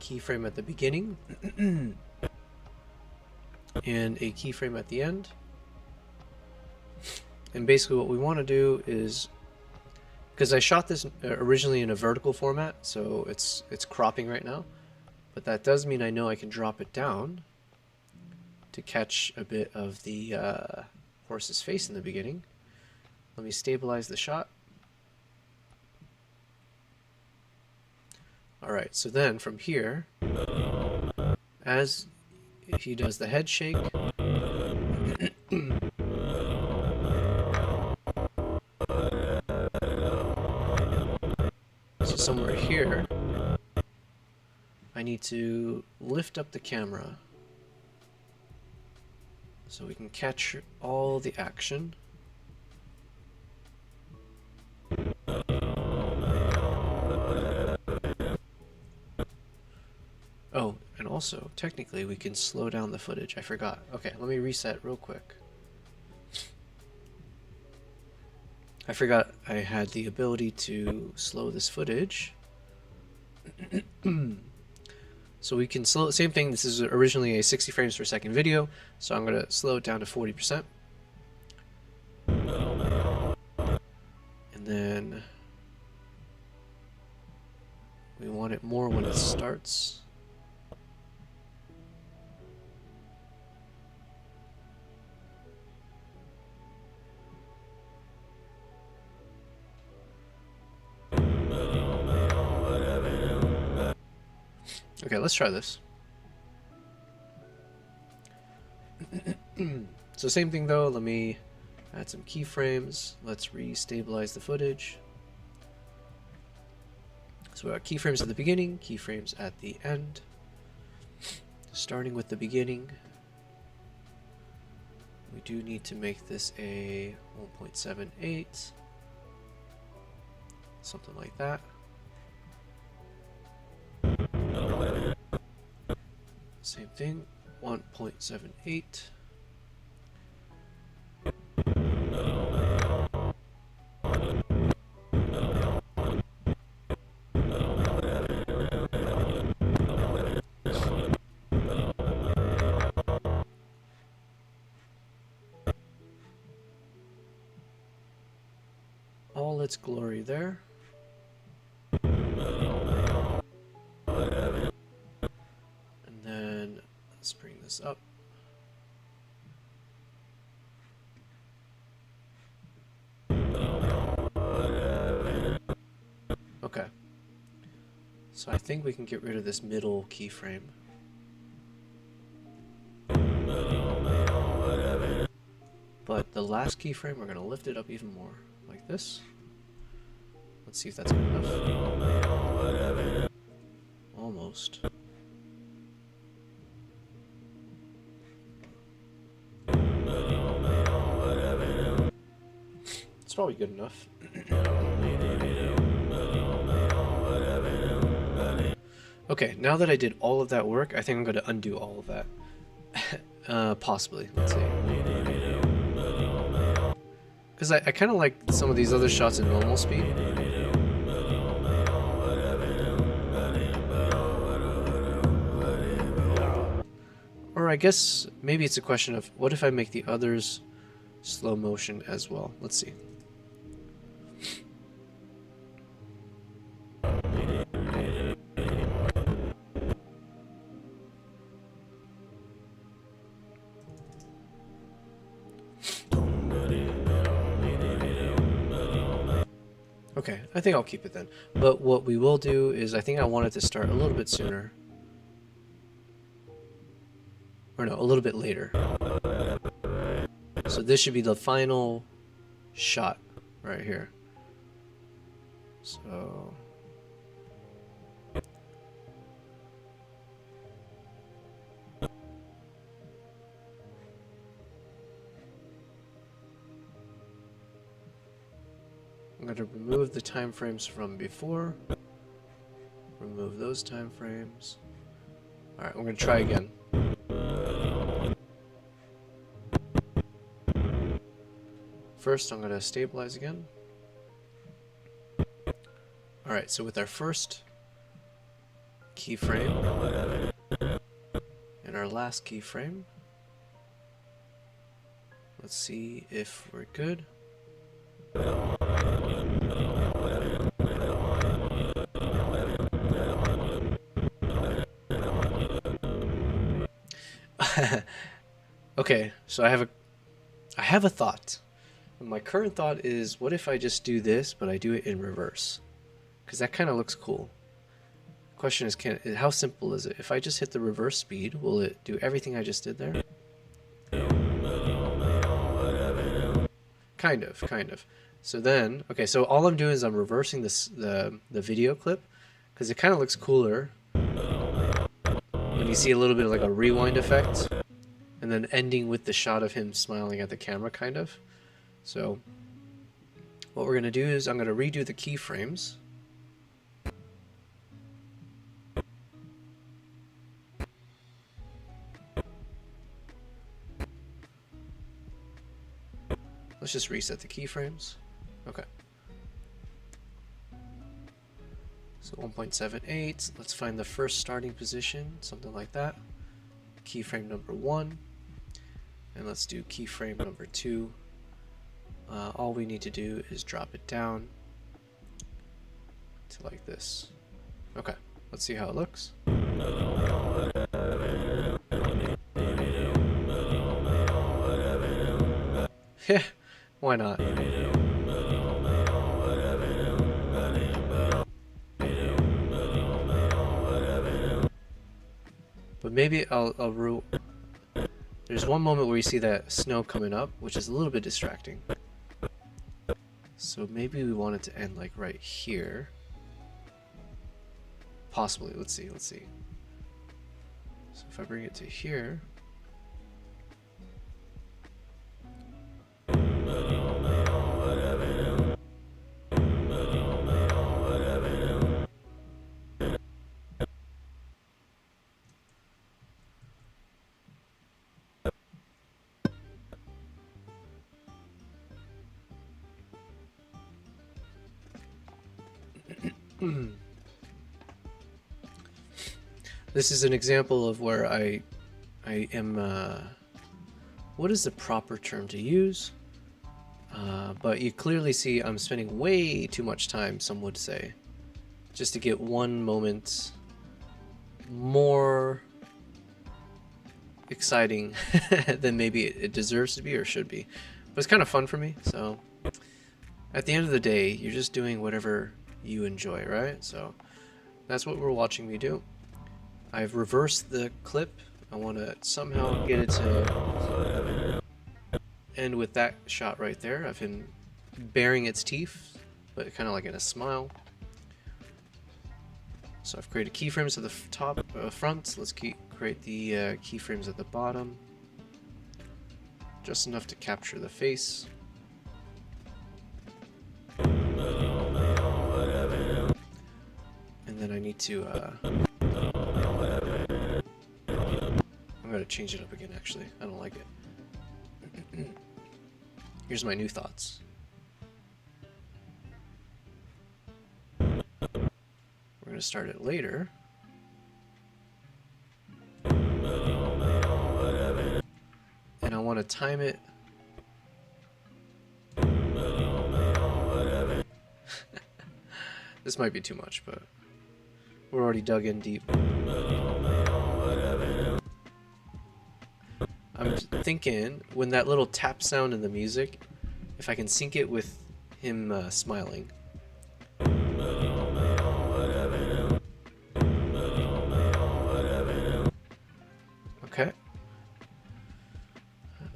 keyframe at the beginning and a keyframe at the end. And basically what we want to do is, because I shot this originally in a vertical format, so it's cropping right now, but that does mean I know I can drop it down to catch a bit of the horse's face in the beginning. Let me stabilize the shot. Alright, so then from here, as he does the head shake, so somewhere here, I need to lift up the camera so we can catch all the action. Oh, and also, technically, we can slow down the footage. I forgot. Okay, let me reset real quick. I forgot I had the ability to slow this footage. So we can slow, same thing, this is originally a 60 frames per second video, so I'm going to slow it down to 40%. And then we want it more when it starts. Okay, let's try this. So same thing though, let me add some keyframes. Let's re-stabilize the footage. So we got keyframes at the beginning, keyframes at the end. Starting with the beginning, we do need to make this a 1.78, something like that. Same thing, 1.78. All its glory there. And then let's bring this up. Okay. So I think we can get rid of this middle keyframe. But the last keyframe, we're going to lift it up even more, like this. Let's see if that's good enough. Almost. It's probably good enough. Okay, now that I did all of that work, I think I'm going to undo all of that. Possibly. Let's see. Because I kind of like some of these other shots in normal speed. Or I guess maybe it's a question of what if I make the others slow motion as well? Let's see. Okay, I think I'll keep it then. But what we will do is I think I want it to start a little bit sooner. Or no, a little bit later. So this should be the final shot right here. So I'm going to remove the time frames from before. Remove those time frames. Alright, we're going to try again. First, I'm going to stabilize again. Alright, so with our first keyframe and our last keyframe, let's see if we're good. Okay, so I have a thought. My current thought is, what if I just do this, but I do it in reverse? Because that kind of looks cool. Question is, how simple is it? If I just hit the reverse speed, will it do everything I just did there? Kind of. So then, okay, so all I'm doing is I'm reversing the video clip, because it kind of looks cooler when you see a little bit of like a rewind effect, and then ending with the shot of him smiling at the camera, kind of. So what we're going to do is I'm going to redo the keyframes. Let's just reset the keyframes. Okay. So 1.78, let's find the first starting position, something like that. Keyframe number 1, and let's do keyframe number 2. All we need to do is drop it down to like this. Okay, let's see how it looks. Yeah, why not? But maybe I'll there's one moment where you see that snow coming up, which is a little bit distracting. So maybe we want it to end like right here. Possibly, let's see. So if I bring it to here. This is an example of where I am, what is the proper term to use? But you clearly see I'm spending way too much time, some would say, just to get one moment more exciting than maybe it deserves to be or should be. But it's kind of fun for me, so at the end of the day, you're just doing whatever you enjoy, right? So that's what we're watching me do. I've reversed the clip. I want to somehow get it to end with that shot right there of him baring its teeth, but kind of like in a smile. So I've created keyframes at the top, front. Let's create the keyframes at the bottom, just enough to capture the face. And then I need to I'm going to change it up again, actually. I don't like it. Here's my new thoughts. We're going to start it later. And I want to time it. This might be too much, but we're already dug in deep. I'm thinking when that little tap sound in the music, if I can sync it with him smiling. Okay.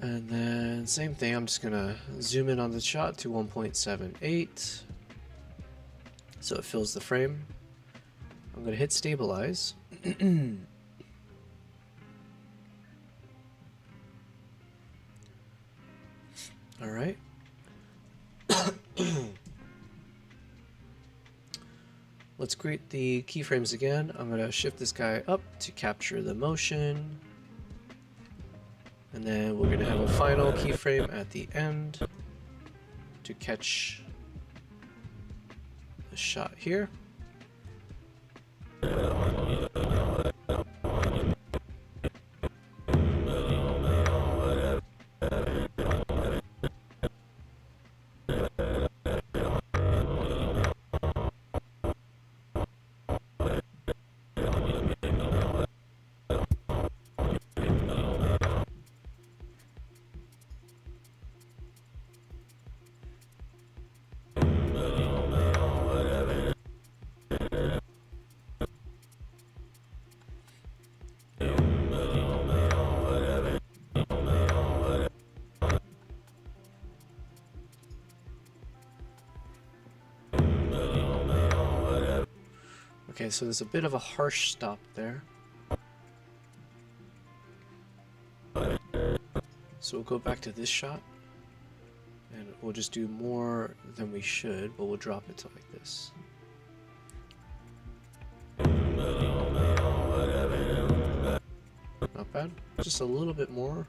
And then same thing, I'm just gonna zoom in on the shot to 1.78 so it fills the frame. I'm gonna hit stabilize. All right. Let's create the keyframes again. I'm gonna shift this guy up to capture the motion. And then we're gonna have a final keyframe at the end to catch the shot here. Okay, so there's a bit of a harsh stop there. So we'll go back to this shot, and we'll just do more than we should, but we'll drop it to like this. Not bad. Just a little bit more.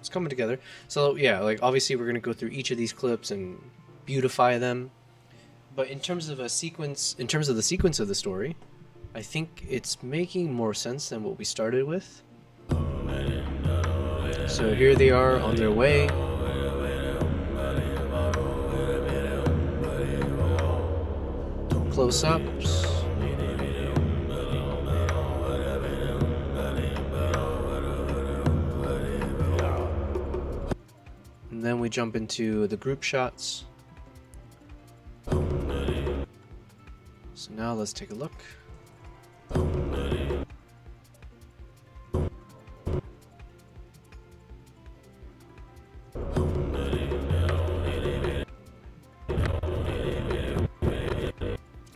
it's coming together. So yeah, like obviously we're gonna go through each of these clips and beautify them. But in terms of a sequence, in terms of the sequence of the story, I think it's making more sense than what we started with. So here they are on their way. Close-ups. And then we jump into the group shots. So now let's take a look.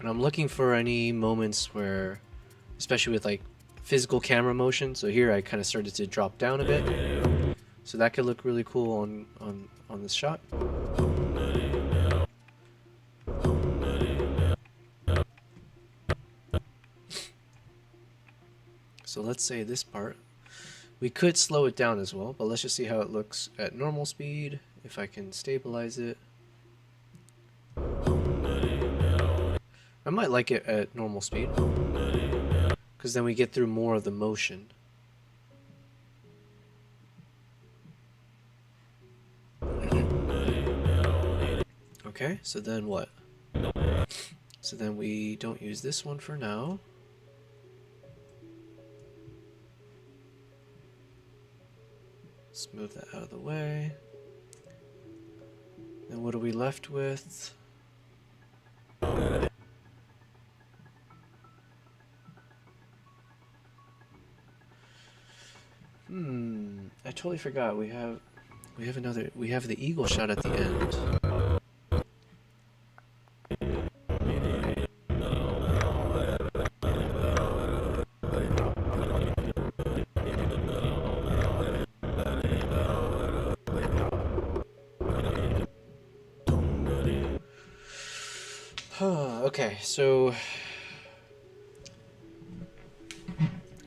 And I'm looking for any moments where, especially with like physical camera motion. So here I kind of started to drop down a bit. So that could look really cool on this shot. So let's say this part, we could slow it down as well, but let's just see how it looks at normal speed, if I can stabilize it. I might like it at normal speed, because then we get through more of the motion. Okay, so then what? So then we don't use this one for now. Let's move that out of the way. Then what are we left with? I totally forgot. We have the eagle shot at the end. Okay, so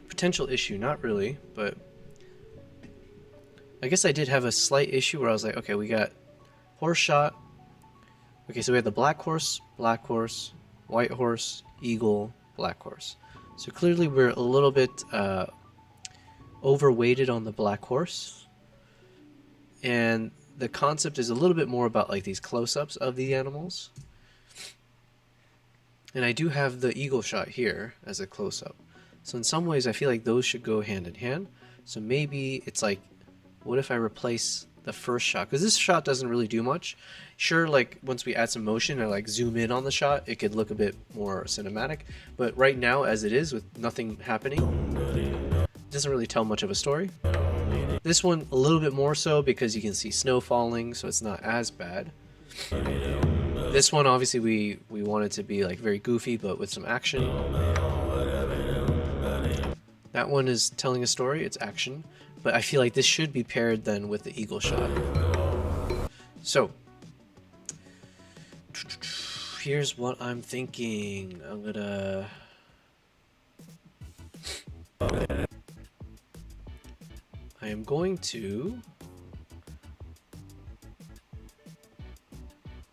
potential issue, not really, but I guess I did have a slight issue where I was like, okay, we got horse shot. Okay, so we had the black horse, white horse, eagle, black horse. So clearly we're a little bit overweighted on the black horse. And the concept is a little bit more about like these close-ups of the animals. And I do have the eagle shot here as a close-up. So in some ways I feel like those should go hand in hand. So maybe it's like, what if I replace the first shot? Because this shot doesn't really do much. Sure, like once we add some motion and like zoom in on the shot, it could look a bit more cinematic. But right now, as it is, with nothing happening, it doesn't really tell much of a story. This one a little bit more so because you can see snow falling, so it's not as bad. This one, obviously, we want it to be like very goofy, but with some action. That one is telling a story, it's action. But I feel like this should be paired then with the eagle shot. So, here's what I'm thinking. I'm gonna... I am going to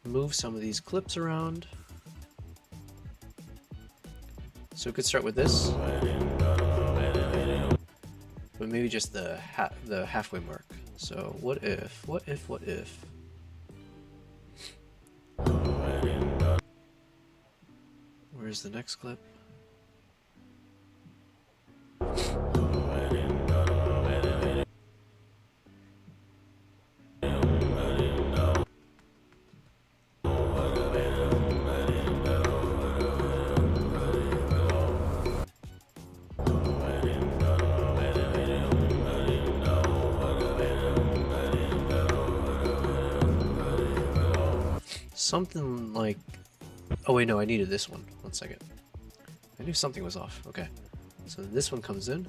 move some of these clips around. So we could start with this, but maybe just the halfway mark. So what if? Where's the next clip? Something like... Oh wait, no, I needed this one. 1 second. I knew something was off. Okay. So this one comes in.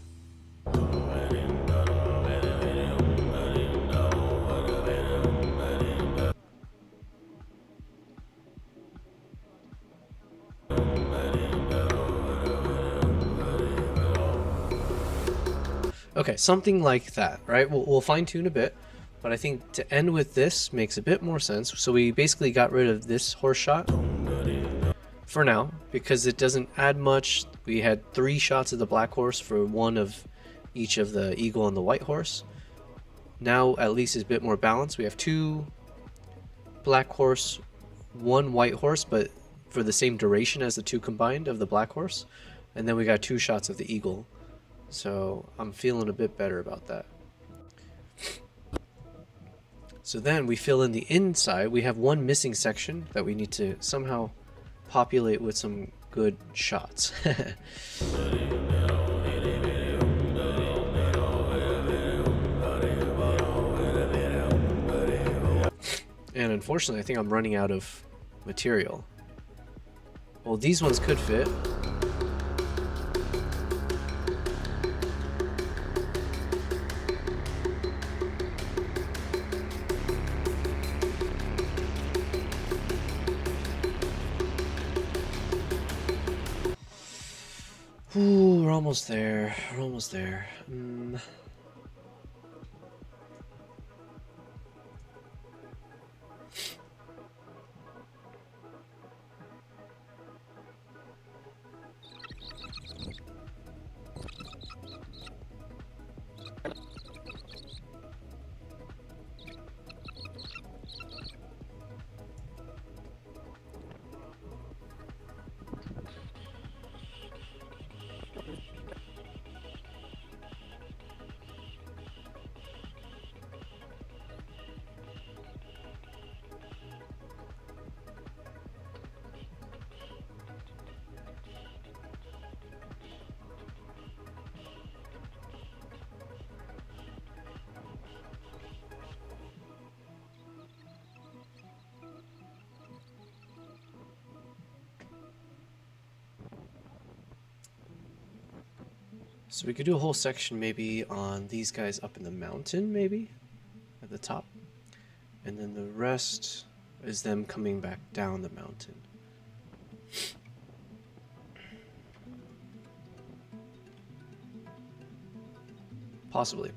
Okay, something like that, right? We'll fine tune a bit, but I think to end with this makes a bit more sense. So we basically got rid of this horse shot for now because it doesn't add much. We had 3 shots of the black horse for 1 of each of the eagle and the white horse. Now at least it's a bit more balanced. We have 2 black horse, 1 white horse, but for the same duration as the 2 combined of the black horse. And then we got 2 shots of the eagle. So I'm feeling a bit better about that. So then we fill in the inside. We have 1 missing section that we need to somehow populate with some good shots. And unfortunately, I think I'm running out of material. Well, these ones could fit. Ooh, we're almost there. We're almost there. So we could do a whole section maybe on these guys up in the mountain, maybe at the top, and then the rest is them coming back down the mountain. Possibly.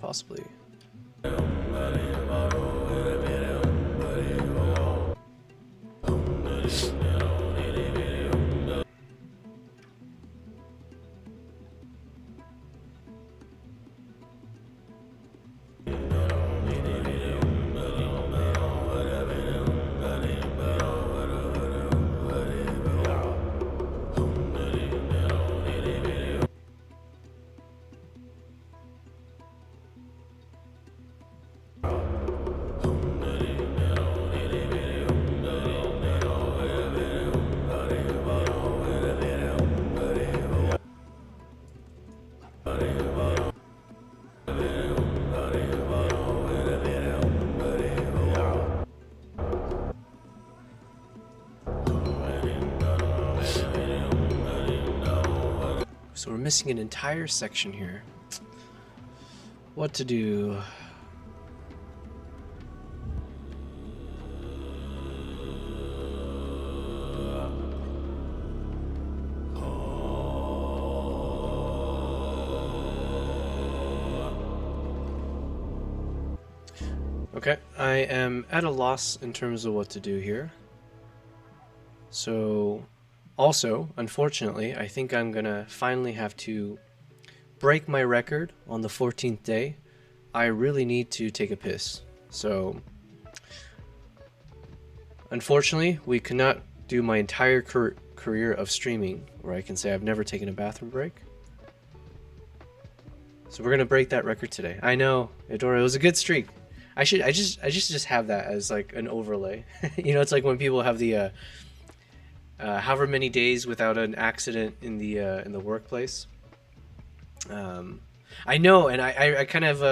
So we're missing an entire section here. What to do? Okay, I am at a loss in terms of what to do here. So, also, unfortunately, I think I'm gonna finally have to break my record on the 14th day. I really need to take a piss. So, unfortunately, we could not do my entire career of streaming where I can say I've never taken a bathroom break. So we're gonna break that record today. I know, Adora, it was a good streak. I just have that as like an overlay. You know, it's like when people have the however many days without an accident in the workplace. I know, and I kind of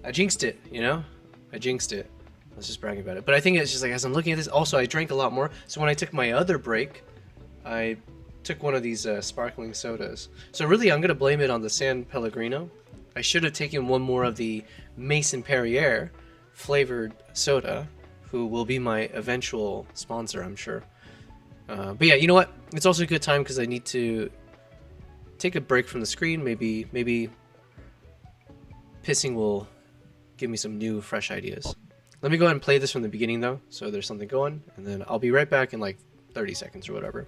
I jinxed it, you know? I jinxed it. I was just bragging about it. But I think it's just like as I'm looking at this, also I drank a lot more. So when I took my other break, I took one of these sparkling sodas. So really, I'm gonna blame it on the San Pellegrino. I should have taken one more of the Mason Perrier flavored soda, who will be my eventual sponsor, I'm sure. But yeah, you know what? It's also a good time because I need to take a break from the screen. Maybe pissing will give me some new, fresh ideas. Let me go ahead and play this from the beginning though, so there's something going, and then I'll be right back in like 30 seconds or whatever.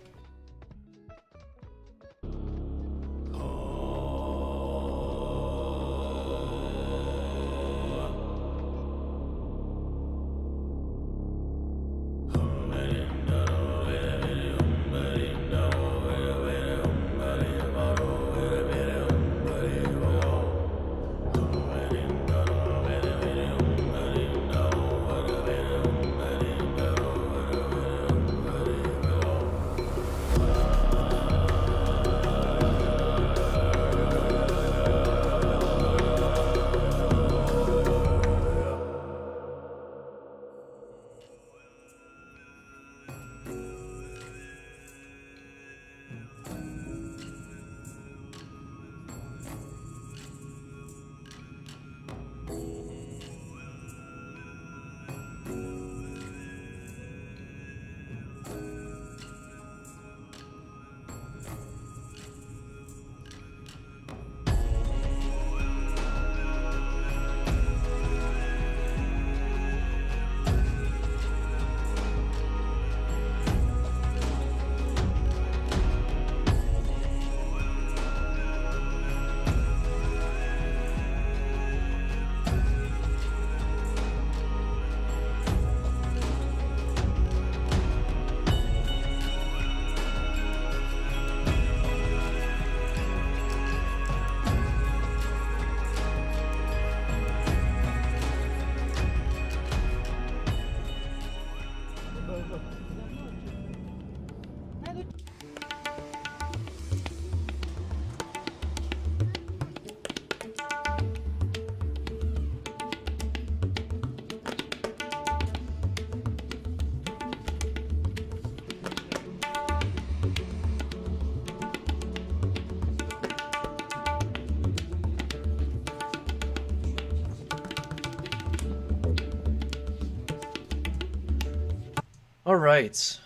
All right.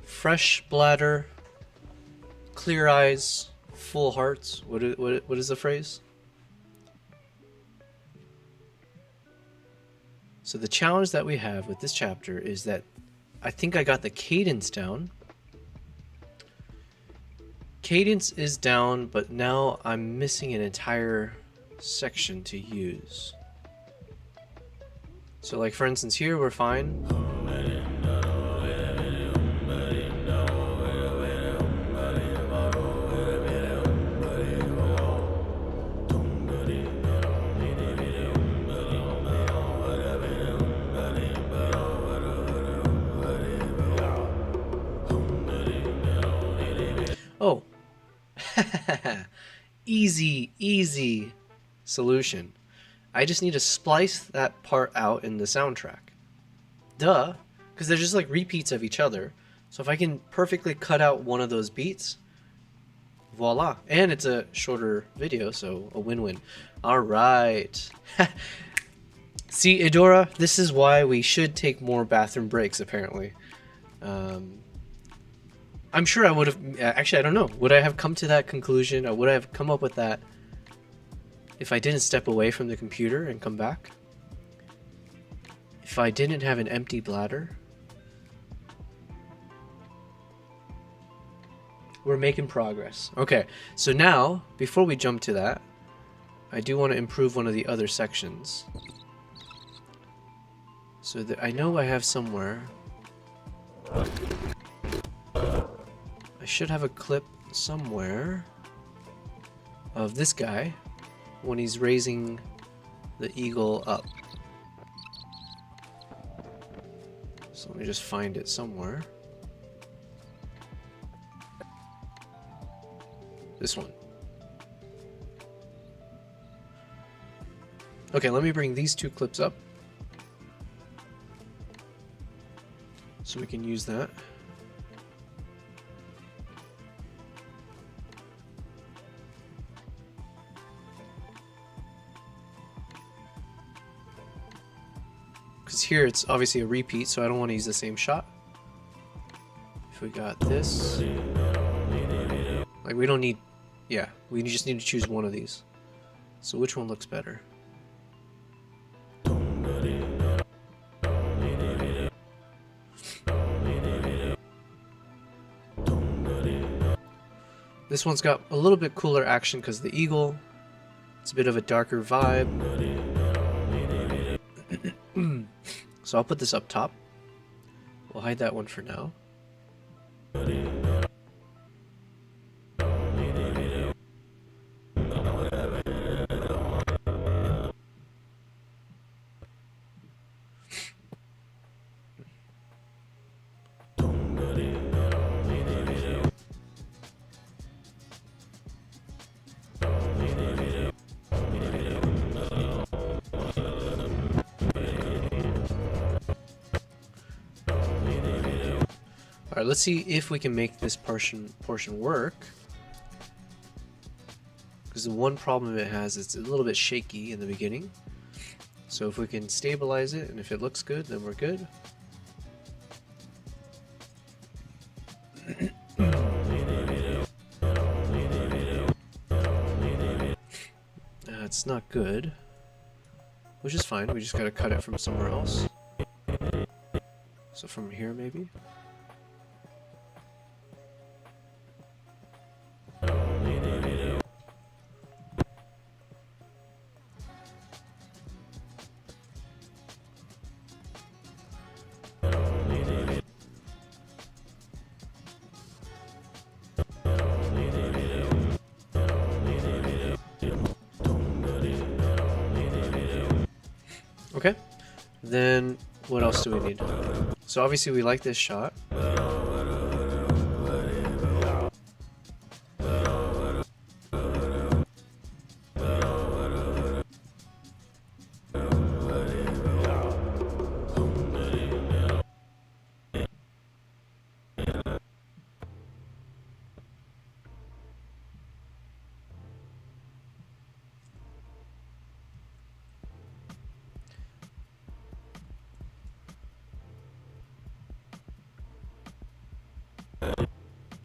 Fresh bladder, clear eyes, full hearts. What is the phrase? So the challenge that we have with this chapter is that I think I got the cadence down. Cadence is down, but now I'm missing an entire section to use. So like for instance here we're fine. Oh. Easy solution. I just need to splice that part out in the soundtrack. Duh, because they're just like repeats of each other. So if I can perfectly cut out one of those beats, voila. And it's a shorter video, so a win-win. All right. See, Edora, this is why we should take more bathroom breaks, apparently. I'm sure I would have... Actually, I don't know. Would I have come to that conclusion, or would I have come up with that if I didn't step away from the computer and come back? If I didn't have an empty bladder? We're making progress. Okay, so now, before we jump to that, I do want to improve one of the other sections. So that I know I have somewhere... I should have a clip somewhere of this guy when he's raising the eagle up. So let me just find it somewhere. This one. Okay, let me bring these two clips up so we can use that. Because here it's obviously a repeat, so I don't want to use the same shot. If we got this, like we don't need, yeah, we just need to choose one of these. So which one looks better? This one's got a little bit cooler action because the eagle. It's a bit of a darker vibe. So I'll put this up top. We'll hide that one for now. All right, let's see if we can make this portion work. Because the one problem it has is it's a little bit shaky in the beginning. So if we can stabilize it and if it looks good, then we're good. It's not good, which is fine. We just gotta cut it from somewhere else. So from here, maybe. Okay, then what else do we need? So obviously we like this shot.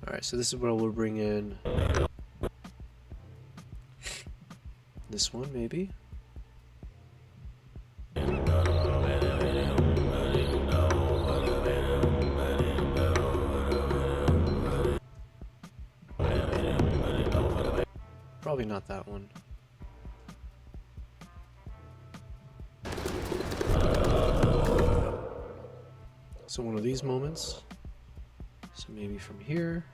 Alright, so this is where we'll bring in this one, maybe. Probably not that one. So one of these moments. So maybe from here.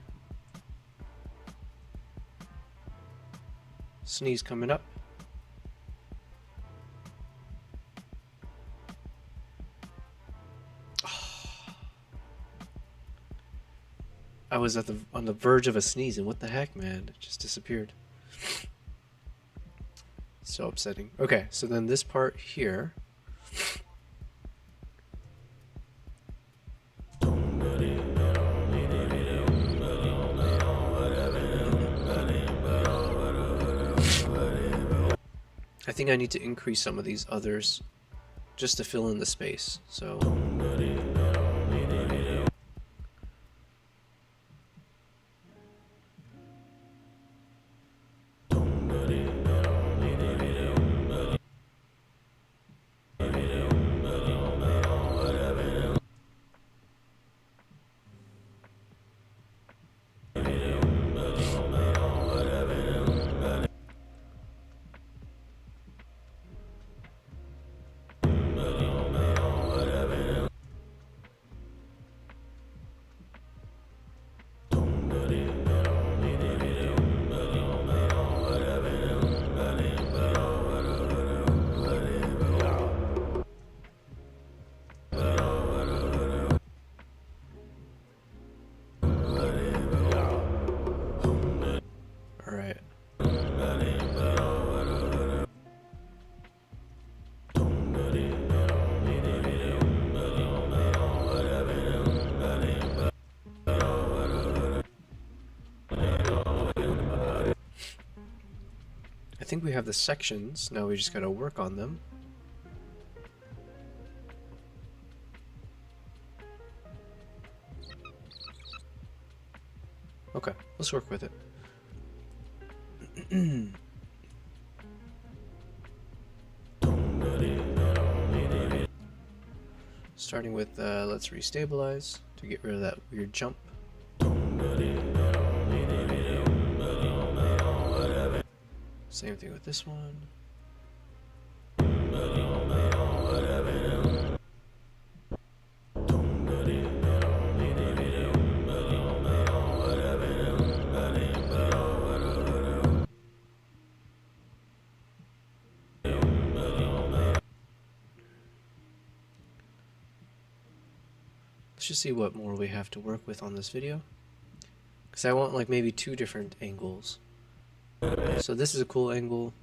Sneeze coming up. I was on the verge of a sneeze and what the heck, man? It just disappeared. So upsetting. Okay, so then this part here. I think I need to increase some of these others just to fill in the space. So I think we have the sections. Now we just gotta work on them. Okay, let's work with it. Starting with let's restabilize to get rid of that weird jump. Same thing with this one. Let's just see what more we have to work with on this video, because I want like maybe 2 different angles. So this is a cool angle.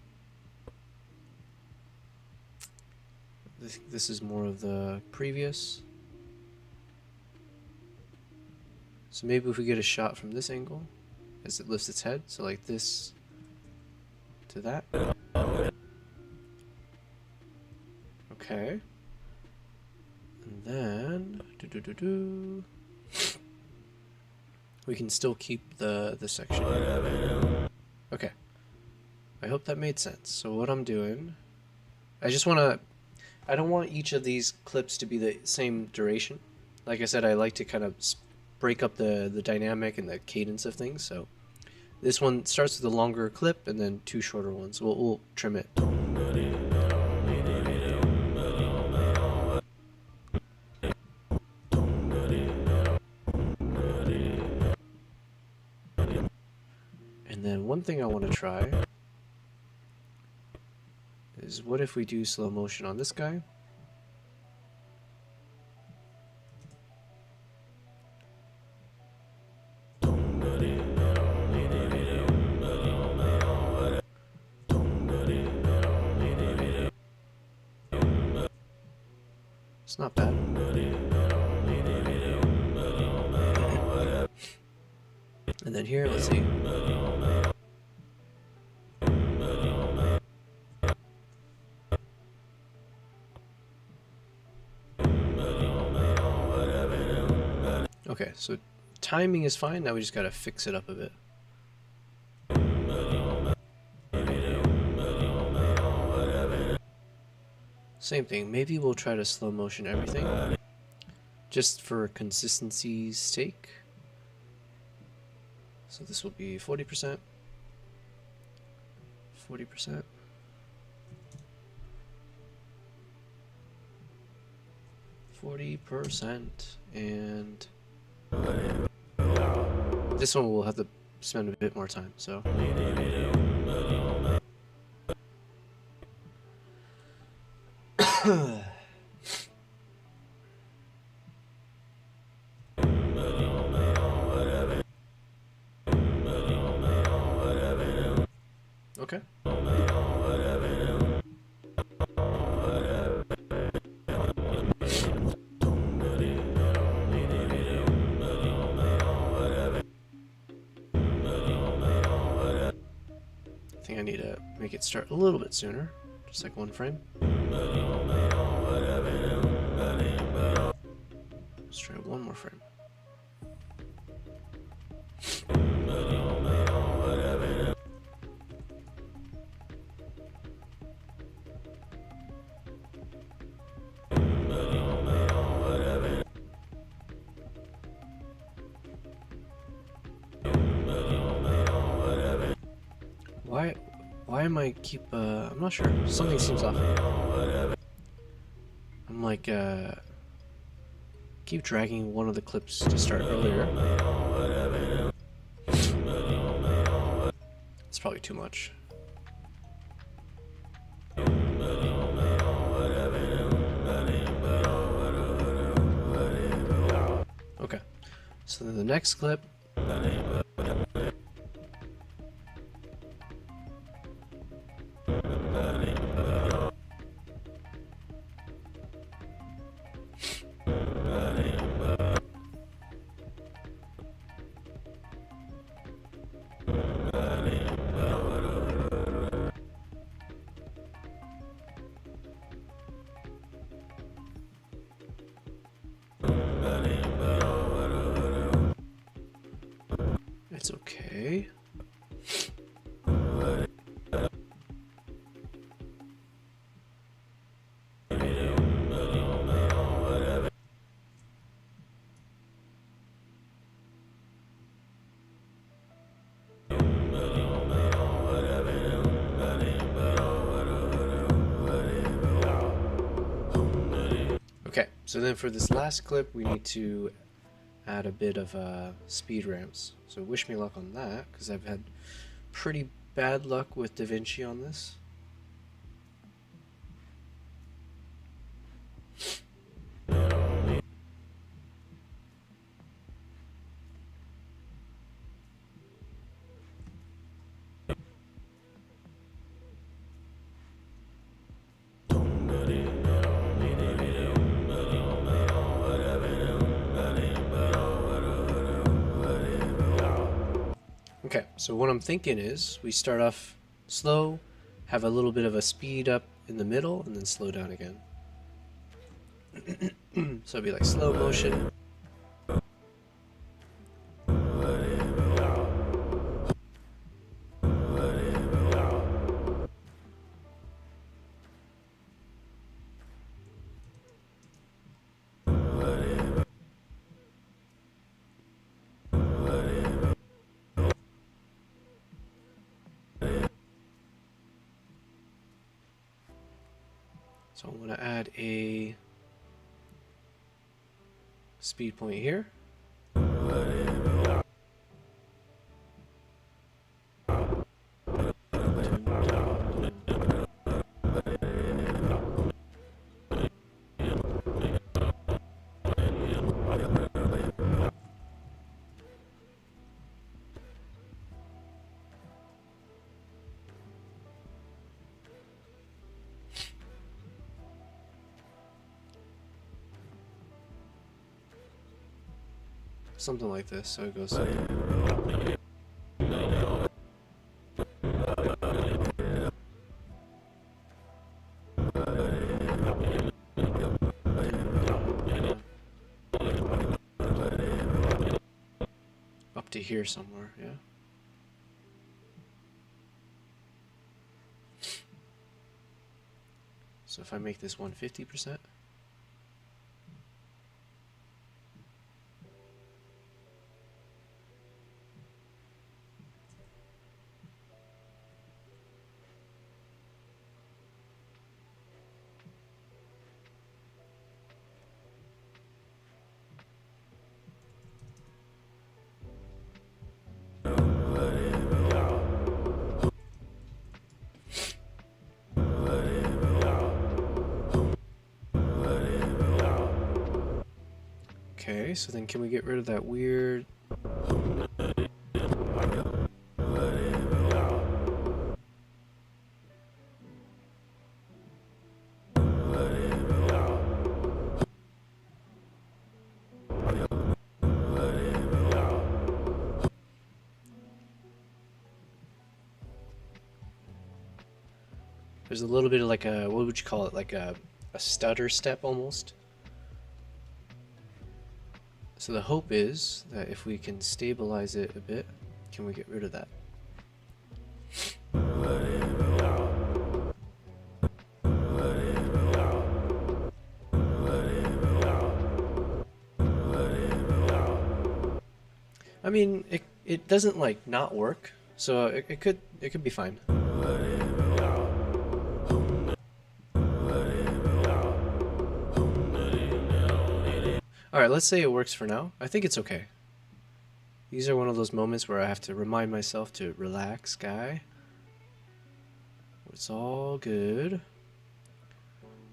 This is more of the previous. So maybe if we get a shot from this angle as it lifts its head, so like this to that. Okay. And then we can still keep the section here. Okay. I hope that made sense. So what I'm doing, I don't want each of these clips to be the same duration. Like I said, I like to kind of break up the dynamic and the cadence of things. So this one starts with a longer clip and then 2 shorter ones. We'll trim it. And then one thing I want to try is, what if we do slow motion on this guy? It's not bad. And then here, let's see. Okay, so timing is fine, now we just gotta fix it up a bit. Same thing, maybe we'll try to slow motion everything, just for consistency's sake. So this will be 40%, 40%. And this one we'll have to spend a bit more time, so. Okay. I think I need to make it start a little bit sooner, just like 1 frame. Let's try 1 more frame. Why am I I'm not sure. Something seems off. I'm like, keep dragging one of the clips to start earlier. It's probably too much. Okay. So then the next clip. It's okay. So then for this last clip, we need to add a bit of speed ramps. So wish me luck on that, because I've had pretty bad luck with DaVinci on this. Okay, so what I'm thinking is we start off slow, have a little bit of a speed up in the middle, and then slow down again. So it'd be like slow motion. So I'm going to add a speed point here. Something like this, so it goes. Up to here somewhere, yeah. So if I make this 150%. Okay, so then can we get rid of that weird... There's a little bit of like a, what would you call it, like a stutter step almost. So the hope is that if we can stabilize it a bit, can we get rid of that? I mean, it doesn't like not work, so it could be fine. Alright, let's say it works for now. I think it's okay. These are one of those moments where I have to remind myself to relax, guy. It's all good.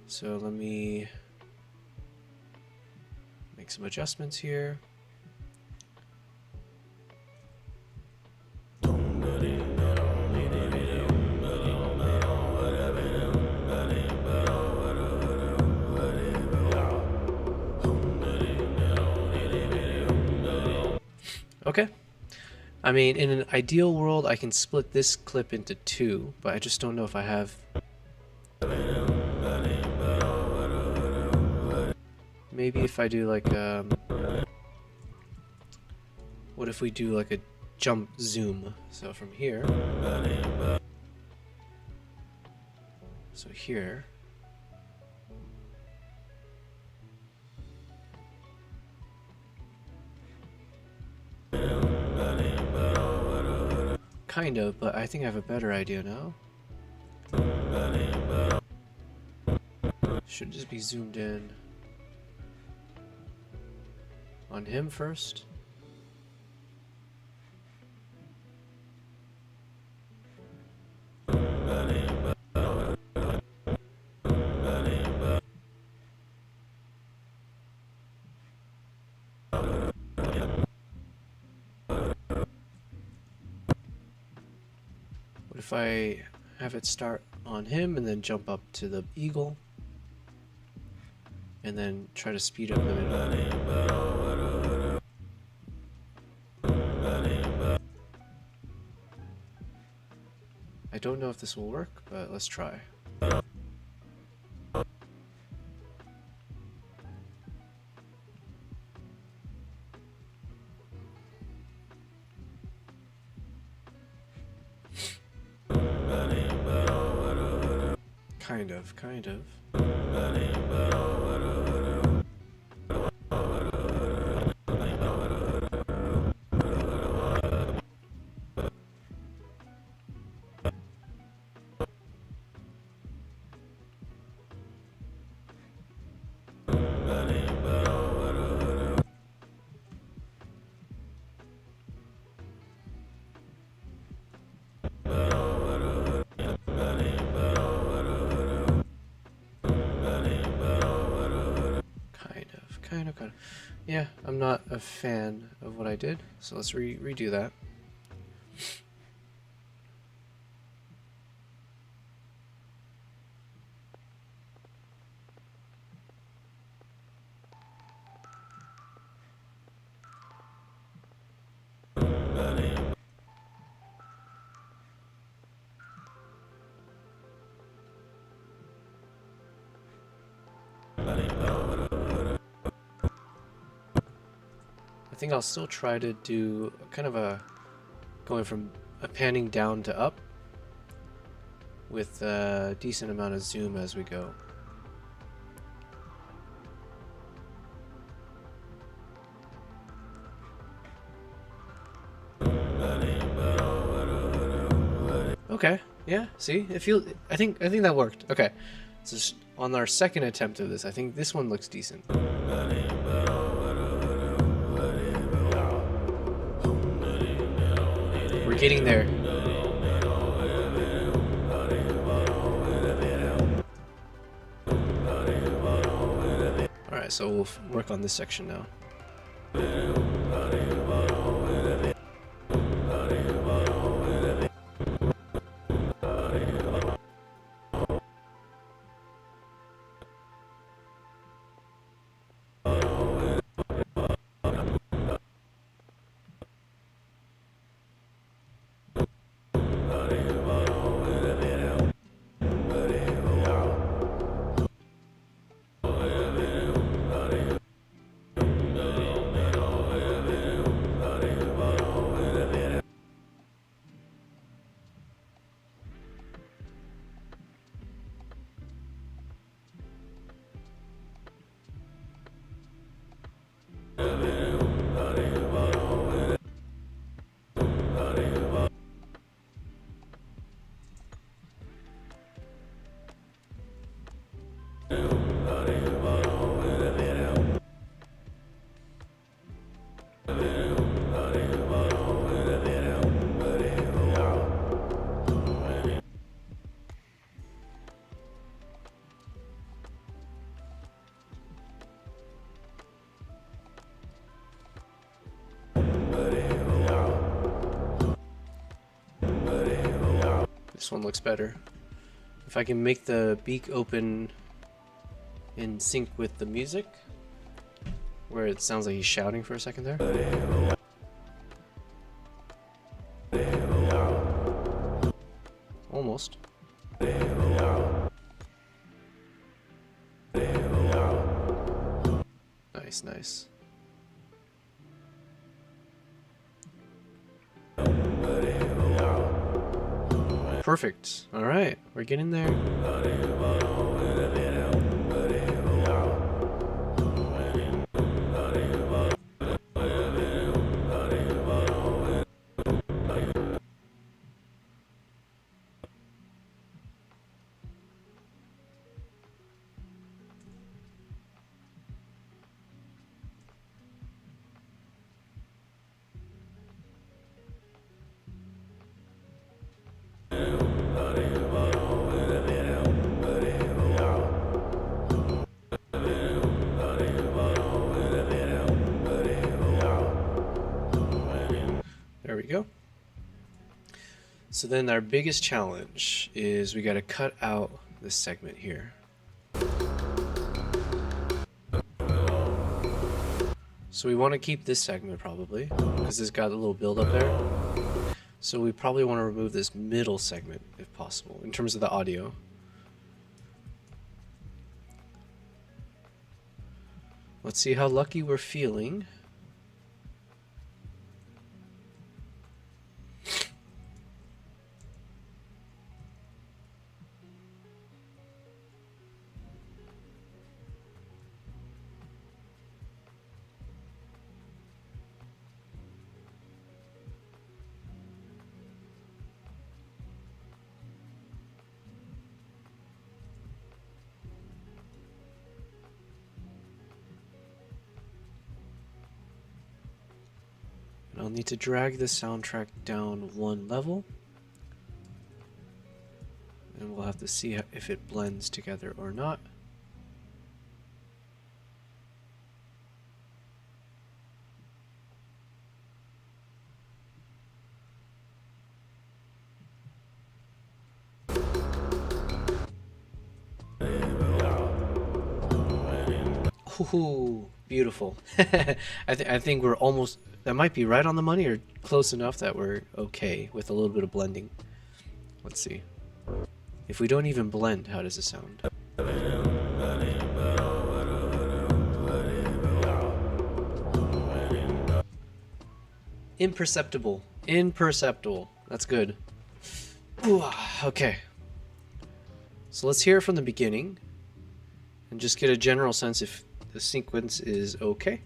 So let me make some adjustments here. Okay. I mean, in an ideal world, I can split this clip into two, but I just don't know if I have... Maybe if I do like what if we do like a jump zoom? So from here... So here... Kind of, but I think I have a better idea now. Should just be zoomed in. on him first. What if I have it start on him and then jump up to the eagle and then try to speed up the middle? I don't know if this will work, but let's try. Kind of. Kind of. Yeah, I'm not a fan of what I did, so let's redo that. I think I'll still try to do kind of a going from a panning down to up with a decent amount of zoom as we go. Okay, yeah, see, I think that worked. Okay, so on our second attempt of this, I think this one looks decent. We're getting there. Alright, so we'll work on this section now. This one looks better. If I can make the beak open in sync with the music, where it sounds like he's shouting for a second there. Almost. Nice, nice. Perfect. All right, we're getting there. we go. So then our biggest challenge is we got to cut out this segment here. So we want to keep this segment probably, because it's got a little build up there. So we probably want to remove this middle segment if possible, in terms of the audio. Let's see how lucky we're feeling. I'll need to drag the soundtrack down one level, and we'll have to see if it blends together or not. Ooh, beautiful. I think we're almost, that might be right on the money or close enough that we're okay with a little bit of blending. Let's see. If we don't even blend, how does it sound? Imperceptible. Imperceptible. That's good. Ooh, okay. So let's hear it from the beginning and just get a general sense if the sequence is okay.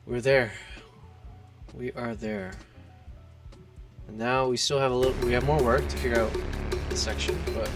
We're there. We are there. And now we still have we have more work to figure out this section, but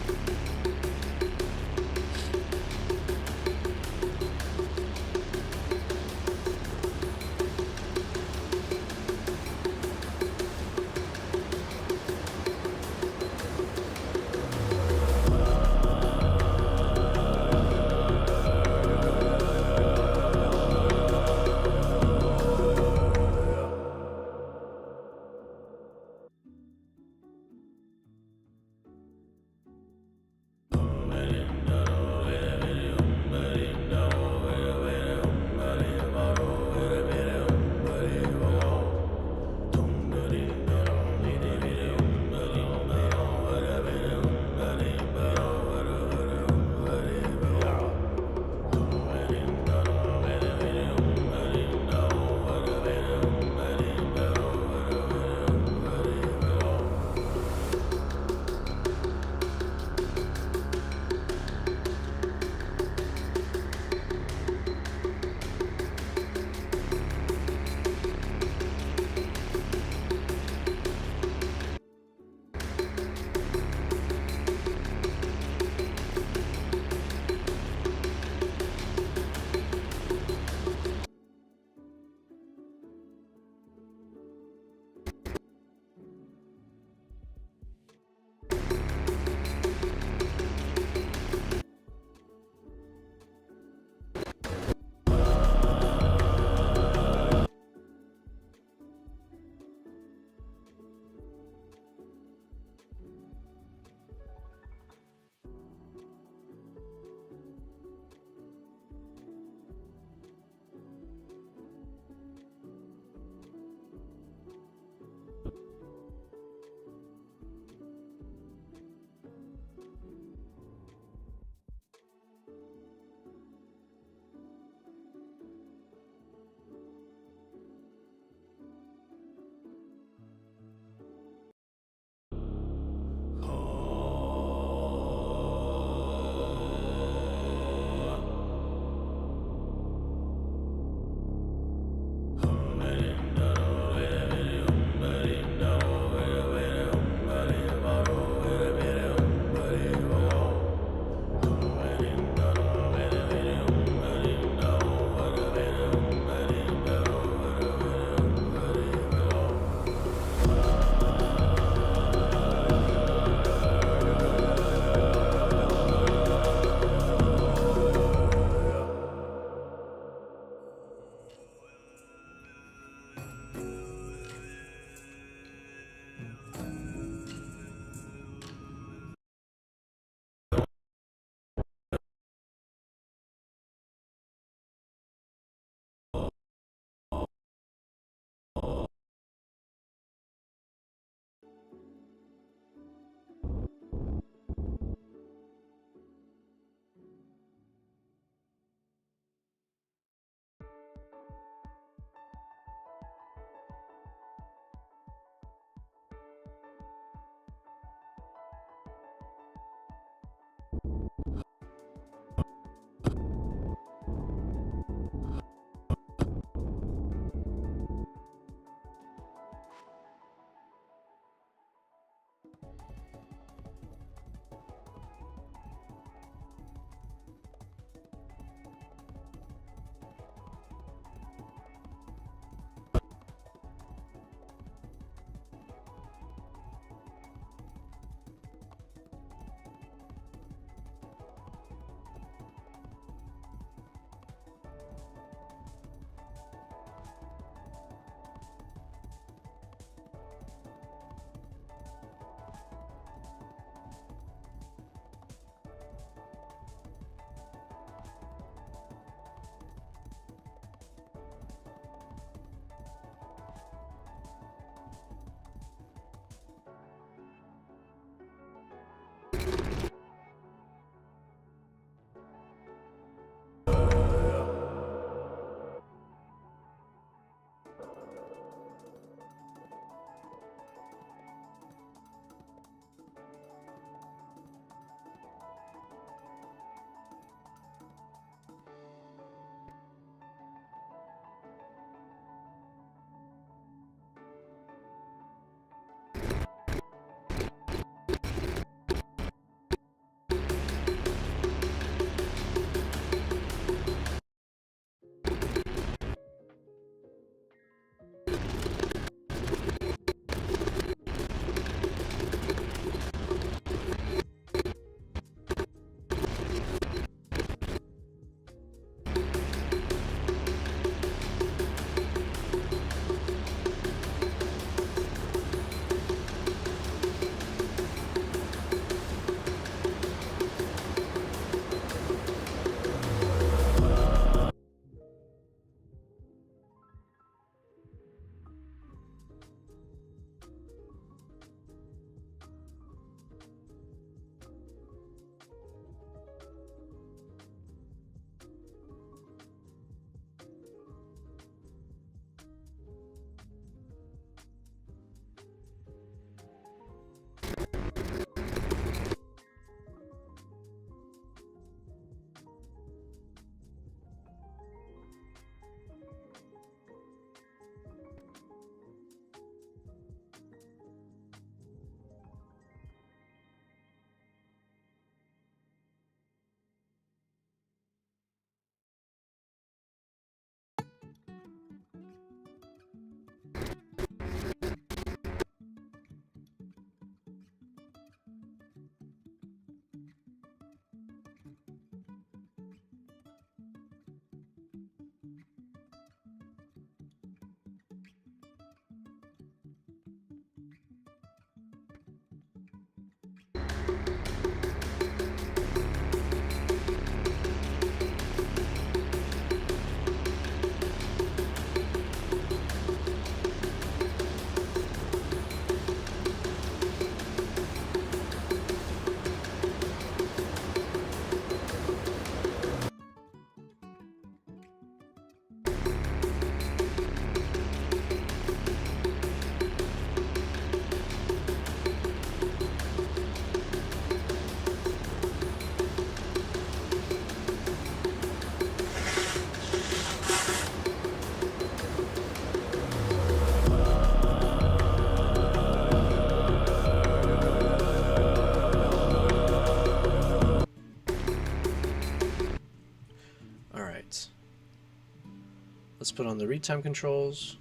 Let's put on the read time controls.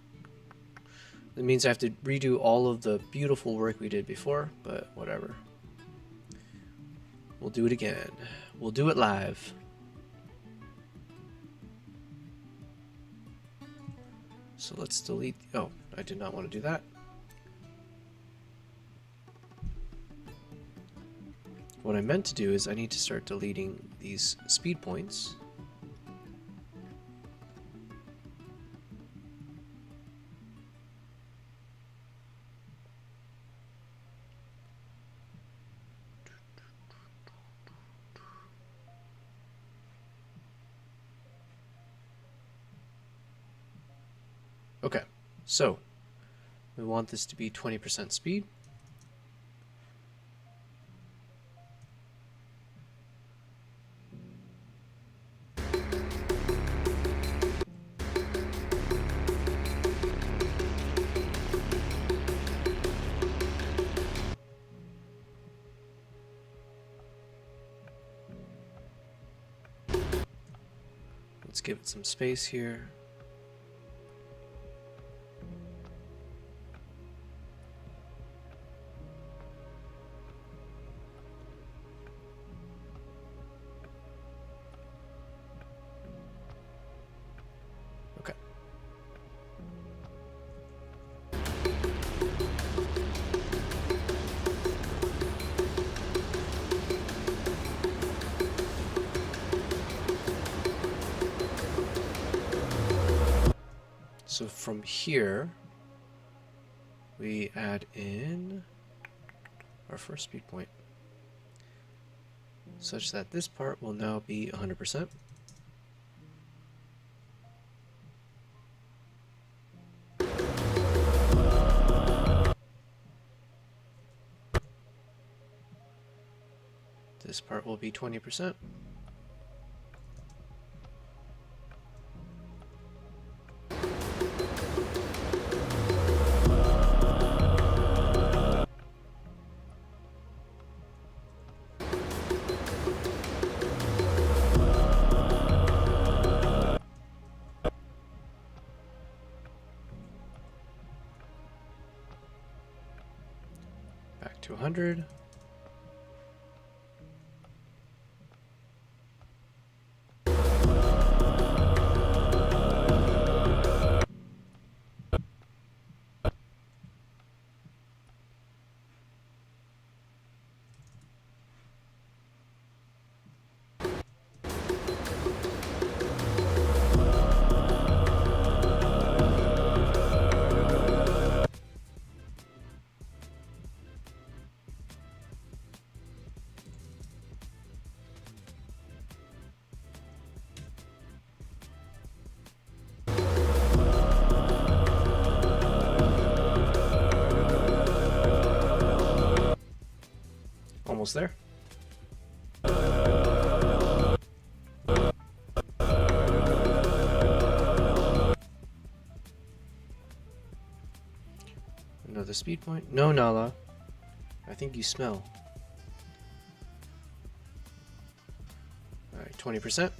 It means I have to redo all of the beautiful work we did before, but whatever. We'll do it again. We'll do it live. So let's delete. Oh, I did not want to do that. What I meant to do is I need to start deleting these speed points. Okay, so we want this to be 20% speed. Let's give it some space here. Okay. So from here, we add in our first speed point, such that this part will now be 100%. This part will be 20%. Back to 100. Almost there. Another speed point. No, Nala. I think you smell. Alright, 20%.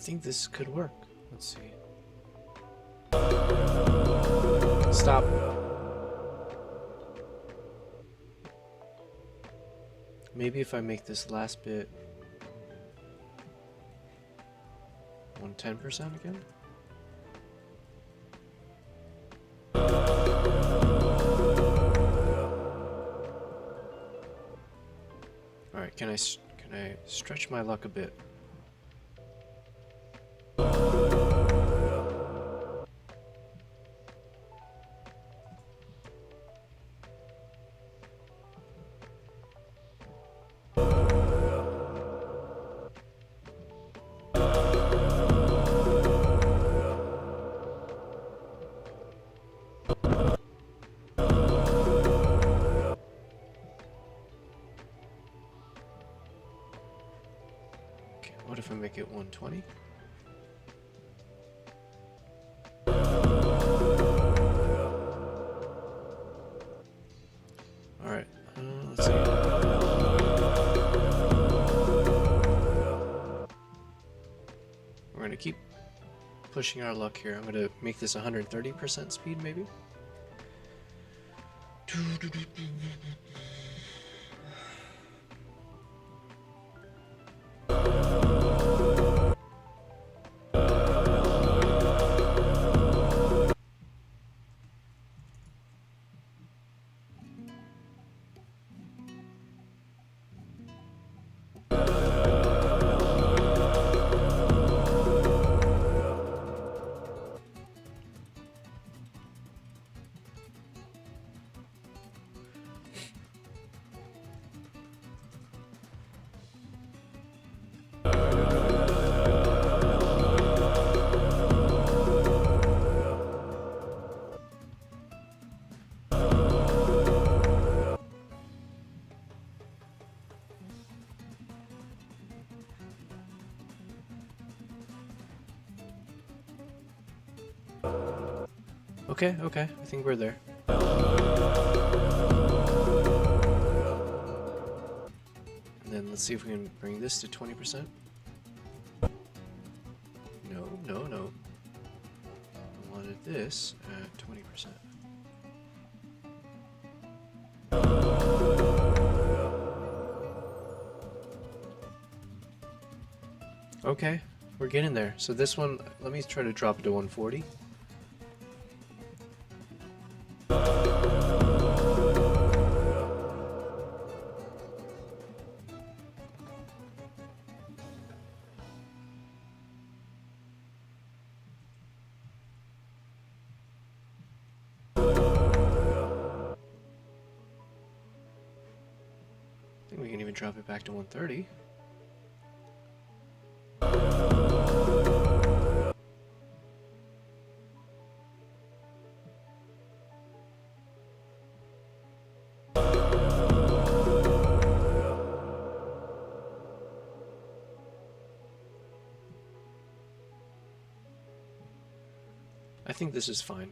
think this could work. Let's see. Stop. Maybe if I make this last bit 110% again? Alright, can I stretch my luck a bit? What if I make it 120? Alright, let's see. We're gonna keep pushing our luck here. I'm gonna make this 130% speed, maybe? Okay, I think we're there. And then let's see if we can bring this to 20%. No. I wanted this at 20%. Okay, we're getting there. So this one, let me try to drop it to 140. I think we can even drop it back to 130. I think this is fine.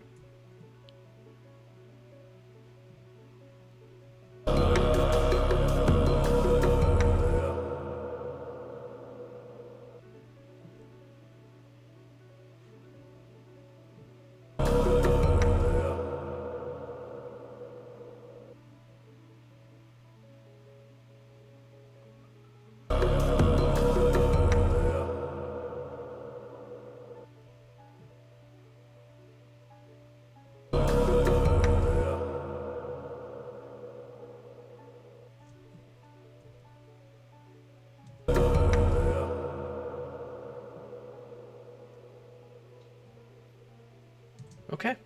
Okay.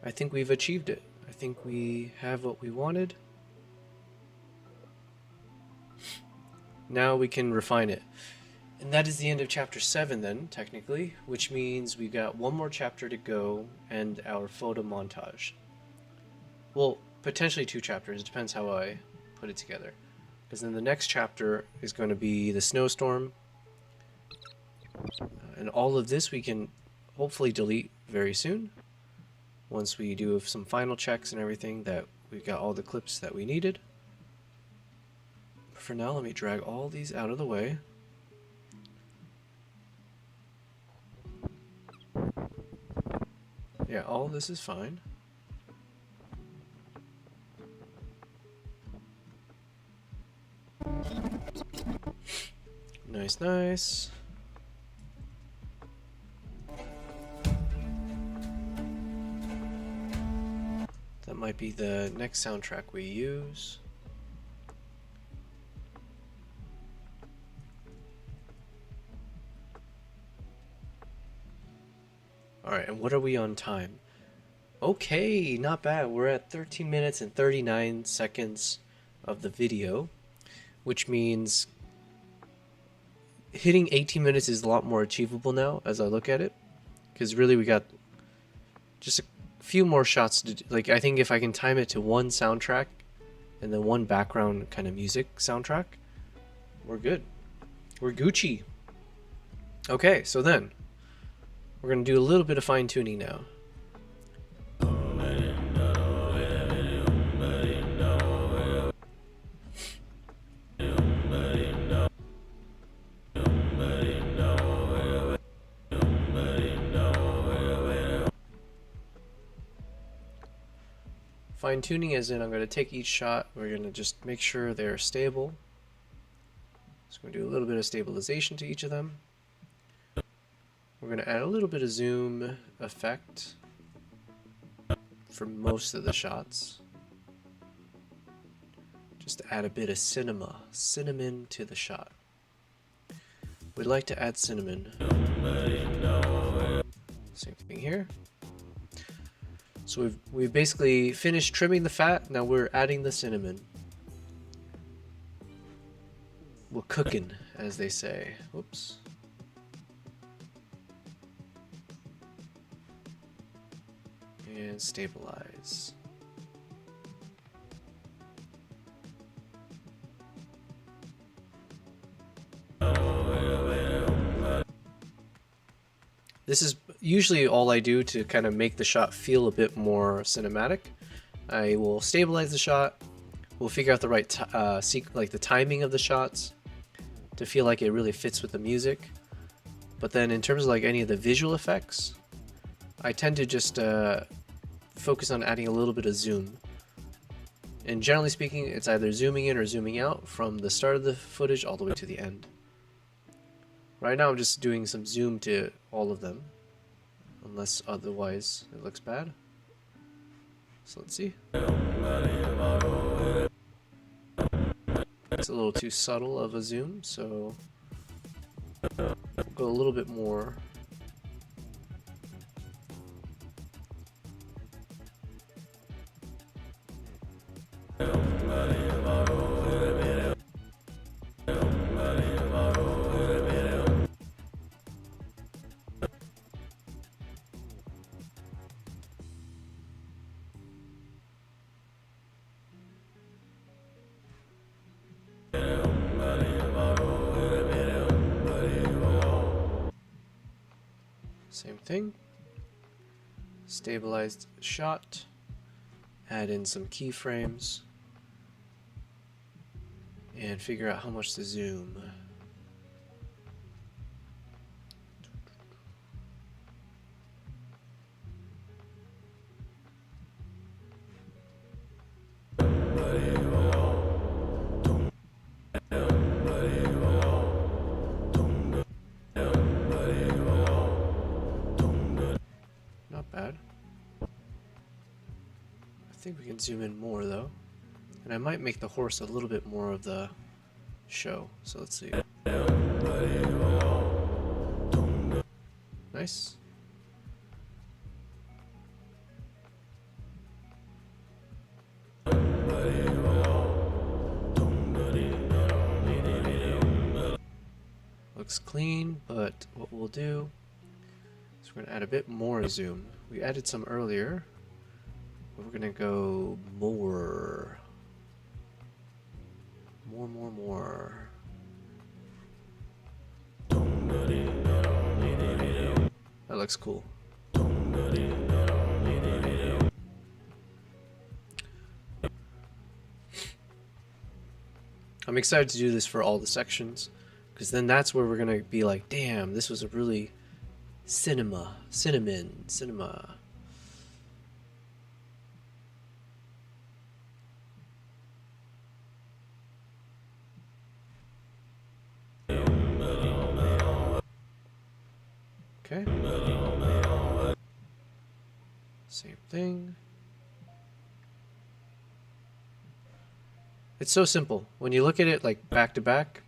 I think we've achieved it. I think we have what we wanted. Now we can refine it. And that is the end of chapter 7 then, technically, which means we got one more chapter to go and our photo montage. Well, potentially 2 chapters, it depends how I put it together. Because then the next chapter is going to be the snowstorm. And all of this we can hopefully delete very soon. Once we do some final checks and everything that we've got all the clips that we needed. For now, let me drag all these out of the way. Yeah, all of this is fine. Nice, nice. That might be the next soundtrack we use. Alright, and what are we on time? Okay, not bad. We're at 13 minutes and 39 seconds of the video, which means hitting 18 minutes is a lot more achievable now as I look at it. Because really we got just a few more shots to do. Like, I think if I can time it to one soundtrack and then one background kind of music soundtrack, we're good. We're Gucci. Okay, so then we're going to do a little bit of fine tuning now. Fine tuning as in I'm going to take each shot, we're going to just make sure they're stable. So we're going to do a little bit of stabilization to each of them. We're going to add a little bit of zoom effect for most of the shots. Just to add a bit of cinnamon to the shot. We'd like to add cinnamon. Same thing here. So we've basically finished trimming the fat, now we're adding the cinnamon. We're cooking, as they say. Whoops. And stabilize. This is usually all I do to kind of make the shot feel a bit more cinematic. I will stabilize the shot. We'll figure out the right like the timing of the shots to feel like it really fits with the music. But then in terms of like any of the visual effects, I tend to just focus on adding a little bit of zoom. And generally speaking, it's either zooming in or zooming out from the start of the footage all the way to the end. Right now I'm just doing some zoom to all of them, unless otherwise it looks bad. So let's see. It's a little too subtle of a zoom, so we'll go a little bit more. Same thing. Stabilized shot. Add in some keyframes. And figure out how much to zoom. Not bad. I think we can zoom in more though. And I might make the horse a little bit more of the show. So let's see. Nice. Looks clean, but what we'll do is we're going to add a bit more zoom. We added some earlier. We're going to go more. More. That looks cool. I'm excited to do this for all the sections, because then that's where we're going to be like, damn, this was a really cinema. Okay. Same thing. It's so simple. When you look at it like back to back,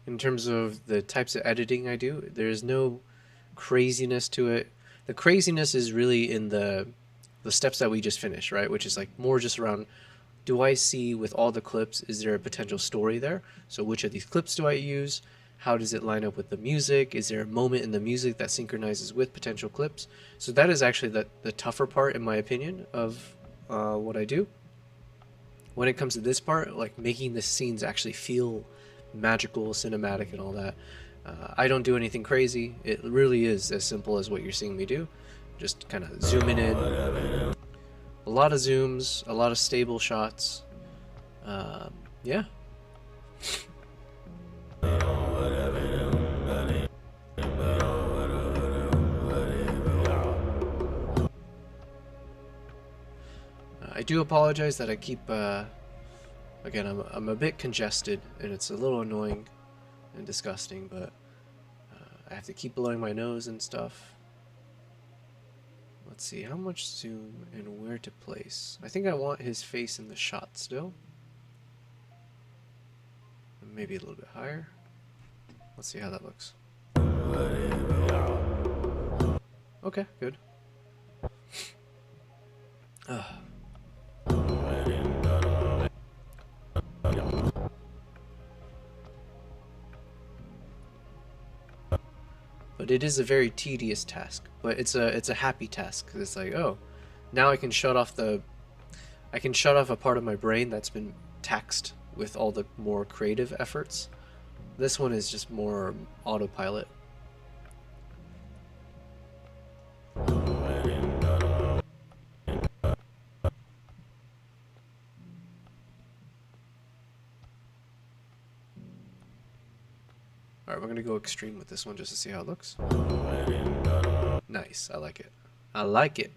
in terms of the types of editing I do, there's no craziness to it. The craziness is really in the steps that we just finished, right? Which is like more just around, do I see with all the clips, is there a potential story there? So which of these clips do I use? How does it line up with the music? Is there a moment in the music that synchronizes with potential clips? So that is actually the tougher part, in my opinion, of what I do. When it comes to this part, like making the scenes actually feel magical, cinematic, and all that, I don't do anything crazy. It really is as simple as what you're seeing me do. Just kind of zooming in. A lot of zooms, a lot of stable shots. Yeah. I do apologize that I keep, again, I'm a bit congested, and it's a little annoying and disgusting, but I have to keep blowing my nose and stuff. Let's see, how much zoom and where to place. I think I want his face in the shot still. Maybe a little bit higher. Let's see how that looks. Okay, good. But it is a very tedious task. But it's a happy task, because it's like, oh, now I can shut off a part of my brain that's been taxed with all the more creative efforts. This one is just more autopilot. Alright, we're gonna go extreme with this one just to see how it looks. Nice, I like it. I like it.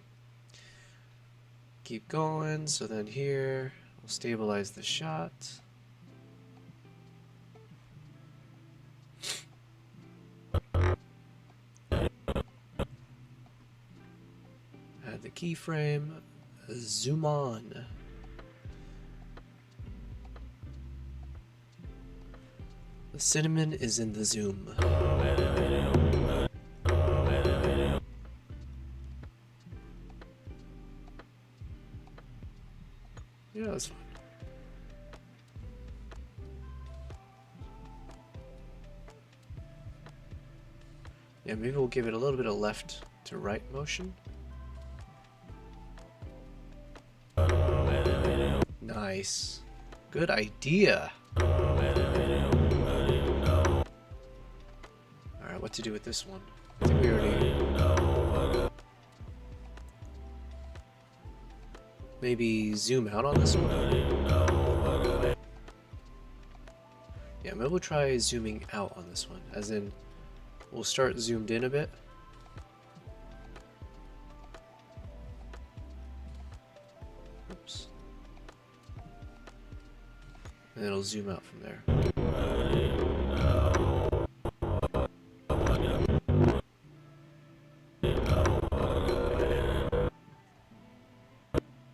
Keep going, so then here, we'll stabilize the shot. Add the keyframe, zoom on. The cinnamon is in the zoom. Yeah, that's fine. Yeah, maybe we'll give it a little bit of left to right motion. Nice. Good idea. Alright, what to do with this one? I think we already... Maybe zoom out on this one? Yeah, maybe we'll try zooming out on this one. As in, we'll start zoomed in a bit. Oops. And then it'll zoom out from there.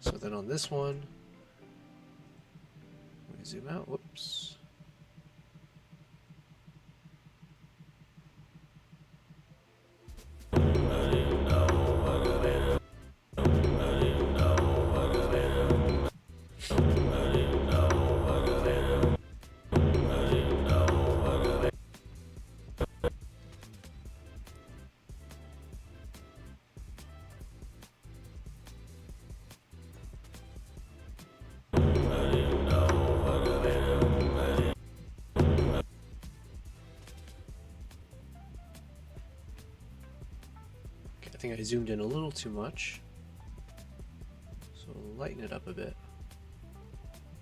So then on this one, we zoom out, whoops. I think I zoomed in a little too much, so lighten it up a bit.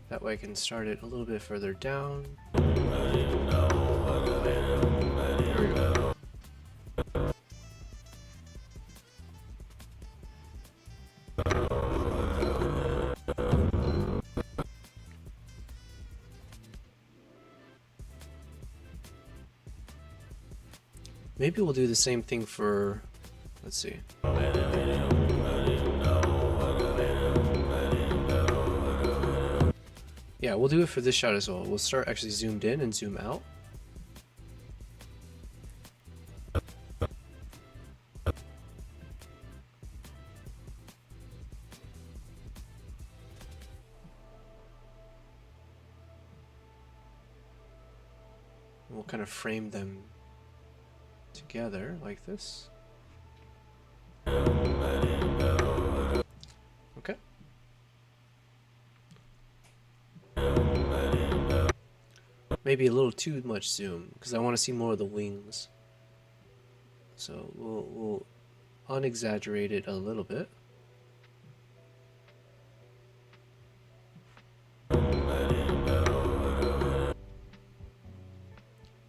That way I can start it a little bit further down. There we go. Maybe we'll do the same thing for, let's see. Yeah, we'll do it for this shot as well. We'll start actually zoomed in and zoom out. We'll kind of frame them together like this. Okay. Maybe a little too much zoom because I want to see more of the wings. So we'll unexaggerate it a little bit.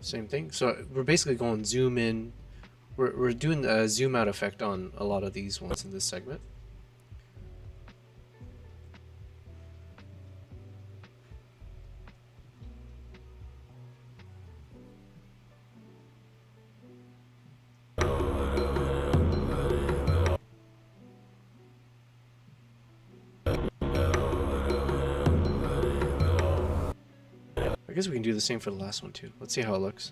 Same thing. So we're basically going zoom in. We're doing a zoom out effect on a lot of these ones in this segment. I guess we can do the same for the last one too. Let's see how it looks.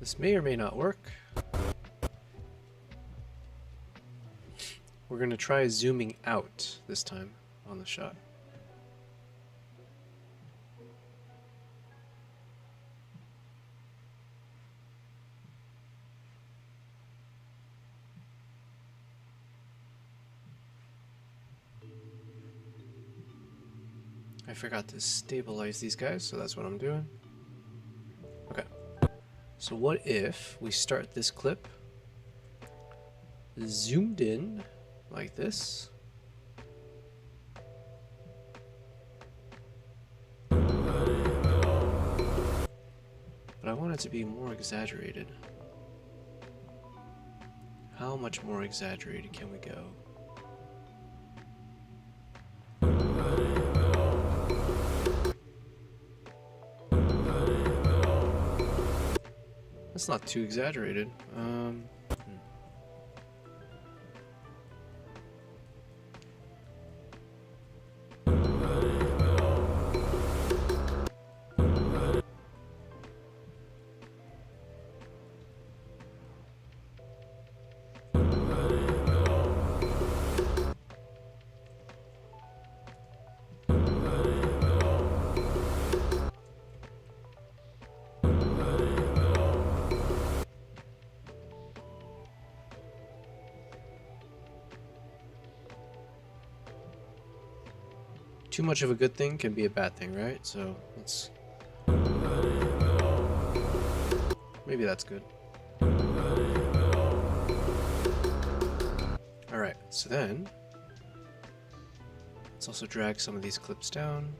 This may or may not work. We're going to try zooming out this time on the shot. I forgot to stabilize these guys, so that's what I'm doing. Okay. So what if we start this clip zoomed in like this? But I want it to be more exaggerated. How much more exaggerated can we go? That's not too exaggerated. Too much of a good thing can be a bad thing, right? So let's... maybe that's good. Alright, so then let's also drag some of these clips down.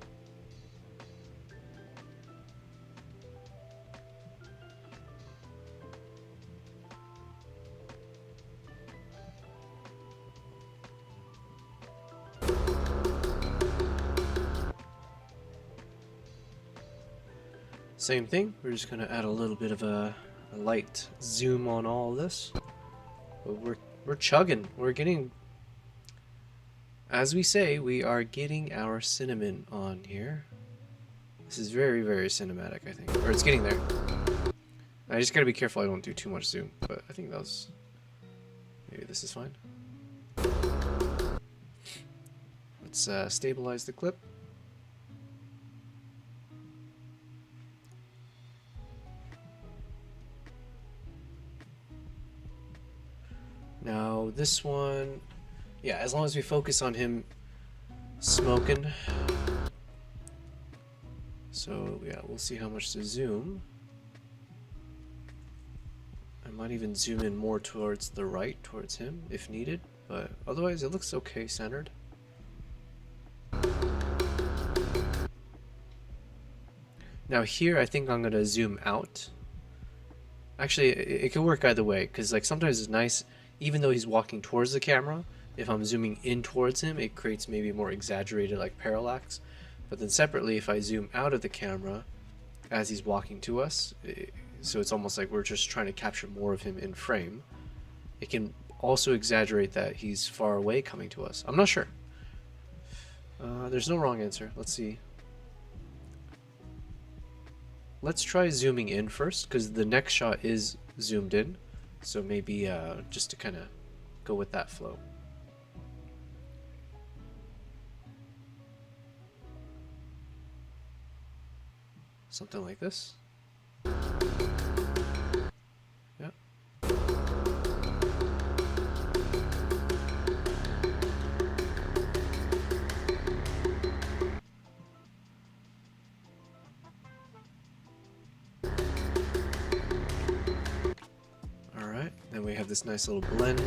Same thing, we're just going to add a little bit of a light zoom on all of this. But we're chugging. We're getting, as we say, we are getting our cinnamon on here. This is very, very cinematic, I think. Or it's getting there. I just got to be careful I don't do too much zoom. But I think that was... maybe this is fine. Let's stabilize the clip. Now this one, yeah, as long as we focus on him smoking. So yeah, we'll see how much to zoom. I might even zoom in more towards the right, towards him, if needed, but otherwise it looks okay centered. Now here, I think I'm gonna zoom out. Actually, it can work either way, because like sometimes it's nice, even though he's walking towards the camera, if I'm zooming in towards him, it creates maybe more exaggerated like parallax. But then separately, if I zoom out of the camera as he's walking to us, so it's almost like we're just trying to capture more of him in frame, it can also exaggerate that he's far away coming to us. I'm not sure. There's no wrong answer. Let's see. Let's try zooming in first, because the next shot is zoomed in. So maybe just to kind of go with that flow. Something like this. Yeah. Alright, then we have this nice little blend.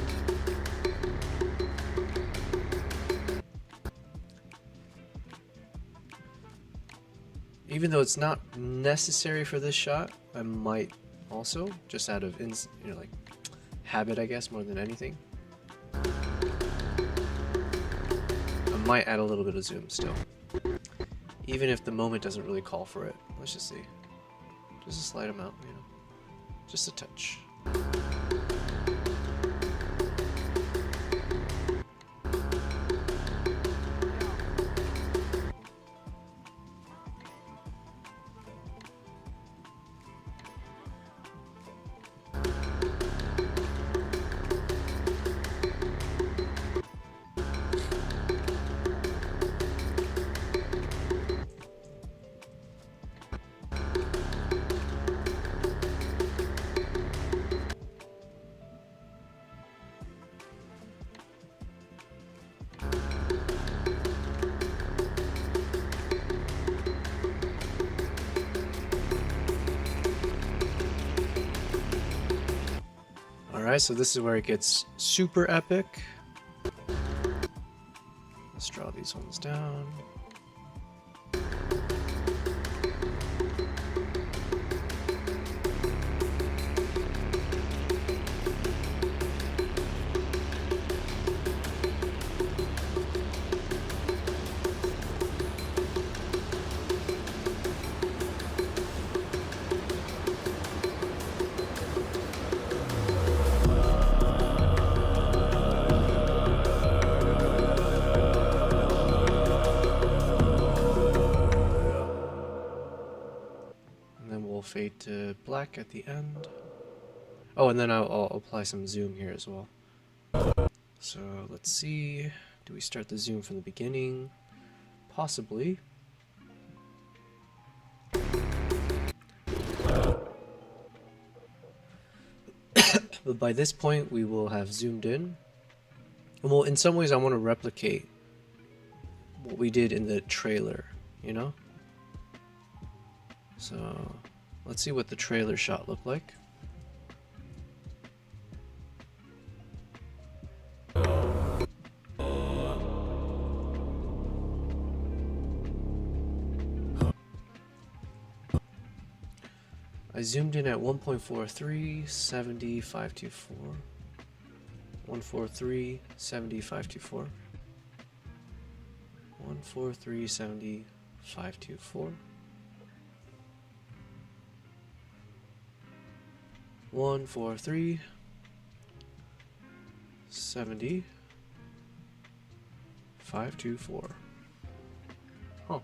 Even though it's not necessary for this shot, I might also, just out of like habit, I guess, more than anything, I might add a little bit of zoom still, even if the moment doesn't really call for it. Let's just see, just a slight amount, you know, just a touch. Alright, so this is where it gets super epic. Let's draw these ones down. Fade to black at the end. Oh, and then I'll apply some zoom here as well. So let's see. Do we start the zoom from the beginning? Possibly. But by this point, we will have zoomed in. And well, in some ways, I want to replicate what we did in the trailer, you know? So let's see what the trailer shot looked like. I zoomed in at 1.43, 70, 524. 143, 70, 524. 143, 70, 524. 143, 70, 524. Huh.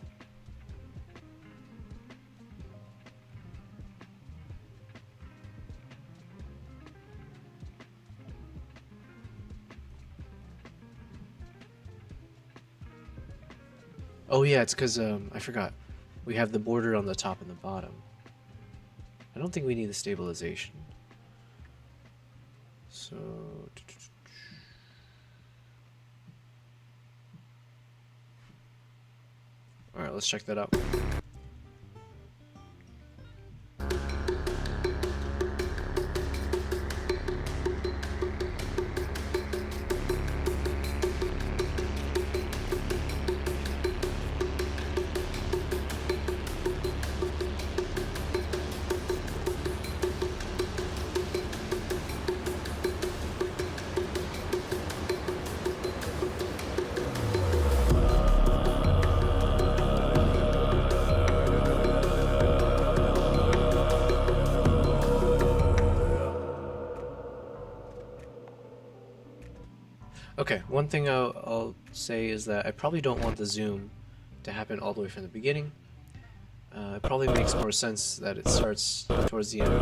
Oh yeah, it's because I forgot. We have the border on the top and the bottom. I don't think we need the stabilization. So all right, let's check that out. Okay, one thing I'll say is that I probably don't want the zoom to happen all the way from the beginning. It probably makes more sense that it starts towards the end.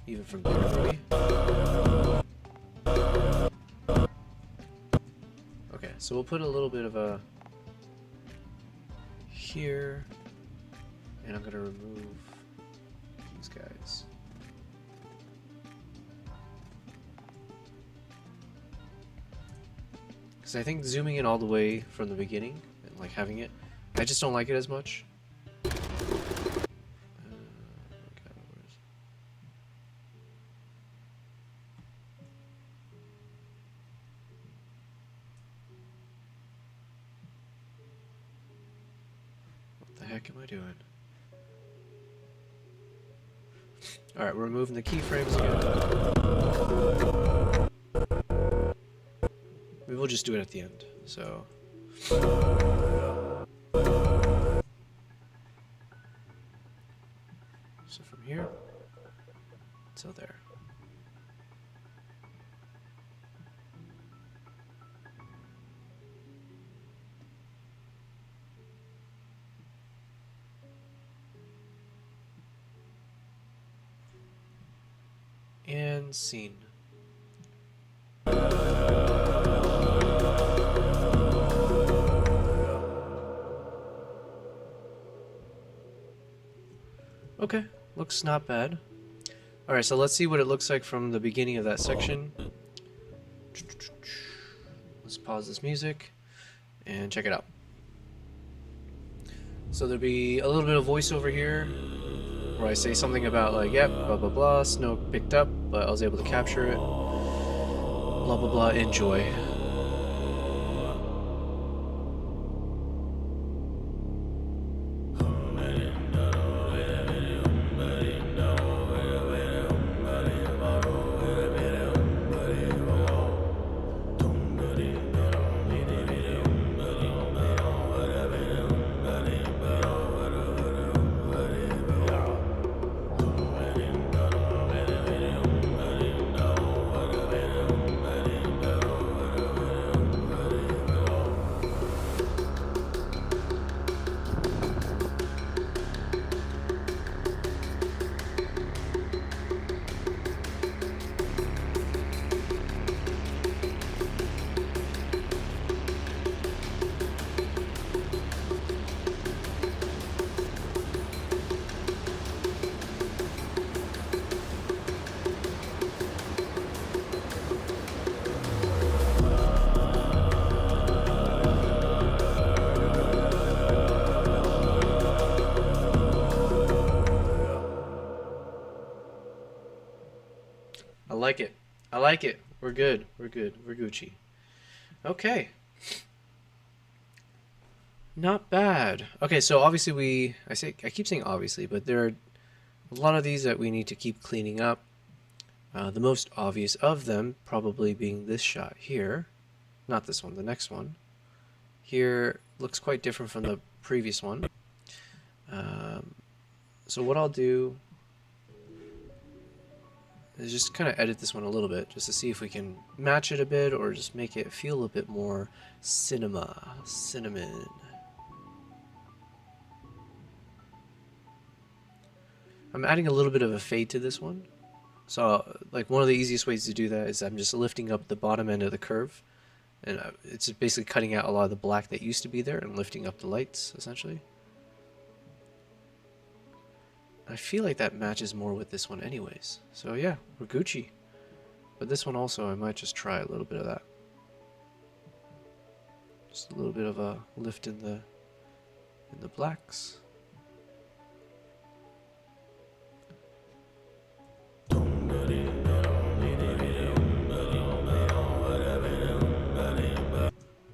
Even from here, maybe. Okay, so we'll put a little bit of a here, and I'm gonna remove these guys. Because I think zooming in all the way from the beginning and like having it, I just don't like it as much. Okay, what the heck am I doing? Alright, we're removing the keyframes again. Maybe we'll just do it at the end. So from here till there. And scene. Okay, looks not bad. Alright, so let's see what it looks like from the beginning of that section. Let's pause this music and check it out. So there'll be a little bit of voiceover here where I say something about like, yep, blah blah blah, snow picked up, but I was able to capture it. Blah blah blah, enjoy. I like it. I like it. We're good. We're good. We're Gucci. Okay. Not bad. Okay, so obviously I keep saying obviously, but there are a lot of these that we need to keep cleaning up. The most obvious of them probably being this shot here. Not this one, the next one. Here looks quite different from the previous one. So what I'll do is just kind of edit this one a little bit just to see if we can match it a bit or just make it feel a bit more cinnamon. I'm adding a little bit of a fade to this one. So like one of the easiest ways to do that is I'm just lifting up the bottom end of the curve, and it's basically cutting out a lot of the black that used to be there and lifting up the lights essentially. I feel like that matches more with this one anyways. So yeah, we're Gucci. But this one also, I might just try a little bit of that. Just a little bit of a lift in the blacks.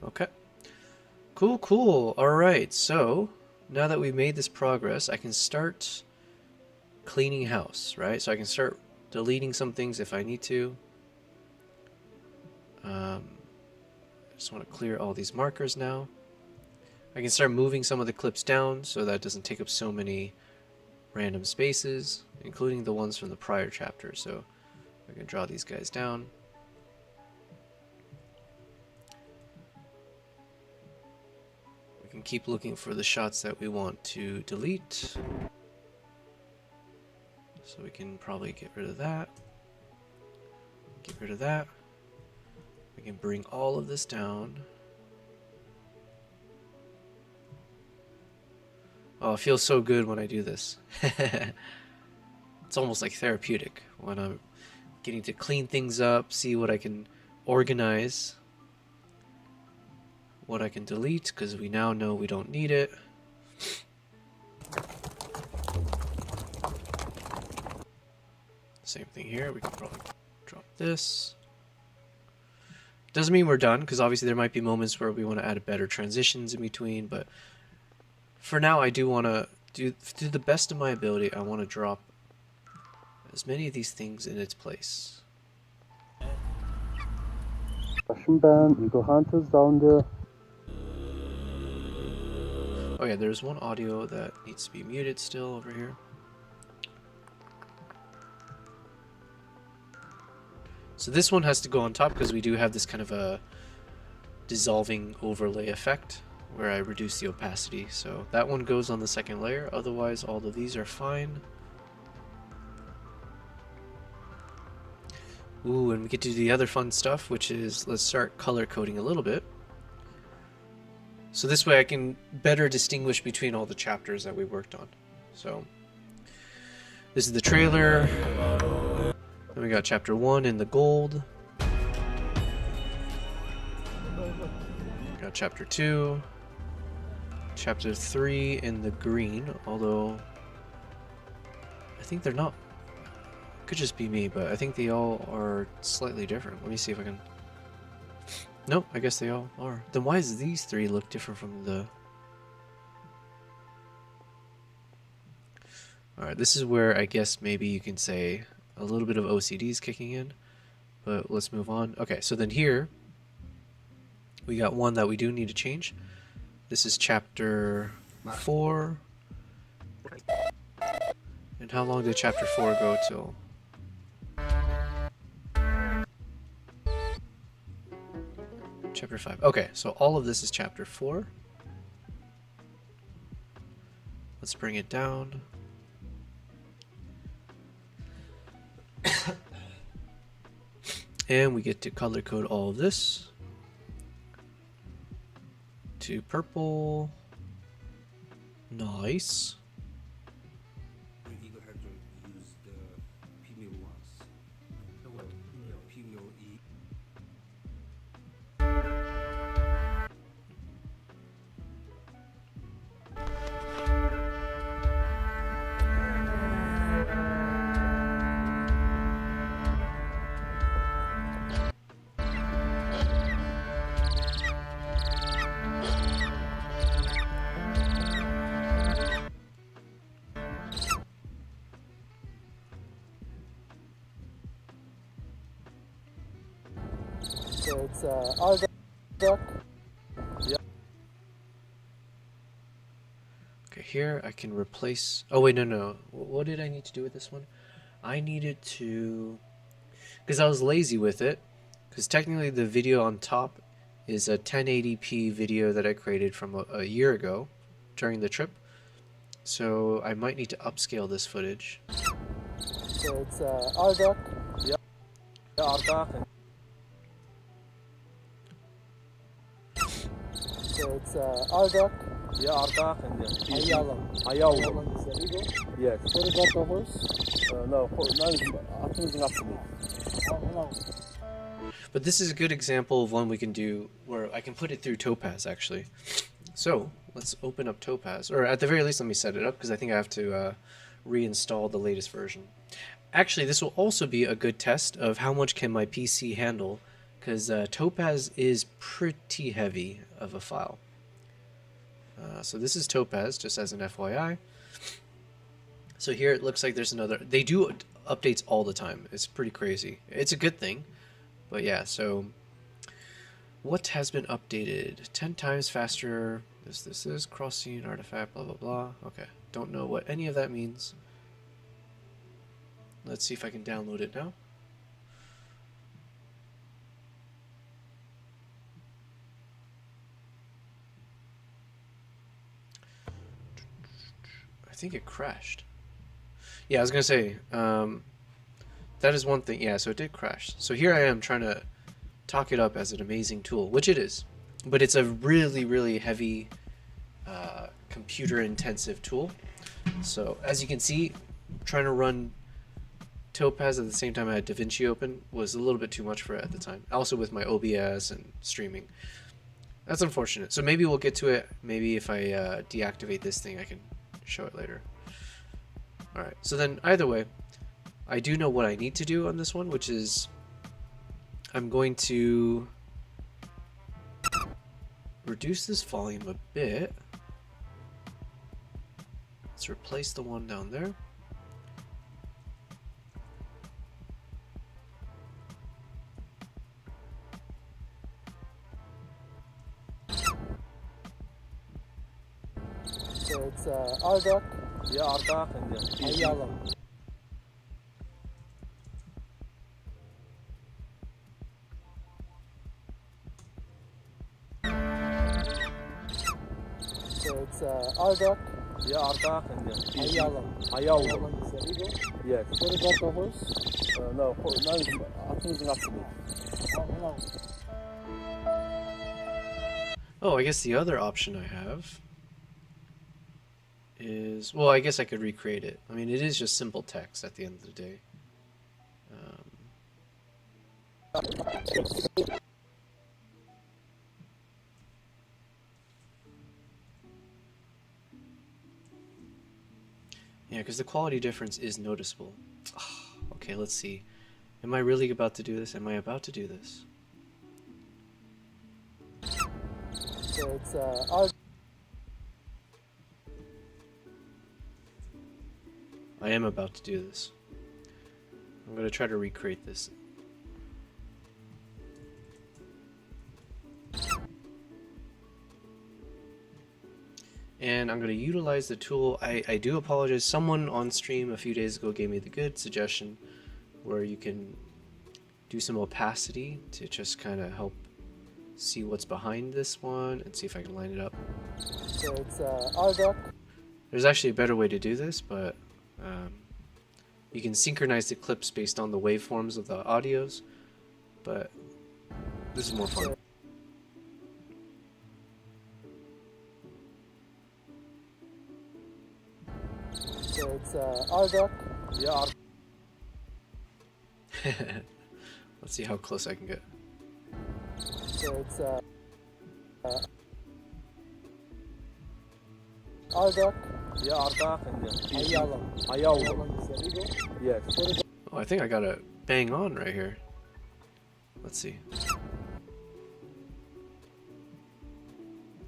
Okay. Cool. Alright, so now that we've made this progress, I can start cleaning house, right? So I can start deleting some things if I need to. I just want to clear all these markers now. I can start moving some of the clips down so that it doesn't take up so many random spaces, including the ones from the prior chapter. So I can draw these guys down. We can keep looking for the shots that we want to delete. So we can probably get rid of that. Get rid of that. We can bring all of this down. Oh, it feels so good when I do this. It's almost like therapeutic when I'm getting to clean things up, see what I can organize, what I can delete, because we now know we don't need it. Same thing here, we can probably drop this. Doesn't mean we're done, because obviously there might be moments where we want to add better transitions in between, but for now I do want to do the best of my ability. I want to drop as many of these things in its place. 신반 이거 한트 사운드. Oh yeah, there's one audio that needs to be muted still over here. So this one has to go on top because we do have this kind of a dissolving overlay effect where I reduce the opacity. So that one goes on the second layer. Otherwise, all of these are fine. Ooh, and we get to do the other fun stuff, which is let's start color coding a little bit. So this way I can better distinguish between all the chapters that we worked on. So this is the trailer. Then we got chapter 1 in the gold. Got chapter 2. Chapter 3 in the green, although I think they're not. Could just be me, but I think they all are slightly different. Let me see if I can. Nope, I guess they all are. Then why does these three look different from the... Alright, this is where I guess maybe you can say a little bit of OCD is kicking in. But let's move on. Okay, so then here we got one that we do need to change. This is chapter 4. And how long did chapter 4 go till? Chapter 5. Okay, so all of this is chapter 4. Let's bring it down. And we get to color code all of this to purple. Nice. 이거 할 줄 use the female ones. The what? Female E. So it's our duck. Okay, here I can replace... Oh, wait, no. What did I need to do with this one? I needed to... Because I was lazy with it. Because technically the video on top is a 1080p video that I created from a year ago during the trip. So I might need to upscale this footage. So it's our duck. Yeah, our duck. So it's our duck. Yeah, our duck and Ayala. Ayala is the eagle. Yes. What about the horse? No, nothing up to me. No. But this is a good example of one we can do where I can put it through Topaz actually. So let's open up Topaz, or at the very least let me set it up because I think I have to reinstall the latest version. Actually, this will also be a good test of how much can my PC handle, because Topaz is pretty heavy of a file. So this is Topaz, just as an FYI. So here it looks like there's another... They do updates all the time. It's pretty crazy. It's a good thing. But yeah, so... What has been updated? 10 times faster. This is cross-scene artifact, blah, blah, blah. Okay, don't know what any of that means. Let's see if I can download it now. think it crashed. Yeah, I was gonna say, that is one thing. Yeah, so it did crash. So here I am trying to talk it up as an amazing tool, which it is. But it's a really, really heavy, computer-intensive tool. So as you can see, trying to run Topaz at the same time I had DaVinci open was a little bit too much for it at the time. Also with my OBS and streaming. That's unfortunate. So maybe we'll get to it. Maybe if I deactivate this thing, I can show it later. Alright, so then either way, I do know what I need to do on this one, which is I'm going to reduce this volume a bit. Let's replace the one down there. So it's Ardak. Yeah, Ardak and Ayalam. So it's Ardak. Yeah, Ardak and Ayalam. Ayalam is the eagle. Yes. What about the horse? No, atımızın aslında. Oh, I guess the other option I have is, well, I guess I could recreate it. I mean, it is just simple text at the end of the day. Yeah, because the quality difference is noticeable. Okay, let's see. Am I really about to do this? Am I about to do this? So it's I am about to do this. I'm going to try to recreate this. And I'm going to utilize the tool. I do apologize. Someone on stream a few days ago gave me the good suggestion where you can do some opacity to just kind of help see what's behind this one and see if I can line it up. So it's Ardak. There's actually a better way to do this, but you can synchronize the clips based on the waveforms of the audios, but this is more fun. So it's Ardak. Yeah. Let's see how close I can get. So it's Ardak. Yeah, Ardak and Ayalam. Ayalam is the eagle. Yes. Oh, I think I got it bang on right here. Let's see.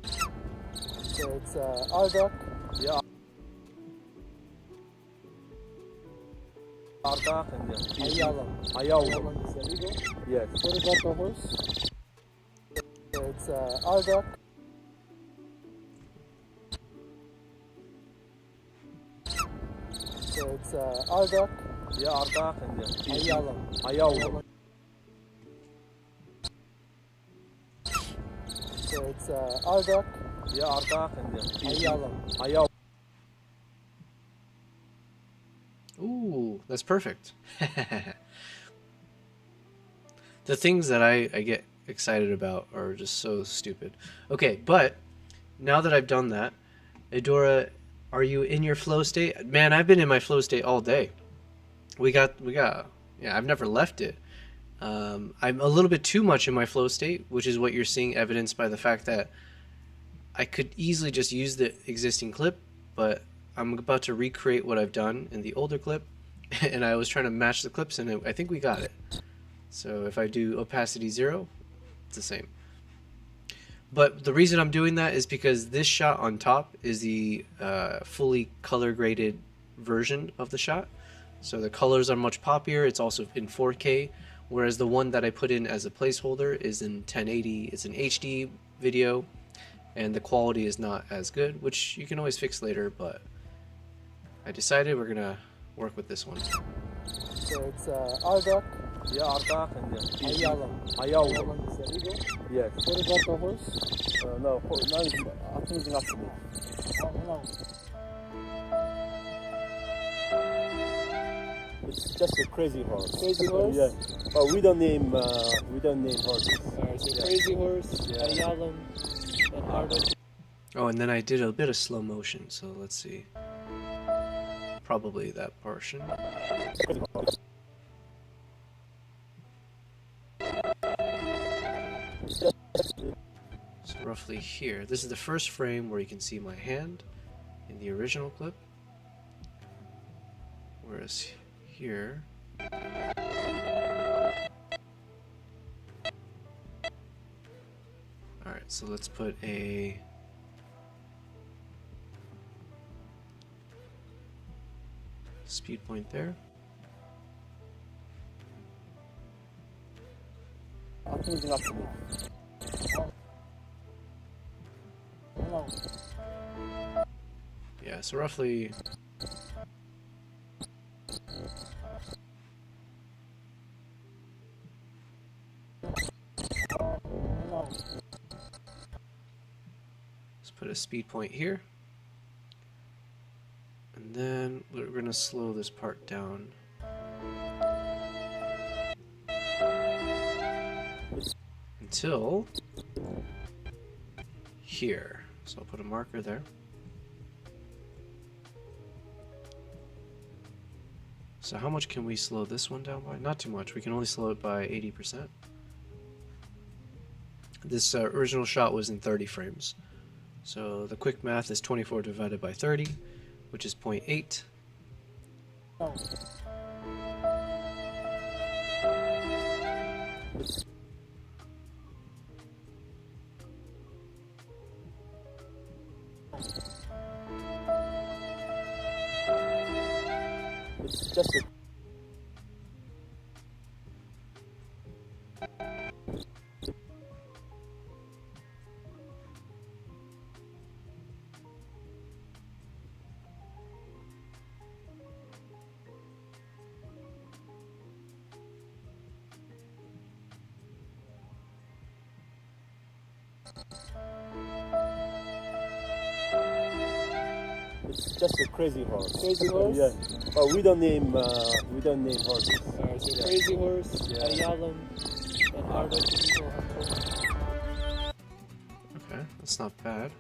So it's Ardak. Yeah. Ardak and Ayalam. Ayalam is the eagle. Yes. What about the horse? So it's Ardak. So it's Ardak. Yeah, Ardak and Ayalam. Ayalam. So it's Ardak. Yeah, Ardak and Ayalam. Ayalam. Ooh, that's perfect. The things that I get excited about are just so stupid. Okay, but now that I've done that, Adora, are you in your flow state? Man, I've been in my flow state all day. We got, yeah, I've never left it. I'm a little bit too much in my flow state, which is what you're seeing evidenced by the fact that I could easily just use the existing clip, but I'm about to recreate what I've done in the older clip, and I was trying to match the clips, and I think we got it. So if I do opacity 0, it's the same. But the reason I'm doing that is because this shot on top is the fully color graded version of the shot. So the colors are much poppier. It's also in 4K, whereas the one that I put in as a placeholder is in 1080. It's an HD video, and the quality is not as good, which you can always fix later, but I decided we're gonna work with this one. So it's Ardak. Yeah, Ardak and Ayalam. Ayalam is the eagle. Yes. What about the horse? No, atımızın aslında. It's just a crazy horse. Crazy horse? Yeah. But we don't name horses. Alright, so Yeah. Crazy Horse, Yeah. Ayalam, and Arda. Oh, and then I did a bit of slow motion, so let's see. Probably that portion. So roughly here. This is the first frame where you can see my hand in the original clip. Whereas here... Alright, so let's put a... speed point there. Atımızın aksine. Yeah, so roughly... Let's put a speed point here. And then we're going to slow this part down. Until here. So I'll put a marker there. So how much can we slow this one down by? Not too much. We can only slow it by 80%. This original shot was in 30 frames. So the quick math is 24 divided by 30, which is 0.8. It's just a It's just a crazy horse. Crazy Horse? Yeah. But we don't name horses. Alright, so Yeah. Crazy Horse, Yeah. Ayalam, and Arda. Okay, that's not bad.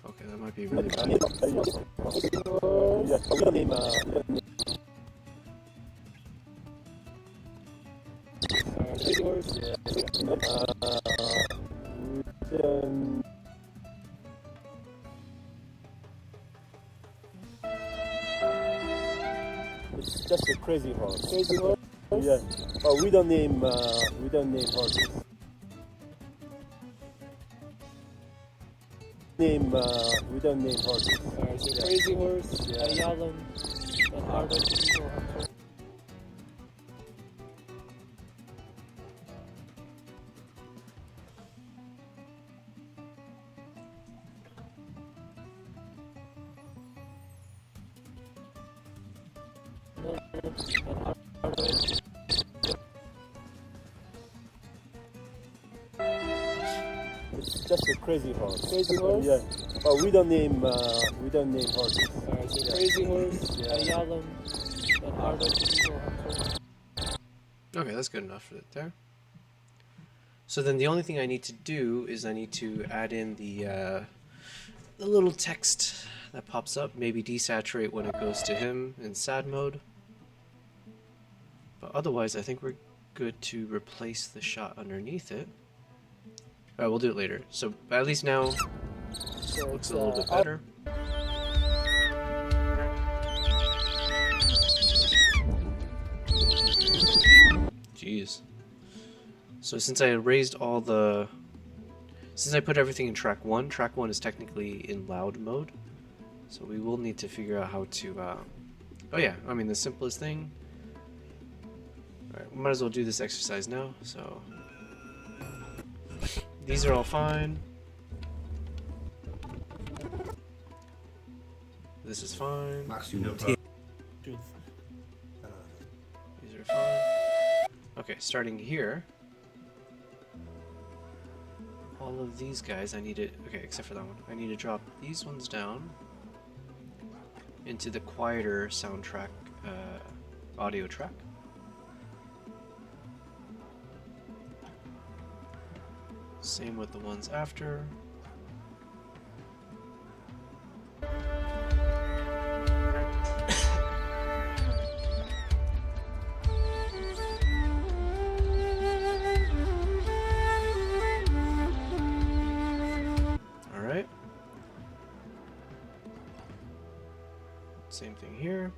Okay, that might be really bad. Yeah. But we don't name Crazy Horse. It's just a crazy horse. Crazy Horse? Yeah. But we don't name horses. We don't name horses. Alright, so Yeah. Crazy Horse, Yeah. Ayalam, and Arda. It's just a crazy horse. Crazy Horse? Yeah. But we don't name horses. Alright, so Yeah. Crazy Horse, Yeah. Ayalam, and Arda. Okay, that's good enough for it there. So then the only thing I need to do is I need to add in the little text that pops up, maybe desaturate when it goes to him in sad mode. But otherwise, I think we're good to replace the shot underneath it. Alright, we'll do it later. So at least now, So looks it's, a little bit better. Jeez. So since I raised all the... Since I put everything in track 1 is technically in loud mode. So we will need to figure out how to... Oh yeah, I mean the simplest thing... Alright, we might as well do this exercise now, so... These are all fine. This is fine. Maximum These are fine. Okay, starting here. all of these guys, I need to, okay, except for that one, I need to drop these ones down into the quieter soundtrack audio track. Same with the ones after. Alright. Same thing here.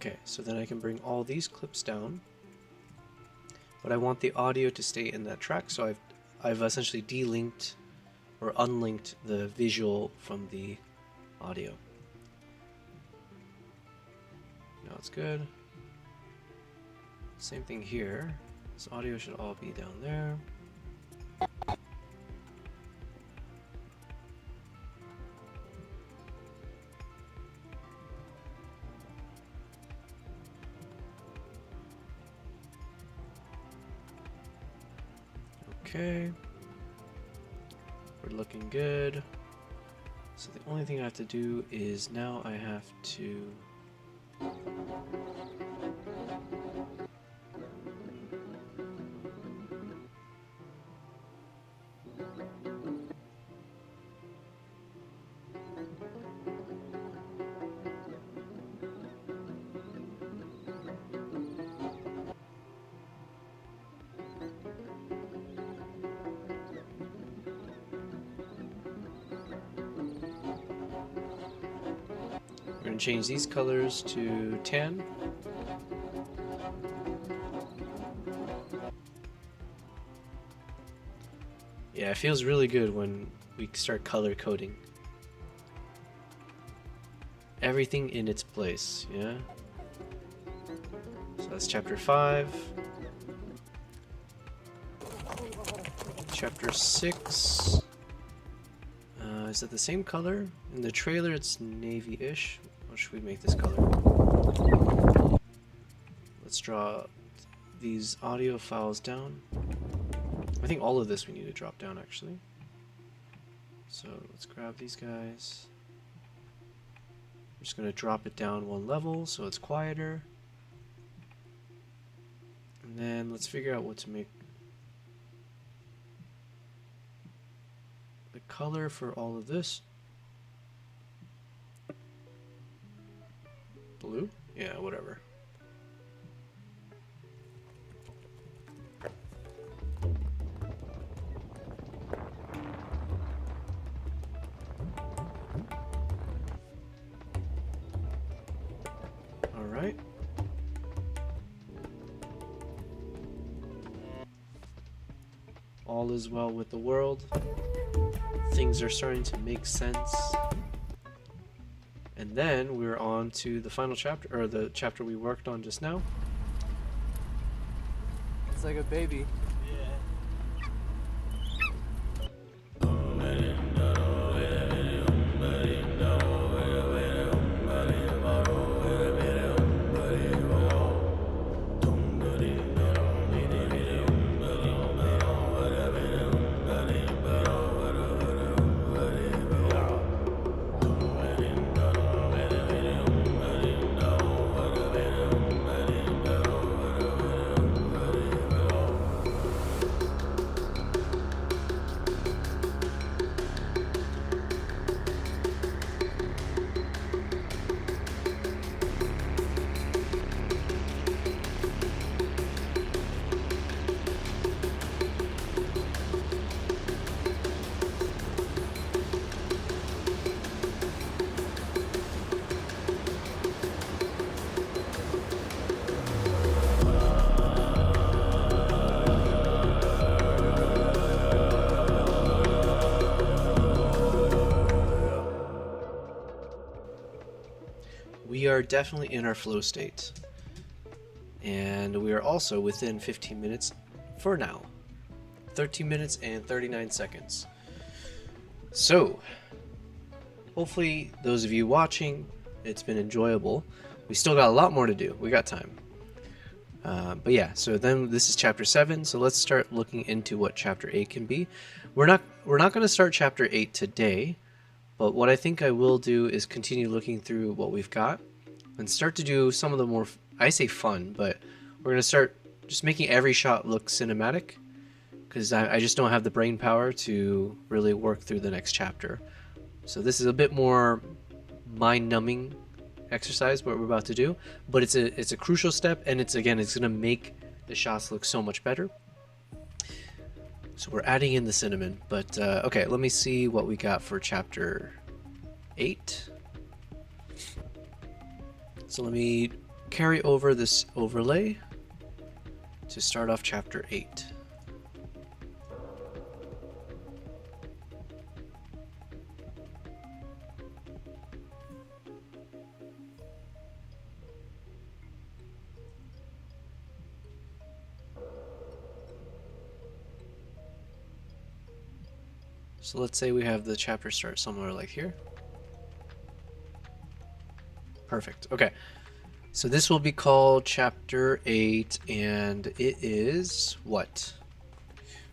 Okay, so then I can bring all these clips down, but I want the audio to stay in that track, so I've essentially delinked or unlinked the visual from the audio. Now it's good. Same thing here. This audio should all be down there. Okay, we're looking good. So the only thing I have to do is now I have to change these colors to tan. Yeah, it feels really good when we start color coding. Everything in its place, yeah? So that's chapter 5. Chapter 6. Is it the same color? In the trailer it's navy-ish. What should we make this color? Let's draw these audio files down. I think all of this we need to drop down actually. So let's grab these guys. I'm just going to drop it down one level so it's quieter. And then let's figure out what to make the color for all of this. Blue? Yeah, whatever. All right. All is well with the world. Things are starting to make sense. And then we're on to the final chapter, or the chapter we worked on just now. It's like a baby. are definitely in our flow state. And we are also within 15 minutes for now. 13 minutes and 39 seconds. So, hopefully those of you watching, it's been enjoyable. We still got a lot more to do. We got time. But yeah, so then this is chapter 7. So let's start looking into what chapter 8 can be. We're not going to start chapter 8 today, but what I think I will do is continue looking through what we've got and start to do some of the more, I say fun, but we're going to start just making every shot look cinematic, because I just don't have the brain power to really work through the next chapter. So this is a bit more mind-numbing exercise what we're about to do, but it's a crucial step, and it's going to make the shots look so much better. So we're adding in the cinnamon, but okay, let me see what we got for chapter 8. So let me carry over this overlay to start off chapter 8. So let's say we have the chapter start somewhere like here. Perfect. Okay. So this will be called chapter 8, and it is what?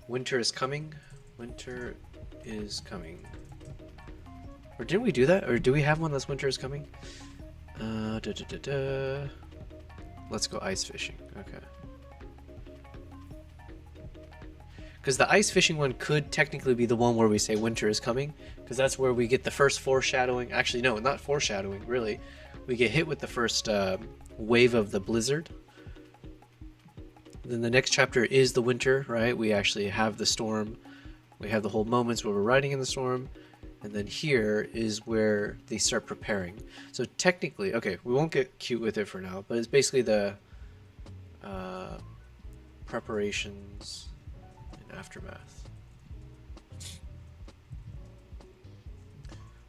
Winter is coming. Winter is coming. Or didn't we do that? Or do we have one that's winter is coming? Let's go ice fishing. Okay. Because the ice fishing one could technically be the one where we say winter is coming, because that's where we get the first foreshadowing. Actually, no, not foreshadowing, really. We get hit with the first wave of the blizzard. Then the next chapter is the winter, right? We actually have the storm. We have the whole moments where we're riding in the storm. And then here is where they start preparing. So technically, okay, we won't get cute with it for now, but it's basically the preparations and aftermath.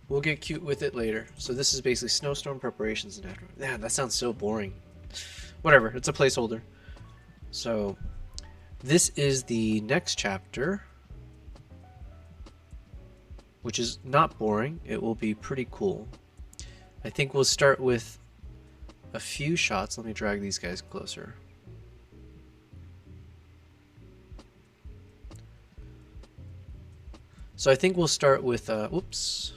We'll get cute with it later. So this is basically snowstorm preparations and aftermath. Man, that sounds so boring. Whatever, it's a placeholder. So this is the next chapter, which is not boring. It will be pretty cool. I think we'll start with a few shots. Let me drag these guys closer. So I think we'll start with, whoops.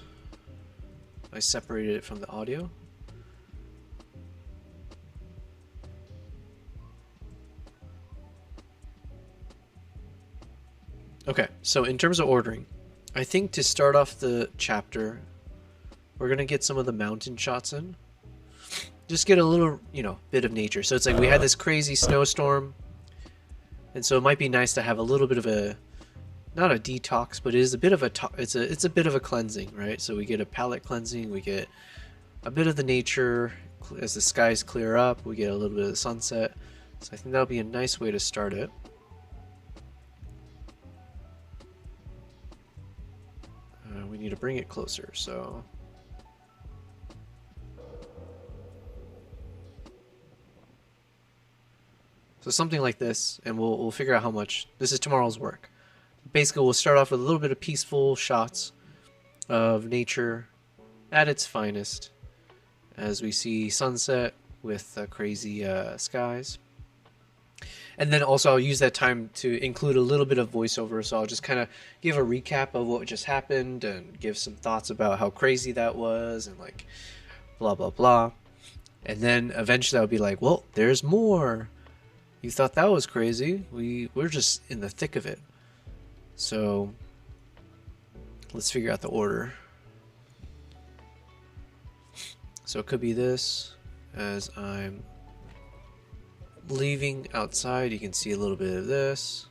I separated it from the audio. Okay, so in terms of ordering, I think to start off the chapter, we're gonna get some of the mountain shots in. Just get a little, bit of nature. So it's like we had this crazy snowstorm, and so it might be nice to have a little bit of a, not a detox, but it is a bit of a, it's a bit of a cleansing, right? So we get a palette cleansing, we get a bit of the nature as the skies clear up, we get a little bit of the sunset. So I think that'll be a nice way to start it. We need to bring it closer, so something like this, and we'll figure out how much. This is tomorrow's work. Basically, we'll start off with a little bit of peaceful shots of nature at its finest as we see sunset with crazy skies. And then also I'll use that time to include a little bit of voiceover, so I'll just kind of give a recap of what just happened and give some thoughts about how crazy that was and like blah blah blah. And then eventually I'll be like, well, there's more. You thought that was crazy. We're just in the thick of it. So let's figure out the order. So it could be this. As I'm leaving outside, you can see a little bit of this.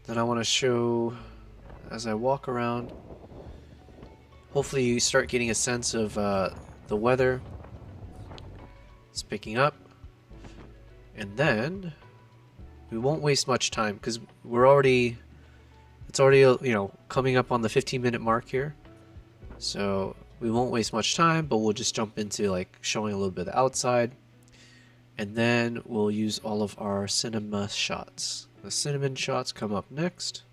Then I want to show as I walk around. Hopefully you start getting a sense of the weather. It's picking up. And then we won't waste much time because we're already It's already, you know, coming up on the 15-minute mark here. So we won't waste much time, but we'll just jump into like showing a little bit of the outside. And then we'll use all of our cinema shots. The cinnamon shots come up next.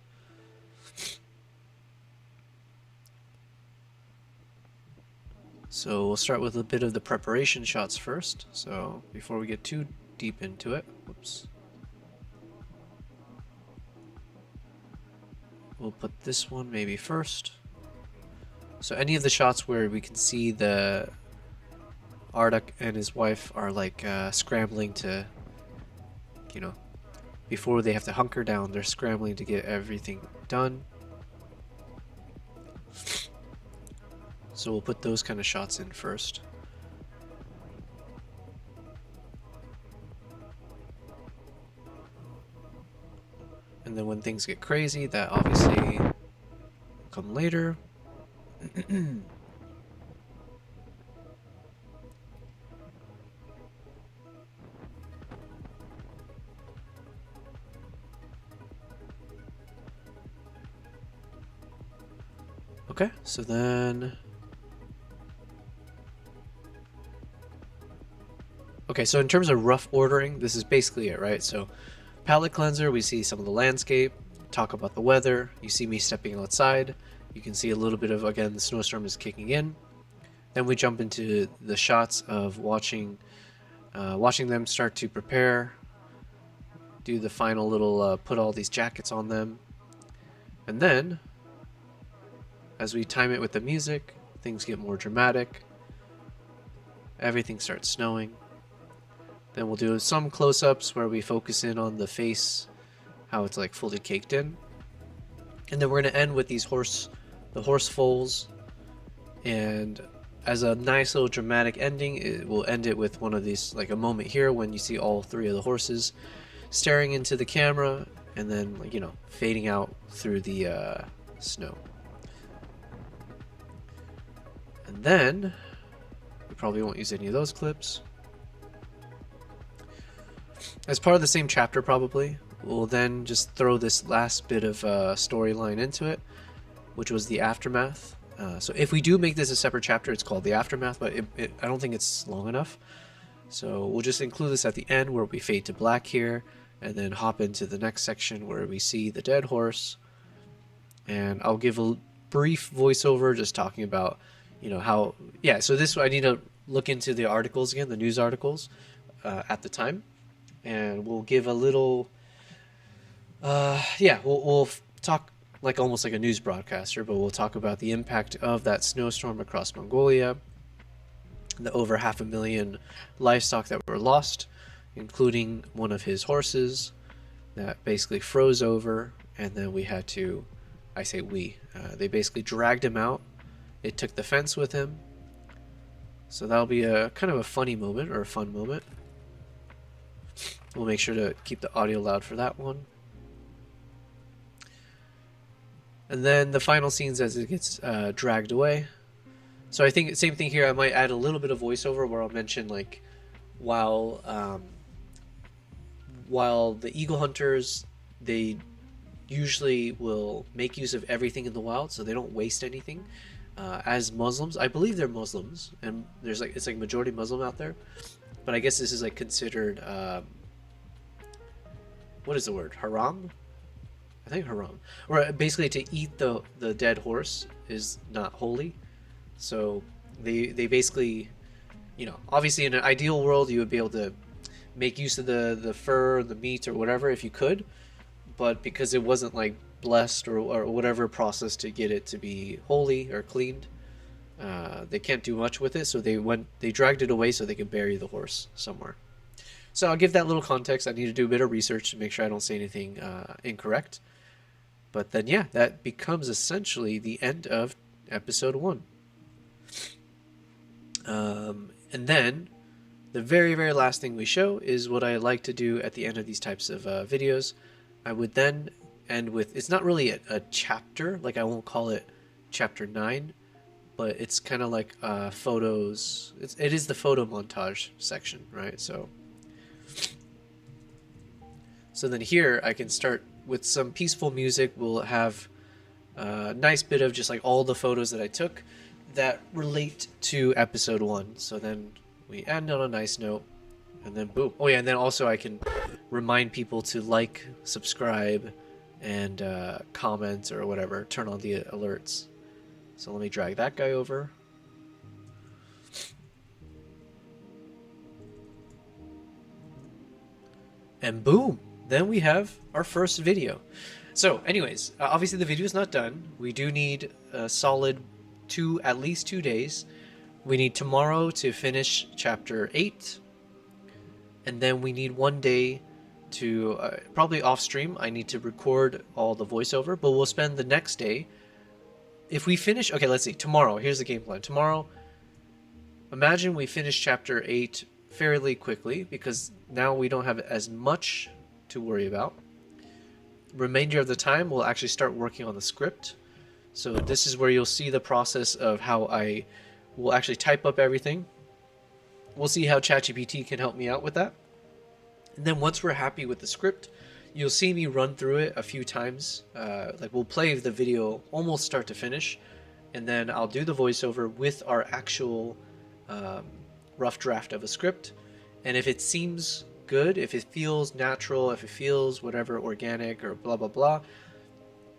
So we'll start with a bit of the preparation shots first. So before we get too deep into it, whoops. We'll put this one maybe first. So any of the shots where we can see the Ardak and his wife are like scrambling to, you know, before they have to hunker down, they're scrambling to get everything done. So we'll put those kind of shots in first. And then when things get crazy, that obviously will come later. Okay, so then... Okay, so in terms of rough ordering, this is basically it, right? So palette cleanser, we see some of the landscape, talk about the weather, you see me stepping outside, you can see a little bit of, again, the snowstorm is kicking in. Then we jump into the shots of watching them start to prepare, do the final little, put all these jackets on them. And then, as we time it with the music, things get more dramatic. Everything starts snowing. Then we'll do some close-ups where we focus in on the face, how it's like fully caked in. And then we're going to end with these the horse foals. And as a nice little dramatic ending, we'll end it with one of these, like a moment here when you see all three of the horses staring into the camera and then, like, you know, fading out through the snow. And then we probably won't use any of those clips. As part of the same chapter, probably, we'll then just throw this last bit of storyline into it, which was the aftermath. So if we do make this a separate chapter, it's called the aftermath, but I don't think it's long enough. So we'll just include this at the end where we fade to black here, and then hop into the next section where we see the dead horse. And I'll give a brief voiceover just talking about, you know, how, yeah, so this, I need to look into the articles again, the news articles at the time. And we'll give a little, yeah, we'll talk like almost like a news broadcaster, but we'll talk about the impact of that snowstorm across Mongolia, the over 500,000 livestock that were lost, including one of his horses that basically froze over, and then we had to, I say we, they basically dragged him out. They took the fence with him. So that'll be a kind of a funny moment, or a fun moment. We'll make sure to keep the audio loud for that one. And then the final scenes as it gets dragged away. So I think same thing here. I might add a little bit of voiceover where I'll mention, like, while the eagle hunters, they usually will make use of everything in the wild, so they don't waste anything. As Muslims, I believe they're Muslims, and there's like, it's like majority Muslim out there, but I guess this is like considered what is the word? Haram? I think haram. Or basically to eat the dead horse is not holy. So they basically, you know, obviously in an ideal world you would be able to make use of the fur, the meat, or whatever if you could, but because it wasn't like blessed or whatever process to get it to be holy or cleaned, they can't do much with it, so they dragged it away so they could bury the horse somewhere. So I'll give that little context. I need to do a bit of research to make sure I don't say anything incorrect. But then, yeah, that becomes essentially the end of episode 1. And then the very, very last thing we show is what I like to do at the end of these types of videos. I would then end with, it's not really a chapter, like I won't call it chapter 9, but it's kind of like photos. It is the photo montage section, right? So then here I can start with some peaceful music. We'll have a nice bit of just like all the photos that I took that relate to episode 1. So then we end on a nice note, and then boom. Oh yeah, and then also I can remind people to like, subscribe, and comment or whatever. Turn on the alerts. So let me drag that guy over. And boom, then we have our first video. So anyways, obviously the video is not done. We do need a solid at least 2 days. We need tomorrow to finish chapter 8. And then we need 1 day to, probably off stream, I need to record all the voiceover, but we'll spend the next day. If we finish, okay, let's see, tomorrow, here's the game plan. Tomorrow, imagine we finish chapter 8 fairly quickly, because now we don't have as much to worry about. Remainder of the time, we'll actually start working on the script. So this is where you'll see the process of how I will actually type up everything. We'll see how ChatGPT can help me out with that. And then once we're happy with the script, you'll see me run through it a few times. Like we'll play the video almost start to finish, and then I'll do the voiceover with our actual rough draft of a script. And if it seems good, if it feels natural, if it feels whatever, organic or blah blah blah,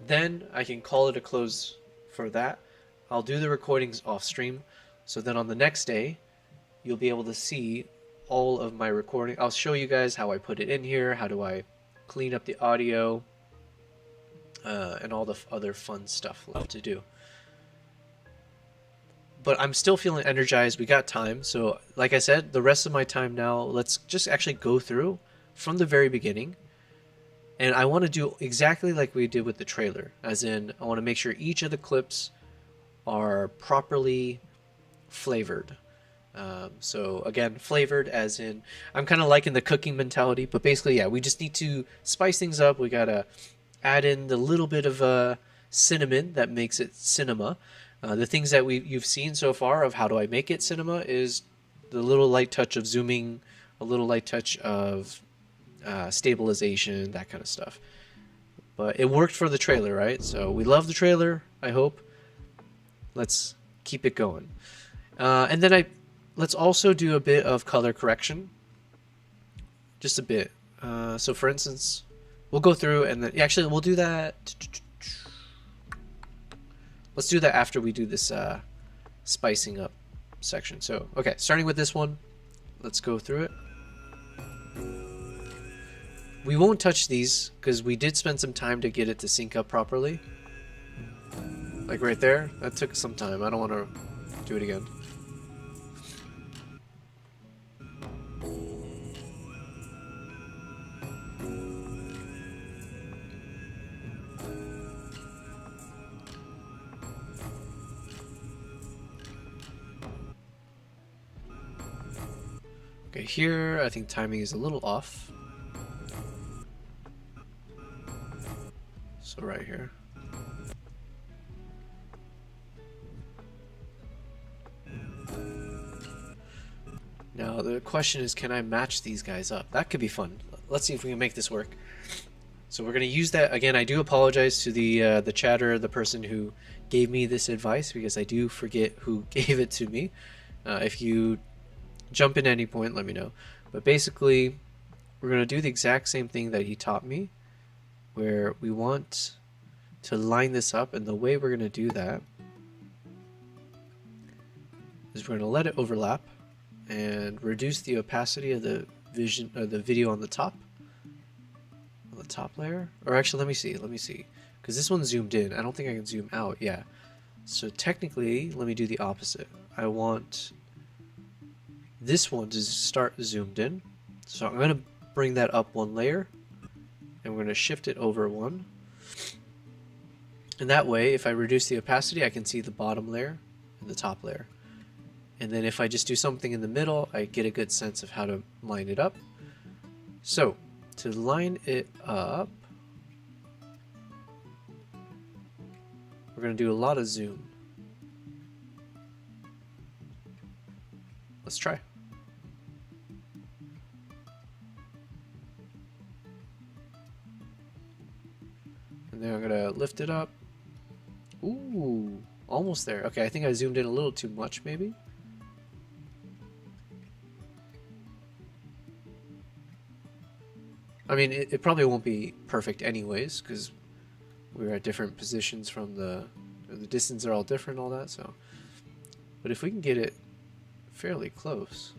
then I can call it a close for that. I'll do the recordings off stream, so then on the next day you'll be able to see all of my recording. I'll show you guys how I put it in here, how do I clean up the audio, and all the other fun stuff left to do. But I'm still feeling energized. We got time. So like I said, the rest of my time now, let's just actually go through from the very beginning. And I want to do exactly like we did with the trailer. As in, I want to make sure each of the clips are properly flavored. So again, flavored as in, I'm kind of liking the cooking mentality. But basically, yeah, we just need to spice things up. We got to add in the little bit of cinnamon that makes it cinema. The things that you've seen so far of how do I make it cinema is the little light touch of zooming, a little light touch of stabilization, that kind of stuff. But it worked for the trailer, right? So we love the trailer, I hope. Let's keep it going. And then let's also do a bit of color correction. Just a bit. So for instance, we'll go through and then actually we'll do that. Let's do that after we do this spicing up section. So, okay, starting with this one, let's go through it. We won't touch these because we did spend some time to get it to sync up properly. Like right there, that took some time. I don't want to do it again. Okay, here I think timing is a little off. So right here. Now the question is, can I match these guys up? That could be fun. Let's see if we can make this work. So we're going to use that. Again, I do apologize to the chatter, the person who gave me this advice, because I do forget who gave it to me. If you jump in at any point, let me know. But basically, we're going to do the exact same thing that he taught me, where we want to line this up, and the way we're going to do that is we're going to let it overlap and reduce the opacity of the video on the top layer. Or actually, let me see, because this one's zoomed in. I don't think I can zoom out. Yeah, so technically, let me do the opposite. I want this one to start zoomed in, so I'm going to bring that up one layer, and we're going to shift it over one, and that way if I reduce the opacity I can see the bottom layer and the top layer, and then if I just do something in the middle I get a good sense of how to line it up. So to line it up, we're going to do a lot of zoom. Let's try. lift it up. Ooh, almost there. Okay, I think I zoomed in a little too much, maybe. I mean, it probably won't be perfect anyways, because we're at different positions from the distance are all different, all that, so. But if we can get it fairly close.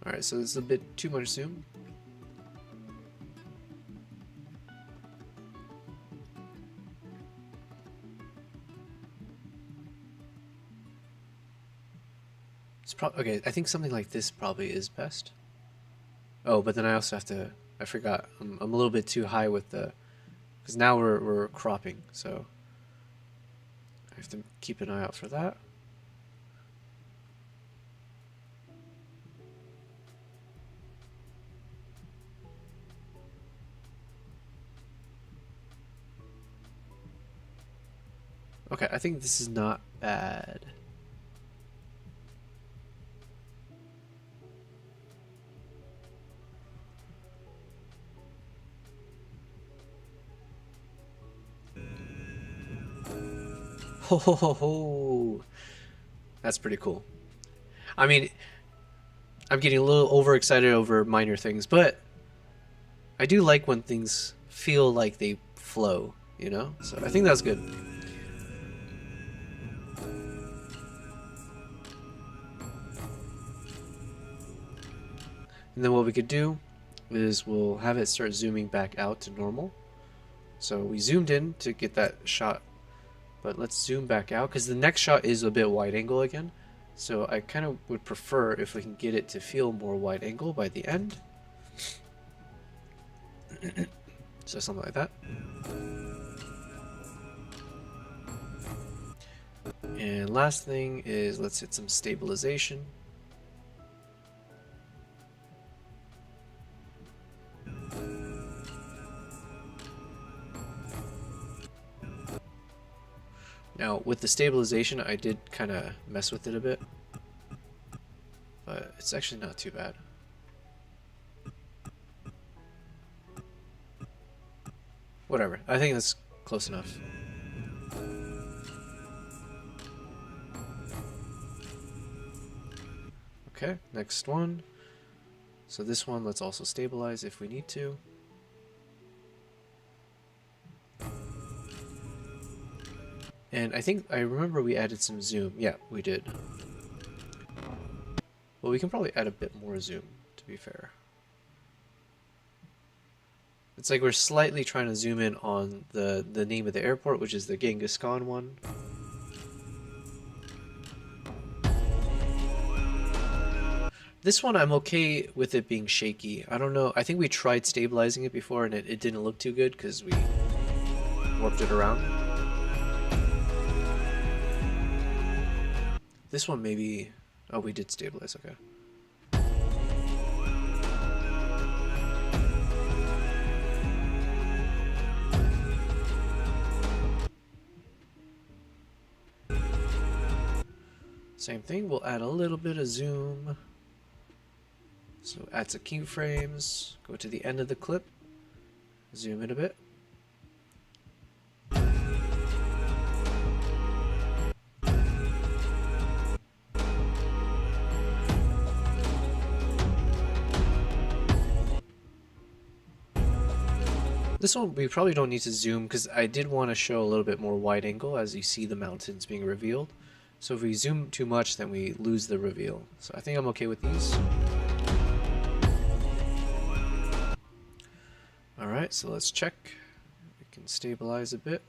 Alright, so this is a bit too much zoom. Okay, I think something like this probably is best. Oh, but then I also have to, I forgot, I'm a little bit too high with the, because now we're cropping, so I have to keep an eye out for that. Okay, I think this is not bad. Ho ho ho ho! That's pretty cool. I mean, I'm getting a little overexcited over minor things, but I do like when things feel like they flow, you know? So I think that's good. And then what we could do is we'll have it start zooming back out to normal. So we zoomed in to get that shot, but let's zoom back out because the next shot is a bit wide angle again. So I kind of would prefer if we can get it to feel more wide angle by the end. So something like that. And last thing is let's hit some stabilization. Now, with the stabilization, I did kind of mess with it a bit, but it's actually not too bad. Whatever, I think that's close enough. Okay, next one. So this one, let's also stabilize if we need to. And I think, I remember we added some zoom. Yeah, we did. Well, we can probably add a bit more zoom, to be fair. It's like we're slightly trying to zoom in on the name of the airport, which is the Genghis Khan one. This one, I'm okay with it being shaky. I don't know. I think we tried stabilizing it before, and it didn't look too good because we warped it around. This one maybe... Oh, we did stabilize, okay. Same thing, we'll add a little bit of zoom. So add some keyframes, go to the end of the clip, zoom in a bit. This one we probably don't need to zoom because I did want to show a little bit more wide angle as you see the mountains being revealed. So if we zoom too much, then we lose the reveal. So I think I'm okay with these. Alright, so let's check. We can stabilize a bit.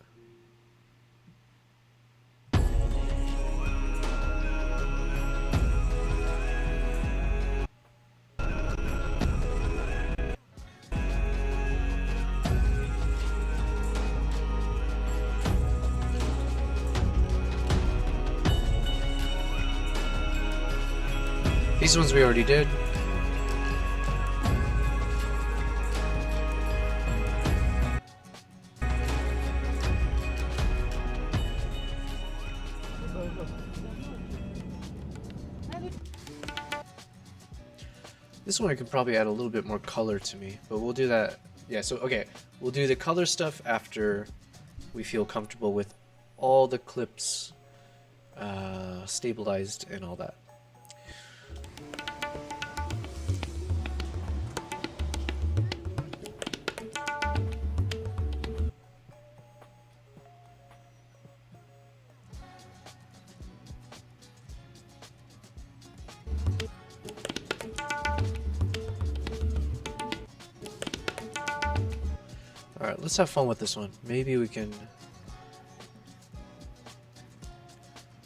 These ones we already did. This one I could probably add a little bit more color to me, but we'll do that. Yeah, so okay, we'll do the color stuff after we feel comfortable with all the clips stabilized and all that. Alright, let's have fun with this one. Maybe we can...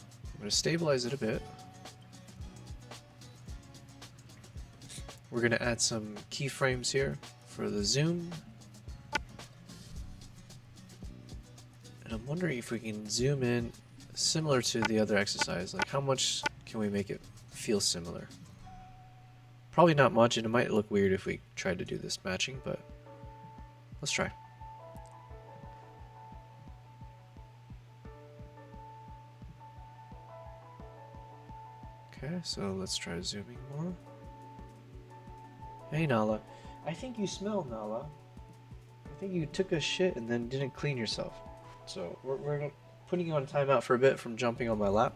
I'm going to stabilize it a bit. We're going to add some keyframes here for the zoom. And I'm wondering if we can zoom in similar to the other exercise. Like, how much can we make it feel similar? Probably not much, and it might look weird if we tried to do this matching, but let's try. Okay, so let's try zooming more. Hey Nala. I think you smell, Nala. I think you took a shit and then didn't clean yourself. So we're putting you on timeout for a bit from jumping on my lap.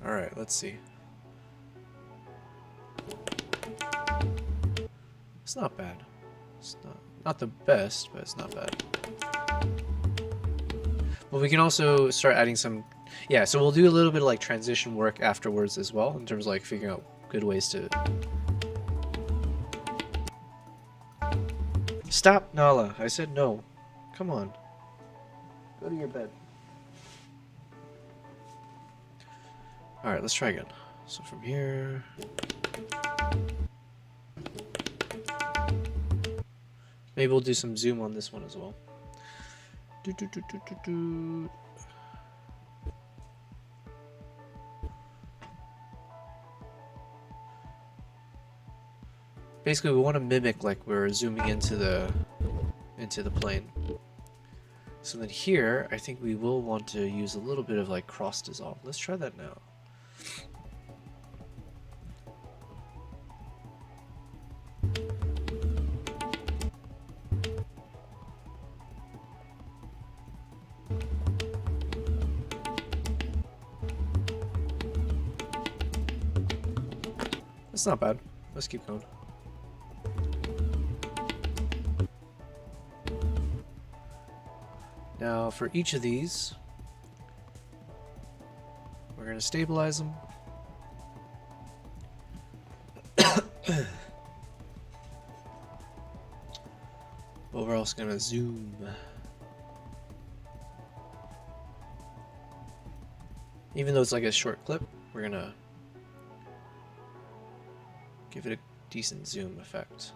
Alright, let's see. It's not bad. It's not the best, but it's not bad. But we can also start adding some... Yeah, so we'll do a little bit of like transition work afterwards as well, in terms of like figuring out good ways to... Stop, Nala. I said no. Come on. Go to your bed. Alright, let's try again. So from here... Maybe we'll do some zoom on this one as well. Basically, we want to mimic like we're zooming into the plane. So then here, I think we will want to use a little bit of like cross dissolve. Let's try that now. That's not bad. Let's keep going. Now for each of these, we're going to stabilize them. But we're also going to zoom. Even though it's like a short clip, we're going to give it a decent zoom effect.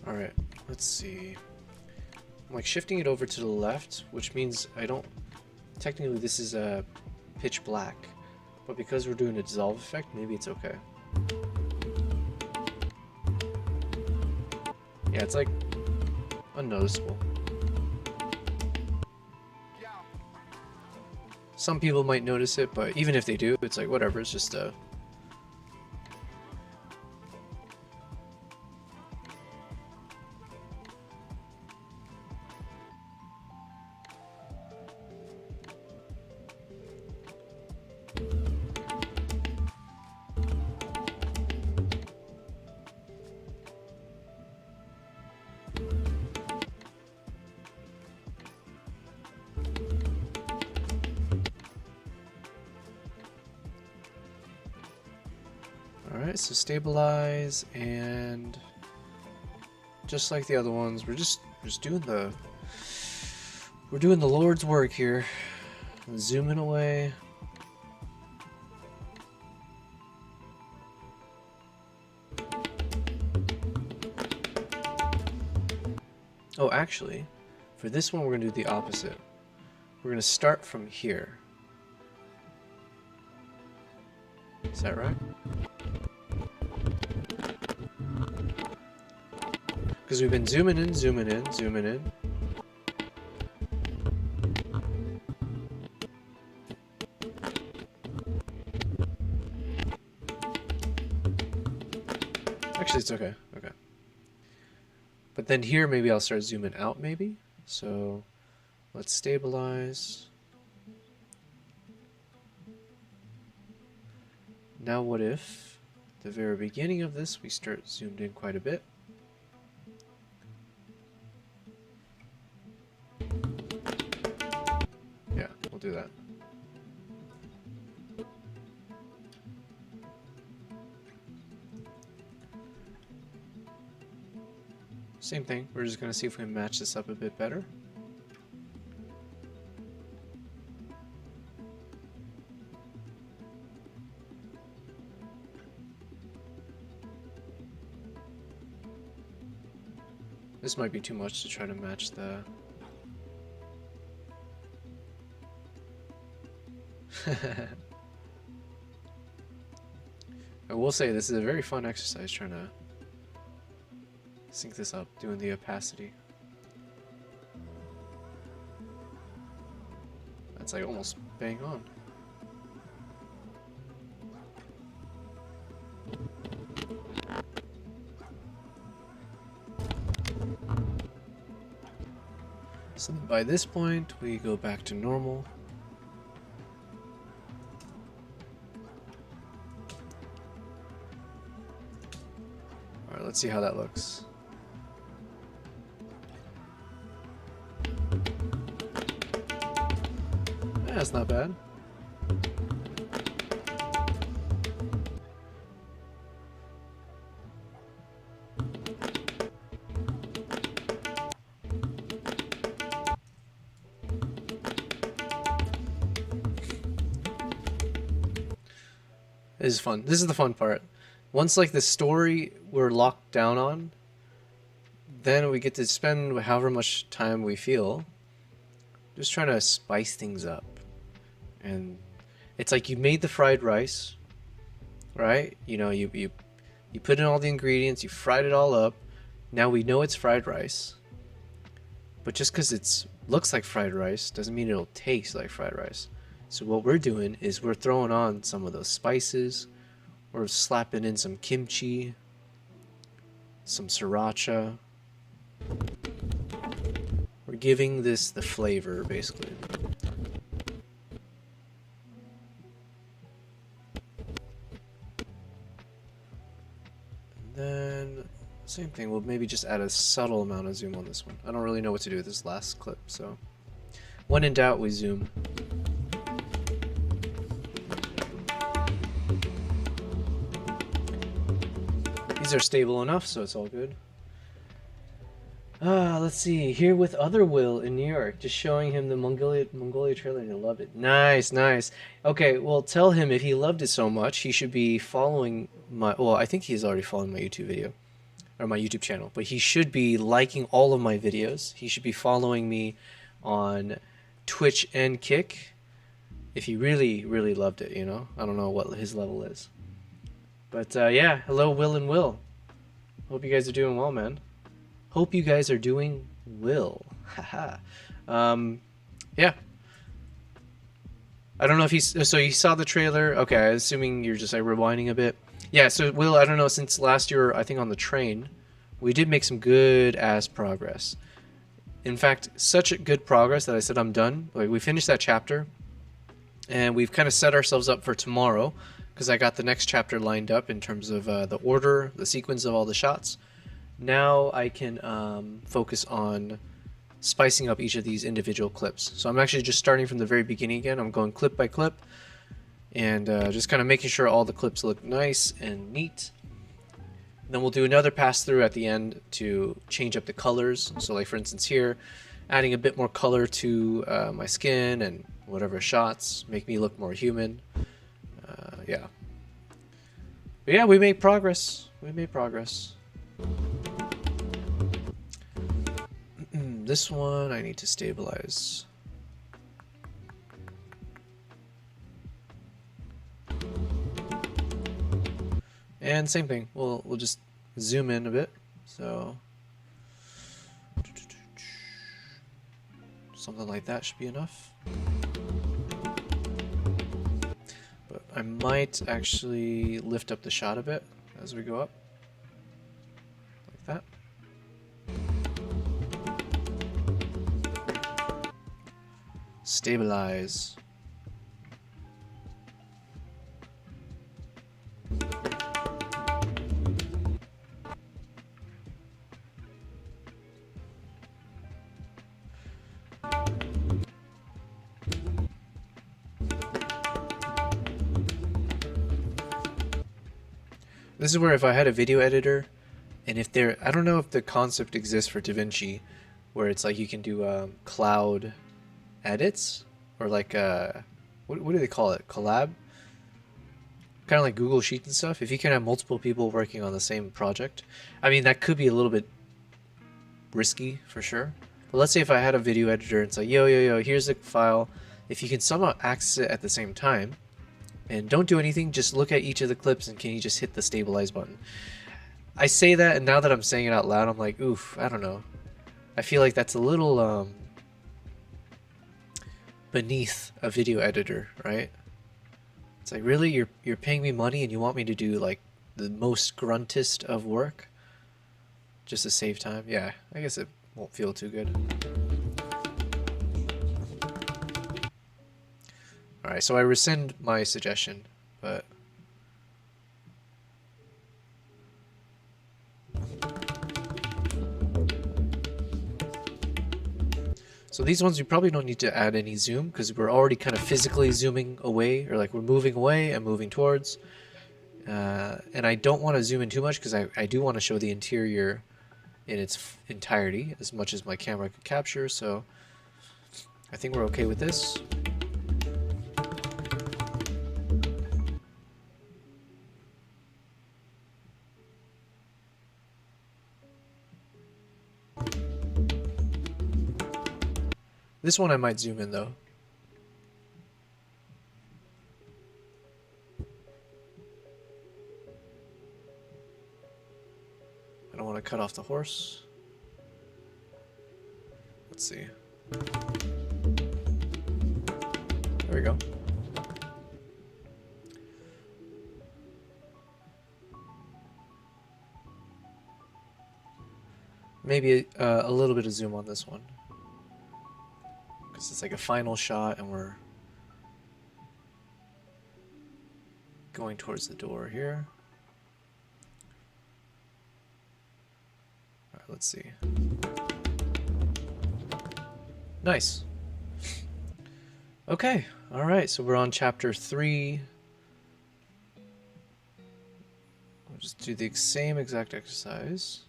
Alright, let's see. I'm like shifting it over to the left, which means I don't... Technically this is pitch black, but because we're doing a dissolve effect, maybe it's okay. Yeah, it's like unnoticeable. Some people might notice it, but even if they do, it's like whatever, it's just Alright, so stabilize, and just like the other ones, we're just doing the Lord's work here. Zooming away. Oh, actually, for this one we're gonna do the opposite. We're gonna start from here. Is that right? Because we've been zooming in, zooming in, zooming in. Actually, it's okay. Okay. But then here, maybe I'll start zooming out, maybe. So let's stabilize. Now what if, the very beginning of this, we start zoomed in quite a bit. Yeah, we'll do that. Same thing, we're just going to see if we can match this up a bit better. This might be too much to try to match the... I will say this is a very fun exercise trying to sync this up, doing the opacity. That's like almost bang on. So by this point, we go back to normal. Alright, let's see how that looks. Yeah, that's not bad. This is fun. This is the fun part. Once like the story we're locked down on, then we get to spend however much time we feel just trying to spice things up. And it's like you made the fried rice, right? You know, you put in all the ingredients, you fried it all up. Now we know it's fried rice. But just because it looks like fried rice doesn't mean it'll taste like fried rice. So what we're doing is we're throwing on some of those spices. We're slapping in some kimchi, some sriracha. We're giving this the flavor, basically. And then, same thing, we'll maybe just add a subtle amount of zoom on this one. I don't really know what to do with this last clip, so... When in doubt, we zoom. These are stable enough, so it's all good. Let's see. Here with other Will in New York, just showing him the Mongolia trailer and he loved it. Nice, nice. Okay, well, tell him if he loved it so much, he should be following my... Well, I think he's already following my YouTube video. or my YouTube channel, but he should be liking all of my videos. He should be following me on Twitch and Kick if he really, really loved it, you know? I don't know what his level is. But yeah, hello Will and Will. Hope you guys are doing well, man. Hope you guys are doing well. Haha. Yeah. I don't know if so you saw the trailer. Okay, I'm assuming you're just like rewinding a bit. Yeah, so Will, I don't know, since last year, I think on the train, we did make some good ass progress. In fact, such a good progress that I said I'm done. Like, we finished that chapter, and we've kind of set ourselves up for tomorrow, because I got the next chapter lined up in terms of the order, the sequence of all the shots. Now I can focus on spicing up each of these individual clips. So I'm actually just starting from the very beginning again. I'm going clip by clip, and just kind of making sure all the clips look nice and neat. Then we'll do another pass through at the end to change up the colors. So like for instance here, adding a bit more color to my skin and whatever shots, make me look more human. Yeah. But yeah, we made progress. We made progress. This one I need to stabilize. And same thing, we'll just zoom in a bit. So something like that should be enough. But I might actually lift up the shot a bit as we go up. Like that. Stabilize. This is where if I had a video editor, and if there, I don't know if the concept exists for DaVinci, where it's like you can do cloud edits, or like what do they call it? Collab? Kind of like Google Sheets and stuff. If you can have multiple people working on the same project, I mean that could be a little bit risky for sure. But let's say if I had a video editor and it's like, yo, here's the file. If you can somehow access it at the same time, and don't do anything, just look at each of the clips and can you just hit the stabilize button. I say that, and now that I'm saying it out loud, I'm like, oof, I don't know. I feel like that's a little beneath a video editor, right? It's like, really, you're paying me money and you want me to do like the most gruntest of work just to save time? Yeah, I guess it won't feel too good. Alright, so I rescind my suggestion, but so these ones we probably don't need to add any zoom because we're already kind of physically zooming away, or like we're moving away and moving towards. And I don't want to zoom in too much because I do want to show the interior in its entirety as much as my camera could capture, so I think we're okay with this. This one I might zoom in though. I don't want to cut off the horse. Let's see. There we go. Maybe a little bit of zoom on this one. Because it's like a final shot and we're going towards the door here. Alright, let's see. Nice. Okay, alright, so we're on chapter 3. We'll just do the same exact exercise.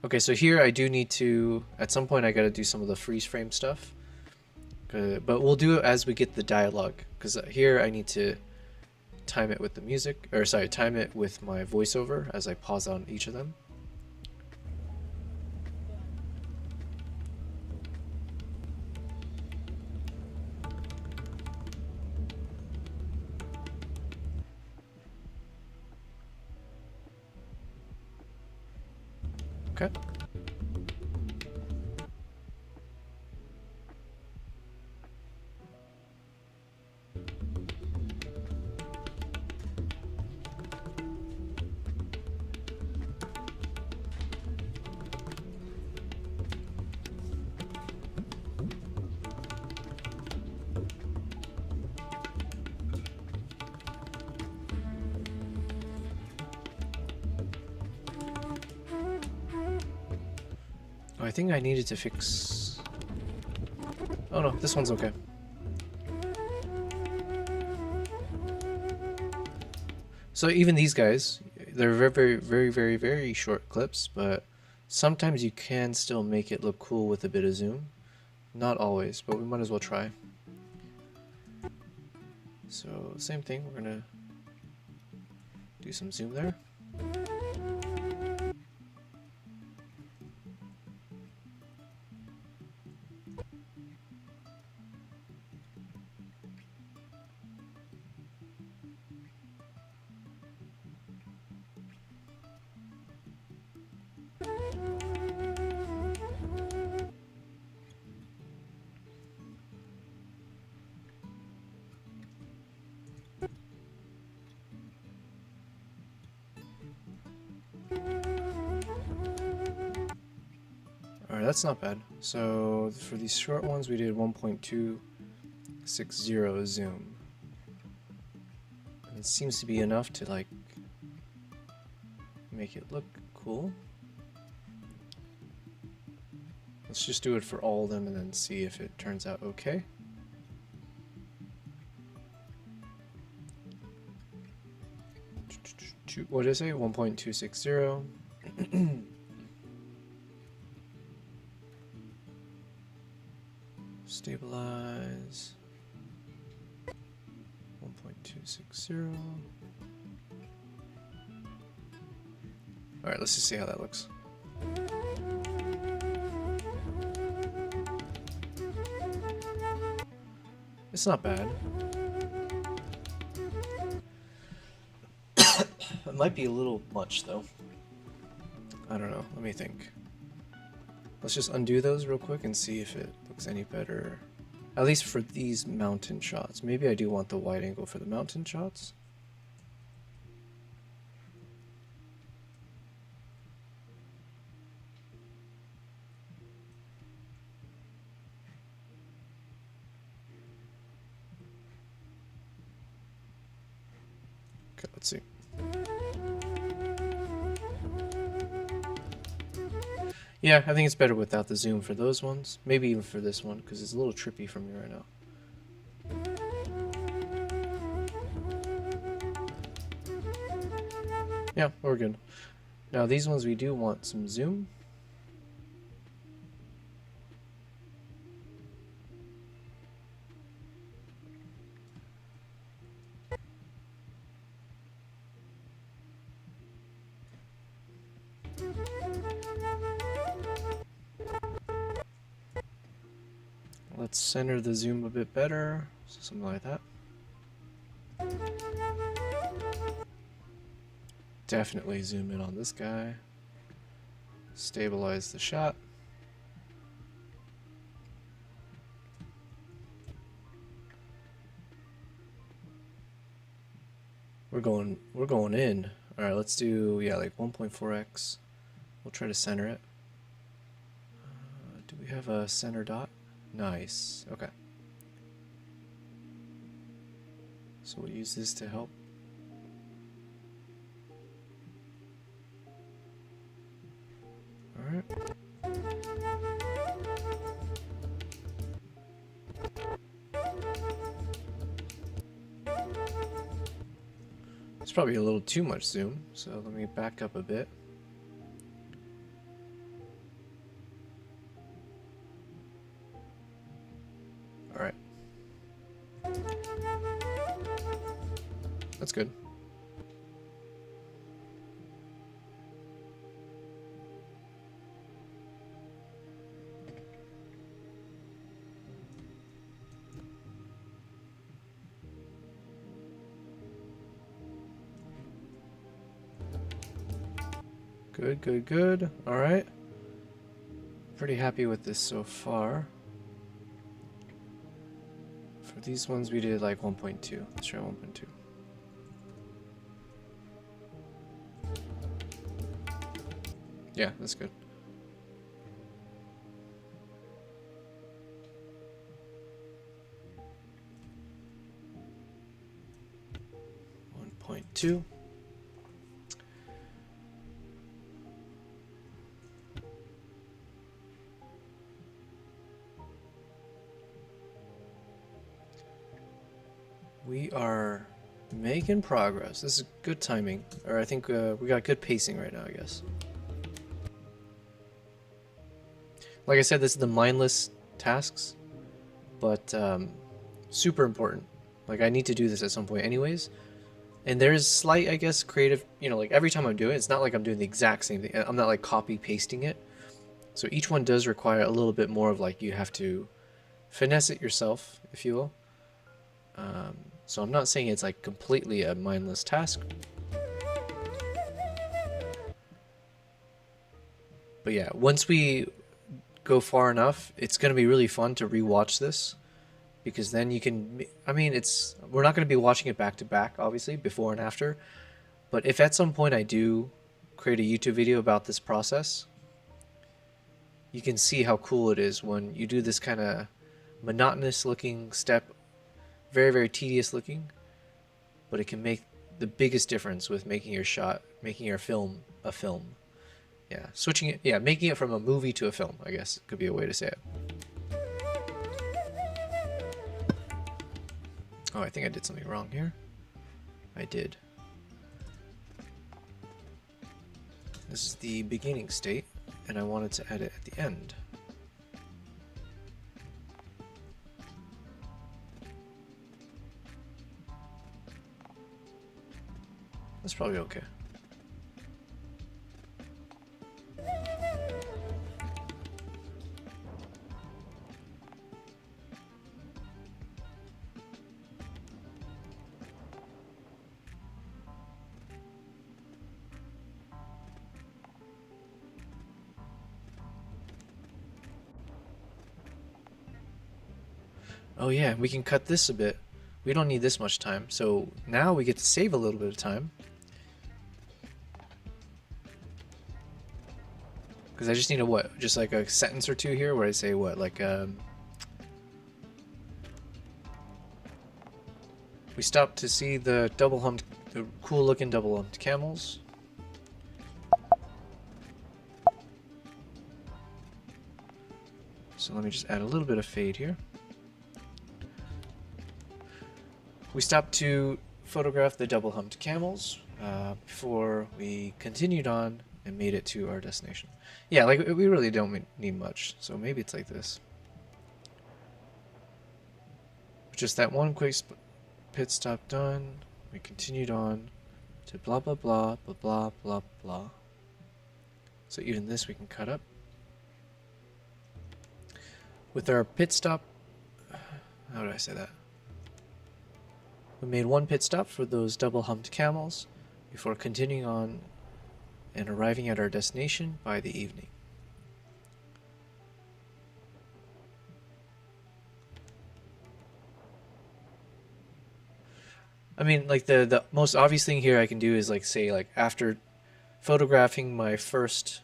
Okay, so here I do need to, at some point I gotta do some of the freeze frame stuff. But we'll do it as we get the dialogue, because here I need to time it with the music, or sorry, time it with my voiceover as I pause on each of them. Okay. Oh, I think I needed to fix... Oh no, this one's okay. So even these guys, they're very short clips, but sometimes you can still make it look cool with a bit of zoom. Not always, but we might as well try. So same thing, we're gonna do some zoom there. Alright, that's not bad. So for these short ones, we did 1.260 zoom. And it seems to be enough to like make it look cool. Let's just do it for all of them and then see if it turns out okay. What did I say? 1.260. Stabilize. 1.260. Alright, let's just see how that looks. It's not bad. It might be a little much though. I don't know, let me think. Let's just undo those real quick and see if it looks any better. At least for these mountain shots. Maybe I do want the wide angle for the mountain shots. Okay, let's see. Yeah, I think it's better without the zoom for those ones. Maybe even for this one, because it's a little trippy for me right now. Yeah, we're good. Now these ones we do want some zoom. Let's center the zoom a bit better, so something like that. Definitely zoom in on this guy. Stabilize the shot. We're going in. All right, let's do like 1.4x. We'll try to center it. Do we have a center dot? Nice. Okay. So we'll use this to help. All right. It's probably a little too much zoom, so let me back up a bit. All right. That's good. Good, good, good. All right. Pretty happy with this so far. For these ones, we did like 1.2. Let's try 1.2. Yeah, that's good. One point two. We are making progress. This is good timing, or I think we got good pacing right now, I guess. Like I said, this is the mindless tasks, but super important. Like I need to do this at some point anyways. And there's slight, I guess, creative, you know, like every time I'm doing it, it's not like I'm doing the exact same thing. I'm not like copy pasting it. So each one does require a little bit more of like, you have to finesse it yourself, if you will. So I'm not saying it's like completely a mindless task. But yeah, once we go far enough, it's going to be really fun to rewatch this, because then you can, I mean, we're not going to be watching it back to back, obviously, before and after. But if at some point I do create a YouTube video about this process, you can see how cool it is when you do this kind of monotonous looking step, very, very tedious looking, but it can make the biggest difference with making your shot, making your film a film. Yeah, switching it, yeah, making it from a movie to a film, I guess could be a way to say it. Oh, I think I did something wrong here. I did. This is the beginning state, and I wanted to edit at the end. That's probably okay. Oh yeah, we can cut this a bit. We don't need this much time, so now we get to save a little bit of time. Because I just need a what? Just like a sentence or two here where I say what? Like, we stopped to see the cool looking double humped camels. So let me just add a little bit of fade here. We stopped to photograph the double humped camels before we continued on and made it to our destination. Yeah, like we really don't need much, so maybe it's like this. Just that one quick pit stop done. We continued on to blah blah blah blah blah blah blah. So even this we can cut up. With our pit stop, how do I say that? We made one pit stop for those double humped camels before continuing on and arriving at our destination by the evening. I mean, like the most obvious thing here I can do is like say like after photographing my first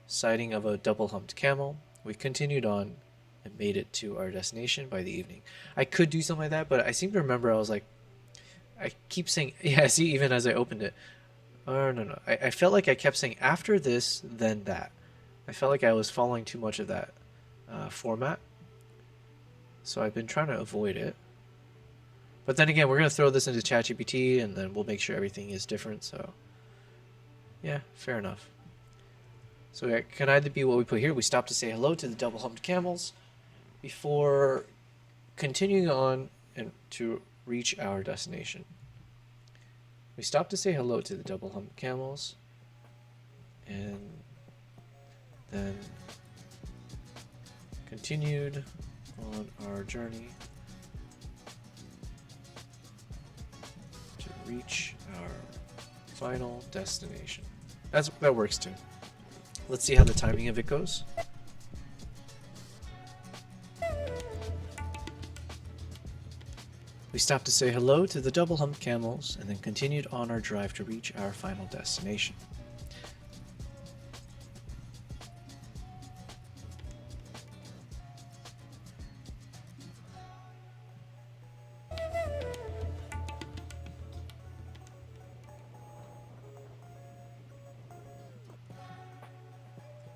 sighting of a double humped camel, we continued on and made it to our destination by the evening. I could do something like that, but I seem to remember I was like, I keep saying, yeah, see, even as I opened it. Oh, no. I felt like I kept saying after this, then that. I felt like I was following too much of that format. So I've been trying to avoid it. But then again, we're going to throw this into ChatGPT and then we'll make sure everything is different. So yeah, fair enough. So it can either be what we put here. We stopped to say hello to the double humped camels before continuing on and to reach our destination. We stopped to say hello to the double hump camels, and then continued on our journey to reach our final destination. That works too. Let's see how the timing of it goes. We stopped to say hello to the double hump camels and then continued on our drive to reach our final destination.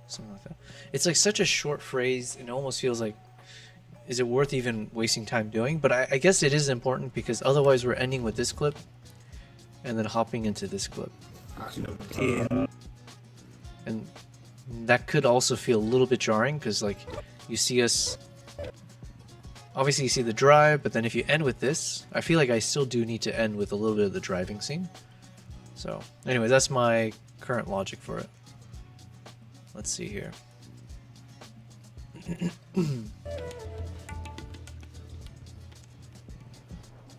Something like that. It's like such a short phrase, and it almost feels like, is it worth even wasting time doing? But I guess it is important because otherwise we're ending with this clip and then hopping into this clip. And that could also feel a little bit jarring because like you see us, obviously you see the drive, but then if you end with this, I feel like I still do need to end with a little bit of the driving scene. So anyway, that's my current logic for it. Let's see here.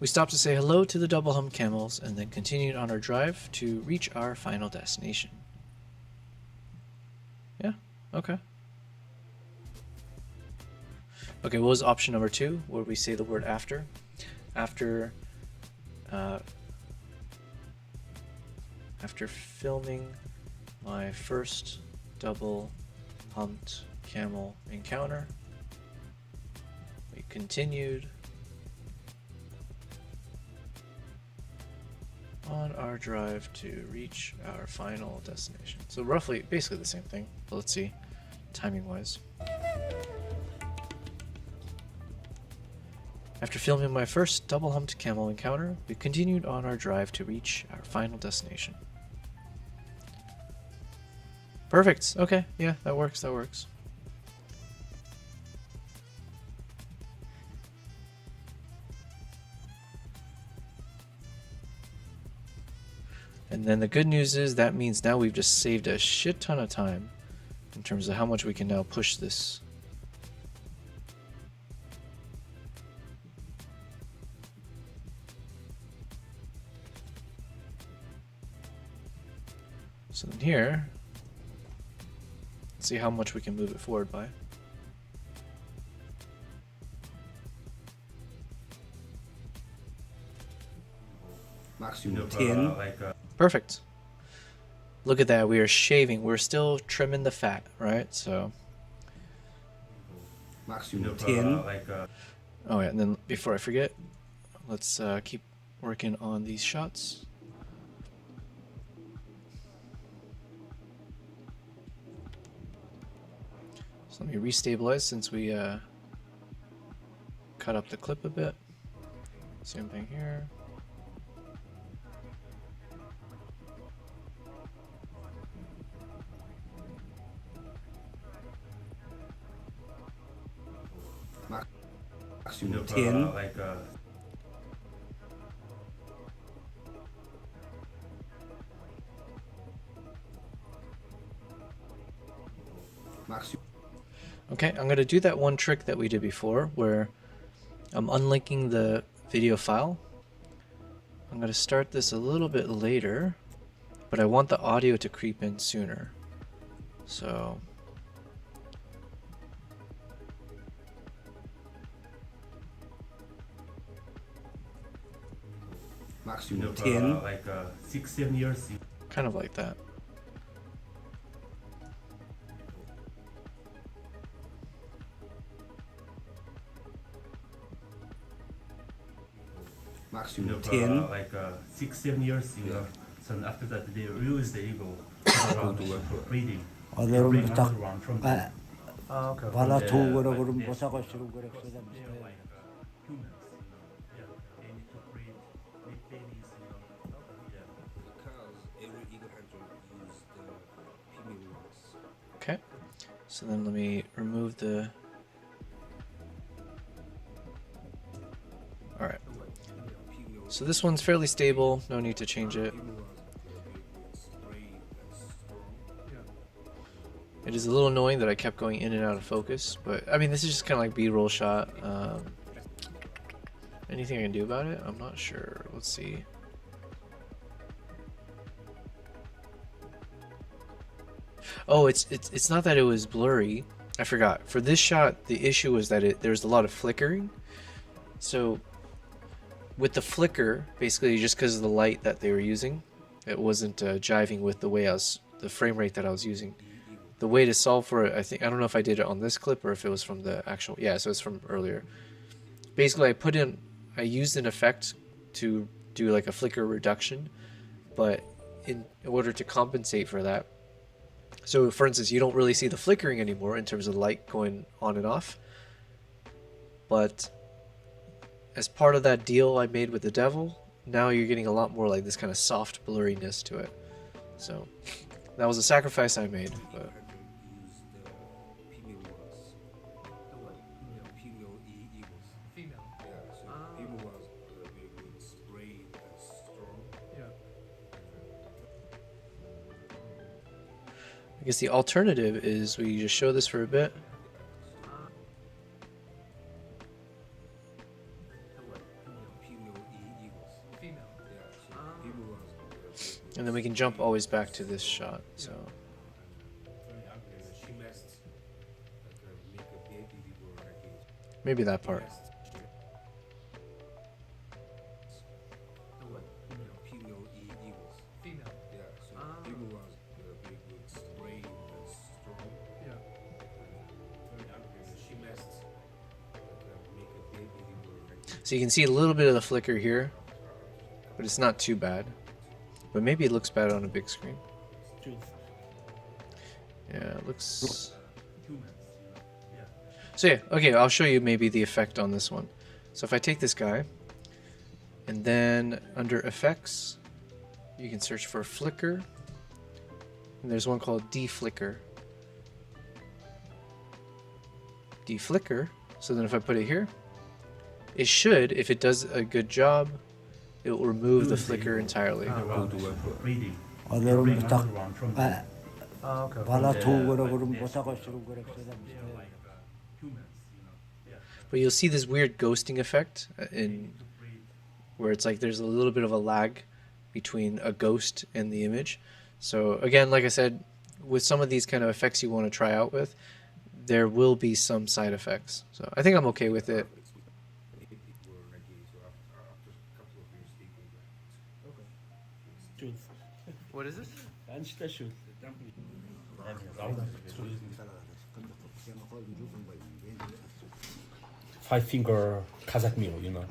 We stopped to say hello to the double hump camels and then continued on our drive to reach our final destination. Yeah, okay. Okay, what was option number 2? Where we say the word after? After filming my first double humped camel encounter, we continued on our drive to reach our final destination. So roughly, basically the same thing, but let's see, timing wise. After filming my first double humped camel encounter, we continued on our drive to reach our final destination. Perfect. Okay, yeah, that works, that works. And then the good news is that means now we've just saved a shit ton of time in terms of how much we can now push this. So then here, let's see how much we can move it forward by. Maximum 10. Perfect. Look at that, we are shaving. We're still trimming the fat, right? So. Maximum 10. Oh yeah, and then before I forget, let's keep working on these shots. So let me restabilize since we cut up the clip a bit. Same thing here. Maximum 10. Maximum. Okay, I'm going to do that one trick that we did before where I'm unlinking the video file. I'm going to start this a little bit later, but I want the audio to creep in sooner. So Maximum 10. 6-7 years. kind of like that. Maximum 10. 6-7 years. So after that, they released the eagle around breeding. Oğlum Bring tak another one from bana the- tuğ göre kurum yes. bosa koşturum göre Because kısa they are like humans, yeah, they need to breed big babies, yeah. Because every eagle hunter use the female ones. Okay, so then let me remove the. Alright, Female So this one's fairly stable, no need to change it. It is a little annoying that I kept going in and out of focus, but I mean, this is just kind of like B-roll shot. Anything I can do about it? I'm not sure. Let's see. Oh, it's not that it was blurry. I forgot. For this shot, the issue was that there's a lot of flickering. So with the flicker, basically just because of the light that they were using, it wasn't jiving with the way the frame rate that I was using. The way to solve for it, I don't know if I did it on this clip or if it was from the actual, yeah, so it's from earlier. Basically, I used an effect to do like a flicker reduction, but in order to compensate for that, so for instance, you don't really see the flickering anymore in terms of the light going on and off, but as part of that deal I made with the devil, now you're getting a lot more like this kind of soft blurriness to it. So that was a sacrifice I made, but I guess the alternative is we just show this for a bit. And then we can jump always back to this shot. So maybe that part. So you can see a little bit of the flicker here, but it's not too bad. But maybe it looks bad on a big screen. Yeah, it looks... So yeah, okay, I'll show you maybe the effect on this one. So if I take this guy, and then under effects, you can search for flicker. And there's one called deflicker. Deflicker. So then if I put it here, it should, if it does a good job, it will remove the flicker entirely. Reading. 오늘은 딱 Okay. 바나 두고라 그러면 못하고 쓰는 거라 But you'll see this weird ghosting effect in where it's like there's a little bit of a lag between a ghost and the image. So again, like I said, with some of these kind of effects you want to try out with, there will be some side effects. So I think I'm okay with it. What is this? Five-finger Kazakh meal, you know.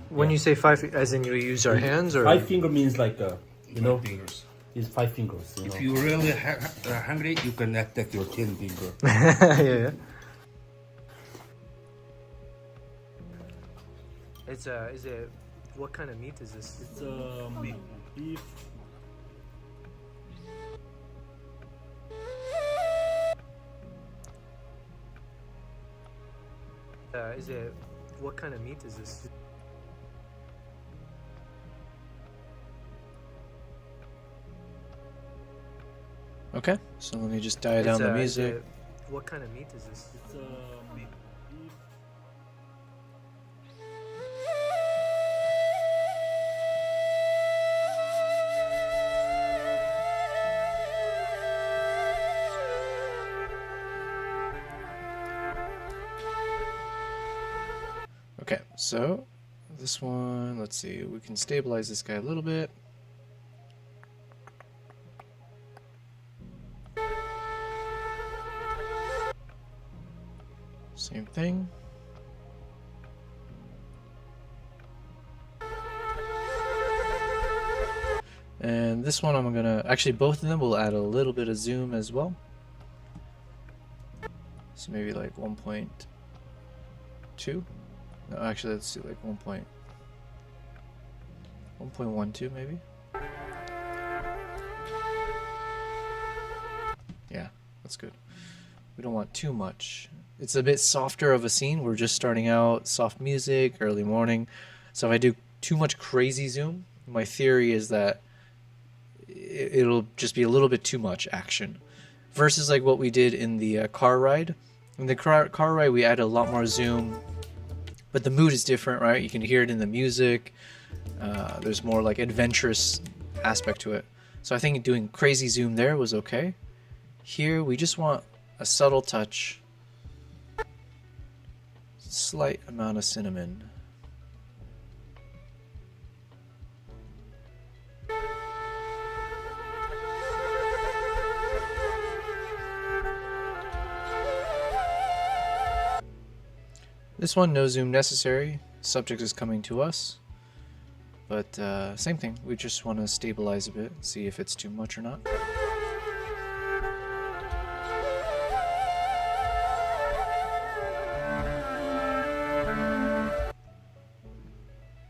When you say five, as in you use our hands, or Five-finger means like, you know, fingers. it's 5 fingers, you know. If you really hungry, you can attack your 10 finger. yeah. It's is it? What kind of meat is this? It's beef. Is it? What kind of meat is this? Okay, so let me just dial down the music. What kind of meat is this? It's beef. Okay, so this one, let's see, we can stabilize this guy a little bit. Same thing. And this one I'm gonna, actually both of them will add a little bit of zoom as well. So maybe like 1.2. No, actually let's do like 1.12 maybe. Yeah, that's good. We don't want too much. It's a bit softer of a scene. We're just starting out, soft music, early morning. So if I do too much crazy zoom. My theory is that it'll just be a little bit too much action versus like what we did in the car ride. In the car ride, we added a lot more zoom, but the mood is different, right? You can hear it in the music. There's more like adventurous aspect to it. So I think doing crazy zoom there was okay. Here, we just want a subtle touch, slight amount of cinnamon. This one, no zoom necessary. Subject is coming to us. But same thing, we just want to stabilize a bit, see if it's too much or not.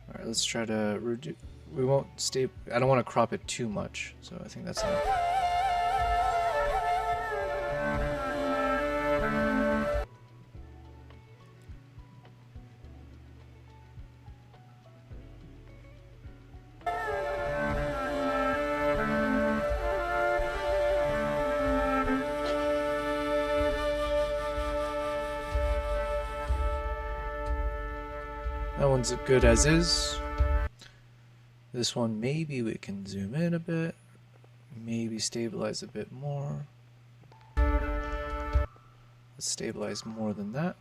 Alright, let's try to reduce. We won't stay. I don't want to crop it too much, so I think that's enough. That one's good as is. This one, maybe we can zoom in a bit. Maybe stabilize a bit more. Let's stabilize more than that.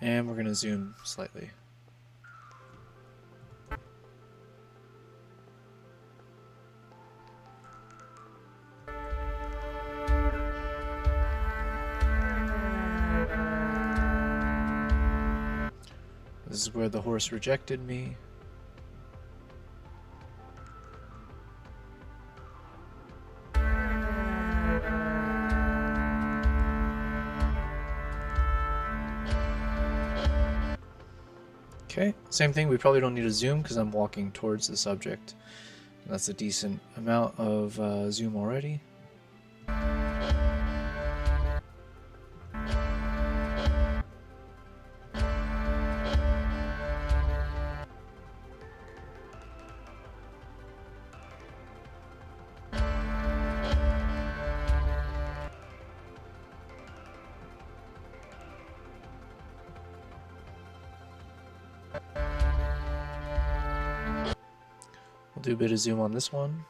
And we're going to zoom slightly. This is where the horse rejected me. Okay, same thing, we probably don't need to zoom because I'm walking towards the subject. That's a decent amount of zoom already. We'll do a bit of zoom on this one.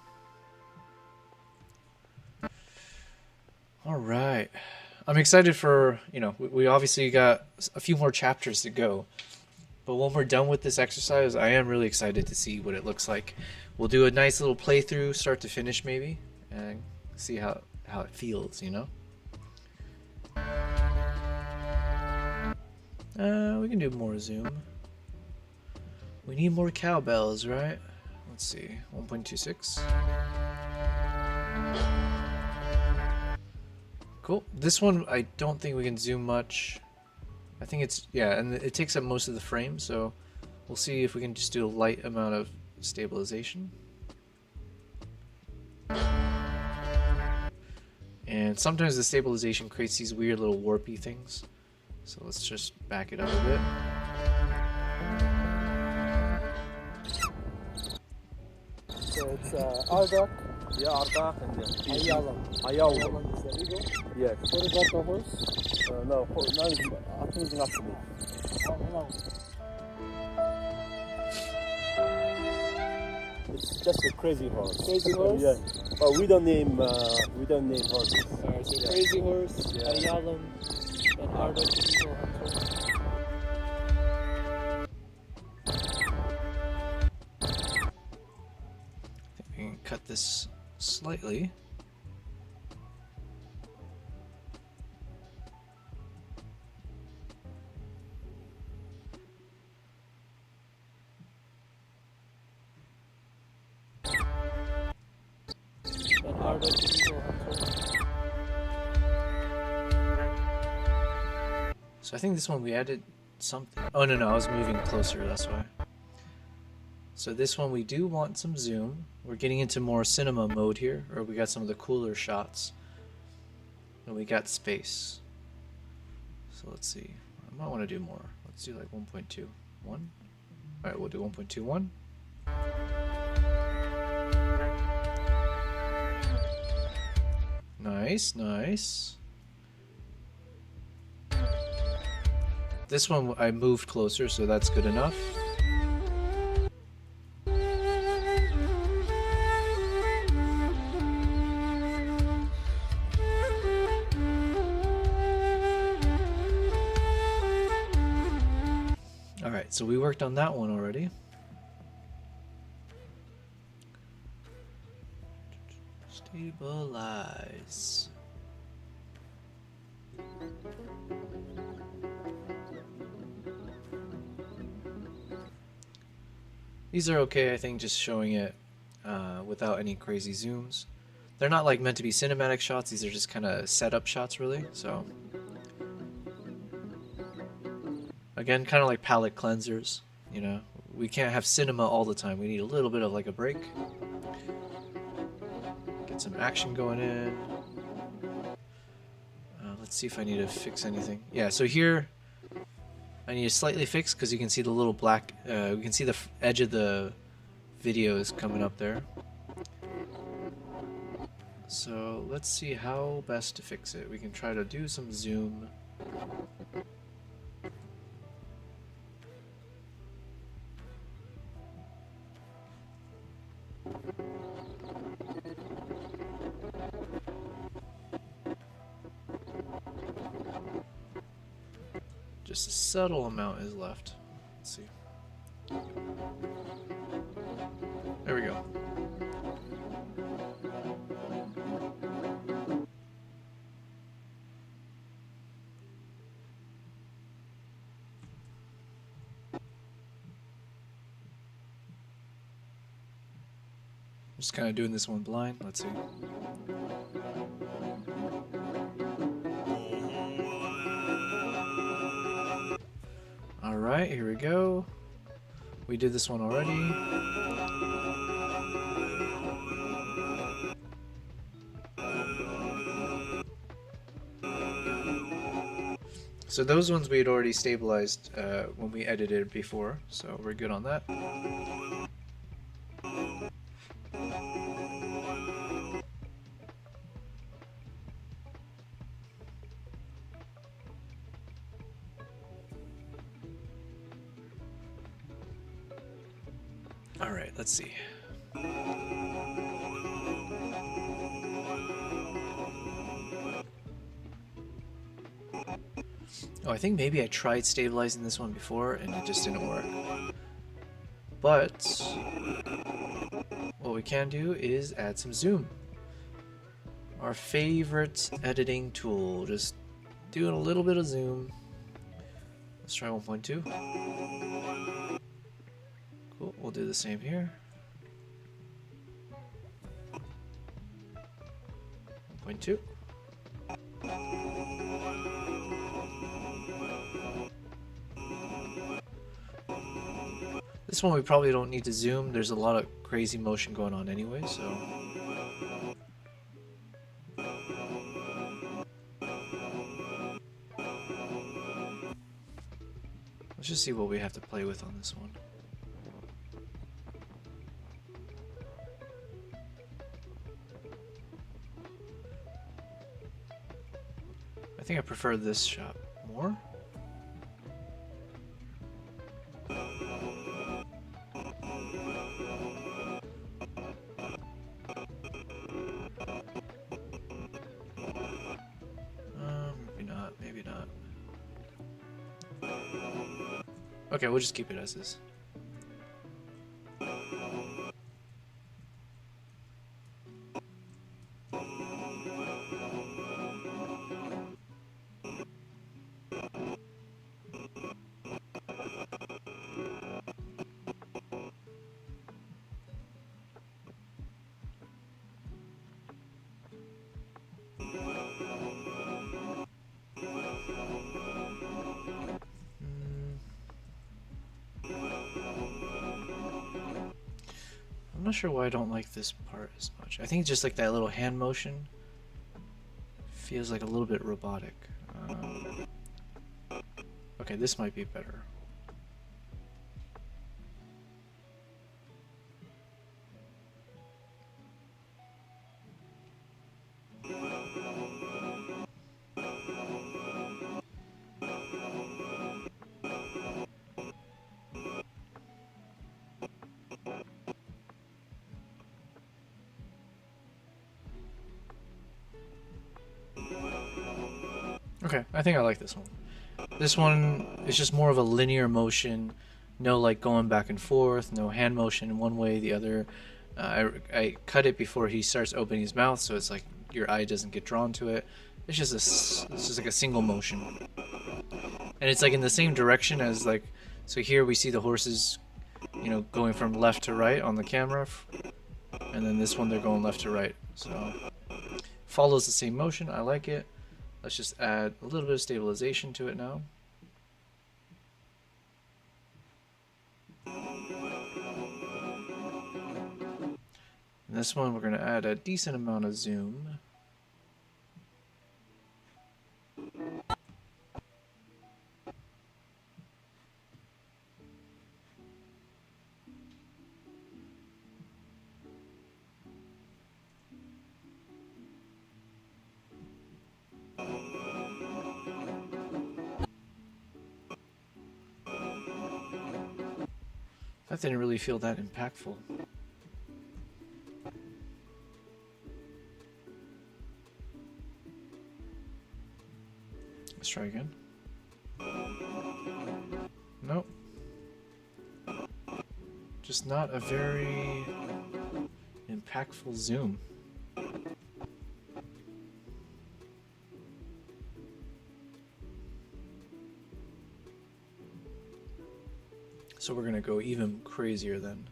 All right. I'm excited for, we obviously got a few more chapters to go. But when we're done with this exercise, I am really excited to see what it looks like. We'll do a nice little playthrough, start to finish maybe, and see how it feels, We can do more zoom. We need more cowbells, right? Let's see, 1.26. Cool. This one, I don't think we can zoom much. I think it's, yeah, and it takes up most of the frame, so we'll see if we can just do a light amount of stabilization. And sometimes the stabilization creates these weird little warpy things. So let's just back it up a bit. So it's Ardak. Yeah, Ardak and Ayalam. Ayalam. Ayalam is the eagle. Yes. What about the horse? No, atımızın aslında. Oh, It's just a crazy horse. Crazy horse? Yeah. But we don't name horses. Alright, so Yeah. crazy horse, Yeah. Ayalam, and Ardak the eagle hunter. I think we can cut this slightly. And Ardak the eagle hunter. So I think this one we added something. Oh no, I was moving closer, that's why. So this one we do want some zoom. We're getting into more cinema mode here, or we got some of the cooler shots. And we got space. So let's see. I might want to do more. Let's do like 1.2. 1? Alright, we'll do 1.21. Nice, nice. This one I moved closer, so that's good enough. Alright, so we worked on that one already. Stabilize. These are okay, I think, just showing it without any crazy zooms. They're not like meant to be cinematic shots, these are just kind of setup shots really, so. Again, kind of like palette cleansers, you know. We can't have cinema all the time, we need a little bit of like a break. Get some action going in. Let's see if I need to fix anything. Yeah, so here I need to slightly fix because you can see the little black, we can see the edge of the video is coming up there. So let's see how best to fix it. We can try to do some zoom. Just a subtle amount is left. Let's see. There we go. Just kind of doing this one blind. Let's see. Alright, here we go. We did this one already. So those ones we had already stabilized when we edited before, so we're good on that. Alright, let's see. Oh, I think maybe I tried stabilizing this one before and it just didn't work. But what we can do is add some zoom. Our favorite editing tool. Just doing a little bit of zoom. Let's try 1.2. Cool, we'll do the same here. 1.2. This one we probably don't need to zoom. There's a lot of crazy motion going on anyway, so. Let's just see what we have to play with on this one. I think I prefer this shot more. Maybe not. Okay, we'll just keep it as is. I'm not sure why I don't like this part as much. I think just like that little hand motion feels like a little bit robotic. Okay, this might be better. Okay, I think I like this one. This one is just more of a linear motion, no like going back and forth, no hand motion one way, the other. I cut it before he starts opening his mouth, so it's like your eye doesn't get drawn to it. It's just like a single motion, and it's like in the same direction as like. So here we see the horses, you know, going from left to right on the camera, and then this one they're going left to right. So follows the same motion. I like it. Let's just add a little bit of stabilization to it now. And this one we're going to add a decent amount of zoom. That didn't really feel that impactful. Let's try again. Nope. Just not a very impactful zoom. So we're gonna go even crazier then.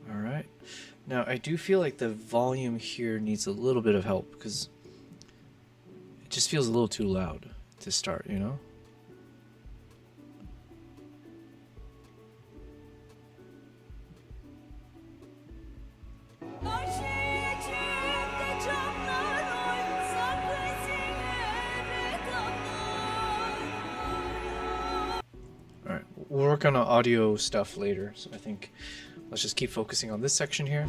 Alright. Now I do feel like the volume here needs a little bit of help because it just feels a little too loud to start, you know? We'll work on audio stuff later, so I think let's just keep focusing on this section here.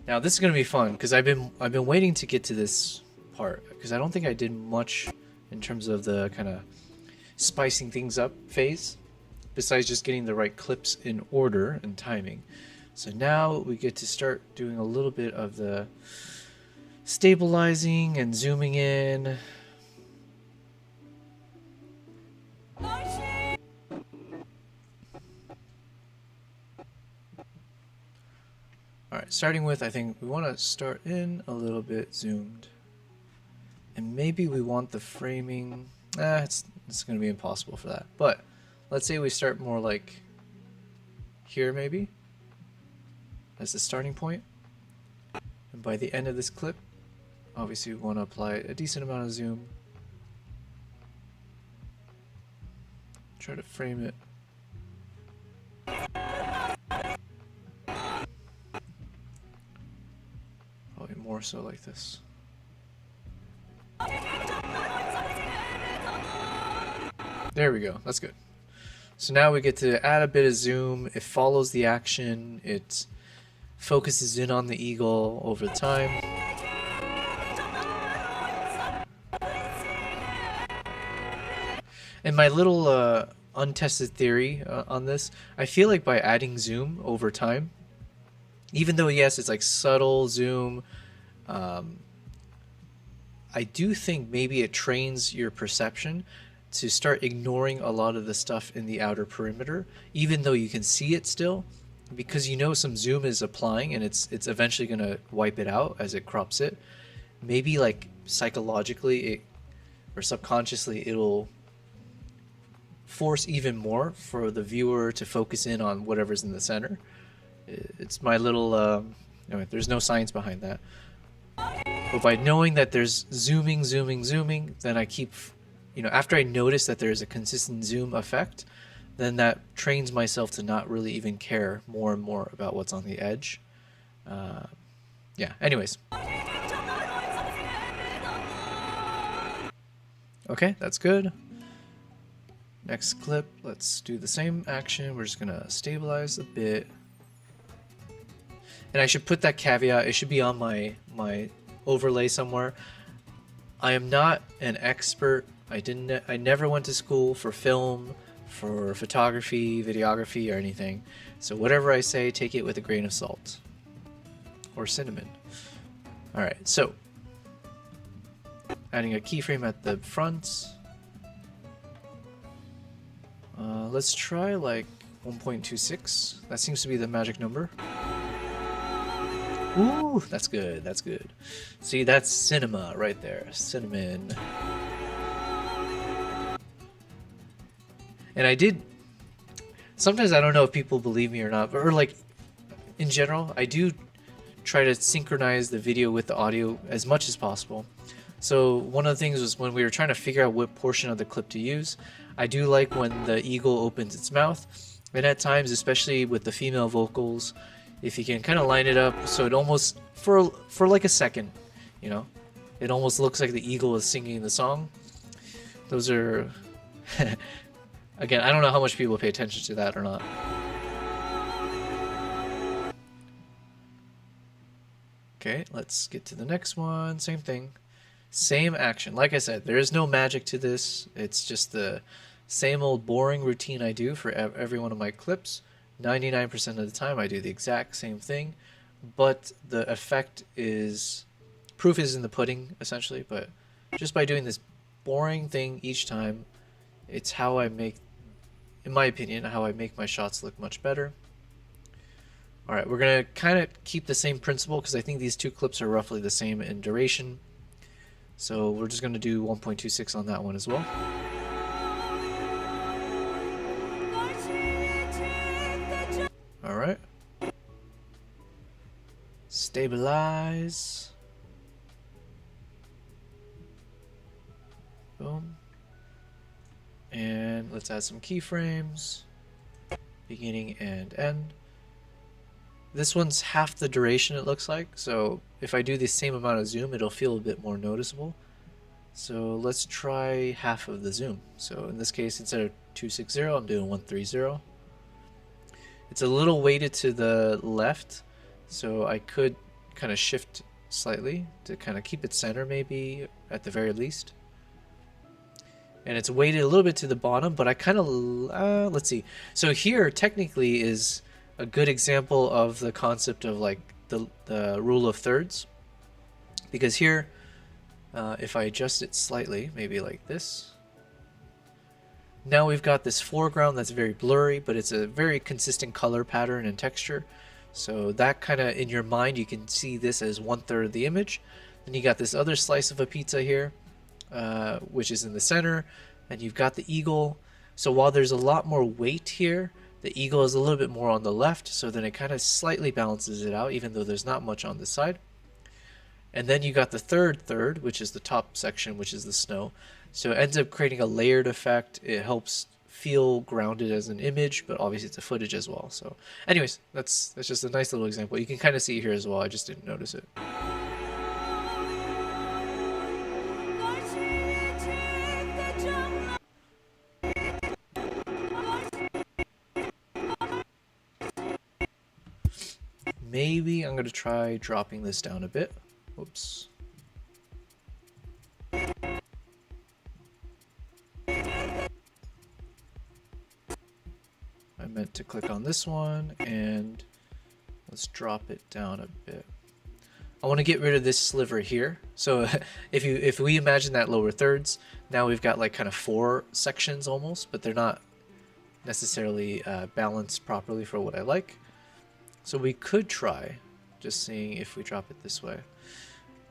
Now this is gonna be fun because I've been waiting to get to this part because I don't think I did much in terms of the kind of spicing things up phase, besides just getting the right clips in order and timing. So now we get to start doing a little bit of the stabilizing and zooming in. Alright, starting with, I think we want to start in a little bit zoomed. And maybe we want the framing... it's going to be impossible for that. But let's say we start more like here maybe, as the starting point. And by the end of this clip, obviously we want to apply a decent amount of zoom. Try to frame it. Probably more so like this. There we go, that's good. So now we get to add a bit of zoom. It follows the action. It focuses in on the eagle over time. And my little untested theory on this, I feel like by adding zoom over time, even though yes, it's like subtle zoom, I do think maybe it trains your perception to start ignoring a lot of the stuff in the outer perimeter, even though you can see it still, because you know some zoom is applying and it's eventually going to wipe it out as it crops it. Maybe like psychologically or subconsciously it'll force even more for the viewer to focus in on whatever's in the center. It's my little anyway, there's no science behind that, but by knowing that there's zooming, then I keep, you know, after I notice that there's a consistent zoom effect, then that trains myself to not really even care more and more about what's on the edge. Yeah, anyways. Okay, that's good. Next clip, let's do the same action. We're just gonna stabilize a bit. And I should put that caveat, it should be on my overlay somewhere. I am not an expert. I never went to school for film, for photography, videography, or anything. So whatever I say, take it with a grain of salt. Or cinnamon. Alright, so adding a keyframe at the front. Let's try like 1.26. That seems to be the magic number. Ooh, that's good, that's good. See, that's cinema right there. Cinnamon. And I did... Sometimes I don't know if people believe me or not, or like, in general, I do try to synchronize the video with the audio as much as possible. So one of the things was when we were trying to figure out what portion of the clip to use, I do like when the eagle opens its mouth, and at times, especially with the female vocals, if you can kind of line it up so it almost, for like a second, you know, it almost looks like the eagle is singing the song. Those are, again, I don't know how much people pay attention to that or not. Okay, let's get to the next one. Same thing. Same action. Like I said, there is no magic to this. It's just the same old boring routine I do for every one of my clips. 99% of the time I do the exact same thing, but the effect is... Proof is in the pudding, essentially, but just by doing this boring thing each time, it's how I make, in my opinion, how I make my shots look much better. Alright, we're going to kind of keep the same principle because I think these two clips are roughly the same in duration. So we're just going to do 1.26 on that one as well. Alright. Stabilize. Boom. And let's add some keyframes. Beginning and end. This one's half the duration, it looks like, so if I do the same amount of zoom, it'll feel a bit more noticeable. So let's try half of the zoom. So in this case, instead of 260, I'm doing 130. It's a little weighted to the left, so I could kind of shift slightly to kind of keep it center, maybe at the very least. And it's weighted a little bit to the bottom, but I kind of, let's see. So here technically is a good example of the concept of like the rule of thirds, because here if I adjust it slightly, maybe like this, now we've got this foreground that's very blurry, but it's a very consistent color pattern and texture. So that kind of, in your mind, you can see this as 1/3 of the image. Then you got this other slice of a pizza here, which is in the center, and you've got the eagle. So while there's a lot more weight here, the eagle is a little bit more on the left, so then it kind of slightly balances it out, even though there's not much on this side. And then you got the third, which is the top section, which is the snow. So it ends up creating a layered effect. It helps feel grounded as an image, but obviously it's a footage as well. So anyways, that's just a nice little example. You can kind of see it here as well. I just didn't notice it. Maybe I'm going to try dropping this down a bit. Whoops. I meant to click on this one, and let's drop it down a bit. I want to get rid of this sliver here. So if we imagine that lower thirds, now we've got like kind of 4 sections almost, but they're not necessarily balanced properly for what I like. So we could try just seeing if we drop it this way.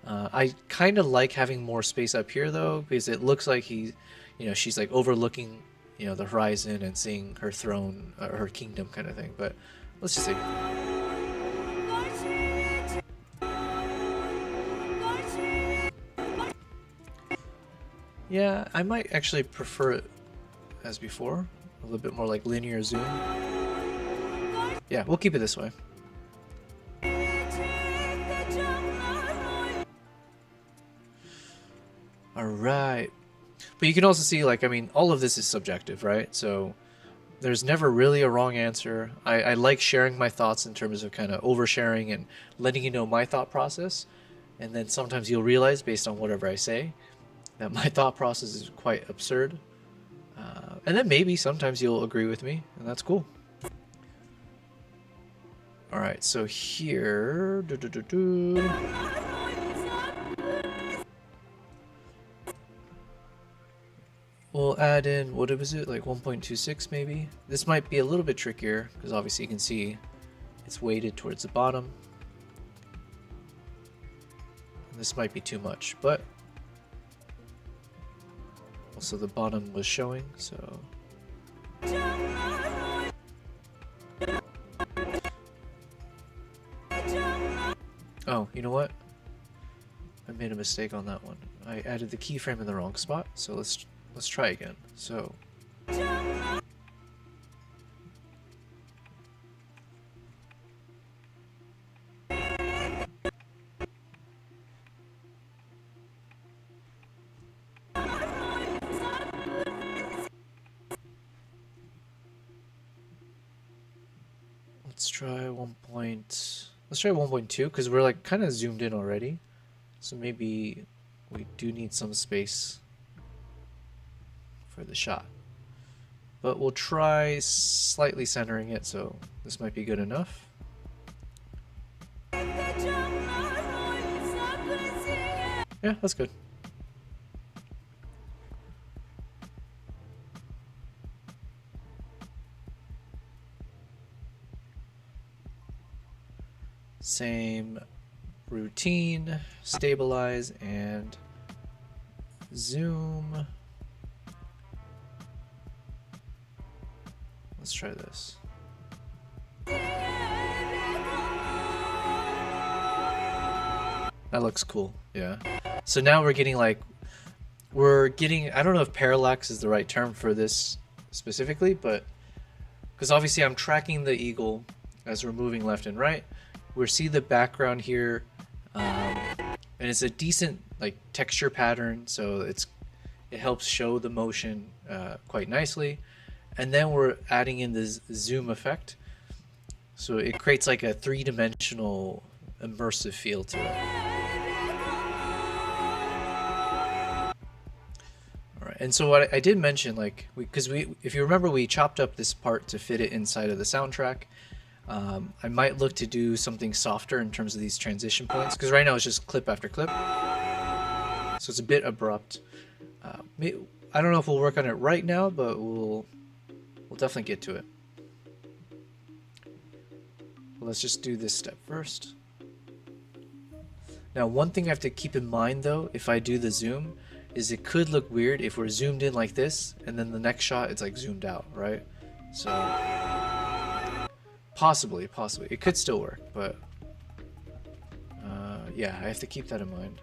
I kind of like having more space up here though, because it looks like she's like overlooking, the horizon and seeing her throne, her kingdom kind of thing. But let's just see. Yeah, I might actually prefer it as before, a little bit more like linear zoom. Yeah, we'll keep it this way. Alright. But you can also see, like, I mean, all of this is subjective, right? So there's never really a wrong answer. I like sharing my thoughts in terms of kind of oversharing and letting you know my thought process. And then sometimes you'll realize, based on whatever I say, that my thought process is quite absurd. And then maybe sometimes you'll agree with me, and that's cool. All right, so here, we'll add in, what was it, like 1.26 maybe? This might be a little bit trickier because obviously you can see it's weighted towards the bottom. This might be too much, but also the bottom was showing, so. Oh, you know what? I made a mistake on that one. I added the keyframe in the wrong spot, so let's try again. So let's try 1.2 because we're like kind of zoomed in already. So maybe we do need some space for the shot. But we'll try slightly centering it, so this might be good enough. Yeah, that's good. Same routine, stabilize and zoom. Let's try this. That looks cool, yeah. So now we're getting I don't know if parallax is the right term for this specifically, but because obviously I'm tracking the eagle as we're moving left and right. We see the background here, and it's a decent like texture pattern, so it helps show the motion quite nicely. And then we're adding in this zoom effect, so it creates like a three-dimensional immersive feel to it. All right, and so what I did mention, like, because if you remember, we chopped up this part to fit it inside of the soundtrack. I might look to do something softer in terms of these transition points, because right now it's just clip after clip, so it's a bit abrupt. I don't know if we'll work on it right now, but we'll definitely get to it. Let's just do this step first. Now, one thing I have to keep in mind though, if I do the zoom, is it could look weird if we're zoomed in like this, and then the next shot it's like zoomed out, right? So possibly, it could still work, but yeah, I have to keep that in mind.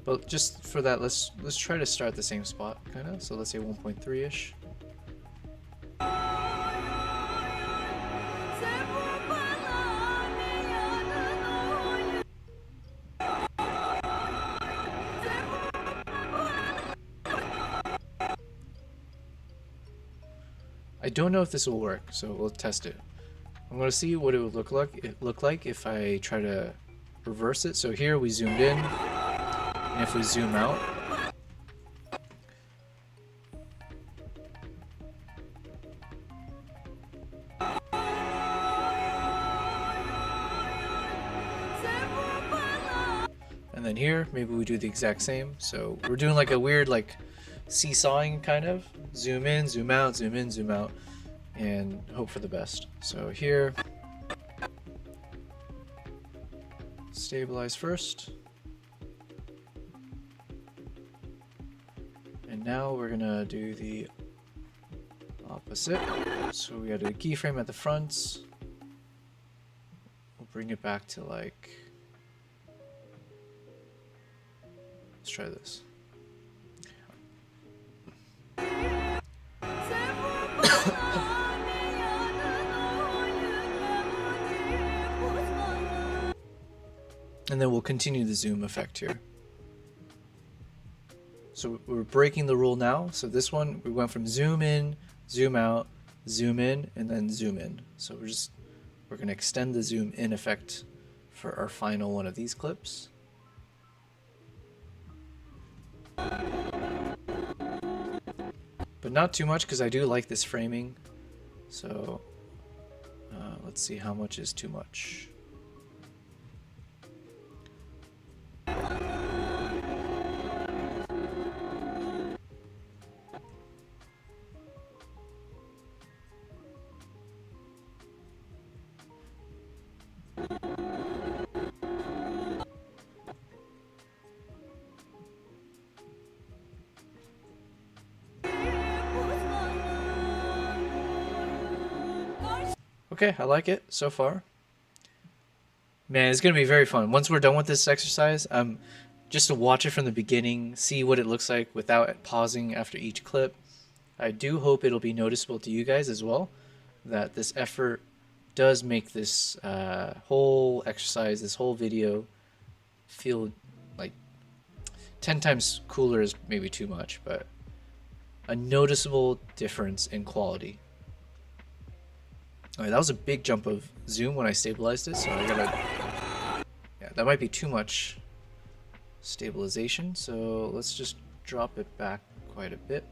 But just for that, let's try to start at the same spot, kind of. So let's say 1.3-ish. I don't know if this will work, so we'll test it. I'm gonna see what it would look like if I try to reverse it. So here we zoomed in. And if we zoom out, and then here, maybe we do the exact same. So we're doing like a weird like seesawing kind of. Zoom in, zoom out, zoom in, zoom out, and hope for the best. So here, stabilize first. And now we're gonna do the opposite. So we got a keyframe at the front. We'll bring it back to like, let's try this. And then we'll continue the zoom effect here. So we're breaking the rule now. So this one, we went from zoom in, zoom out, zoom in, and then zoom in. So we're gonna extend the zoom in effect for our final one of these clips. But not too much, because I do like this framing. So let's see how much is too much. Okay, I like it so far. Man, it's gonna be very fun. Once we're done with this exercise, just to watch it from the beginning, see what it looks like without pausing after each clip. I do hope it'll be noticeable to you guys as well, that this effort does make this whole exercise, this whole video, feel like 10 times cooler is maybe too much, but a noticeable difference in quality. Alright, that was a big jump of zoom when I stabilized it, so I gotta... Yeah, that might be too much stabilization, so let's just drop it back quite a bit.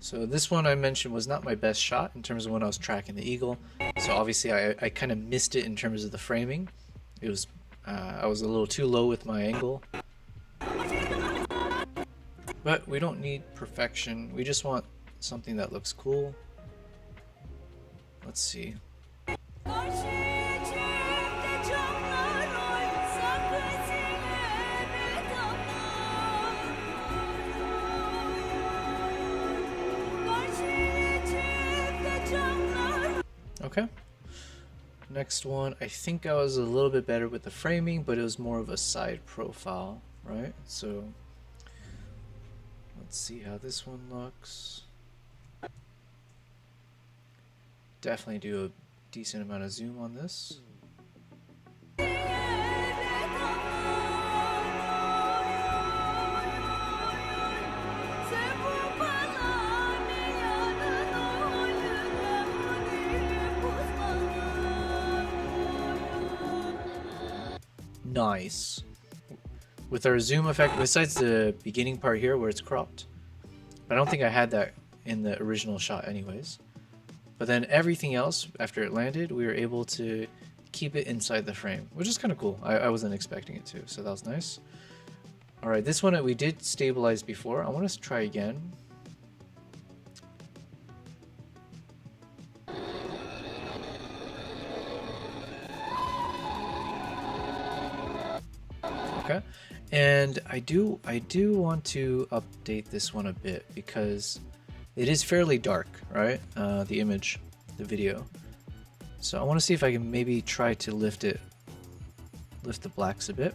So this one I mentioned was not my best shot in terms of when I was tracking the eagle. So obviously I kind of missed it in terms of the framing. It was I was a little too low with my angle. But we don't need perfection. We just want something that looks cool. Let's see. Okay. Next one, I think I was a little bit better with the framing, but it was more of a side profile, right? So let's see how this one looks. Definitely do a decent amount of zoom on this. Nice. With our zoom effect, besides the beginning part here where it's cropped, I don't think I had that in the original shot anyways. But then everything else, after it landed, we were able to keep it inside the frame, which is kind of cool. I wasn't expecting it to, so that was nice. Alright, this one we did stabilize before. I want to try again. Okay, and I do want to update this one a bit because it is fairly dark, right? The image, the video. So I want to see if I can maybe try to lift the blacks a bit.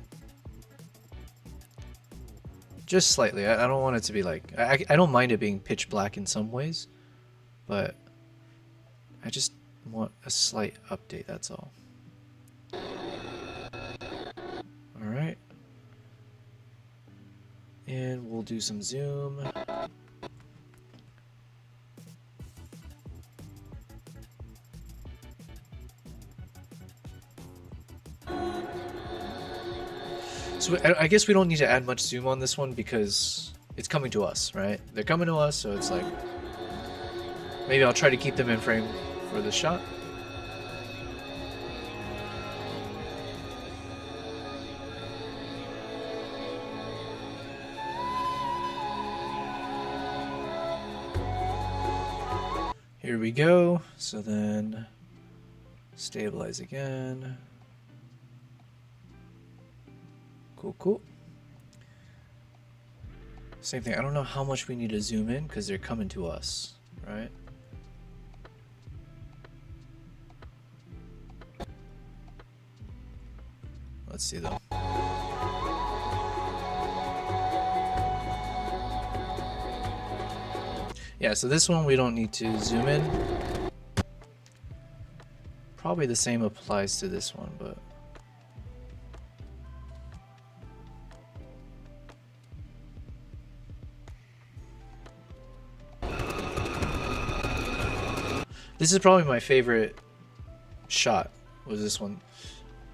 Just slightly. I don't want it to be like, I don't mind it being pitch black in some ways, but I just want a slight update, that's all. Alright. And we'll do some zoom. So I guess we don't need to add much zoom on this one because it's coming to us, right? They're coming to us, so it's like... Maybe I'll try to keep them in frame for the shot. Here we go. So then stabilize again. Cool, cool. Same thing. I don't know how much we need to zoom in because they're coming to us, right? Let's see though. Yeah, so this one we don't need to zoom in. probably the same applies to this one, but this is probably my favorite shot, was this one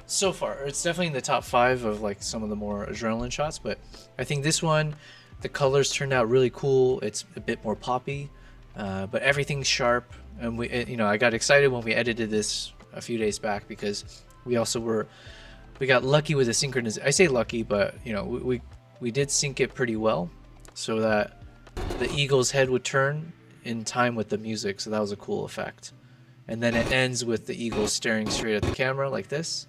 so far. It's definitely in the top 5 of like some of the more adrenaline shots, but I think this one, the colors turned out really cool. It's a bit more poppy, but everything's sharp. And I got excited when we edited this a few days back because we got lucky with the synchronization. I say lucky, but we did sync it pretty well, so that the eagle's head would turn in time with the music. So that was a cool effect. And then it ends with the eagle staring straight at the camera like this.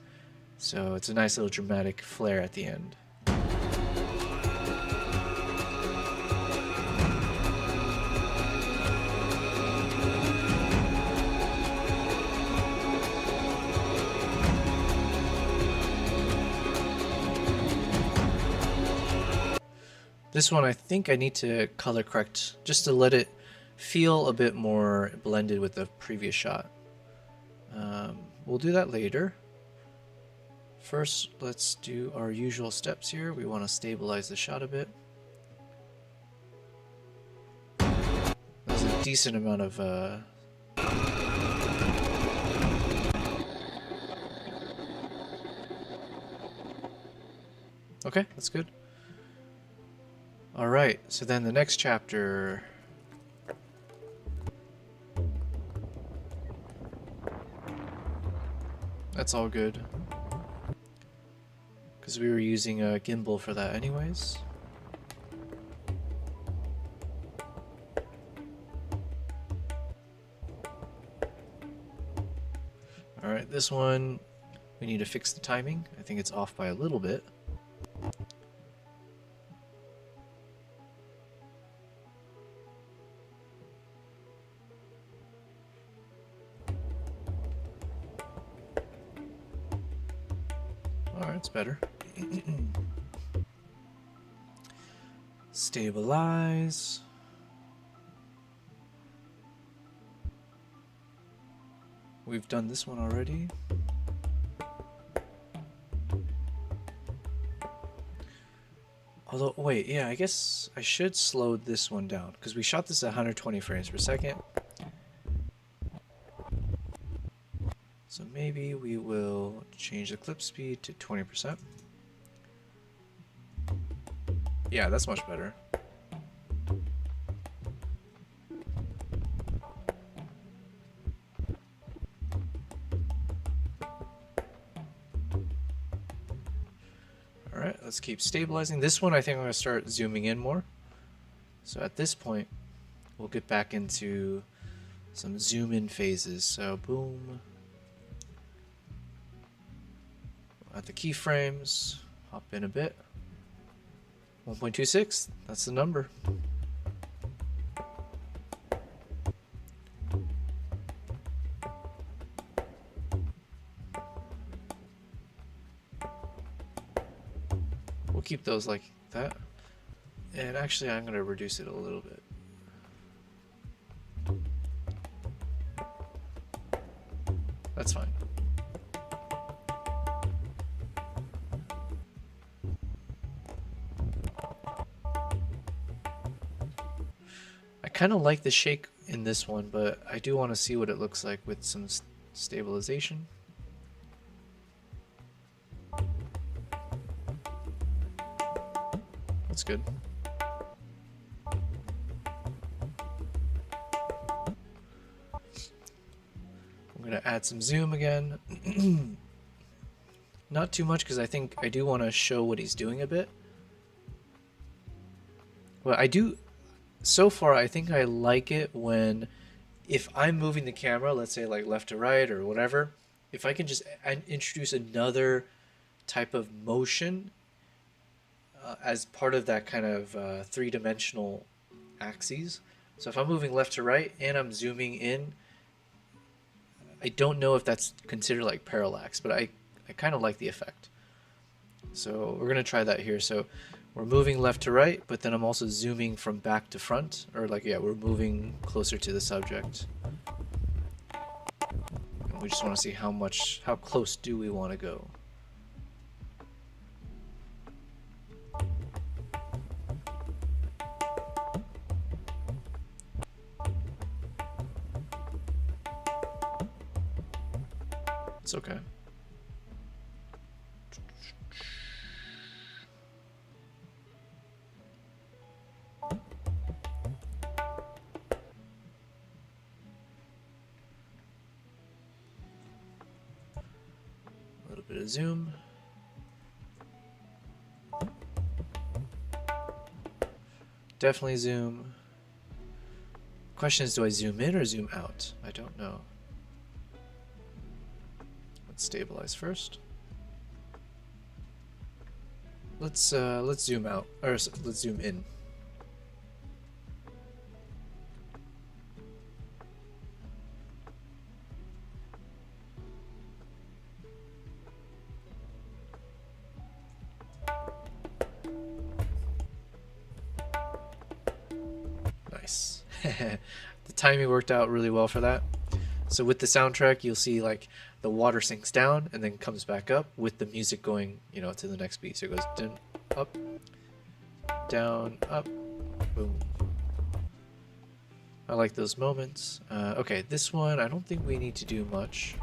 So it's a nice little dramatic flare at the end. This one I think I need to color correct just to let it feel a bit more blended with the previous shot. We'll do that later. First, let's do our usual steps here. We want to stabilize the shot a bit. There's a decent amount of okay, that's good. All right, so then the next chapter. That's all good. Because we were using a gimbal for that anyways. Alright, this one, we need to fix the timing. I think it's off by a little bit. Alright, it's better. Stabilize. We've done this one already. Although, wait, yeah, I guess I should slow this one down because we shot this at 120 frames per second. So maybe we will change the clip speed to 20%. Yeah, that's much better. Alright, let's keep stabilizing. This one I think I'm going to start zooming in more. So at this point, we'll get back into some zoom in phases. So boom. At the keyframes, hop in a bit. 1.26, that's the number. We'll keep those like that. And actually, I'm going to reduce it a little bit. That's fine. I kind of like the shake in this one, but I do want to see what it looks like with some stabilization. That's good. I'm going to add some zoom again. Not too much because I think I do want to show what he's doing a bit. Well, I do... So far, I think I like it when, if I'm moving the camera, let's say like left to right or whatever, if I can just introduce another type of motion as part of that kind of three-dimensional axes. So if I'm moving left to right and I'm zooming in, I don't know if that's considered like parallax, but I kind of like the effect. So we're going to try that here. So we're moving left to right, but then I'm also zooming from back to front, or like, yeah, we're moving closer to the subject. And We just want to see how close do we want to go. It's okay. A little bit of zoom. Definitely zoom. Question is, do I zoom in or zoom out? I don't know. Let's stabilize first. Let's zoom out, or let's zoom in. Nice. The timing worked out really well for that. So with the soundtrack, you'll see like the water sinks down and then comes back up with the music going, you know, to the next beat. So it goes dun, up, down, up, boom. I like those moments. Okay, this one, I don't think we need to do much.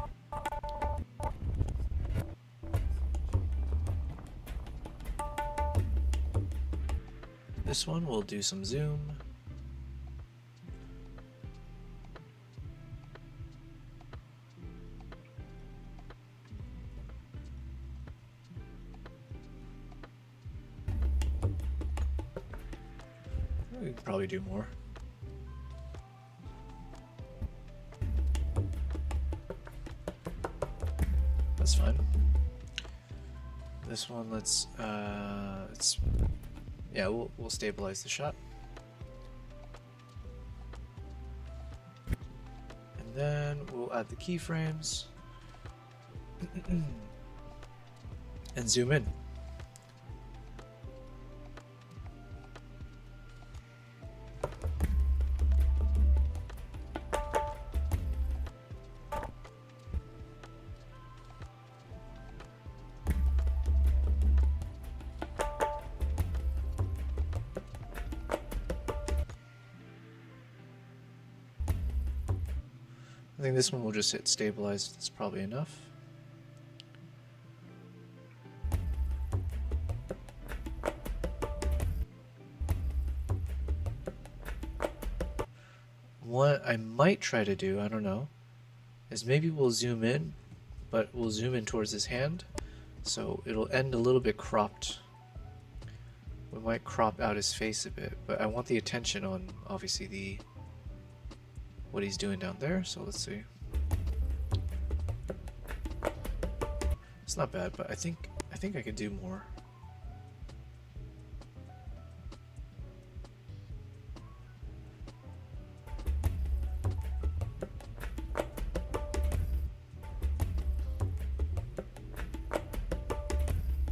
This one, we'll do some zoom. We could probably do more. That's fine. This one, yeah, we'll stabilize the shot. And then we'll add the keyframes and zoom in. I think this one will just hit stabilize. That's probably enough. What I might try to do, I don't know, is maybe we'll zoom in, but we'll zoom in towards his hand, so it'll end a little bit cropped. We might crop out his face a bit, but I want the attention on obviously what he's doing down there, so let's see. It's not bad, but I think I could do more.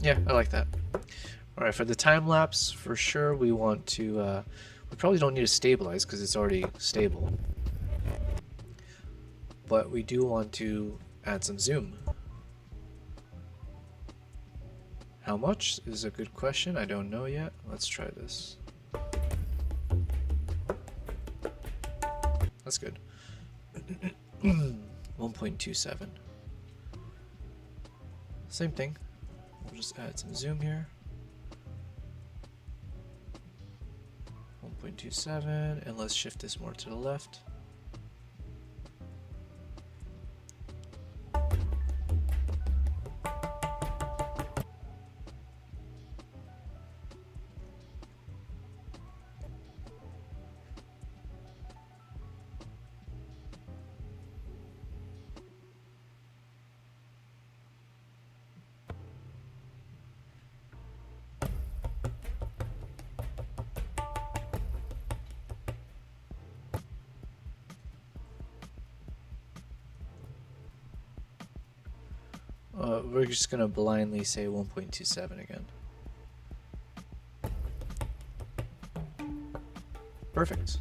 Yeah, I like that. All right, for the time lapse, for sure we want to. We probably don't need to stabilize because it's already stable. But we do want to add some zoom. How much is a good question. I don't know yet. Let's try this. That's good. 1.27. Same thing. We'll just add some zoom here. 1.27, and let's shift this more to the left. We're just gonna blindly say 1.27 again. Perfect.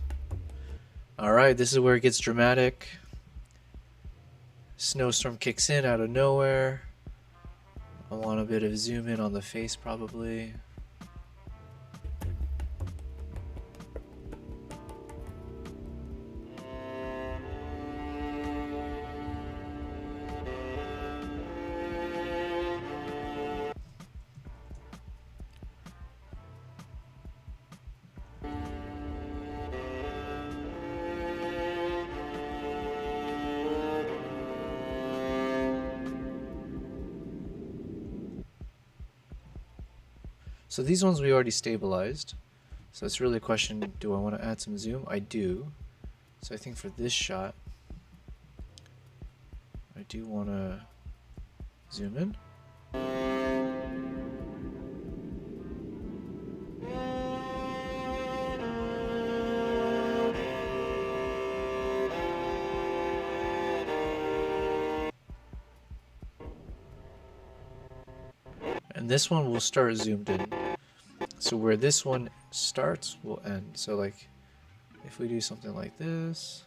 Alright, this is where it gets dramatic. Snowstorm kicks in out of nowhere. I want a bit of zoom in on the face probably. So these ones we already stabilized. So it's really a question, do I want to add some zoom? I do. So I think for this shot, I do want to zoom in. And this one will start zoomed in. So where this one starts will end. So like if we do something like this.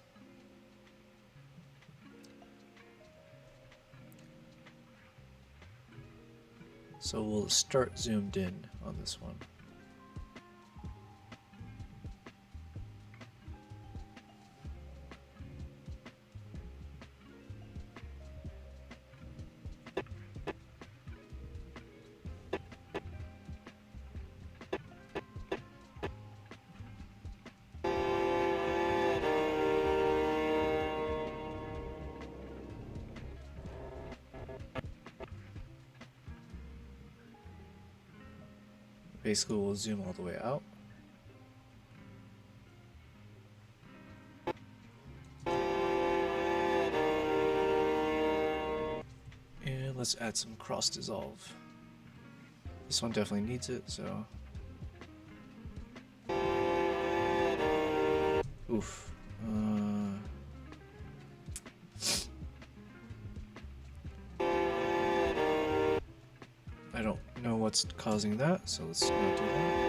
So we'll start zoomed in on this one. Basically, we'll zoom all the way out. And let's add some cross dissolve. This one definitely needs it, so. Oof. I don't know what's causing that, so let's not do that.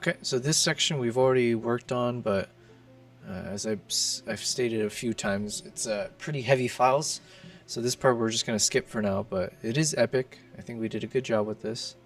Okay, so this section we've already worked on, but as I've stated a few times, it's pretty heavy files. So this part we're just going to skip for now, but it is epic. I think we did a good job with this.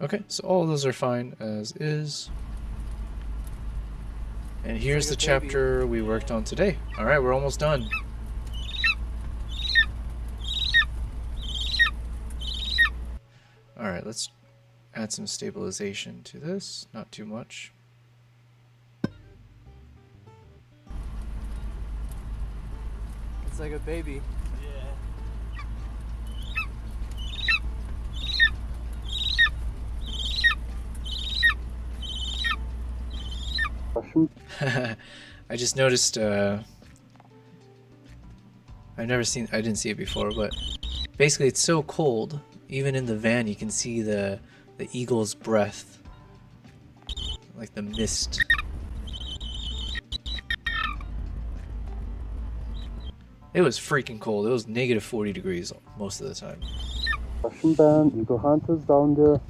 Okay, so all of those are fine as is. And here's the chapter we worked on today. Alright, we're almost done. Alright, let's add some stabilization to this. Not too much. It's like a baby. I just noticed, I didn't see it before, but basically it's so cold, even in the van you can see the eagle's breath, like the mist. It was freaking cold. It was negative 40 degrees most of the time. Russian band, Eagle Hunters down there,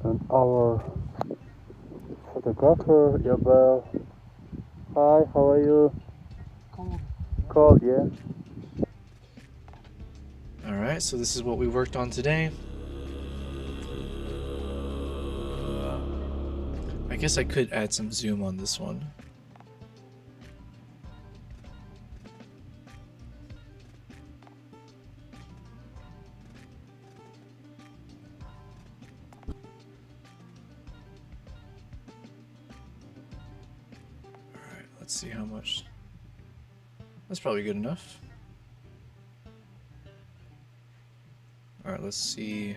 and our photographer, Yabel. Hi, how are you? Cold, yeah. Alright, so this is what we worked on today. I guess I could add some zoom on this one. Alright, let's see how much. That's probably good enough. Alright, let's see.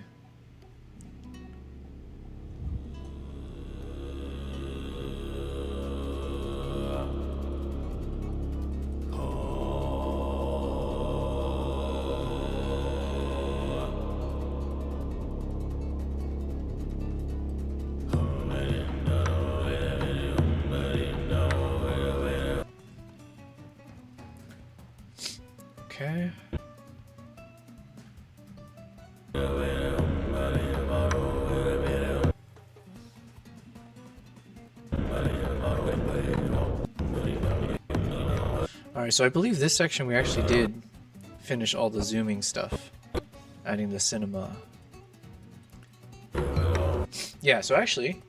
Okay. Alright, so I believe this section we actually did finish all the zooming stuff, adding the cinema. Yeah, so actually,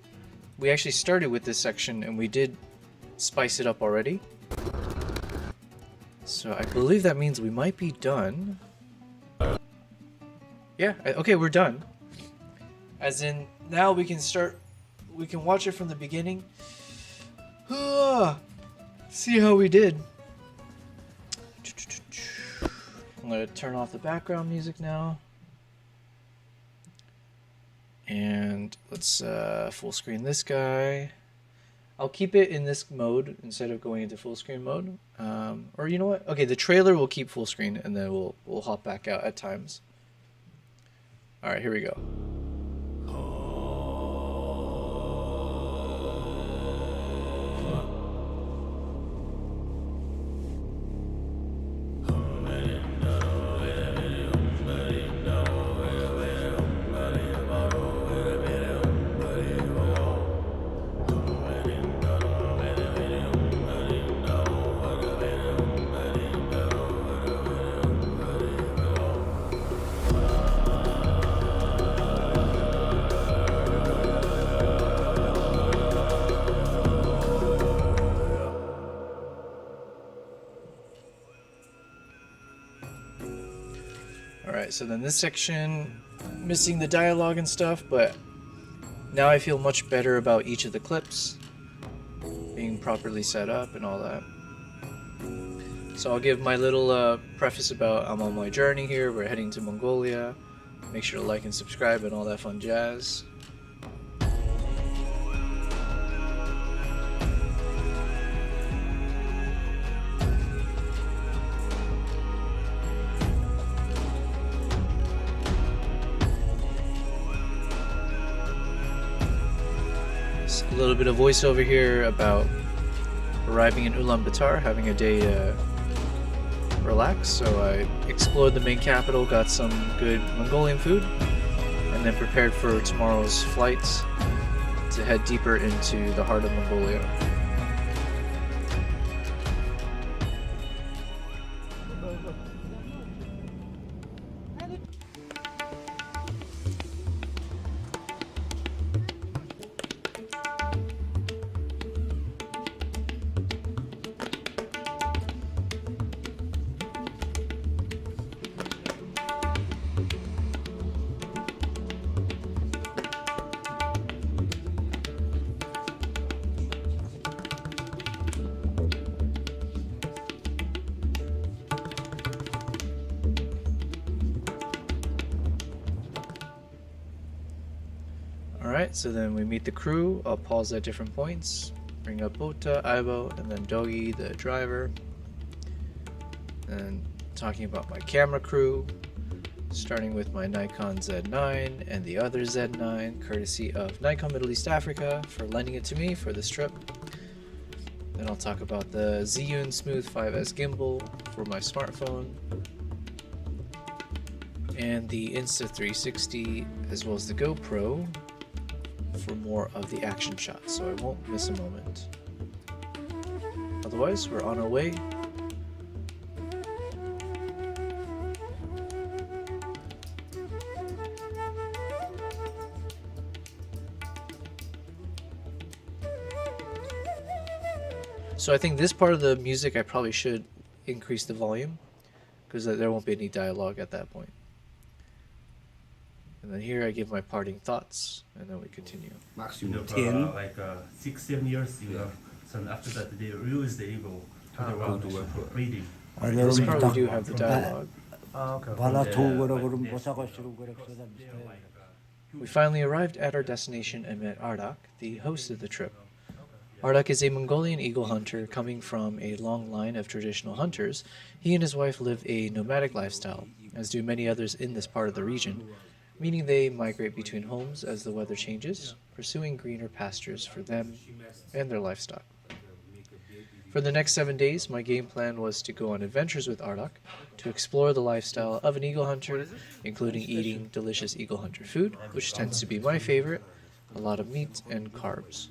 we actually started with this section and we did spice it up already. So I believe that means we might be done. Yeah, okay, we're done. As in, now we can start, we can watch it from the beginning. See how we did. I'm gonna turn off the background music now. And let's full screen this guy. I'll keep it in this mode instead of going into full screen mode. Or you know what? Okay, the trailer will keep full screen and then we'll hop back out at times. All right, here we go. Alright, so then this section, missing the dialogue and stuff, but now I feel much better about each of the clips being properly set up and all that. So I'll give my little preface about I'm on my journey here, we're heading to Mongolia. Make sure to like and subscribe and all that fun jazz. A little bit of voiceover here about arriving in Ulaanbaatar, having a day relax. So I explored the main capital, got some good Mongolian food, and then prepared for tomorrow's flights to head deeper into the heart of Mongolia. Alright, so then we meet the crew. I'll pause at different points. Bring up Bota, Aibo, and then Dogi, the driver. And talking about my camera crew, starting with my Nikon Z9 and the other Z9, courtesy of Nikon Middle East Africa for lending it to me for this trip. Then I'll talk about the Zhiyun Smooth 5S gimbal for my smartphone. and the Insta360 as well as the GoPro for more of the action shots, so I won't miss a moment. Otherwise, we're on our way. So I think this part of the music I probably should increase the volume because there won't be any dialogue at that point. And then here I give my parting thoughts, and then we continue. maximum For 10 like 6-7 years, so after that they release the ego to the world reading. This part we 부탁 do have the dialogue. 바나 도우거라 그러면 보사가 싫은 거라 그 사람 We finally arrived at our destination and met Ardak, the host of the trip. Ardak is a Mongolian eagle hunter coming from a long line of traditional hunters. He and his wife live a nomadic lifestyle, as do many others in this part of the region, meaning they migrate between homes as the weather changes, pursuing greener pastures for them and their livestock. For the next 7 days, my game plan was to go on adventures with Ardak, to explore the lifestyle of an eagle hunter, including eating delicious eagle hunter food, which tends to be my favorite, a lot of meat and carbs.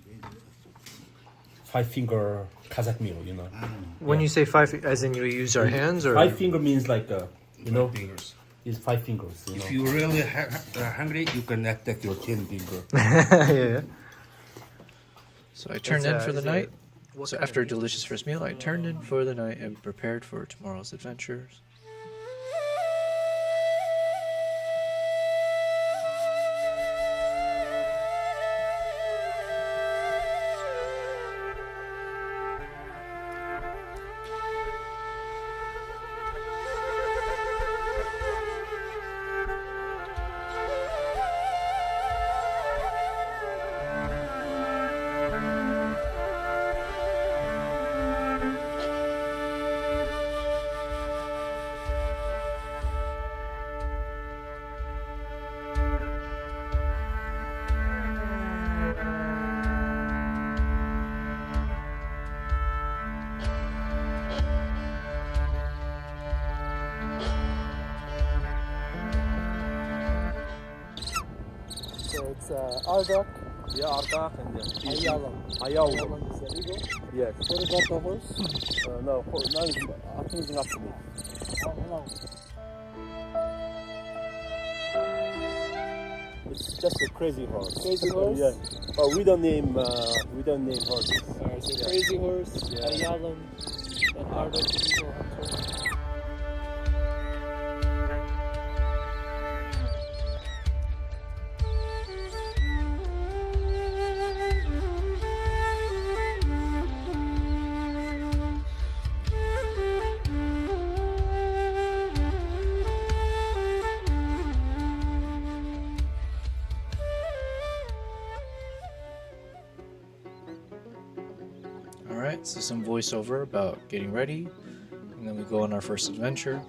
5-finger Kazakh meal, you know. When you say five, as in you use our hands, or 5-finger means like, you know, fingers. it's 5 fingers, you know. If you really hungry, you can attack your 10 finger. yeah. So I turned Is, in for the is it- night. what So kind of after a meat? delicious first meal, I turned in for the night and prepared for tomorrow's adventures. So it's Ardak, Yeah, Ardak and Ayalam. Ayalam Ayalam. is the eagle. Yes. What about the horse? No, atımızın aksini. It's just a crazy horse. Crazy horse? Yeah. But we don't name horses. Alright, so crazy horse, Ayalam, and Ardak the eagle hunter. Alright, so some voiceover about getting ready, and then we go on our first adventure.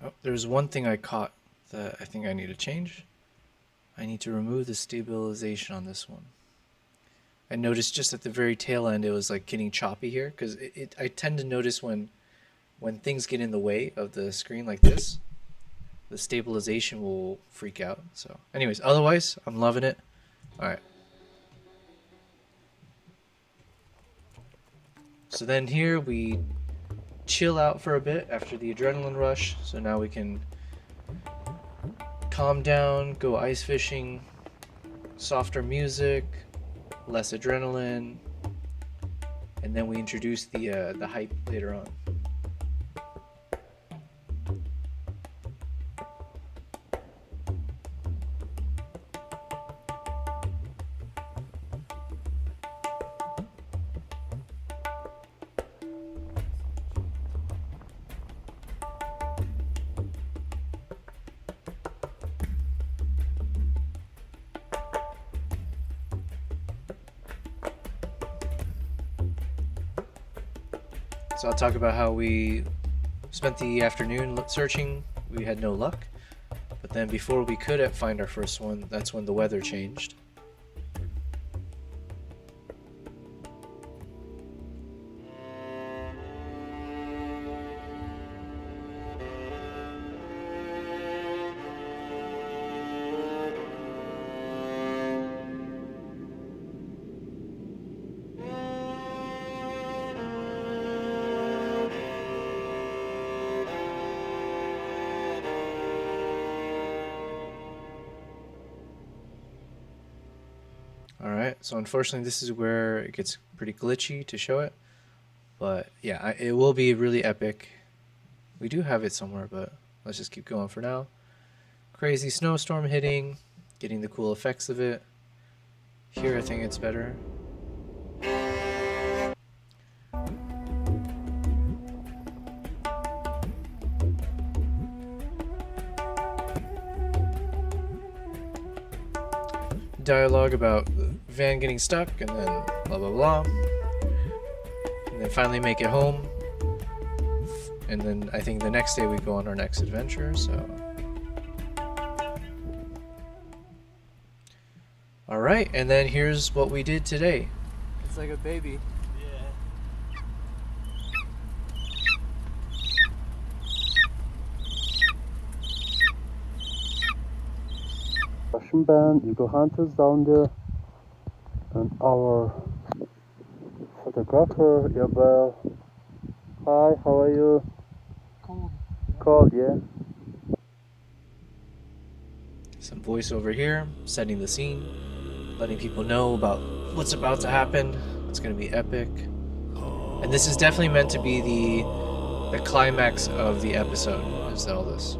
Oh, there's one thing I caught that I think I need to change. I need to remove the stabilization on this one. I noticed just at the very tail end it was like getting choppy here, because I tend to notice when things get in the way of the screen like this, the stabilization will freak out. So anyways, otherwise I'm loving it. All right. So then here we chill out for a bit after the adrenaline rush. So now we can calm down, go ice fishing, softer music, less adrenaline, and then we introduce the hype later on. So I'll talk about how we spent the afternoon searching. We had no luck, but then before we could find our first one, that's when the weather changed. Alright, so unfortunately this is where it gets pretty glitchy to show it. But yeah, it will be really epic. We do have it somewhere, but let's just keep going for now. Crazy snowstorm hitting, getting the cool effects of it. Here I think it's better. Dialogue about van getting stuck, and then blah blah blah, and then finally make it home, and then I think the next day we go on our next adventure. So all right, and then here's what we did today. It's like a baby. Russian band, you go hunters down there, and our photographer, Yabel. Hi, how are you? Cold. Cold, yeah. Some voiceover here, setting the scene, letting people know about what's about to happen. It's gonna be epic, and this is definitely meant to be the climax of the episode. Is all this?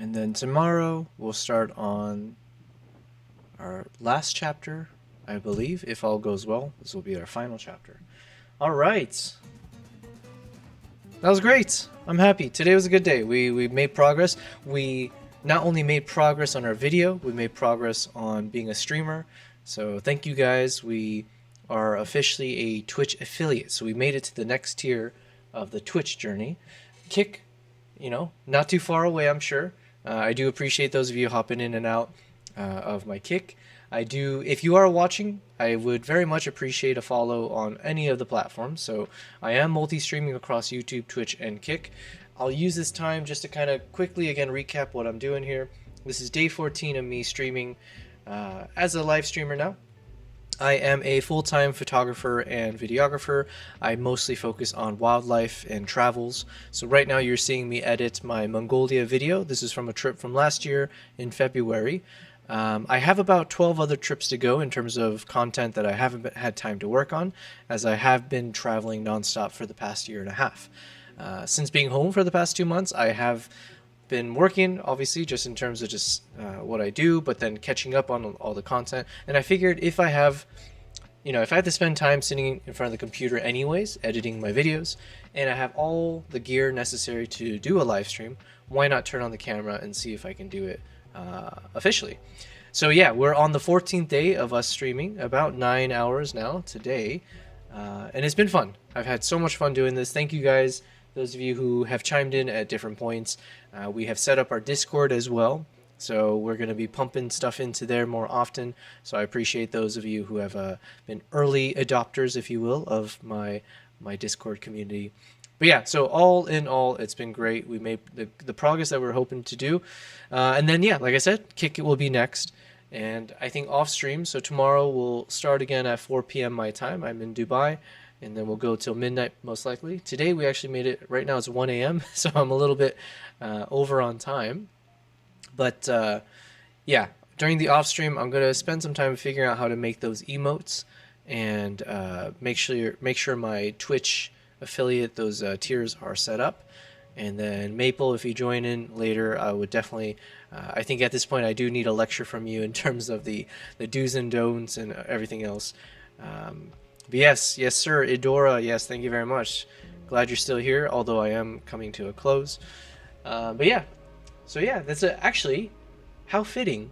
And then tomorrow we'll start on our last chapter, I believe, if all goes well. This will be our final chapter. All right. That was great. I'm happy. Today was a good day. We made progress. We not only made progress on our video, we made progress on being a streamer. So thank you guys. We are officially a Twitch affiliate. So we made it to the next tier of the Twitch journey. Kick, not too far away, I'm sure. I do appreciate those of you hopping in and out. of my Kick. I do, if you are watching, I would very much appreciate a follow on any of the platforms. So I am multi-streaming across YouTube, Twitch, and Kick. I'll use this time just to kind of quickly again recap what I'm doing here. This is day 14 of me streaming as a live streamer now. I am a full-time photographer and videographer. I mostly focus on wildlife and travels. So right now you're seeing me edit my Mongolia video. This is from a trip from last year in February. I have about 12 other trips to go in terms of content that I haven't had time to work on, as I have been traveling nonstop for the past year and a half. Since being home for the past 2 months, I have been working, obviously, just in terms of just what I do, but then catching up on all the content. And I figured if I have, if I have to spend time sitting in front of the computer anyways, editing my videos, and I have all the gear necessary to do a live stream, why not turn on the camera and see if I can do it officially. So yeah, we're on the 14th day of us streaming, about 9 hours now today, and it's been fun. I've had so much fun doing this. Thank you guys, those of you who have chimed in at different points. We have set up our Discord as well, so we're going to be pumping stuff into there more often. So I appreciate those of you who have been early adopters, if you will, of my Discord community. But yeah, so all in all, it's been great. We made the progress that we're hoping to do. And then, yeah, like I said, Kick It will be next. And I think off stream, so tomorrow we'll start again at 4 p.m. my time. I'm in Dubai. And then we'll go till midnight, most likely. Today, we actually made it, right now it's 1 a.m., so I'm a little bit over on time. But, yeah, during the off stream, I'm going to spend some time figuring out how to make those emotes and make sure my Twitch affiliate, those tiers are set up. And then Maple, if you join in later, I would definitely, I think at this point I do need a lecture from you in terms of the do's and don'ts and everything else. But yes sir, Idora, yes, thank you very much. Glad you're still here, although I am coming to a close. But yeah, so yeah, that's actually, how fitting.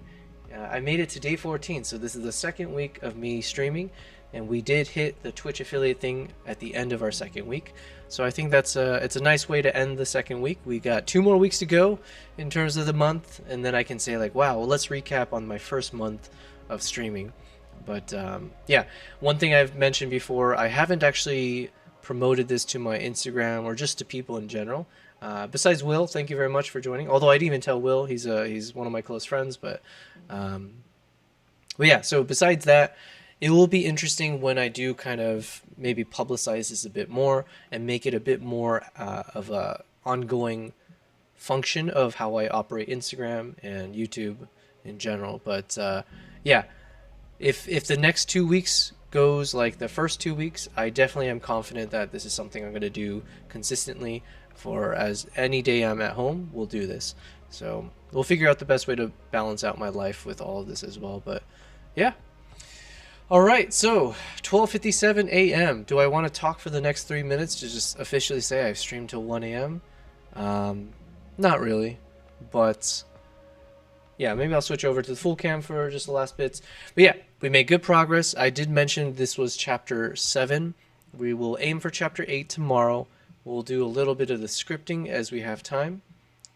I made it to day 14, so this is the second week of me streaming. And we did hit the Twitch affiliate thing at the end of our second week. So I think it's a nice way to end the second week. We got 2 more weeks to go in terms of the month. And then I can say like, wow, well, let's recap on my first month of streaming. But yeah, one thing I've mentioned before, I haven't actually promoted this to my Instagram or just to people in general. Besides Will, thank you very much for joining. Although I didn't even tell Will, he's one of my close friends. But yeah, so besides that, it will be interesting when I do kind of maybe publicize this a bit more and make it a bit more of a ongoing function of how I operate Instagram and YouTube in general. But yeah, if the next 2 weeks goes like the first 2 weeks, I definitely am confident that this is something I'm going to do consistently for as any day I'm at home, we'll do this. So we'll figure out the best way to balance out my life with all of this as well. But yeah. All right, so 12:57 a.m. Do I want to talk for the next 3 minutes to just officially say I've streamed till 1 a.m.? Not really, but yeah, maybe I'll switch over to the full cam for just the last bits. But yeah, we made good progress. I did mention this was chapter 7. We will aim for chapter 8 tomorrow. We'll do a little bit of the scripting as we have time.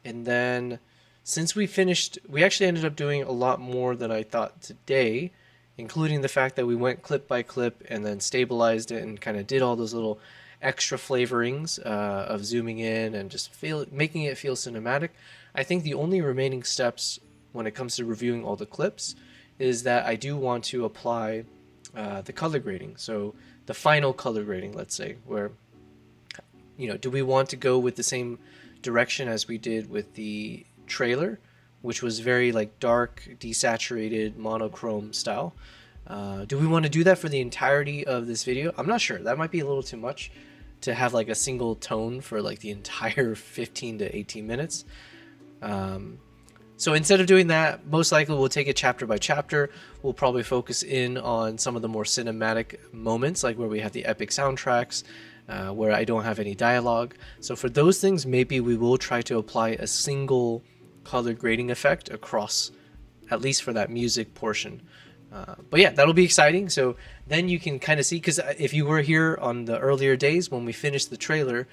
And then since we finished, we actually ended up doing a lot more than I thought today, including the fact that we went clip by clip and then stabilized it and kind of did all those little extra flavorings of zooming in and just making it feel cinematic. I think the only remaining steps when it comes to reviewing all the clips is that I do want to apply the color grading. So the final color grading, let's say, where, do we want to go with the same direction as we did with the trailer, which was very like dark, desaturated, monochrome style. Do we want to do that for the entirety of this video? I'm not sure. That might be a little too much to have like a single tone for like the entire 15 to 18 minutes. So instead of doing that, most likely we'll take it chapter by chapter. We'll probably focus in on some of the more cinematic moments, like where we have the epic soundtracks, where I don't have any dialogue. So for those things, maybe we will try to apply a single color grading effect across, at least for that music portion. But yeah, that'll be exciting. So then you can kind of see, because if you were here on the earlier days when we finished the trailer,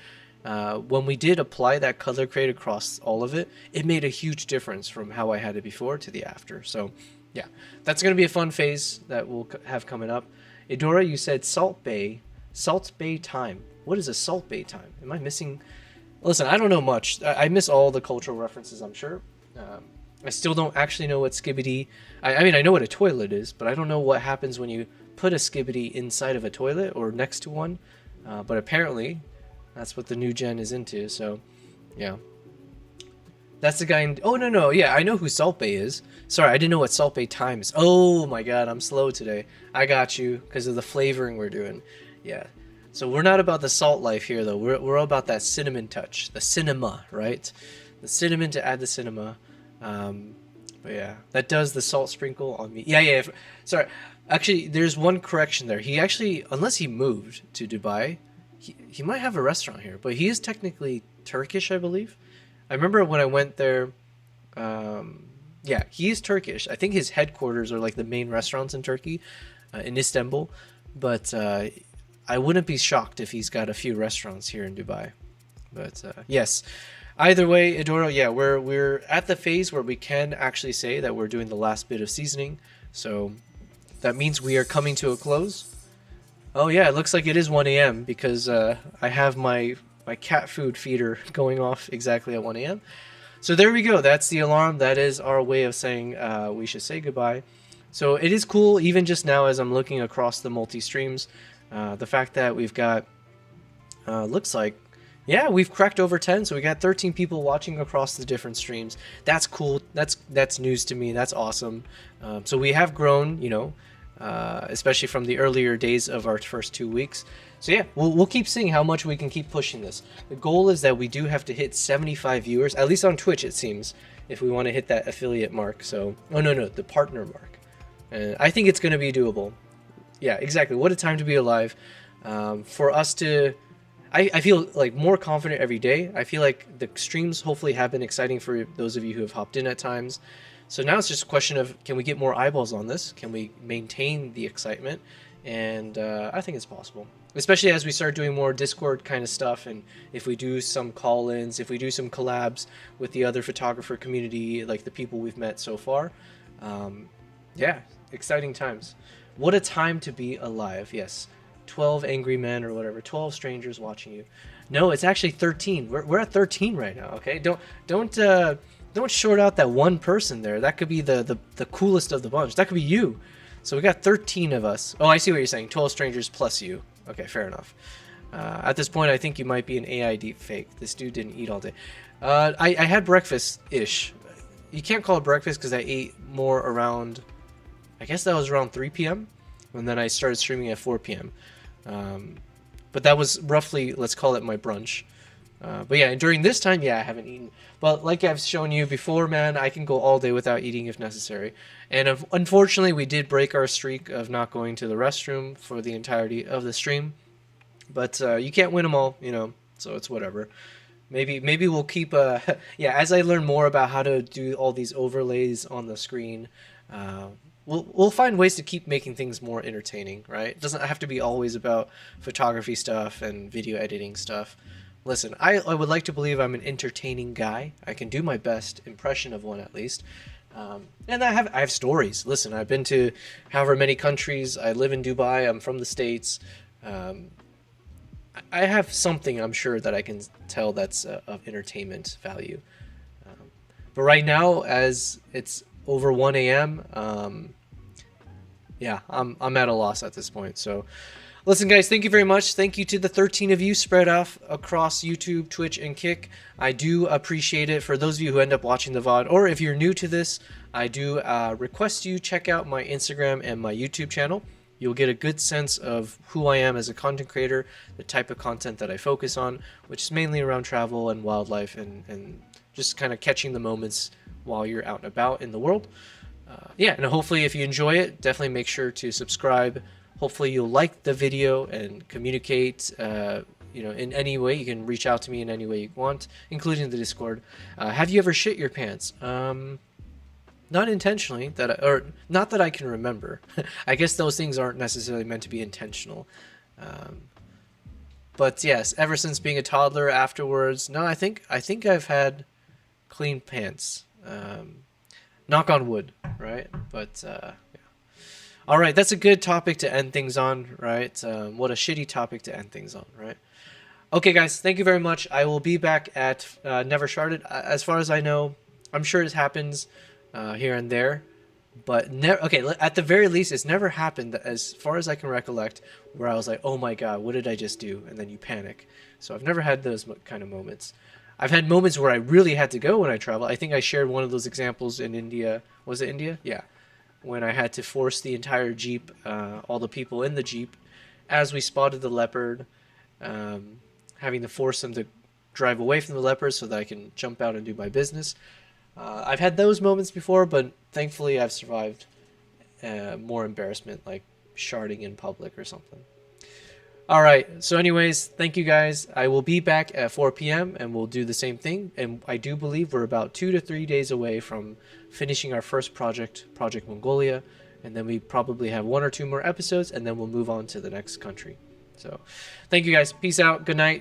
when we did apply that color grade across all of it, it made a huge difference from how I had it before to the after. So yeah, that's going to be a fun phase that we'll have coming up. Idora, you said Salt Bay time. What is a Salt Bay time? Am I missing? Listen, I don't know much. I miss all the cultural references, I'm sure. I still don't actually know what skibbity... I mean, I know what a toilet is, but I don't know what happens when you put a skibbity inside of a toilet or next to one. But apparently, that's what the new gen is into, so, yeah. That's the guy in... Oh, no, yeah, I know who Salt Bay is. Sorry, I didn't know what Salt Bay time is. Oh, my God, I'm slow today. I got you, because of the flavoring we're doing. Yeah. So we're not about the salt life here, though. We're all about that cinnamon touch. The cinema, right? The cinnamon to add the cinema. But yeah, that does the salt sprinkle on me. Yeah. Sorry. Actually, there's one correction there. He actually, unless he moved to Dubai, he might have a restaurant here. But he is technically Turkish, I believe. I remember when I went there, yeah, he is Turkish. I think his headquarters are like the main restaurants in Turkey, in Istanbul. But I wouldn't be shocked if he's got a few restaurants here in Dubai. But yes, either way, Idoro, yeah, we're at the phase where we can actually say that we're doing the last bit of seasoning. So that means we are coming to a close. Oh yeah, it looks like it is 1 a.m. because I have my cat food feeder going off exactly at 1 a.m. So there we go. That's the alarm. That is our way of saying we should say goodbye. So it is cool, even just now as I'm looking across the multi-streams, the fact that we've got, looks like, yeah, we've cracked over 10, so we got 13 people watching across the different streams. That's cool. That's news to me. That's awesome. So we have grown, you know, especially from the earlier days of our first 2 weeks. So yeah, we'll keep seeing how much we can keep pushing this. The goal is that we do have to hit 75 viewers, at least on Twitch it seems, if we want to hit that affiliate mark. So, oh no, the partner mark. And I think it's going to be doable. Yeah, exactly. What a time to be alive. For us to... I feel like more confident every day. I feel like the streams hopefully have been exciting for those of you who have hopped in at times. So now it's just a question of, can we get more eyeballs on this? Can we maintain the excitement? And I think it's possible. Especially as we start doing more Discord kind of stuff, and if we do some call-ins, if we do some collabs with the other photographer community, like the people we've met so far. Yeah, exciting times. What a time to be alive, yes. 12 angry men or whatever, 12 strangers watching you. No, it's actually 13. We're at 13 right now, okay? Don't short out that one person there. That could be the coolest of the bunch. That could be you. So we got 13 of us. Oh, I see what you're saying. 12 strangers plus you. Okay, fair enough. At this point, I think you might be an AI deep fake. This dude didn't eat all day. I had breakfast-ish. You can't call it breakfast because I ate more around... I guess that was around 3 p.m. And then I started streaming at 4 p.m. But that was roughly, let's call it my brunch. But yeah, during this time, yeah, I haven't eaten. But like I've shown you before, man, I can go all day without eating if necessary. And unfortunately, we did break our streak of not going to the restroom for the entirety of the stream. But you can't win them all, you know, so it's whatever. Maybe we'll keep... yeah, as I learn more about how to do all these overlays on the screen... We'll find ways to keep making things more entertaining, right? It doesn't have to be always about photography stuff and video editing stuff. Listen, I would like to believe I'm an entertaining guy. I can do my best impression of one at least. And I have stories. Listen, I've been to however many countries. I live in Dubai. I'm from the States. I have something, I'm sure, that I can tell that's of entertainment value. But right now, as it's over 1 a.m., yeah, I'm at a loss at this point. So, listen, guys, thank you very much. Thank you to the 13 of you spread off across YouTube, Twitch, and Kick. I do appreciate it. For those of you who end up watching the VOD, or if you're new to this, I do request you check out my Instagram and my YouTube channel. You'll get a good sense of who I am as a content creator, the type of content that I focus on, which is mainly around travel and wildlife and just kind of catching the moments while you're out and about in the world. Yeah, and hopefully if you enjoy it, definitely make sure to subscribe. Hopefully you'll like the video and communicate, you know, in any way. You can reach out to me in any way you want, including the Discord. Have you ever shit your pants? Not intentionally, or not that I can remember. I guess those things aren't necessarily meant to be intentional. But yes, ever since being a toddler afterwards, no, I think I've had clean pants. Knock on wood, right? But yeah. All right, that's a good topic to end things on, right? What a shitty topic to end things on, right? Okay, guys, thank you very much. I will be back at Never Sharded. As far as I know, I'm sure it happens here and there, but okay. At the very least, it's never happened, as far as I can recollect, where I was like, "Oh my god, what did I just do?" And then you panic. So I've never had those kind of moments. I've had moments where I really had to go when I travel. I think I shared one of those examples in India. Was it India? Yeah, when I had to force the entire jeep, all the people in the jeep, as we spotted the leopard. Having to force them to drive away from the leopard so that I can jump out and do my business. I've had those moments before, but thankfully I've survived more embarrassment, like sharding in public or something. All right, so anyways, thank you guys. I will be back at 4 p.m. and we'll do the same thing. And I do believe we're about 2 to 3 days away from finishing our first project, Project Mongolia. And then we probably have 1 or 2 more episodes, and then we'll move on to the next country. So thank you guys. Peace out. Good night.